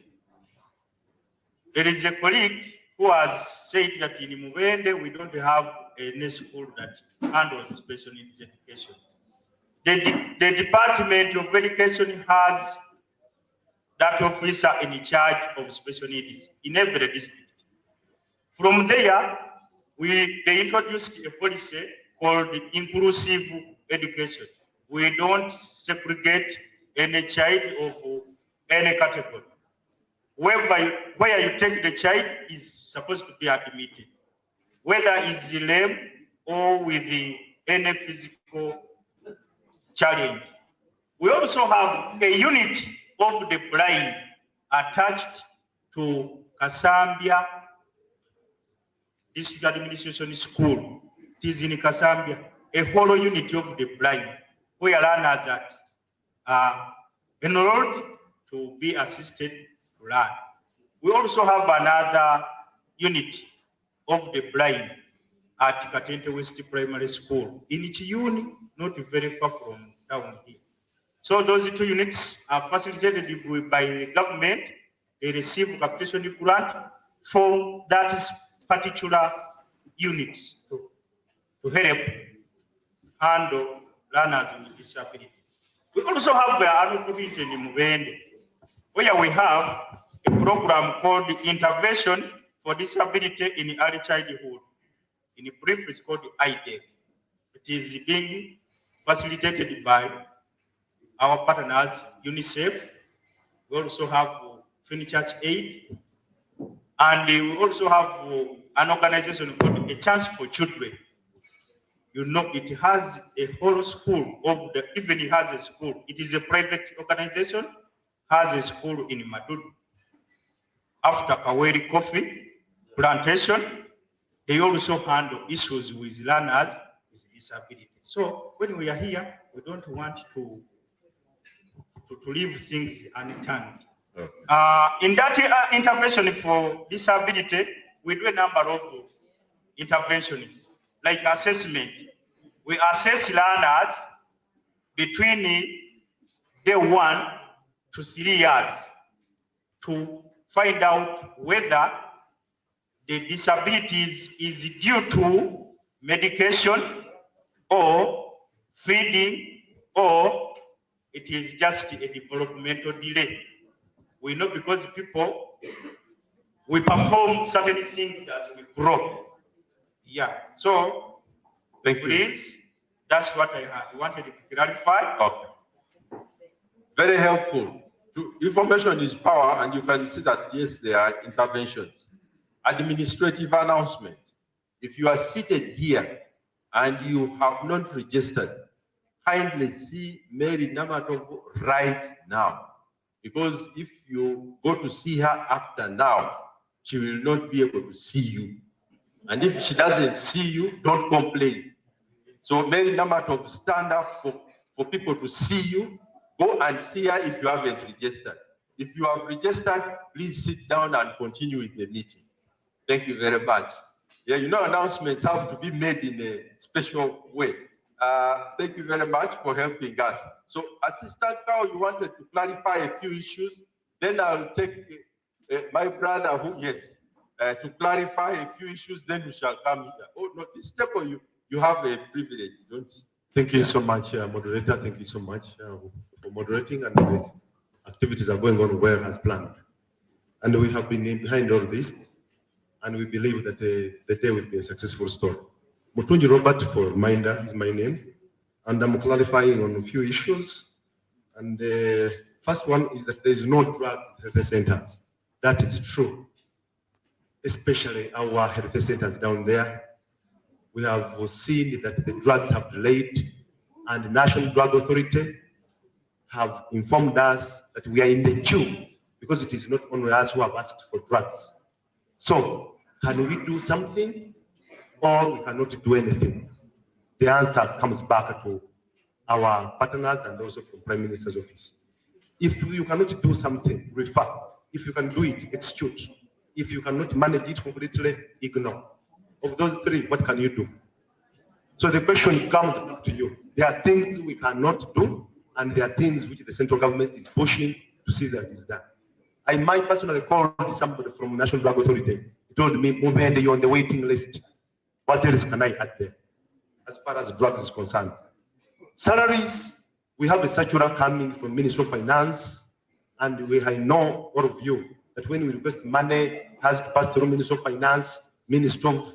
there is a colleague who has said that in Mubende we don't have any school that handles special needs education. The Department of Education has that officer in charge of special needs in every district. From there, they introduced a policy called inclusive education. We don't segregate any child of any category. Where you take the child is supposed to be admitted, whether it's lame or with any physical challenge. We also have a unit of the blind attached to Kasambia District Administration School. It is in Kasambia, a whole unit of the blind, where learners are enrolled to be assisted to learn. We also have another unit of the blind at Katente West Primary School in Chiyuni, not very far from down here. So those two units are facilitated by the government. They receive capitation grant for that particular unit to help handle learners with disability. We also have the advocate in Mubende, where we have a program called Intervention for Disability in Early Childhood. In brief, it's called IDEC. It is being facilitated by our partners, UNICEF. We also have Church Aid, and we also have an organization called A Chance for Children. You know, it has a whole school of the, even it has a school. It is a private organization, has a school in Madudu. After Kaweri Coffee Plantation, they also handle issues with learners with disability. So when we are here, we don't want to leave things unturned. In that intervention for disability, we do a number of interventions, like assessment. We assess learners between day 1 to 3 years to find out whether the disabilities is due to medication or feeding, or it is just a developmental delay. We know because people, we perform certain things as we grow. Yeah, so please, that's what I wanted to clarify. Okay. Very helpful. Information is power, and you can see that, yes, there are interventions. Administrative announcement. If you are seated here and you have not registered, kindly see Mary Namatov right now. Because if you go to see her after now, she will not be able to see you. And if she doesn't see you, don't complain. So Mary Namatov, stand up for people to see you. Go and see her if you haven't registered. If you have registered, please sit down and continue with the meeting. Thank you very much. Yeah, you know, announcements have to be made in a special way. Thank you very much for helping us. So, Assistant Kao, you wanted to clarify a few issues. Then I'll take my brother, who, yes, to clarify a few issues. Then we shall come here. Oh, no, this step you have a privilege, don't you? Thank you so much, moderator. Thank you so much for moderating, and the activities are going on well as planned. And we have been behind all this, and we believe that the day will be a successful story. Mutunji Robert, for reminder, is my name, and I'm clarifying on a few issues. And the first one is that there is no drugs at the centers. That is true, especially our health centers down there. We have seen that the drugs have delayed, and the National Drug Authority have informed us that we are in the queue because it is not only us who have asked for drugs. So, can we do something, or we cannot do anything? The answer comes back to our partners and also from Prime Minister's office. If you cannot do something, refer. If you can do it, execute. If you cannot manage it completely, ignore. Of those three, what can you do? So the question comes back to you. There are things we cannot do, and there are things which the central government is pushing to see that is done. I might personally call somebody from National Drug Authority. He told me, Mubende, you're on the waiting list. What else can I add there? As far as drugs is concerned. Salaries, we have a circular coming from Ministry of Finance, and I know all of you that when we request money, it has to pass through Ministry of Finance, Ministry of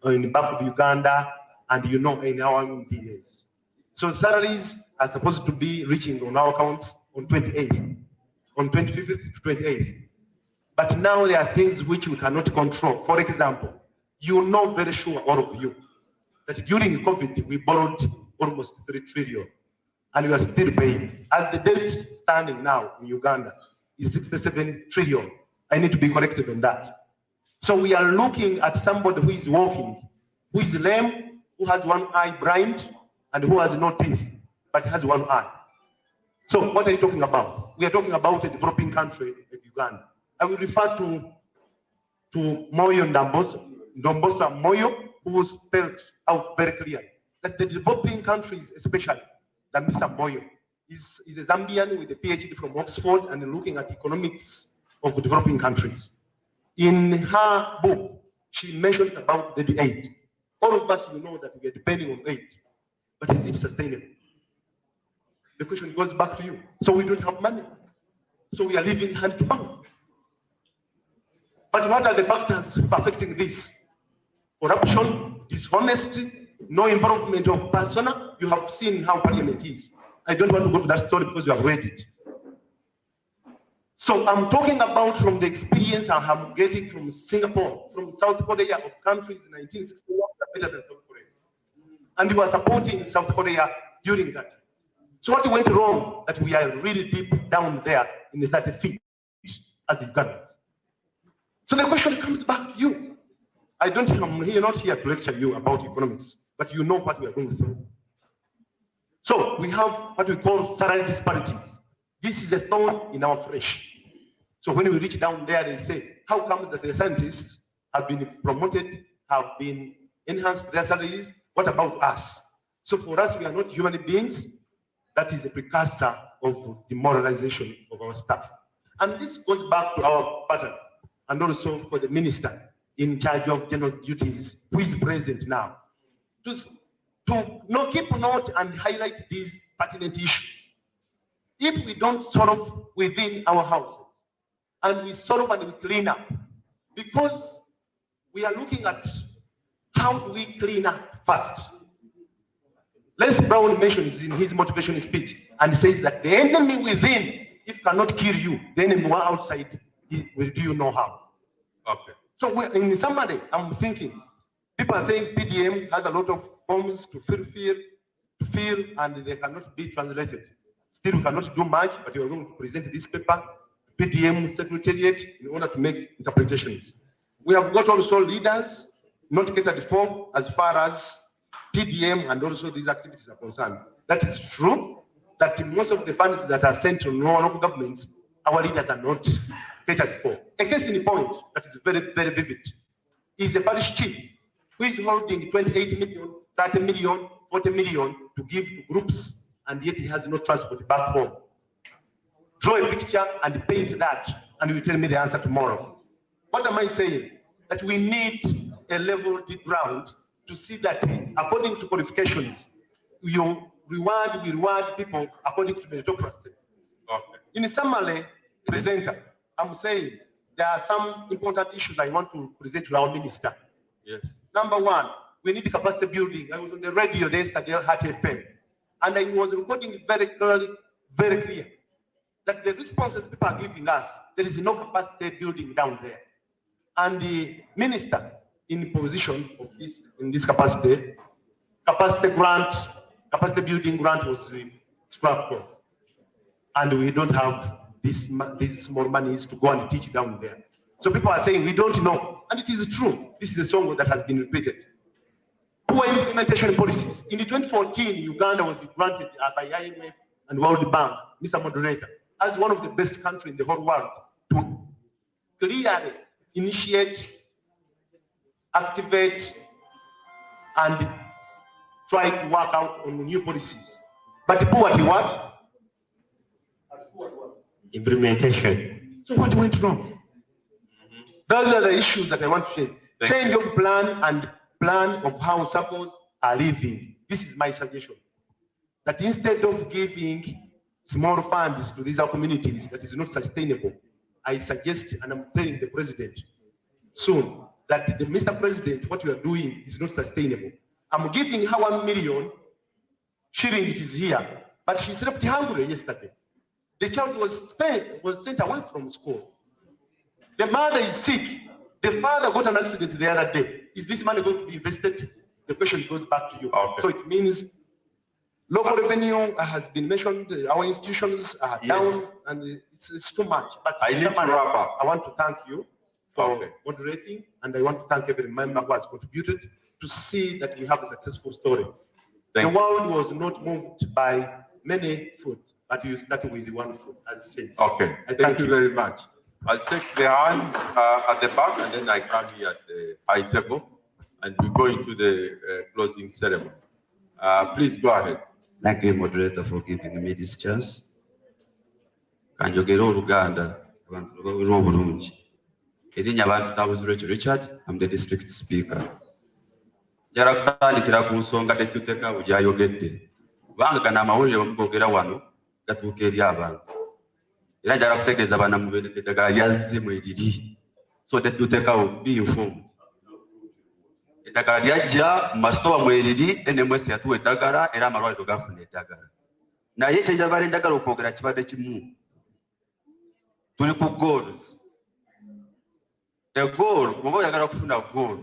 in the Bank of Uganda, and you know in our MDAs. So salaries are supposed to be reaching on our accounts on 28th, on 25th to 28th. But now there are things which we cannot control. For example, you know very sure, all of you, that during COVID, we borrowed almost 3 trillion, and we are still paying. As the debt standing now in Uganda is 67 trillion. I need to be corrected on that. So we are looking at somebody who is walking, who is lame, who has one eye blind, and who has no teeth, but has one eye. So what are you talking about? We are talking about a developing country like Uganda. I will refer to Moyo Ndombosa Moyo, who spelled out very clearly that the developing countries, especially Mr. Moyo, is a Zambian with a PhD from Oxford and looking at economics of developing countries. In her book, she mentioned about the aid. All of us, we know that we are depending on aid, but is it sustainable? The question goes back to you. So we don't have money. So we are living hand to mouth. But what are the factors affecting this? Corruption, dishonesty, no involvement of persona. You have seen how parliament is. I don't want to go to that story because you have read it. So I'm talking about from the experience I am getting from Singapore, from South Korea, of countries in 1961 that are better than South Korea. And we were supporting South Korea during that. So what went wrong that we are really deep down there in the 30 feet as Ugandans? So the question comes back to you. I'm not here to lecture you about economics, but you know what we are going through. So we have what we call salary disparities. This is a thorn in our flesh. So when we reach down there, they say, how comes that the scientists have been promoted, have been enhanced their salaries? What about us? So for us, we are not human beings. That is a precursor of demoralization of our staff. And this goes back to our pattern, and also for the minister in charge of general duties, who is present now, to keep note and highlight these pertinent issues. If we don't solve within our houses, and we solve and we clean up, because we are looking at how do we clean up first. Les Brown mentions in his motivation speech and says that the enemy within, if cannot kill you, the enemy outside will do you no harm. Okay. So in summary, I'm thinking, people are saying PDM has a lot of forms to fill, and they cannot be translated. Still, we cannot do much, but we are going to present this paper, PDM Secretariat, in order to make interpretations. We have got also leaders not catered for as far as PDM and also these activities are concerned. That is true, that most of the funds that are sent to local governments, our leaders are not catered for. A case in point that is very, very vivid is a parish chief who is holding 28 million, 30 million, 40 million to give to groups, and yet he has no transport back home. Draw a picture and paint that, and you tell me the answer tomorrow. What am I saying? That we need a level ground to see that according to qualifications, we reward people according to meritocracy. Okay. In summary, presenter, I'm saying there are some important issues I want to present to our minister. Yes. Number one, we need capacity building. I was on the radio yesterday at FM, and I was recording very clearly, very clear, that the responses people are giving us, there is no capacity building down there. And the minister in position of this, in this capacity building grant was scrapped off. And we don't have these small monies to go and teach down there. So people are saying, we don't know. And it is true. This is a song that has been repeated. Poor implementation policies. In 2014, Uganda was granted by IMF and World Bank, Mr. Moderator, as one of the best countries in the whole world to clearly initiate, activate, and try to work out on new policies. But poverty what? Implementation. So what went wrong? Those are the issues that I want to say. Change of plan and plan of how suppos are living. This is my suggestion. That instead of giving small funds to these communities that is not sustainable, I suggest, and I'm telling the president soon, that Mr. President, what you are doing is not sustainable. I'm giving her 1 million shilling, it is here, but she slept hungry yesterday. The child was sent away from school. The mother is sick. The father got an accident the other day. Is this money going to be invested? The question goes back to you. Okay. So it means local revenue has been mentioned, our institutions are down, and it's too much. But I need to wrap up. I want to thank you for moderating, and I want to thank every member who has contributed to see that we have a successful story. The world was not moved by many food, but you started with one food, as it says. Okay, thank you very much. I'll take the hands at the back, and then I come here at the high table, and we go into the closing ceremony. Please go ahead. Thank you, moderator, for giving me this chance. Kanjogera Oluganda, abantu Bulungi. Erinnya Bantu Richard, I'm the district speaker. Njagala kutandikira ku nsonga Deputy Kawu gy'ayogedde. Kubanga gano amawulire omugogera wano gatuuka eri abantu. Era njagala kutegeeza bannamubende eddagala lyazze mwegiri. So Deputy Kawu, be informed. Eddagala lyajja mu masitowa mwegiri, NMS yatuwa eddagala era amalwaliro gafuna eddagala. Naye kyenjagala njagala okwogera kibadde kimu. Tuli ku goals. The goal, bw'oba oyagala kufuna goal,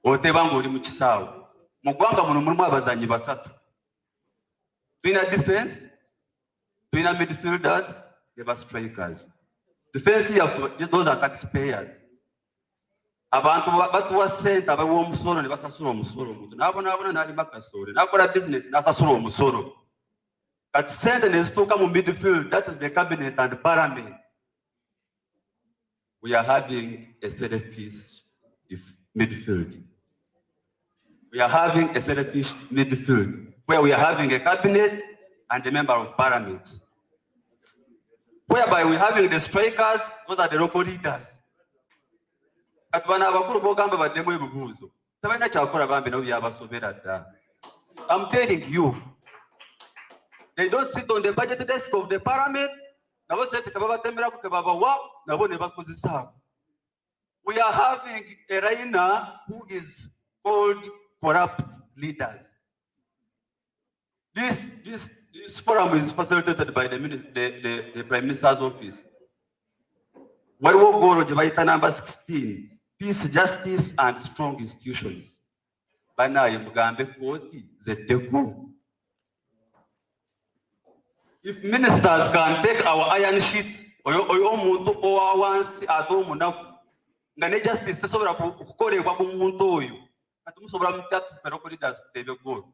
oteeba ng'oli mu kisaawe. Mu ggwanga muno mulimu abazannyi basatu. Tulina defense, tulina midfielders, eba strikers. Defense yaffe, those are taxpayers. Abantu batuwa ssente abawa omusolo ne basasula omusolo omuntu. N'abonaabona n'alima kasooli, n'akola business n'asasula omusolo. Kati ssente ne zituuka mu midfield, that is the cabinet and parliament. We are having a selfish midfield. We are having a selfish midfield where we are having a cabinet and a member of parliament. Whereby we are having the strikers, those are the local leaders. Kati bano abakulu b'ogamba baddemu ebibuuzo. Tebalina kyakola bambi nabo byabasobera dda. I'm telling you, they don't sit on the budget desk of the parliament. We are having a Raina who is called corrupt leaders. This forum is facilitated by the Prime Minister's office. What will go to number 16? Peace, justice, and strong institutions. Bana Mugambe Koti Zedeko. If ministers can take our iron sheets, or once at home now, then justice is over a core of Muntoyo. At Musobram Perocorridas, they will go.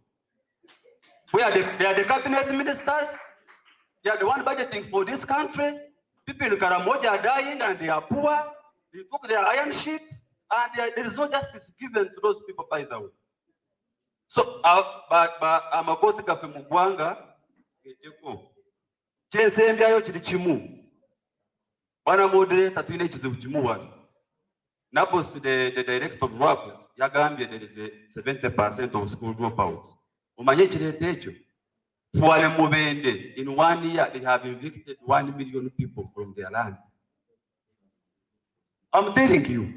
They are the cabinet ministers, they are the one budgeting for this country. People in Karamoja are dying and they are poor. They took their iron sheets, and there is no justice given to those people, by the way. So, but I'm a go to Cafe Mugwanga. Chensembyayo kiri kimu. Bwana moderator tulina ekizibu kimu wano. Nabos, the director of works, yagambye there is a 70% of school dropouts. Omanye ekireeta ekyo. FORUM-MUBENDE, in 1 year, they have evicted 1 million people from their land. I'm telling you.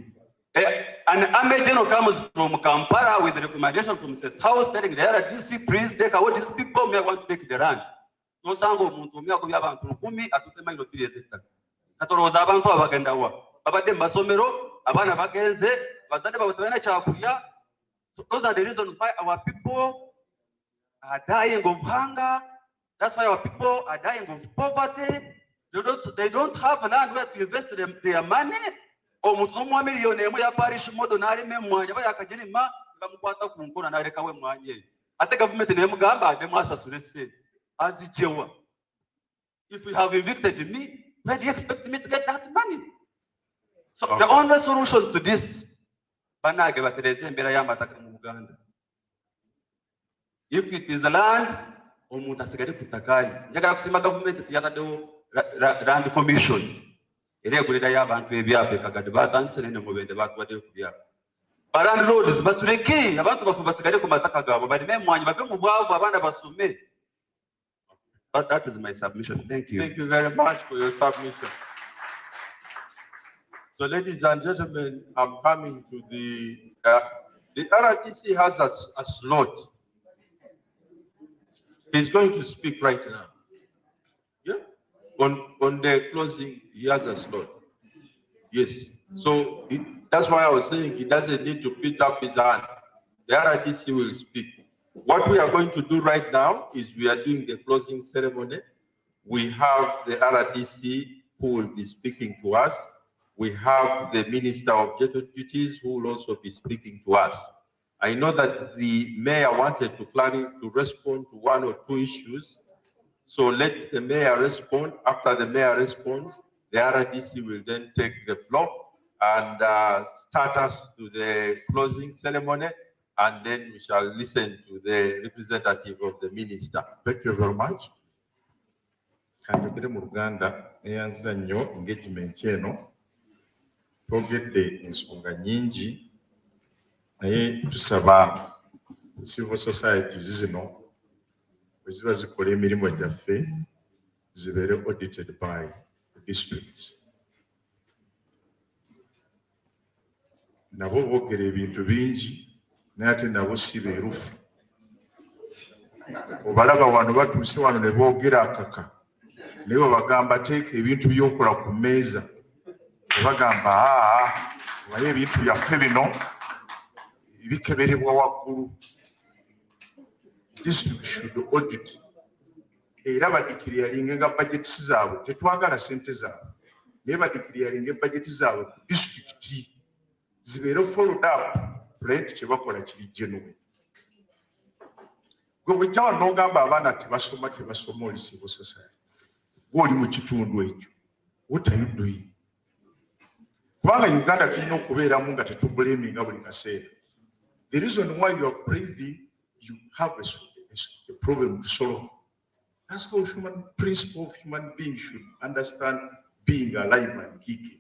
An army general comes from Kampala with a recommendation from the house telling the RDC, please take away these people, may want to take the land. No sango muntu myako by'abantu 10 atutema ino pili ezetta. Katoloza abantu abagenda wa. Abadde masomero, abana bagenze, bazadde babutwana kyakulya. So those are the reasons why our people are dying of hunger. That's why our people are dying of poverty. They don't have land where to invest their money. Omuntu n'omu miliyoni emu ya parish modo n'alima emmwanyi aba yakagirima bamukwata ku nkono n'alekawo emmwanyi eyo. Ate gavumenti n'emugamba addemu asasule ssente. If you have evicted me, where do you expect me to get that money? So the only solution to this, if it is land, land commission. But landlords, but today, abantu bafubasigale ku mataka gabo, bali memwanyi bave mu bwavu abana basome. But that is my submission. Thank you. Thank you very much for your submission. So, ladies and gentlemen, I'm coming to the RDC has a slot. He's going to speak right now. Yeah? On the closing, he has a slot. Yes. So that's why I was saying he doesn't need to put up his hand. The RDC will speak. What we are going to do right now is we are doing the closing ceremony. We have the RDC who will be speaking to us. We have the Minister of Duties who will also be speaking to us. I know that the mayor wanted to respond to 1 or 2 issues. So let the mayor respond. After the mayor responds, the RDC will then take the floor and start us to the closing ceremony. And then we shall listen to the representative of the minister. Thank you very much. kanjogere mu Luganda neyanziza nnyo engagement eno. Twogedde ensonga nnyingi naye tusaba civil societies zino bwe ziba zikola emirimu gyaffe zibeere audited by the district. Nabo boogera ebintu bingi naye ate nabo si beerufu. Obalaba wano batuuse wano ne boogera akaka naye webagamba teeka ebintu by'okola ku mmeeza ne bagamba naye ebintu byaffe bino bikeberebwa waggulu. District should audit era badikiriyalinga nga budgets zaabwe, tetwagala sente zaabwe naye badikiriyalinga budgets zaabwe ku district zibeere followed up plant kye bakola kiri genuine. Gwe bw'ojja wano n'ogamba abaana tebasoma oli civil society, gwe oli mu kitundu ekyo, what are you doing? Kubanga Uganda tulina okubeeramu nga tetubulaminga buli kaseera. The reason why you are breathing, you have a problem to solve. That's how human principle of human being should understand being alive and kicking.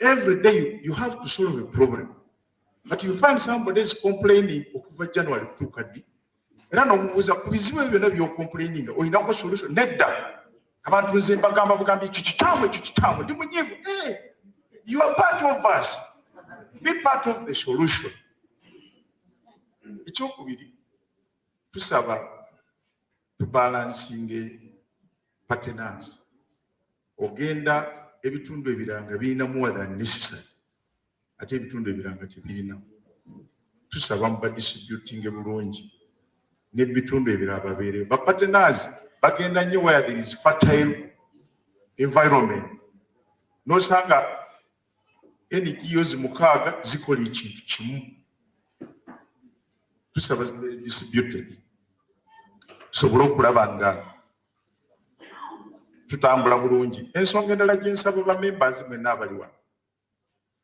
Every day you have to solve a problem. But you find somebody is complaining okuva January to Kadi. Era n'omubuuza ku bizibu ebyo byonna by'ocomplaining olinako solution. Nedda. Abantu nze mbagamba bugambi ekyo kitaamu ndi munyiivu. You are part of us. Be part of the solution. Ekyokubiri tusaba tubalansinge partners. Ogenda ebitundu ebiranga birina more than necessary ate ebitundu ebiranga tebirina. Tusaba mu badistributing bulungi n'ebitundu ebirala babeereyo. Ba partners bagenda nnyo where there is fertile environment. Nosanga NGOs mukaaga zikola ekintu kimu. Tusaba distributed tusobole okulaba nga tutambula bulungi. Ensonga endala gye nsaba ba members mwenna abali wano,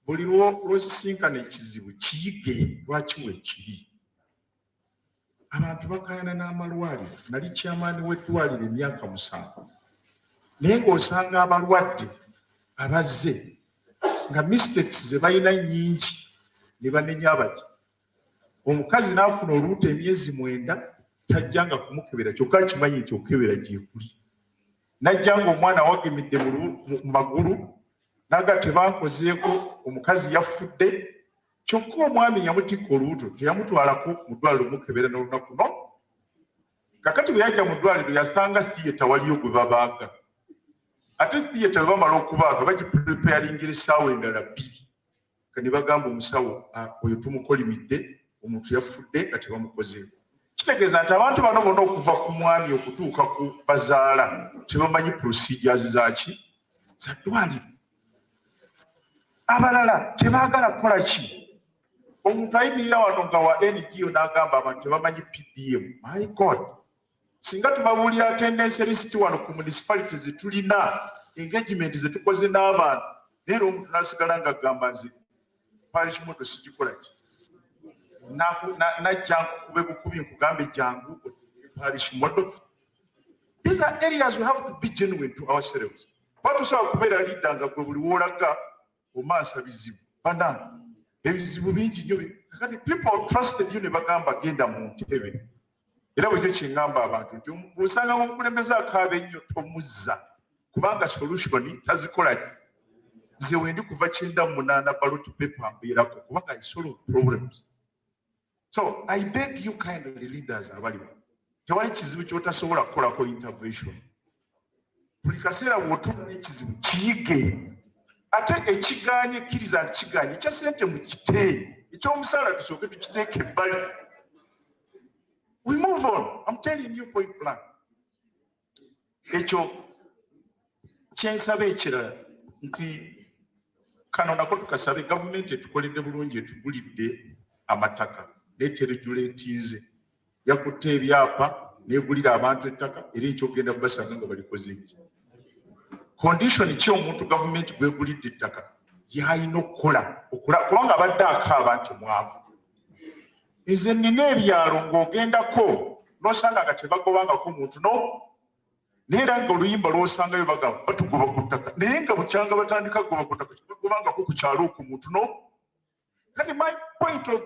buli lw'osisinkana ekizibu kiyige lwaki weekiri. Abantu bakaayana n'amalwaliro. Nali chairman w'eddwaliro emyaka 7 naye ng'osanga abalwadde abazze nga mistakes ze balina nnyingi ne banenya abaki. Omukazi n'afuna olubuto emyezi 9 tajjanga kumukebera kyokka kimanyi nti okebera gyekuli. Najjanga omwana wagemedde mu magulu naga tebankozeeko, omukazi yafudde kyokka omwami yamutikka olubuto teyamutwalako mu ddwaliro omukebera n'olunaku no. Kakati bwe yajja mu ddwaliro yasanga theatre waliyo gwe babaaga. Ate theatre bwe bamala okubaaga bagipreparingira essaawa endala 2 ne bagamba omusawo oyo tumukolimidde, omuntu yafudde nga tebamukozeeko. Kitegeeza nti abantu bano bonna okuva ku mwami okutuuka ku bazaala tebamanyi procedures zaki za ddwaliro. Abalala tebaagala kukola ki. Omuntu ayimirira wano nga wa NGO n'agamba abantu tebamanyi PDM. My God, singa tubabuulira attendance list wano ku municipality ze tulina, engagement ze tukoze n'abantu, naye omuntu n'asigala ng'agamba nze parish moto sigikola ki. Najja nkukube bukubi nkugambe jangu parish moto. These are areas we have to be genuine to ourselves. Batusobola kubeera leader nga gwe buli w'olaga omaasa bizibu. Bana ebizibu bingi nnyo. Kakati people trusted you ne bagamba genda mu ntebe. Era bwekyo kyeŋŋamba abantu nti osanga omukulembeze akaaba ennyo tomuzza kubanga solution tazikola. Nze wendi kuva 98 ballot paper mbeerako kubanga I solve problems. So I beg you kindly leaders abaliwo, tewali kizibu kyotasobola kukolako intervention. Buli kaseera bw'otuula n'ekizibu kiyige. Ate ekiganye ekkiriza nti kiganye, ekya ssente mu kite, eky'omusaala tusooke tukiteeke ebbali. We move on. I'm telling you point blank. Ekyo kyensaba ekirala nti kano nako tukasabe gavumenti etukoledde bulungi, etugulidde amataka n'eteregulatinze, yakutte ebyapa n'egulira abantu ettaka era ekyogenda basanga nga balikoze eki. Condition ki omuntu gavumenti gwegulidde ettaka gy'alina okukola kubanga abadde akaaba nti mwavu. Nze nnina ebyalo ng'ogendako n'osanga nga tebagobangako muntu no. naye era nga oluyimba lwosangayo bagamba batugoba ku ttaka naye nga bukyanga batandika kugoba ku ttaka tebagobangako ku kyalo ku muntu no. Kati my point of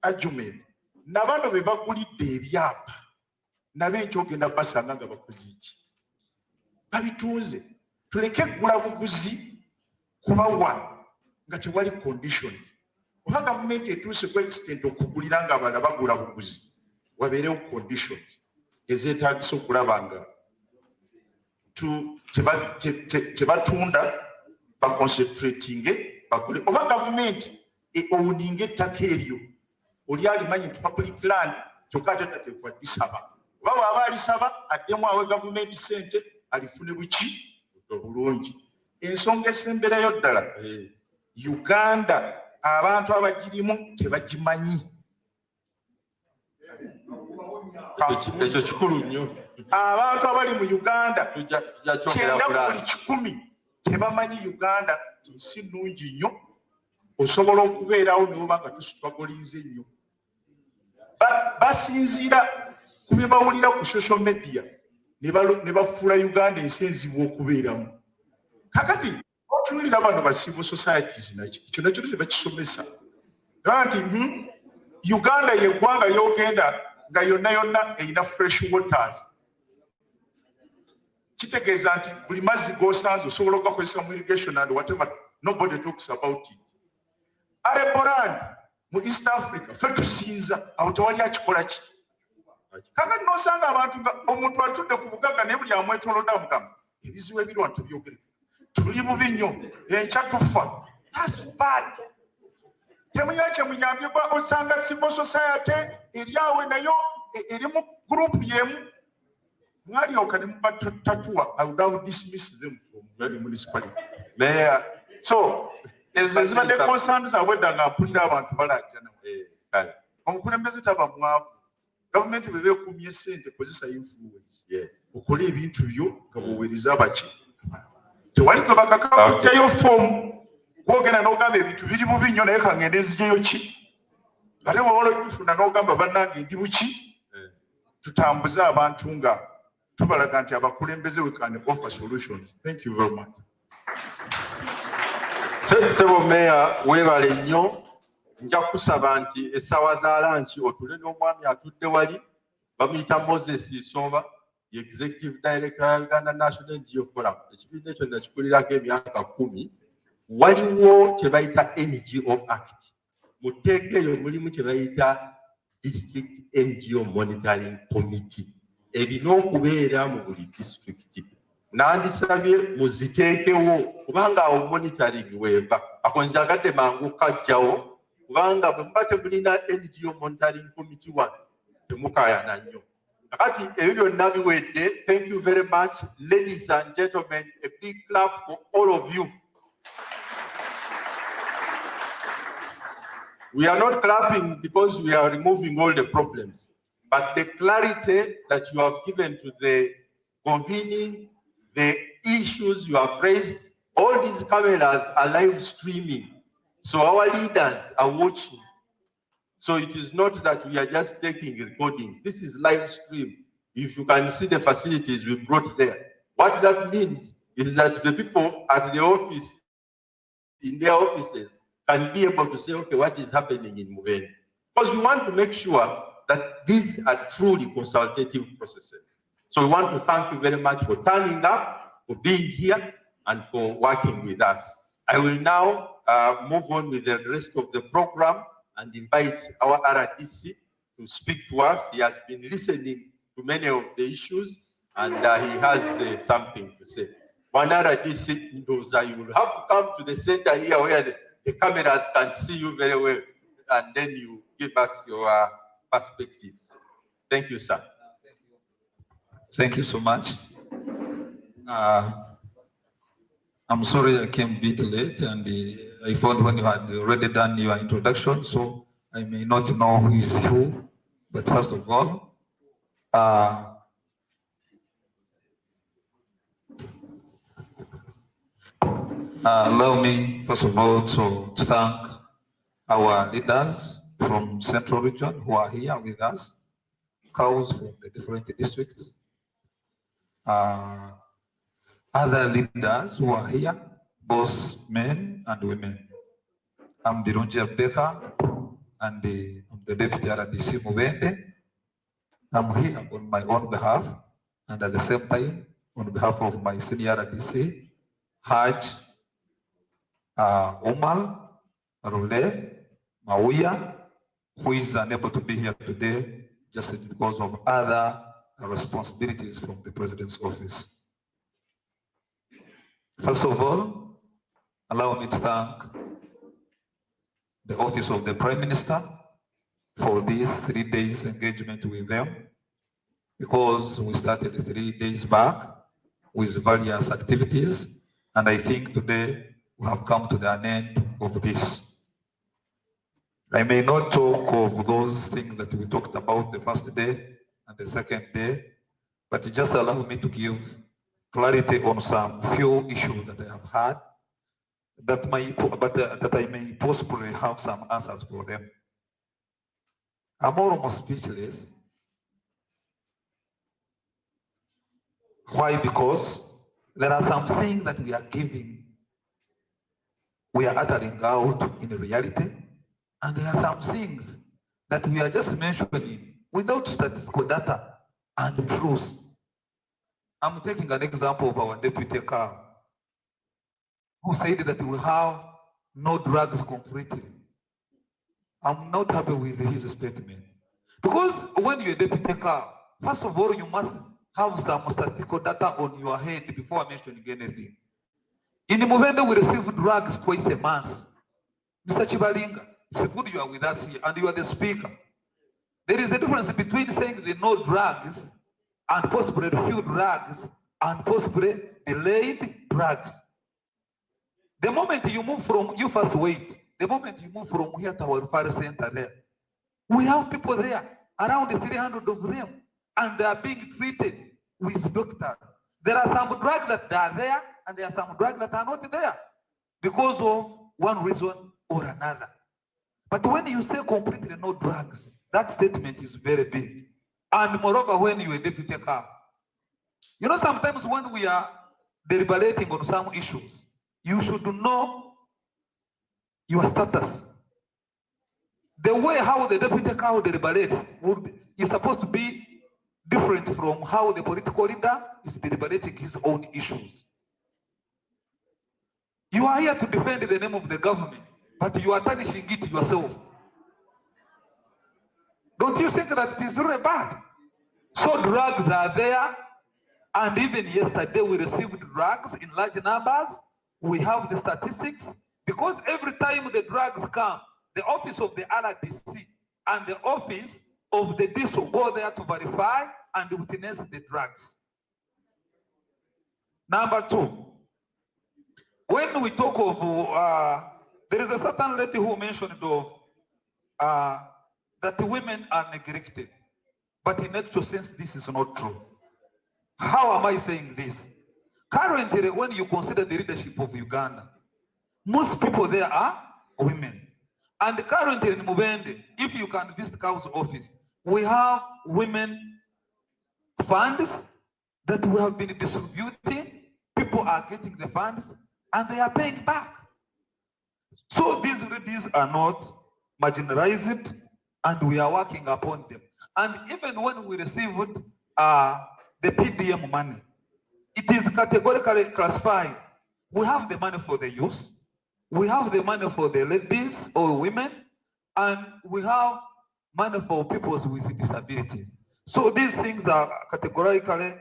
argument, nabano be bagulidde ebyapa nabo ekyogenda basanga nga bakoze ki babitunze. Tuleke eggula buguzi kubawa nga tewali conditions. Oba gavumenti etuuse ku extent okugulira nga abalala bagula buguzi, wabeerewo conditions ezeetagisa okulaba nga kyebatunda baconcentratinge bakole. Oba gavumenti owuninga ettaka eryo oli alimanyi nti public land kyokka ate tateekwa disaba, oba bw'aba alisaba addemu awe gavumenti sente alifune buki bulungi. Ensonga esemberayo ddala, Uganda abantu abagirimu tebagimanyi. Ekyo kikulu nnyo. Abantu abali mu Uganda 9/10 tebamanyi Uganda nsi nnungi nnyo, osobola okubeerawo ne oba nga tusitwagolinze nnyo. Basinziira ku bye bawulira ku social media ne bafuula Uganda ensi enzibu okubeeramu. Kakati otunuulira bano ba civil societies ekyo nakyo tebakisomesa nti Uganda yeggwanga lyogenda nga yonna yonna erina fresh waters. Kitegeeza nti buli mazzi g'osanze osobola okugakozesa mu irrigation and whatever, nobody talks about it. Areboland mu East Africa ffe tusinza awo tewali akikola ki. Kakati n'osanga abantu omuntu atudde ku bugagga naye buli amwetoolodde amugamba ebizibu ebiri wano tebyogereka, tuli bubi nnyo, enkya tufa. That's bad. Temulina kyemunyambye gwa osanga civil society eri awe nayo eri mu group yemu. Mwalyoka ne mubatatua, I would have dismissed them from the municipality. Mayor. So, ezo zibadde concerns awedda nga mpulira abantu balajja nawe. Omukulembeze taba mwavu. Gavumenti bwe beekuumye ssente kozesa influence. Okole ebintu byo nga bw'oweereza abaki. Tewali gwe bakaka kuggyayo foomu gwogenda n'ogamba ebintu biri bubi nnyo naye kangende nziggyeyo ki. Ate bw'oba olwekifuna n'ogamba bannange ndi buki. Tutambuze abantu nga tubalaga nti abakulembeze we can offer solutions. Thank you very much. Sebo Meya weebale nnyo. Nja kusaba nti essaawa za lanchi otule n'omwami atudde wali bamuyita Moses Isooba, ye Executive Director ya Uganda National NGO Forum. Ekibiina ekyo nakikulirako emyaka 10. Waliwo kye bayita NGO Act. Mu tteeka eryo mulimu kye bayita District NGO Monitoring Committee. Erina okubeera mu buli disitulikiti. Nandisabye muziteekewo kubanga awo monitoring weeva. Ako njagadde mangu kajjawo kubanga bwe muba temulina NGO Monitoring Committee wano temukaayana nnyo. Kakati ebyo byonna biwedde. Thank you very much, ladies and gentlemen. A big clap for all of you. We are not clapping because we are removing all the problems, but the clarity that you have given to the convening, the issues you have raised, all these cameras are live streaming. So our leaders are watching. So it is not that we are just taking recordings. This is live stream. If you can see the facilities we brought there. What that means is that the people at the office, in their offices, can be able to say, okay, what is happening in Mubende? Because we want to make sure that these are truly consultative processes. So we want to thank you very much for turning up, for being here, and for working with us. I will now move on with the rest of the program and invite our RDC to speak to us. He has been listening to many of the issues, and he has something to say. One RDC knows that you will have to come to the center here where the cameras can see you very well, and then you give us your perspectives. Thank you, sir. Thank you so much. I'm sorry I came a bit late, and I found when you had already done your introduction, so I may not know who is who. But first of all, allow me, first of all, to thank our leaders from Central Region who are here with us, cows from the different districts. other leaders who are here, both men and women. I'm Birunji Abeka, and I'm the Deputy RDC Mubende. I'm here on my own behalf, and at the same time, on behalf of my senior RDC, Haj, Umar, Rule, Mauya, who is unable to be here today just because of other responsibilities from the President's office. First of all, allow me to thank the Office of the Prime Minister for this 3 days engagement with them, because we started 3 days back with various activities, and I think today we have come to the end of this. I may not talk of those things that we talked about the first day and the second day, but just allow me to give clarity on some few issues that I have had, that I may possibly have some answers for them. I'm almost speechless. Why? Because there are some things that we are giving, we are uttering out in reality, and there are some things that we are just mentioning without statistical data and proofs. I'm taking an example of our Deputy Carl, who said that we have no drugs completely. I'm not happy with his statement. Because when you're a Deputy Carl, first of all, you must have some statistical data on your head before mentioning anything. In Mubende, we receive drugs twice a month. Mr. Chibalinga, it's good you are with us here, and you are the speaker. There is a difference between saying the no drugs and possibly few drugs and possibly delayed drugs. The moment you move from, you first wait, the moment you move from here to our referral center there, we have people there, around 300 of them, and they are being treated with doctors. There are some drugs that are there, and there are some drugs that are not there because of one reason or another. But when you say completely no drugs, that statement is very big. And moreover, when you are a deputy car, you know, sometimes when we are deliberating on some issues, you should know your status. The way how the deputy car deliberates is supposed to be different from how the political leader is deliberating his own issues. You are here to defend the name of the government, but you are tarnishing it yourself. Don't you think that it is really bad? So drugs are there, and even yesterday we received drugs in large numbers. We have the statistics, because every time the drugs come, the office of the RDC and the office of the DISO go there to verify and witness the drugs. Number two, when we talk of, there is a certain lady who mentioned of that women are neglected, but in actual sense, this is not true. How am I saying this? Currently, when you consider the leadership of Uganda, most people there are women. And currently in Mubende, if you can visit COW's office, we have women funds that we have been distributing. People are getting the funds and they are paying back. So these ladies are not marginalized, and we are working upon them. And even when we received the PDM money, it is categorically classified. We have the money for the youth, we have the money for the ladies or women, and we have money for people with disabilities. So these things are categorically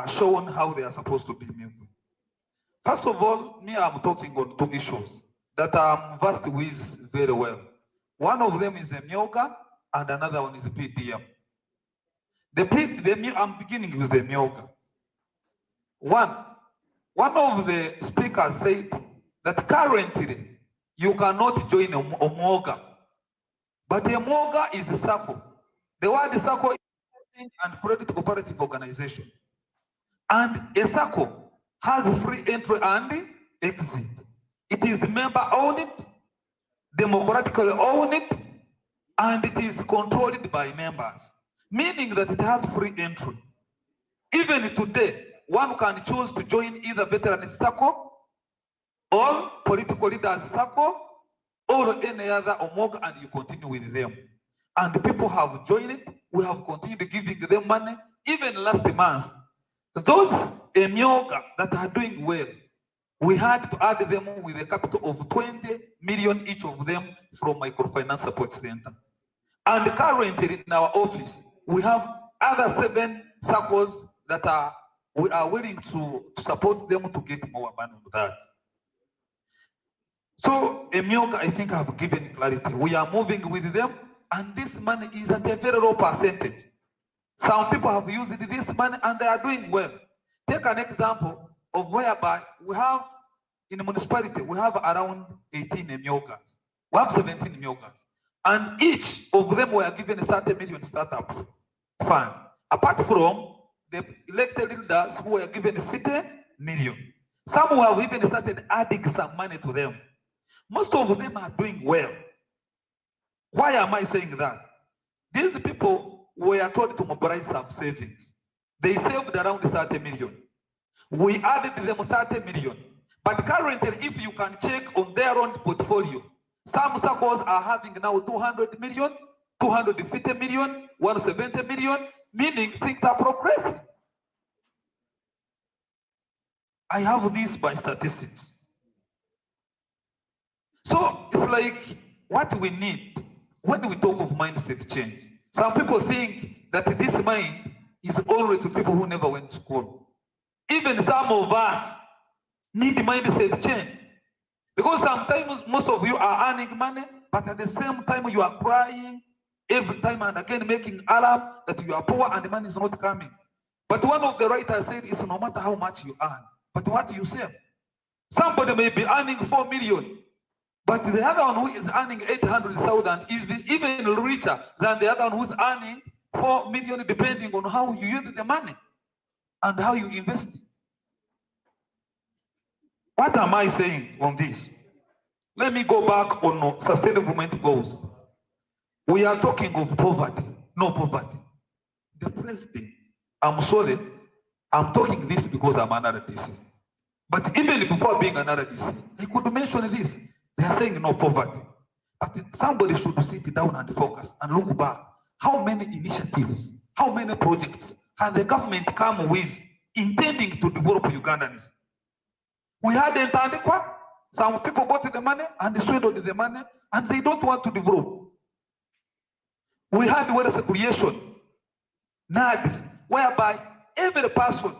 shown how they are supposed to be moved. First of all, me, I'm talking on two issues that I'm versed with very well. One of them is the Myoga, and another one is the PDM. I'm beginning with the Myoga. One of the speakers said that currently you cannot join a Moga, but a Moga is a circle. The word circle is and credit cooperative organization. And a circle has free entry and exit. It is member owned, democratically owned, and it is controlled by members, meaning that it has free entry. Even today, one can choose to join either veteran circle or political leaders circle or any other omog, and you continue with them. And the people have joined it. We have continued giving them money. Even last month, those emyoga that are doing well, we had to add them with a capital of 20 million each of them from Microfinance Support Center. And currently in our office, we have other 7 circles that we are willing to support them to get more money on that. So emyoga, I think I have given clarity. We are moving with them, and this money is at a very low percentage. Some people have used this money and they are doing well. Take an example of whereby we have, in the municipality, we have around 18 emyogas. We have 17 emyogas. And each of them were given a 30 million startup fund. Apart from the elected leaders who were given 50 million. Some who have even started adding some money to them. Most of them are doing well. Why am I saying that? These people were told to mobilize some savings. They saved around 30 million. We added them 30 million. But currently, if you can check on their own portfolio, some circles are having now 200 million, 250 million, 170 million, meaning things are progressing. I have this by statistics. So it's like what we need when we talk of mindset change. Some people think that this mind is only to people who never went to school. Even some of us need mindset change. Because sometimes most of you are earning money, but at the same time you are crying every time and again making alarm that you are poor and the money is not coming. But one of the writers said it's no matter how much you earn, but what you save. Somebody may be earning 4 million, but the other one who is earning 800,000 is even richer than the other one who's earning 4 million, depending on how you use the money and how you invest it. What am I saying on this? Let me go back on sustainable development goals. We are talking of poverty, no poverty. The president, I'm sorry, I'm talking this because I'm an RDC. But even before being an RDC, I could mention this. They are saying no poverty. But somebody should sit down and focus and look back. How many initiatives, how many projects has the government come with intending to develop Ugandans? We had the Ntandikwa. Some people got the money and they swindled the money and they don't want to develop. We had wealth creation, NADs, whereby every person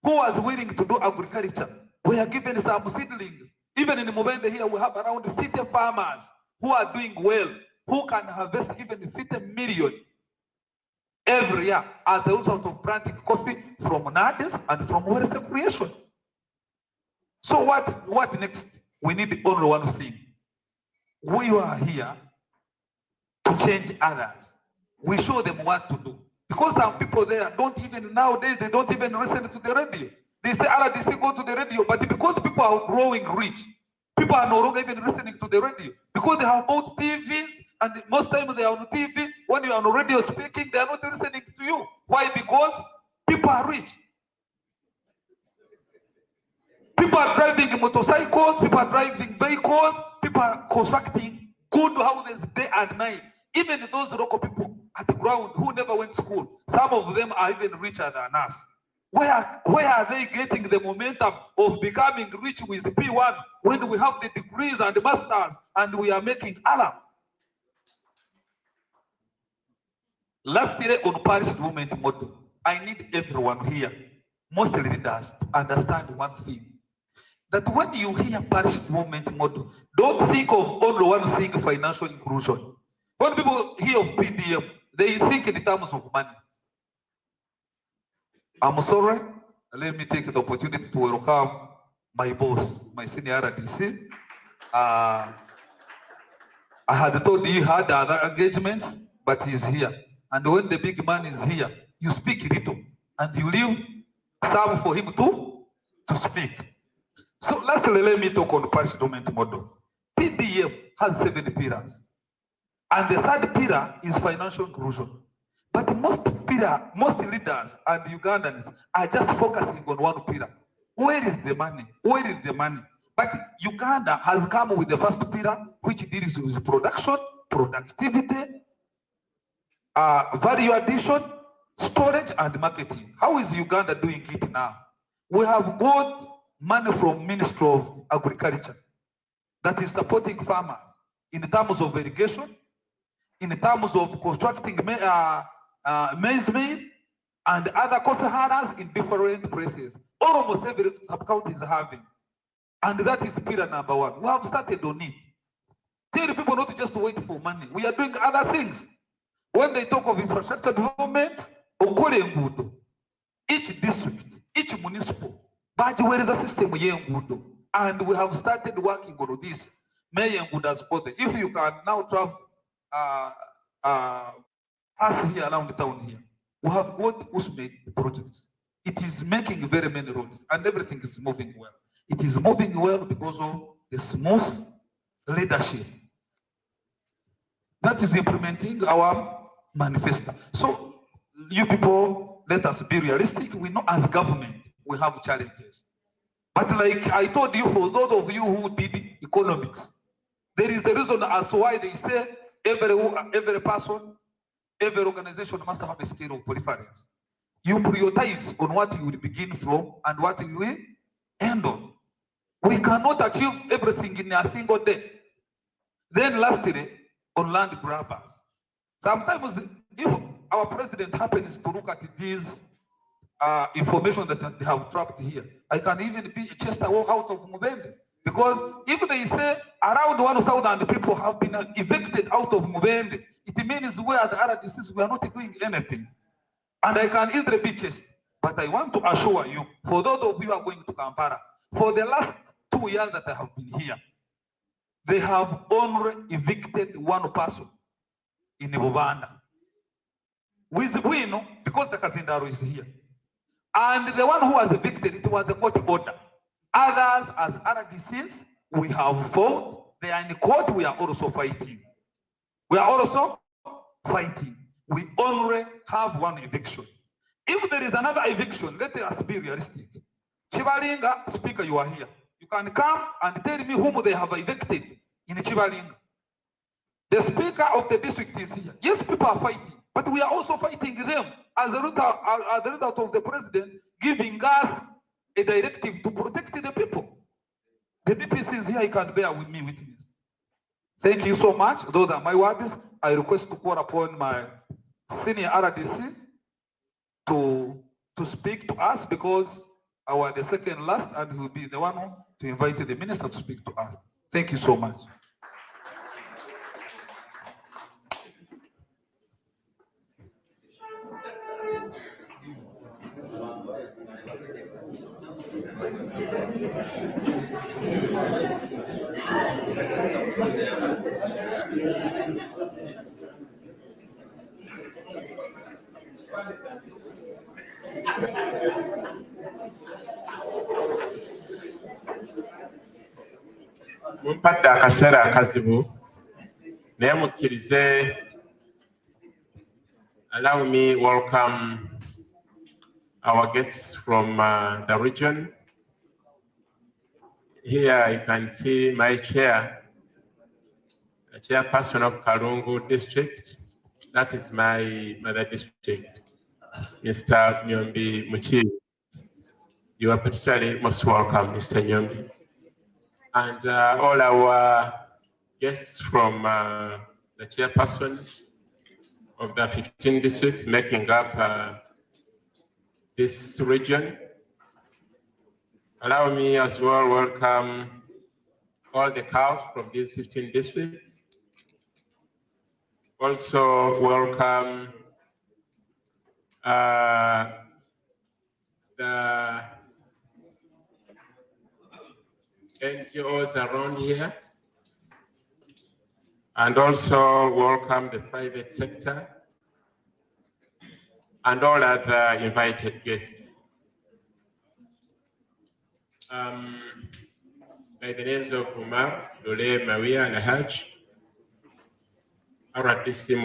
who was willing to do agriculture, we are given some seedlings. Even in Mubende here, we have around 50 farmers who are doing well, who can harvest even 50 million every year as a result of planting coffee from NADs and from wealth creation. So what next? We need only one thing. We are here to change others. We show them what to do. Because some people there don't even, nowadays, they don't even listen to the radio. They say, RDC, go to the radio. But because people are growing rich, people are no longer even listening to the radio. Because they have bought TVs, and most times they are on TV. When you are on the radio speaking, they are not listening to you. Why? Because people are rich. People are driving motorcycles, people are driving vehicles, people are constructing good houses day and night. Even those local people at the ground who never went to school, some of them are even richer than us. Where are they getting the momentum of becoming rich with P1 when we have the degrees and the masters and we are making alarm? Last year on parish movement model, I need everyone here, mostly leaders, to understand one thing. That when you hear parish movement model, don't think of only one thing, financial inclusion. When people hear of PDM, they think in terms of money. I'm sorry, let me take the opportunity to welcome my boss, my senior RDC. I had thought he had other engagements, but he's here. And when the big man is here, you speak little, and you leave some for him to speak. So lastly, let me talk on parish development model. PDM has 7 pillars. And the third pillar is financial inclusion. But most leaders and Ugandans are just focusing on one pillar. Where is the money? Where is the money? But Uganda has come with the first pillar, which deals with production, productivity, value addition, storage, and marketing. How is Uganda doing it now? We have got money from Ministry of Agriculture that is supporting farmers in terms of irrigation, in terms of constructing maize mill and other coffee herders in different places. Almost every sub-county is having. And that is pillar number one. We have started on it. Tell people not to just wait for money. We are doing other things. When they talk of infrastructure development, each district, each municipal, but where is the system? And we have started working on this. If you can now travel us here around the town here, we have got Usmade projects. It is making very many roads and everything is moving well. It is moving well because of the smooth leadership that is implementing our manifesto. So you people, let us be realistic. We know as government, we have challenges. But like I told you, for those of you who did economics, there is the reason as why they say every person, every organization must have a scale of preference. You prioritize on what you will begin from and what you will end on. We cannot achieve everything in a single day. Then lastly, on land grabbers. Sometimes if our president happens to look at these information that they have trapped here, I can even be chased out of Mubende. Because if they say around 1,000 people have been evicted out of Mubende, it means we are the RDCs, we are not doing anything. And I can easily be chased. But I want to assure you, for those of you who are going to Kampala, for the last 2 years that I have been here, they have only evicted one person in Uganda. With Bueno, because the Kazindaro is here. And the one who was evicted, it was a court order. Others, as RDCs, we have fought. They are in court, we are also fighting. We are also fighting. We only have one eviction. If there is another eviction, let us be realistic. Chibalinga, Speaker, you are here. You can come and tell me whom they have evicted in Chibalinga. The Speaker of the district is here. Yes, people are fighting, but we are also fighting them as a result of the president giving us a directive to protect the people. The BPC is here, he can bear with me witness. Thank you so much. Those are my words. I request to call upon my senior RDCs to speak to us because our the second last and he will be the one to invite the minister to speak to us. Thank you so much. Mumpadde akaseera akazibu naye mukkirize. Allow me welcome our guests from the region. Here you can see my chair, the chairperson of Kalungu district. That is my mother district, Mr. Nyombi Muchiri. You are particularly most welcome, Mr. Nyombi. And all our guests from the chairperson of the 15 districts making up this region. Allow me as well welcome all the cows from these 15 districts. Also welcome the NGOs around here, and also welcome the private sector and all other invited guests. By the names of Umar, Dole, Maria, and Haj, RDC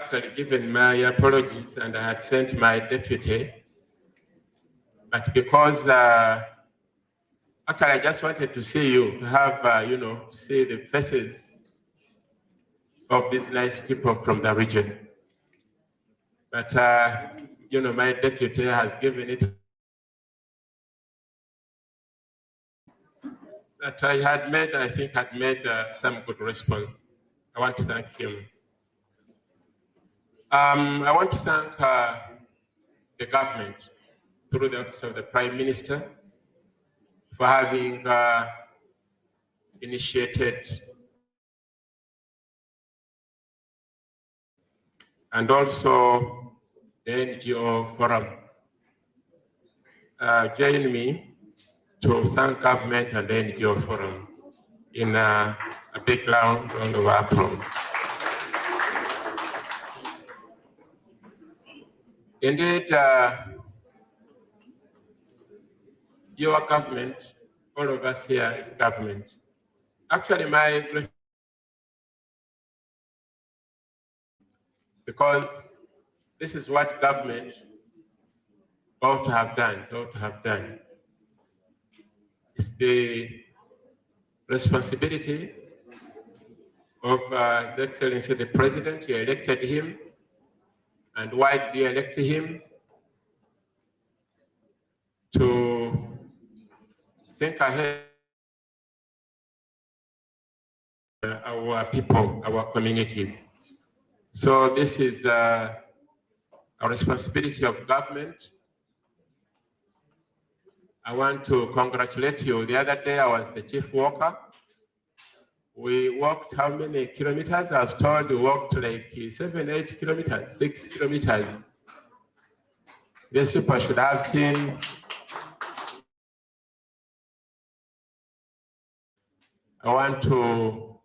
Actually given my apologies and I had sent my deputy, but because actually I just wanted to see you, to have, you know, see the faces of these nice people from the region. But, you know, my deputy has given it that I had made, I think had made some good response. I want to thank him. I want to thank the government through the Office of the Prime Minister for having initiated and also the NGO forum. Join me to thank government and the NGO forum in a big round of applause. Indeed, your government, all of us here is government. Actually, because this is what government ought to have done, It's the responsibility of His Excellency the President. You elected him. And why did you elect him? To think ahead our people, our communities. So this is a responsibility of government. I want to congratulate you. The other day I was the chief walker. We walked how many kilometers? I was told we walked like 7, 8 kilometers, 6 kilometers. These people should have seen. I want to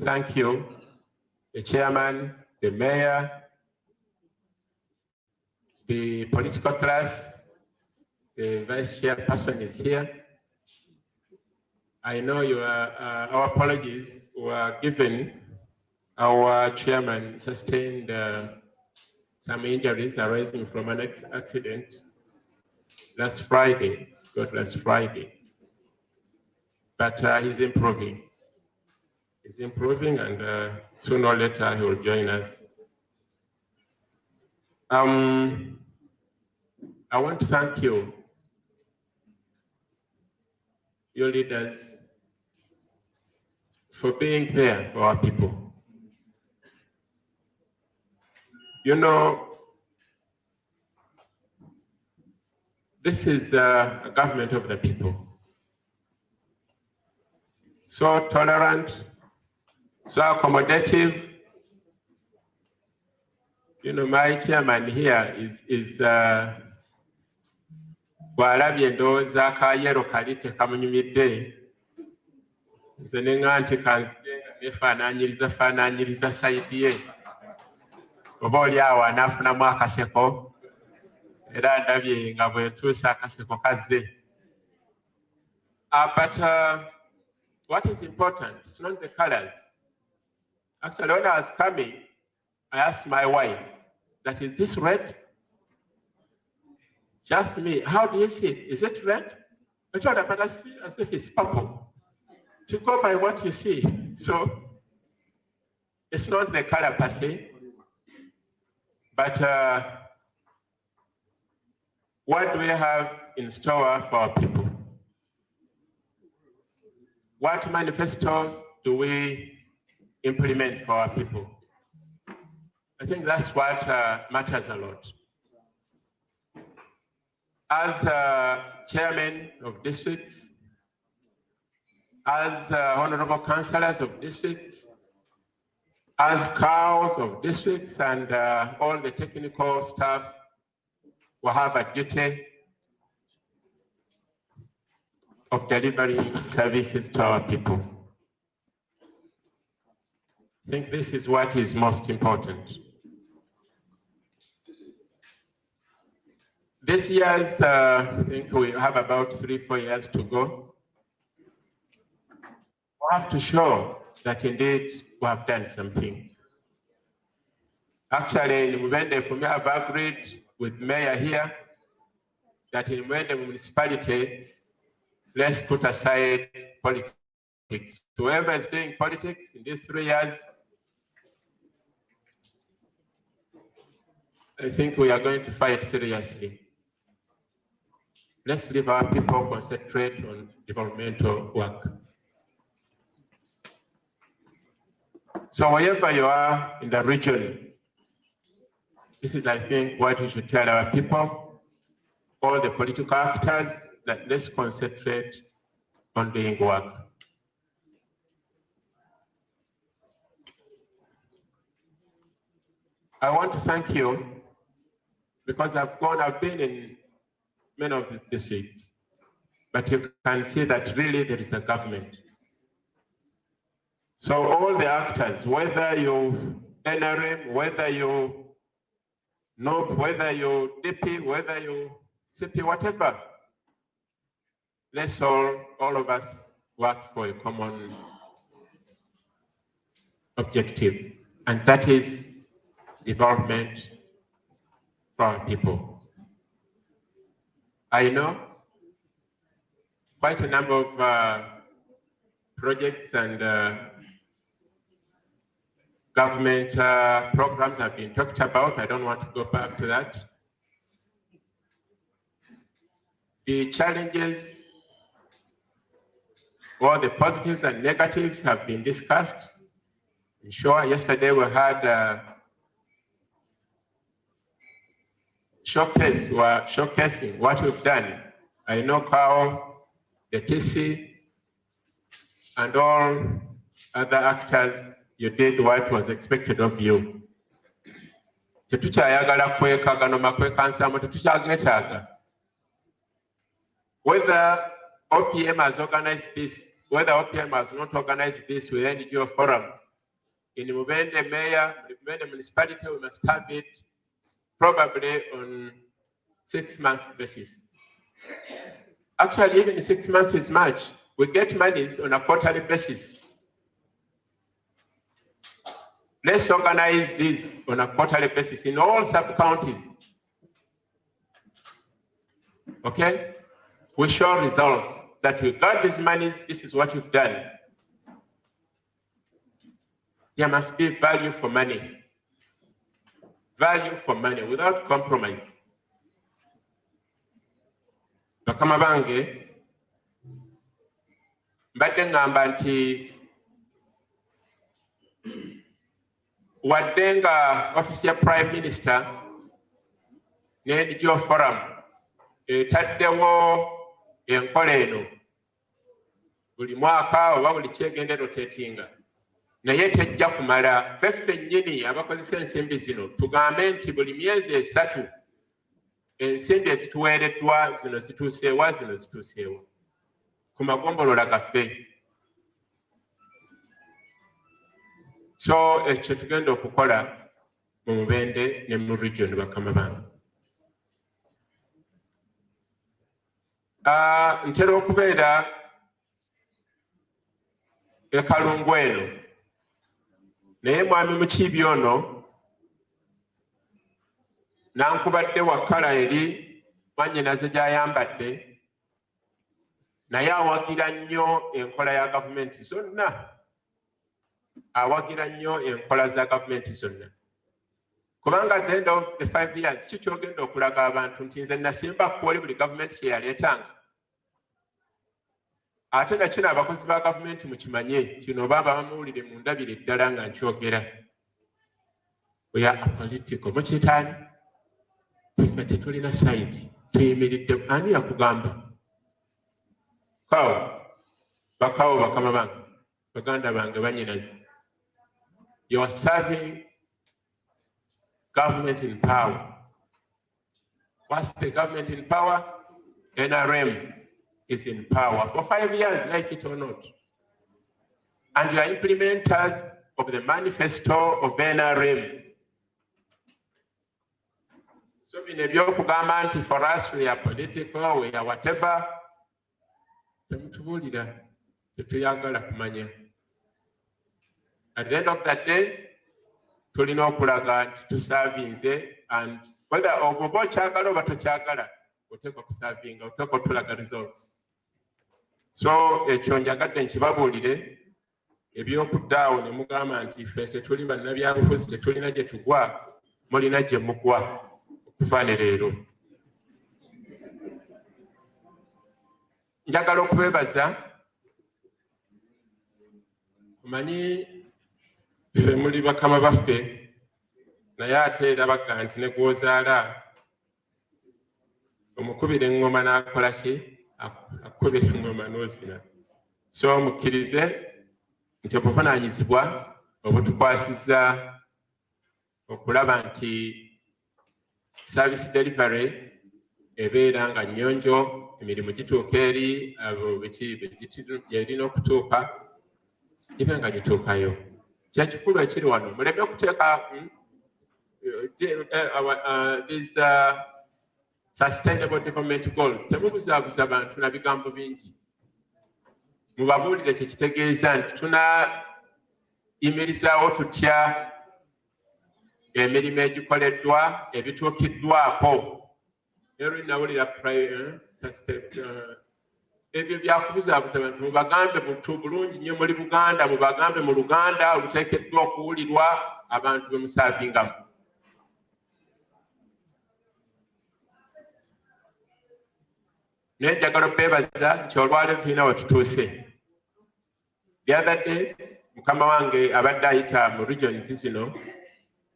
thank you, the chairman, the mayor, the political class, the vice chairperson is here. I know our apologies were given. Our chairman sustained some injuries arising from an accident last Friday, last Friday. But he's improving. He's improving, and sooner or later he will join us. I want to thank you, your leaders, for being there for our people. You know, this is a government of the people. So tolerant, so accommodative. You know, my chairman here is bw'alabye ndowooza akayero kali tekamunyumidde, nze ne nga nti kanzige nefaanaanyiriza sayidi ye, oba oli awo anaafunamu akaseko, era ndabye nga bwe ntuusa akaseko kazze. But what is important, it's not the colors. Actually, when I was coming, I asked my wife, that is this red? Just me, how do you see it? Is it red? I told her, but I see as if it's purple. To go by what you see. So it's not the color per se, but what do we have in store for our people? What manifestos do we implement for our people? I think that's what matters a lot. As chairman of districts, as honorable councillors of districts, as cows of districts, and all the technical staff will have a duty of delivering services to our people. I think this is what is most important. This year's, I think we have about 3-4 years to go. We have to show that indeed we have done something. Actually, in Mubende, for me, I've agreed with Mayor here that in Mubende municipality, let's put aside politics. Whoever is doing politics in these 3 years, I think we are going to fight seriously. Let's leave our people concentrate on developmental work. So wherever you are in the region, this is, I think, what we should tell our people, all the political actors, that let's concentrate on doing work. I want to thank you because I've been in many of these districts, but you can see that really there is a government. So all the actors, whether you NRM, whether you NOP, whether you DP, whether you CP, whatever, let's all of us work for a common objective, and that is development for our people. I know quite a number of projects and government programs have been talked about. I don't want to go back to that. The challenges, all the positives and negatives have been discussed. I'm sure yesterday we had showcasing what we've done. I know how the TC and all other actors, you did what was expected of you. Whether OPM has organized this, whether OPM has not organized this, we end your forum. In Mubende Mayor, Mubende Municipality, we must have it probably on 6 months basis. Actually, even 6 months is much. We get monies on a quarterly basis. Let's organize this on a quarterly basis in all sub-counties. Okay? We show results that we got these monies, this is what we've done. There must be value for money. Value for money without compromise. Bakama bange, mbadde ngamba nti wadde nga office ya Prime Minister ne NGO Forum etaddewo enkola eno buli mwaka oba buli kyegende rotatinga naye tejja kumala ffe nnyini abakozesa ensimbi zino tugambe nti buli myezi 3 ensimbi ezituweereddwa zino zituuseewa zino zituuseewa ku magombolola gaffe. So ekyo tugenda okukola mu Mubende ne mu region bakama bange. Ntera okubeera e Kalungu eno naye mwami Mukiibi ono nankubadde wakala eri mwannyinaze gy'ayambadde naye awagira nnyo enkola ya gavumenti zonna. Awagira nnyo enkola za gavumenti zonna. Kubanga at the end of the 5 years kiki kyogenda okulaga abantu nti nze nasimba kuwoli buli gavumenti kye yaleetanga. Ate nakino abakozi ba gavumenti mukimanye kino oba bamuwulire mu ndabire ddala nga nkyogera. We are apolitical. Mukiyitaani? Ffe tetulina side. Tuyimiridde ani yakugamba? Kawo bakawo bakama bange baganda bange bannyinaze. You are serving government in power. What's the government in power? NRM is in power for 5 years, like it or not. And you are implementers of the manifesto of NRM. So in a view for us, we are political, we are whatever. At the end of that day, tulina okulaga nti tusavinze, and whether oba okyagala oba tokyagala oteekwa kusavinga, oteekwa otulaga results. So ekyo njagadde nkibabuulire, ebyokuddaawo ne mugamba nti ffe tetuli bannabyabufuzi, tetulina gye tugwa, mulina gye mugwa okuva ne leero. Njagala okubeebaza, omanyi ffe muli bakama baffe, naye ate era bagga nti ne gwozaala omukubira eŋŋoma n'akola ki? Akukubira eŋŋoma n'ozina. So mukkirize nti obuvunaanyizibwa obutukwasizza okulaba nti service delivery ebeera nga nnyonjo, emirimu gituuka eri abo gyerina okutuuka, ibe nga gituukayo. Kyekikulu ekiri wano, muleme okuteeka these sustainable development goals. Temubuzaabuza bantu na bigambo bingi. Mubabuulire kye kitegeeza nti tunayimirizaawo tutya emirimu egikoleddwa, ebituukiddwako. Leero nawulira ebyo byakubuzaabuza bantu, mubagambe bulungi nnyo muli Buganda, mubagambe mu Luganda oluteekeddwa okuwulirwa abantu be musaavingamu. Naye njagala okubeebaza nti olwaleero tulina we tutuuse. The other day, mukama wange abadde ayita mu regions zino,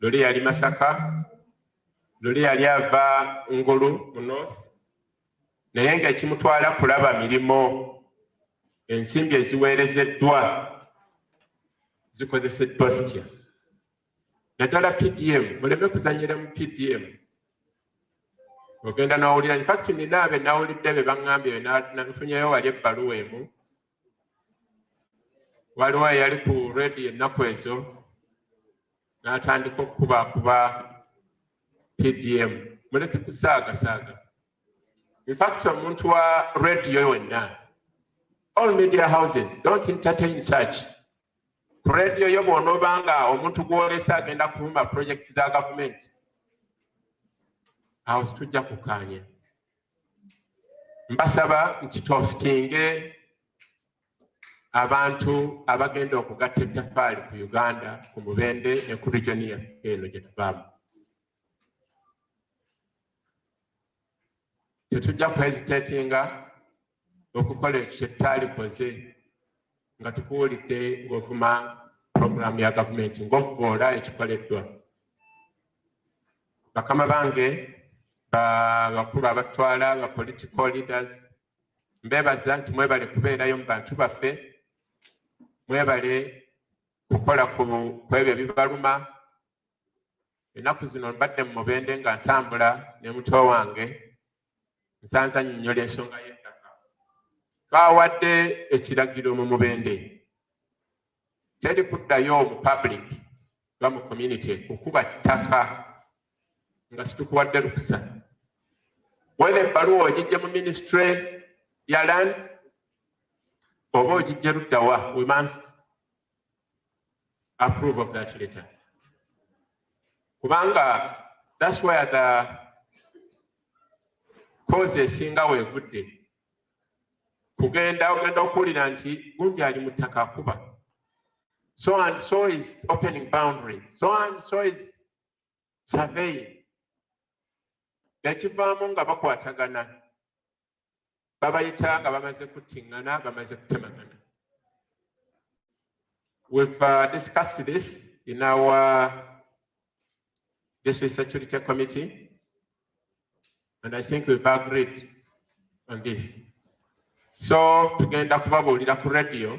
luli yali Masaka, luli yali ava Ngulu mu north, naye ng'ekimutwala kulaba mirimo, ensimbi eziweerezeddwa zikozeseddwa zitya. Naddala PDM, muleme kuzannyira mu PDM. Ogenda n'owulira, in fact nina abe nawulidde be baŋŋambye, nafunyeyo wali ebbaluwa emu. Waliwo eyali ku radio ennaku ezo, n'atandika okukubaakuba PDM. Muleke kusaagasaaga. In fact, omuntu wa radio wenna, all media houses, don't entertain such. Ku radio yo bw'onoobanga omuntu gw'olesa agenda kuvuma projects za government, awo situjja kukaanya. Mbasaba nti tostinge abantu abagenda okugatta ettaffaali ku Uganda, ku Mubende ne ku region yaffe eno gye tuvaamu. Tetujja kuhesitatinga okukola ekyo kye tutaalikoze nga tukuwulidde ng'ovuma program ya gavumenti, ng'ovvoola ekikoleddwa. Bakama bange, bakulu abatwala, ba political leaders, mbeebaza nti mwebale kubeerayo mu bantu baffe, mwebale kukola ku ebyo ebibaluma. Ennaku zino mbadde mu Mubende nga ntambula ne muto wange, nsanza nnyonnyola ensonga y'ettaka. Twawadde ekiragiro mu Mubende, teri kuddayo mu public oba mu community kukuba ttaka nga situkuwadde lukusa. Whether ebbaluwa ogijje mu ministry ya lands oba ogijje luddawa, we must approve of that letter. Kubanga that's where the cause esinga weevudde. Ogenda okuwulira nti gundi ali mu ttaka akuba. So and so is opening boundaries. So and so is surveying. Ekivaamu nga bakwatagana, babayita nga bamaze kuttiŋŋana, bamaze kutemagana. We've discussed this in our District Security Committee, and I think we've agreed on this. So tugenda kubabuulira ku radio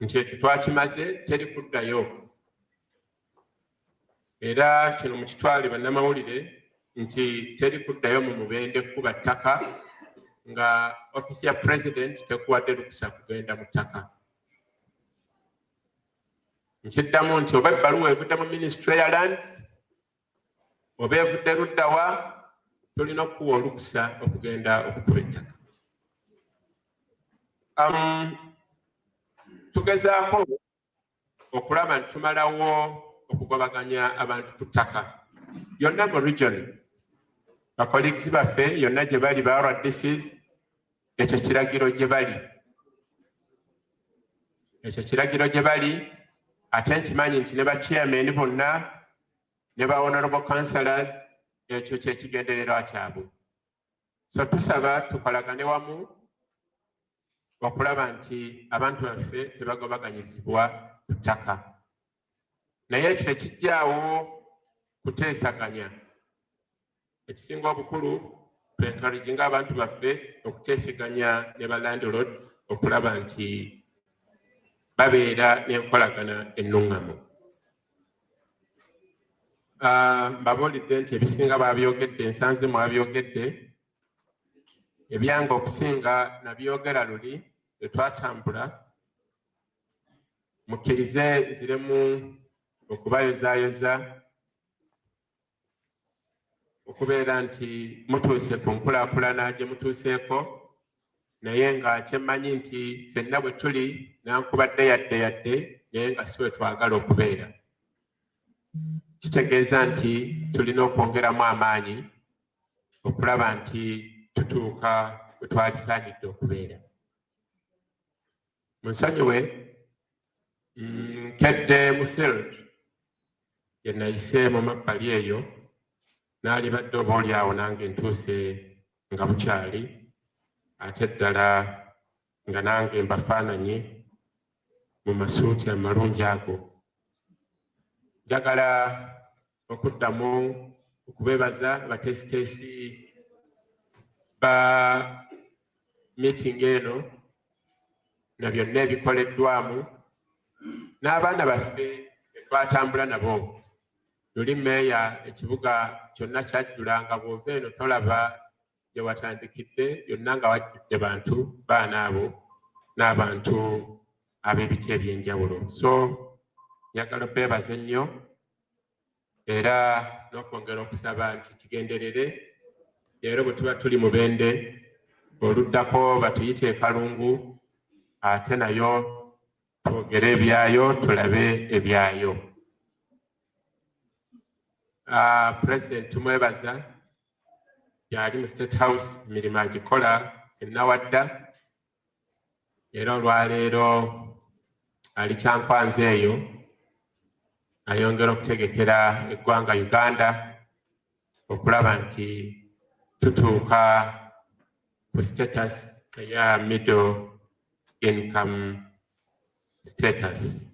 nti ekyo twakimaze, teri kuddayo. Era kino mukitwale bannamawulire nti teri kuddayo mu Mubende kuba ttaka nga ofisi ya president tekuwadde lukusa kugenda mu ttaka. Nkiddamu nti oba ebbaluwa evudde mu ministry ya lands oba evudde luddawa, tulina okuwa olukusa okugenda okukuba ettaka. Tugezaako okulaba nti tumalawo okugobaganya abantu ku ttaka. Yonna mu region, bakolegi baffe yonna gye bali ba RDCs, ekyo kiragiro gye bali. Ekyo kiragiro gye bali, ate nkimanyi nti ne ba chairman bonna ne ba honorable councillors, ekyo kye kigendererwa kyabwe. So tusaba tukolagane wamu okulaba nti abantu baffe tebagobaganyizibwa ku ttaka. Naye ekyo tekijjaawo kuteesaganya. Ekisinga obukulu twencouraginga abantu baffe okuteesaganya ne ba landlords okulaba nti babeera n'enkolagana ennungamu. Mbabuulidde nti ebisinga babyogedde, nsanze mwabyogedde. Ebyange okusinga nabyogera luli etwatambula, mukkirize nziremu okubayozaayoza okubeera nti mutuuse ku nkulaakulana gye mutuuseeko, naye nga kyemmanyi nti ffenna bwe tuli nankubadde yadde naye nga si we twagala okubeera. Kitegeeza nti tulina okwongeramu amaanyi okulaba nti tutuuka we twalisaanidde okubeera. Munsonyiwe, nkedde mu field gye nayise mu mabbali eyo, naali badde obaolyawo nange ntuuse nga bukyali, ate ddala nga nange mbafaananyi mu masuuti amalungi ago. Njagala okuddamu okubeebaza abateesiteesi ba meeting eno na byonna ebikoleddwamu n'abaana baffe twatambula nabo. Luli meeya ekibuga kyonna kyajjulanga, bw'ova eno tolaba gye watandikidde, yonna nga wajjudde bantu, baana abo n'abantu ab'ebiti eby'enjawulo. So njagala beebaza ennyo era n'okwongera okusaba nti kigenderere. Leero bwe tuba tuli Mubende, oluddako batuyite e Kalungu, ate nayo twogere ebyayo tulabe ebyayo. President tumwebaza, yali mu State House, emirimu agikola ennawadda, era olwaleero ali Kyankwanzi eyo ayongera okutegekera eggwanga Uganda okulaba nti tutuuka ku status eya middle income status.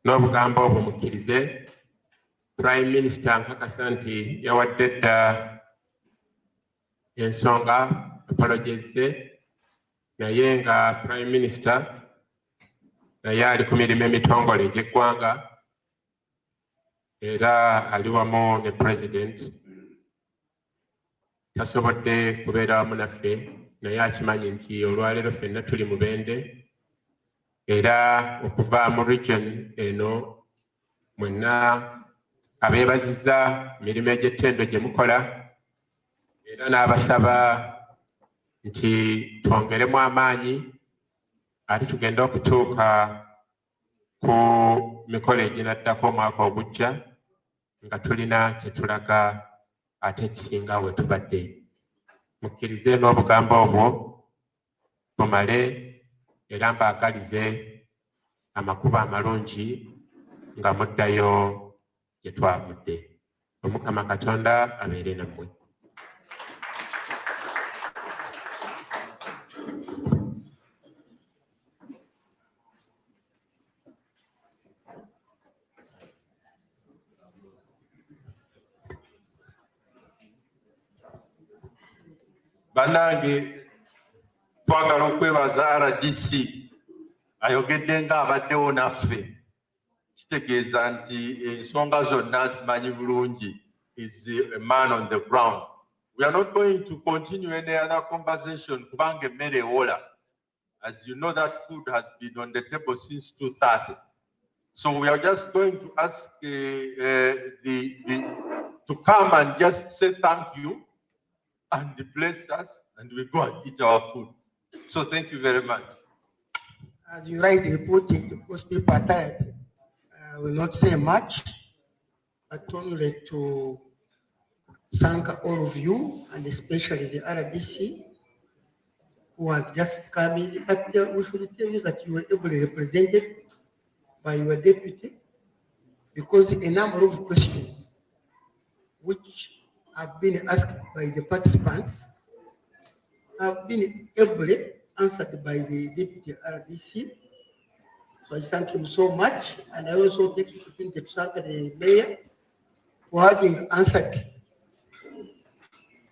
N'obugambo obwo mukkirize, Prime Minister nkakasa nti yawadde dda ensonga apologise, naye nga Prime Minister naye ali ku mirimu emitongole egy'eggwanga era ali wamu ne President. Tasobodde kubeera wamu naffe, naye akimanyi nti olwaleero ffenna tuli Mubende era okuva mu region eno mwenna abeebazizza mirimu egy'ettendo gye mukola, era n'abasaba nti twongeremu amaanyi ate tugenda okutuuka ku mikolo eginaddako omwaka ogujja nga tulina kye tulaga ate ekisinga we tubadde. Mukkirize n'obugambo obwo bumale era mbaagalize amakubo amalungi nga muddayo gye twavudde. Omukama Katonda abeere nammwe. Bannange, twagala okwebaza RDC ayogedde nga abaddewo naffe. Kitegeeza nti ensonga zonna zimanyi bulungi. Is a man on the ground. We are not going to continue any other conversation kubanga emmere ewola. As you know, that food has been on the table since 2:30. So we are just going to ask to come and just say thank you and bless us, and we go and eat our food. So thank you very much. As you rightly put it, because people are tired, I will not say much, but only to thank all of you, and especially the RDC, who has just come in. But we should tell you that you were ably represented by your deputy, because a number of questions which have been asked by the participants have been ably answered by the deputy RDC. So I thank him so much, and I also take the opportunity to thank the mayor for having answered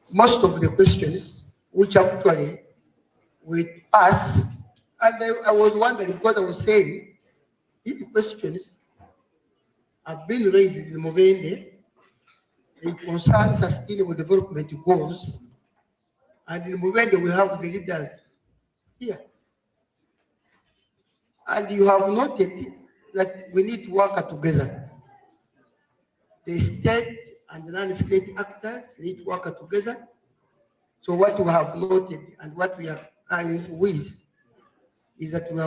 most of the questions which actually with us. And I was wondering, because I was saying these questions have been raised in Mubende. They concern sustainable development goals, and in Mubende we have the leaders here. And you have noted that we need to work together. The state and the non-state actors need to work together. So what we have noted and what we are going with is that we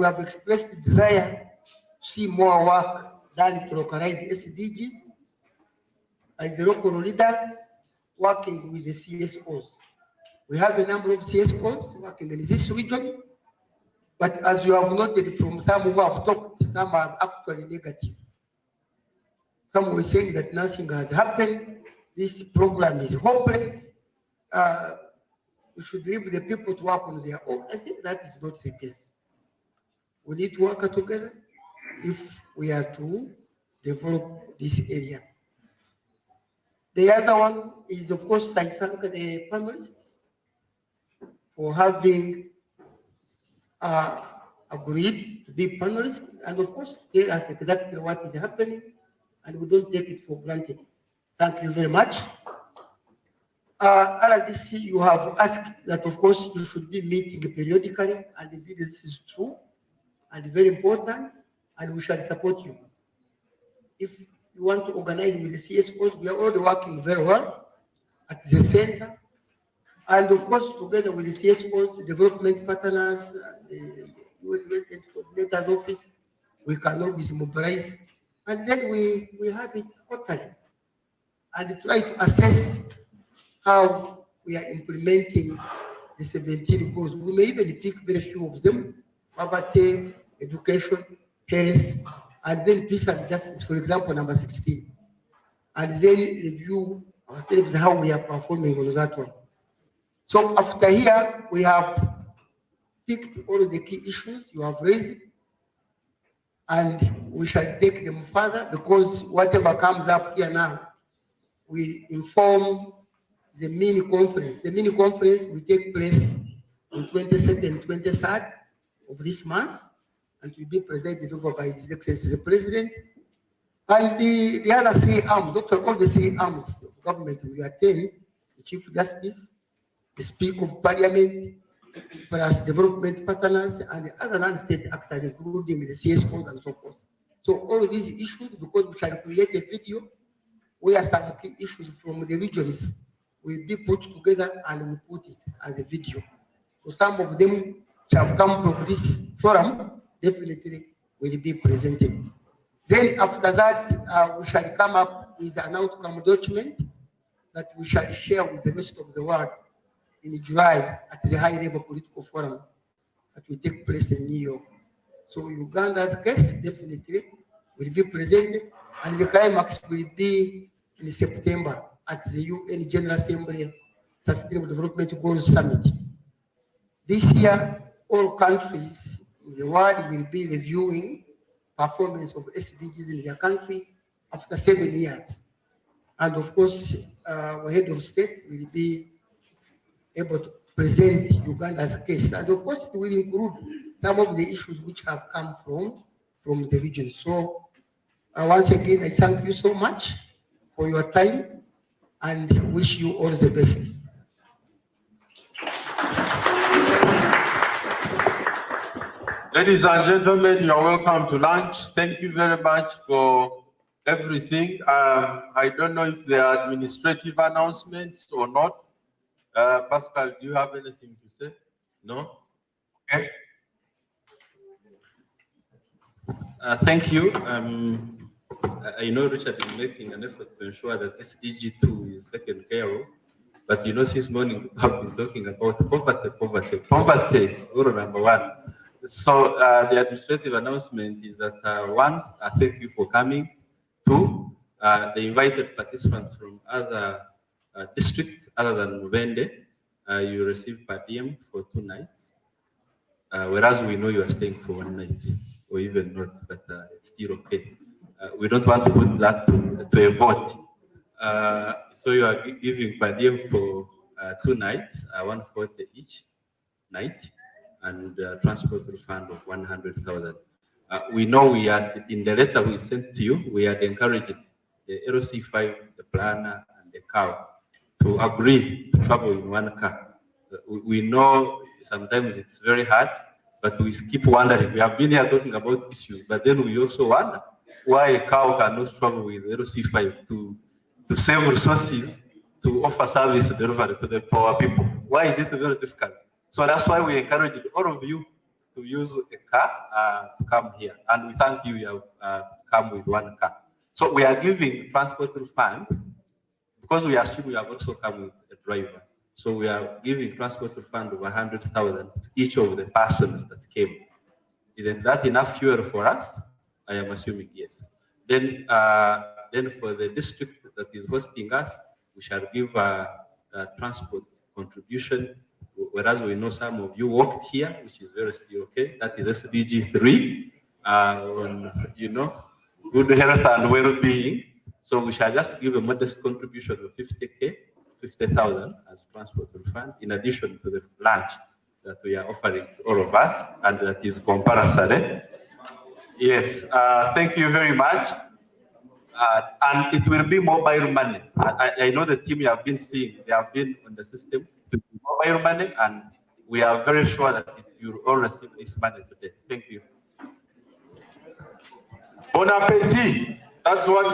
have expressed the desire to see more work done to localize SDGs as the local leaders working with the CSOs. We have a number of CSOs working in this region, but as you have noted from some who have talked, some are actually negative. Some were saying that nothing has happened, this program is hopeless, we should leave the people to work on their own. I think that is not the case. We need to work together if we are to develop this area. The other one is, of course, I thank the panelists for having agreed to be panelists, and of course, tell us exactly what is happening, and we don't take it for granted. Thank you very much. RDC, you have asked that, of course, you should be meeting periodically, and indeed this is true and very important, and we shall support you. If you want to organize with the CSOs, we are already working very well at the center, and of course, together with the CSOs, the development partners, the UN Resident Coordinator's Office, we can always mobilize, and then we have it quarterly, and try to assess how we are implementing the 17 goals. We may even pick very few of them: poverty, education, health, and then peace and justice, for example, number 16. And then review ourselves how we are performing on that one. So after here, we have picked all the key issues you have raised, and we shall take them further, because whatever comes up here now, we inform the mini conference. The mini conference will take place on 22nd and 23rd of this month, and will be presided over by His Excellency the President. And the other three arms, all the three arms of government will attend: the Chief Justice, the Speaker of Parliament, plus development partners, and the other non-state actors, including the CSOs and so forth. So all of these issues, because we shall create a video where some key issues from the regions will be put together and we put it as a video. So some of them which have come from this forum definitely will be presented. Then after that, we shall come up with an outcome document that we shall share with the rest of the world in July at the high-level political forum that will take place in New York. So Uganda's case definitely will be presented, and the climax will be in September at the UN General Assembly Sustainable Development Goals Summit. This year, all countries in the world will be reviewing performance of SDGs in their countries after 7 years. And of course, our head of state will be able to present Uganda's case. And of course, it will include some of the issues which have come from the region. So once again, I thank you so much for your time and wish you all the best. Ladies and gentlemen, you are welcome to lunch. Thank you very much for everything. I don't know if there are administrative announcements or not. Pascal, do you have anything to say? No? Okay. Thank you. I know Richard is making an effort to ensure that SDG 2 is taken care of, but you know, since morning I've been talking about poverty, rule number one. So the administrative announcement is that one, thank you for coming. Two, the invited participants from other districts other than Mubende, you receive per diem for 2 nights, whereas we know you are staying for 1 night or even not, but it's still okay. We don't want to put that to a vote. So you are giving per diem for 2 nights, 140 each night, and transport refund of 100,000. We know we had, in the letter we sent to you, we had encouraged the LC5, the planner, and the cow to agree to travel in 1 car. We know sometimes it's very hard, but we keep wondering. We have been here talking about issues, but then we also wonder why a cow cannot travel with LC5 to save resources to offer service delivery to the poor people. Why is it very difficult? So that's why we encourage all of you to use a car to come here. And we thank you, you have come with 1 car. So we are giving transport refund because we assume you have also come with a driver. So we are giving transport refund of 100,000 to each of the persons that came. Isn't that enough fuel for us? I am assuming yes. Then for the district that is hosting us, we shall give a transport contribution, whereas we know some of you walked here, which is very still okay. That is SDG 3 on, you know, good health and well-being. So we shall just give a modest contribution of 50,000 as transport refund, in addition to the lunch that we are offering to all of us, and that is compulsory. Yes, thank you very much. And it will be mobile money. I know the team you have been seeing, they have been on the system to be mobile money, and we are very sure that you will all receive this money today. Thank you. Bon appetit. That's what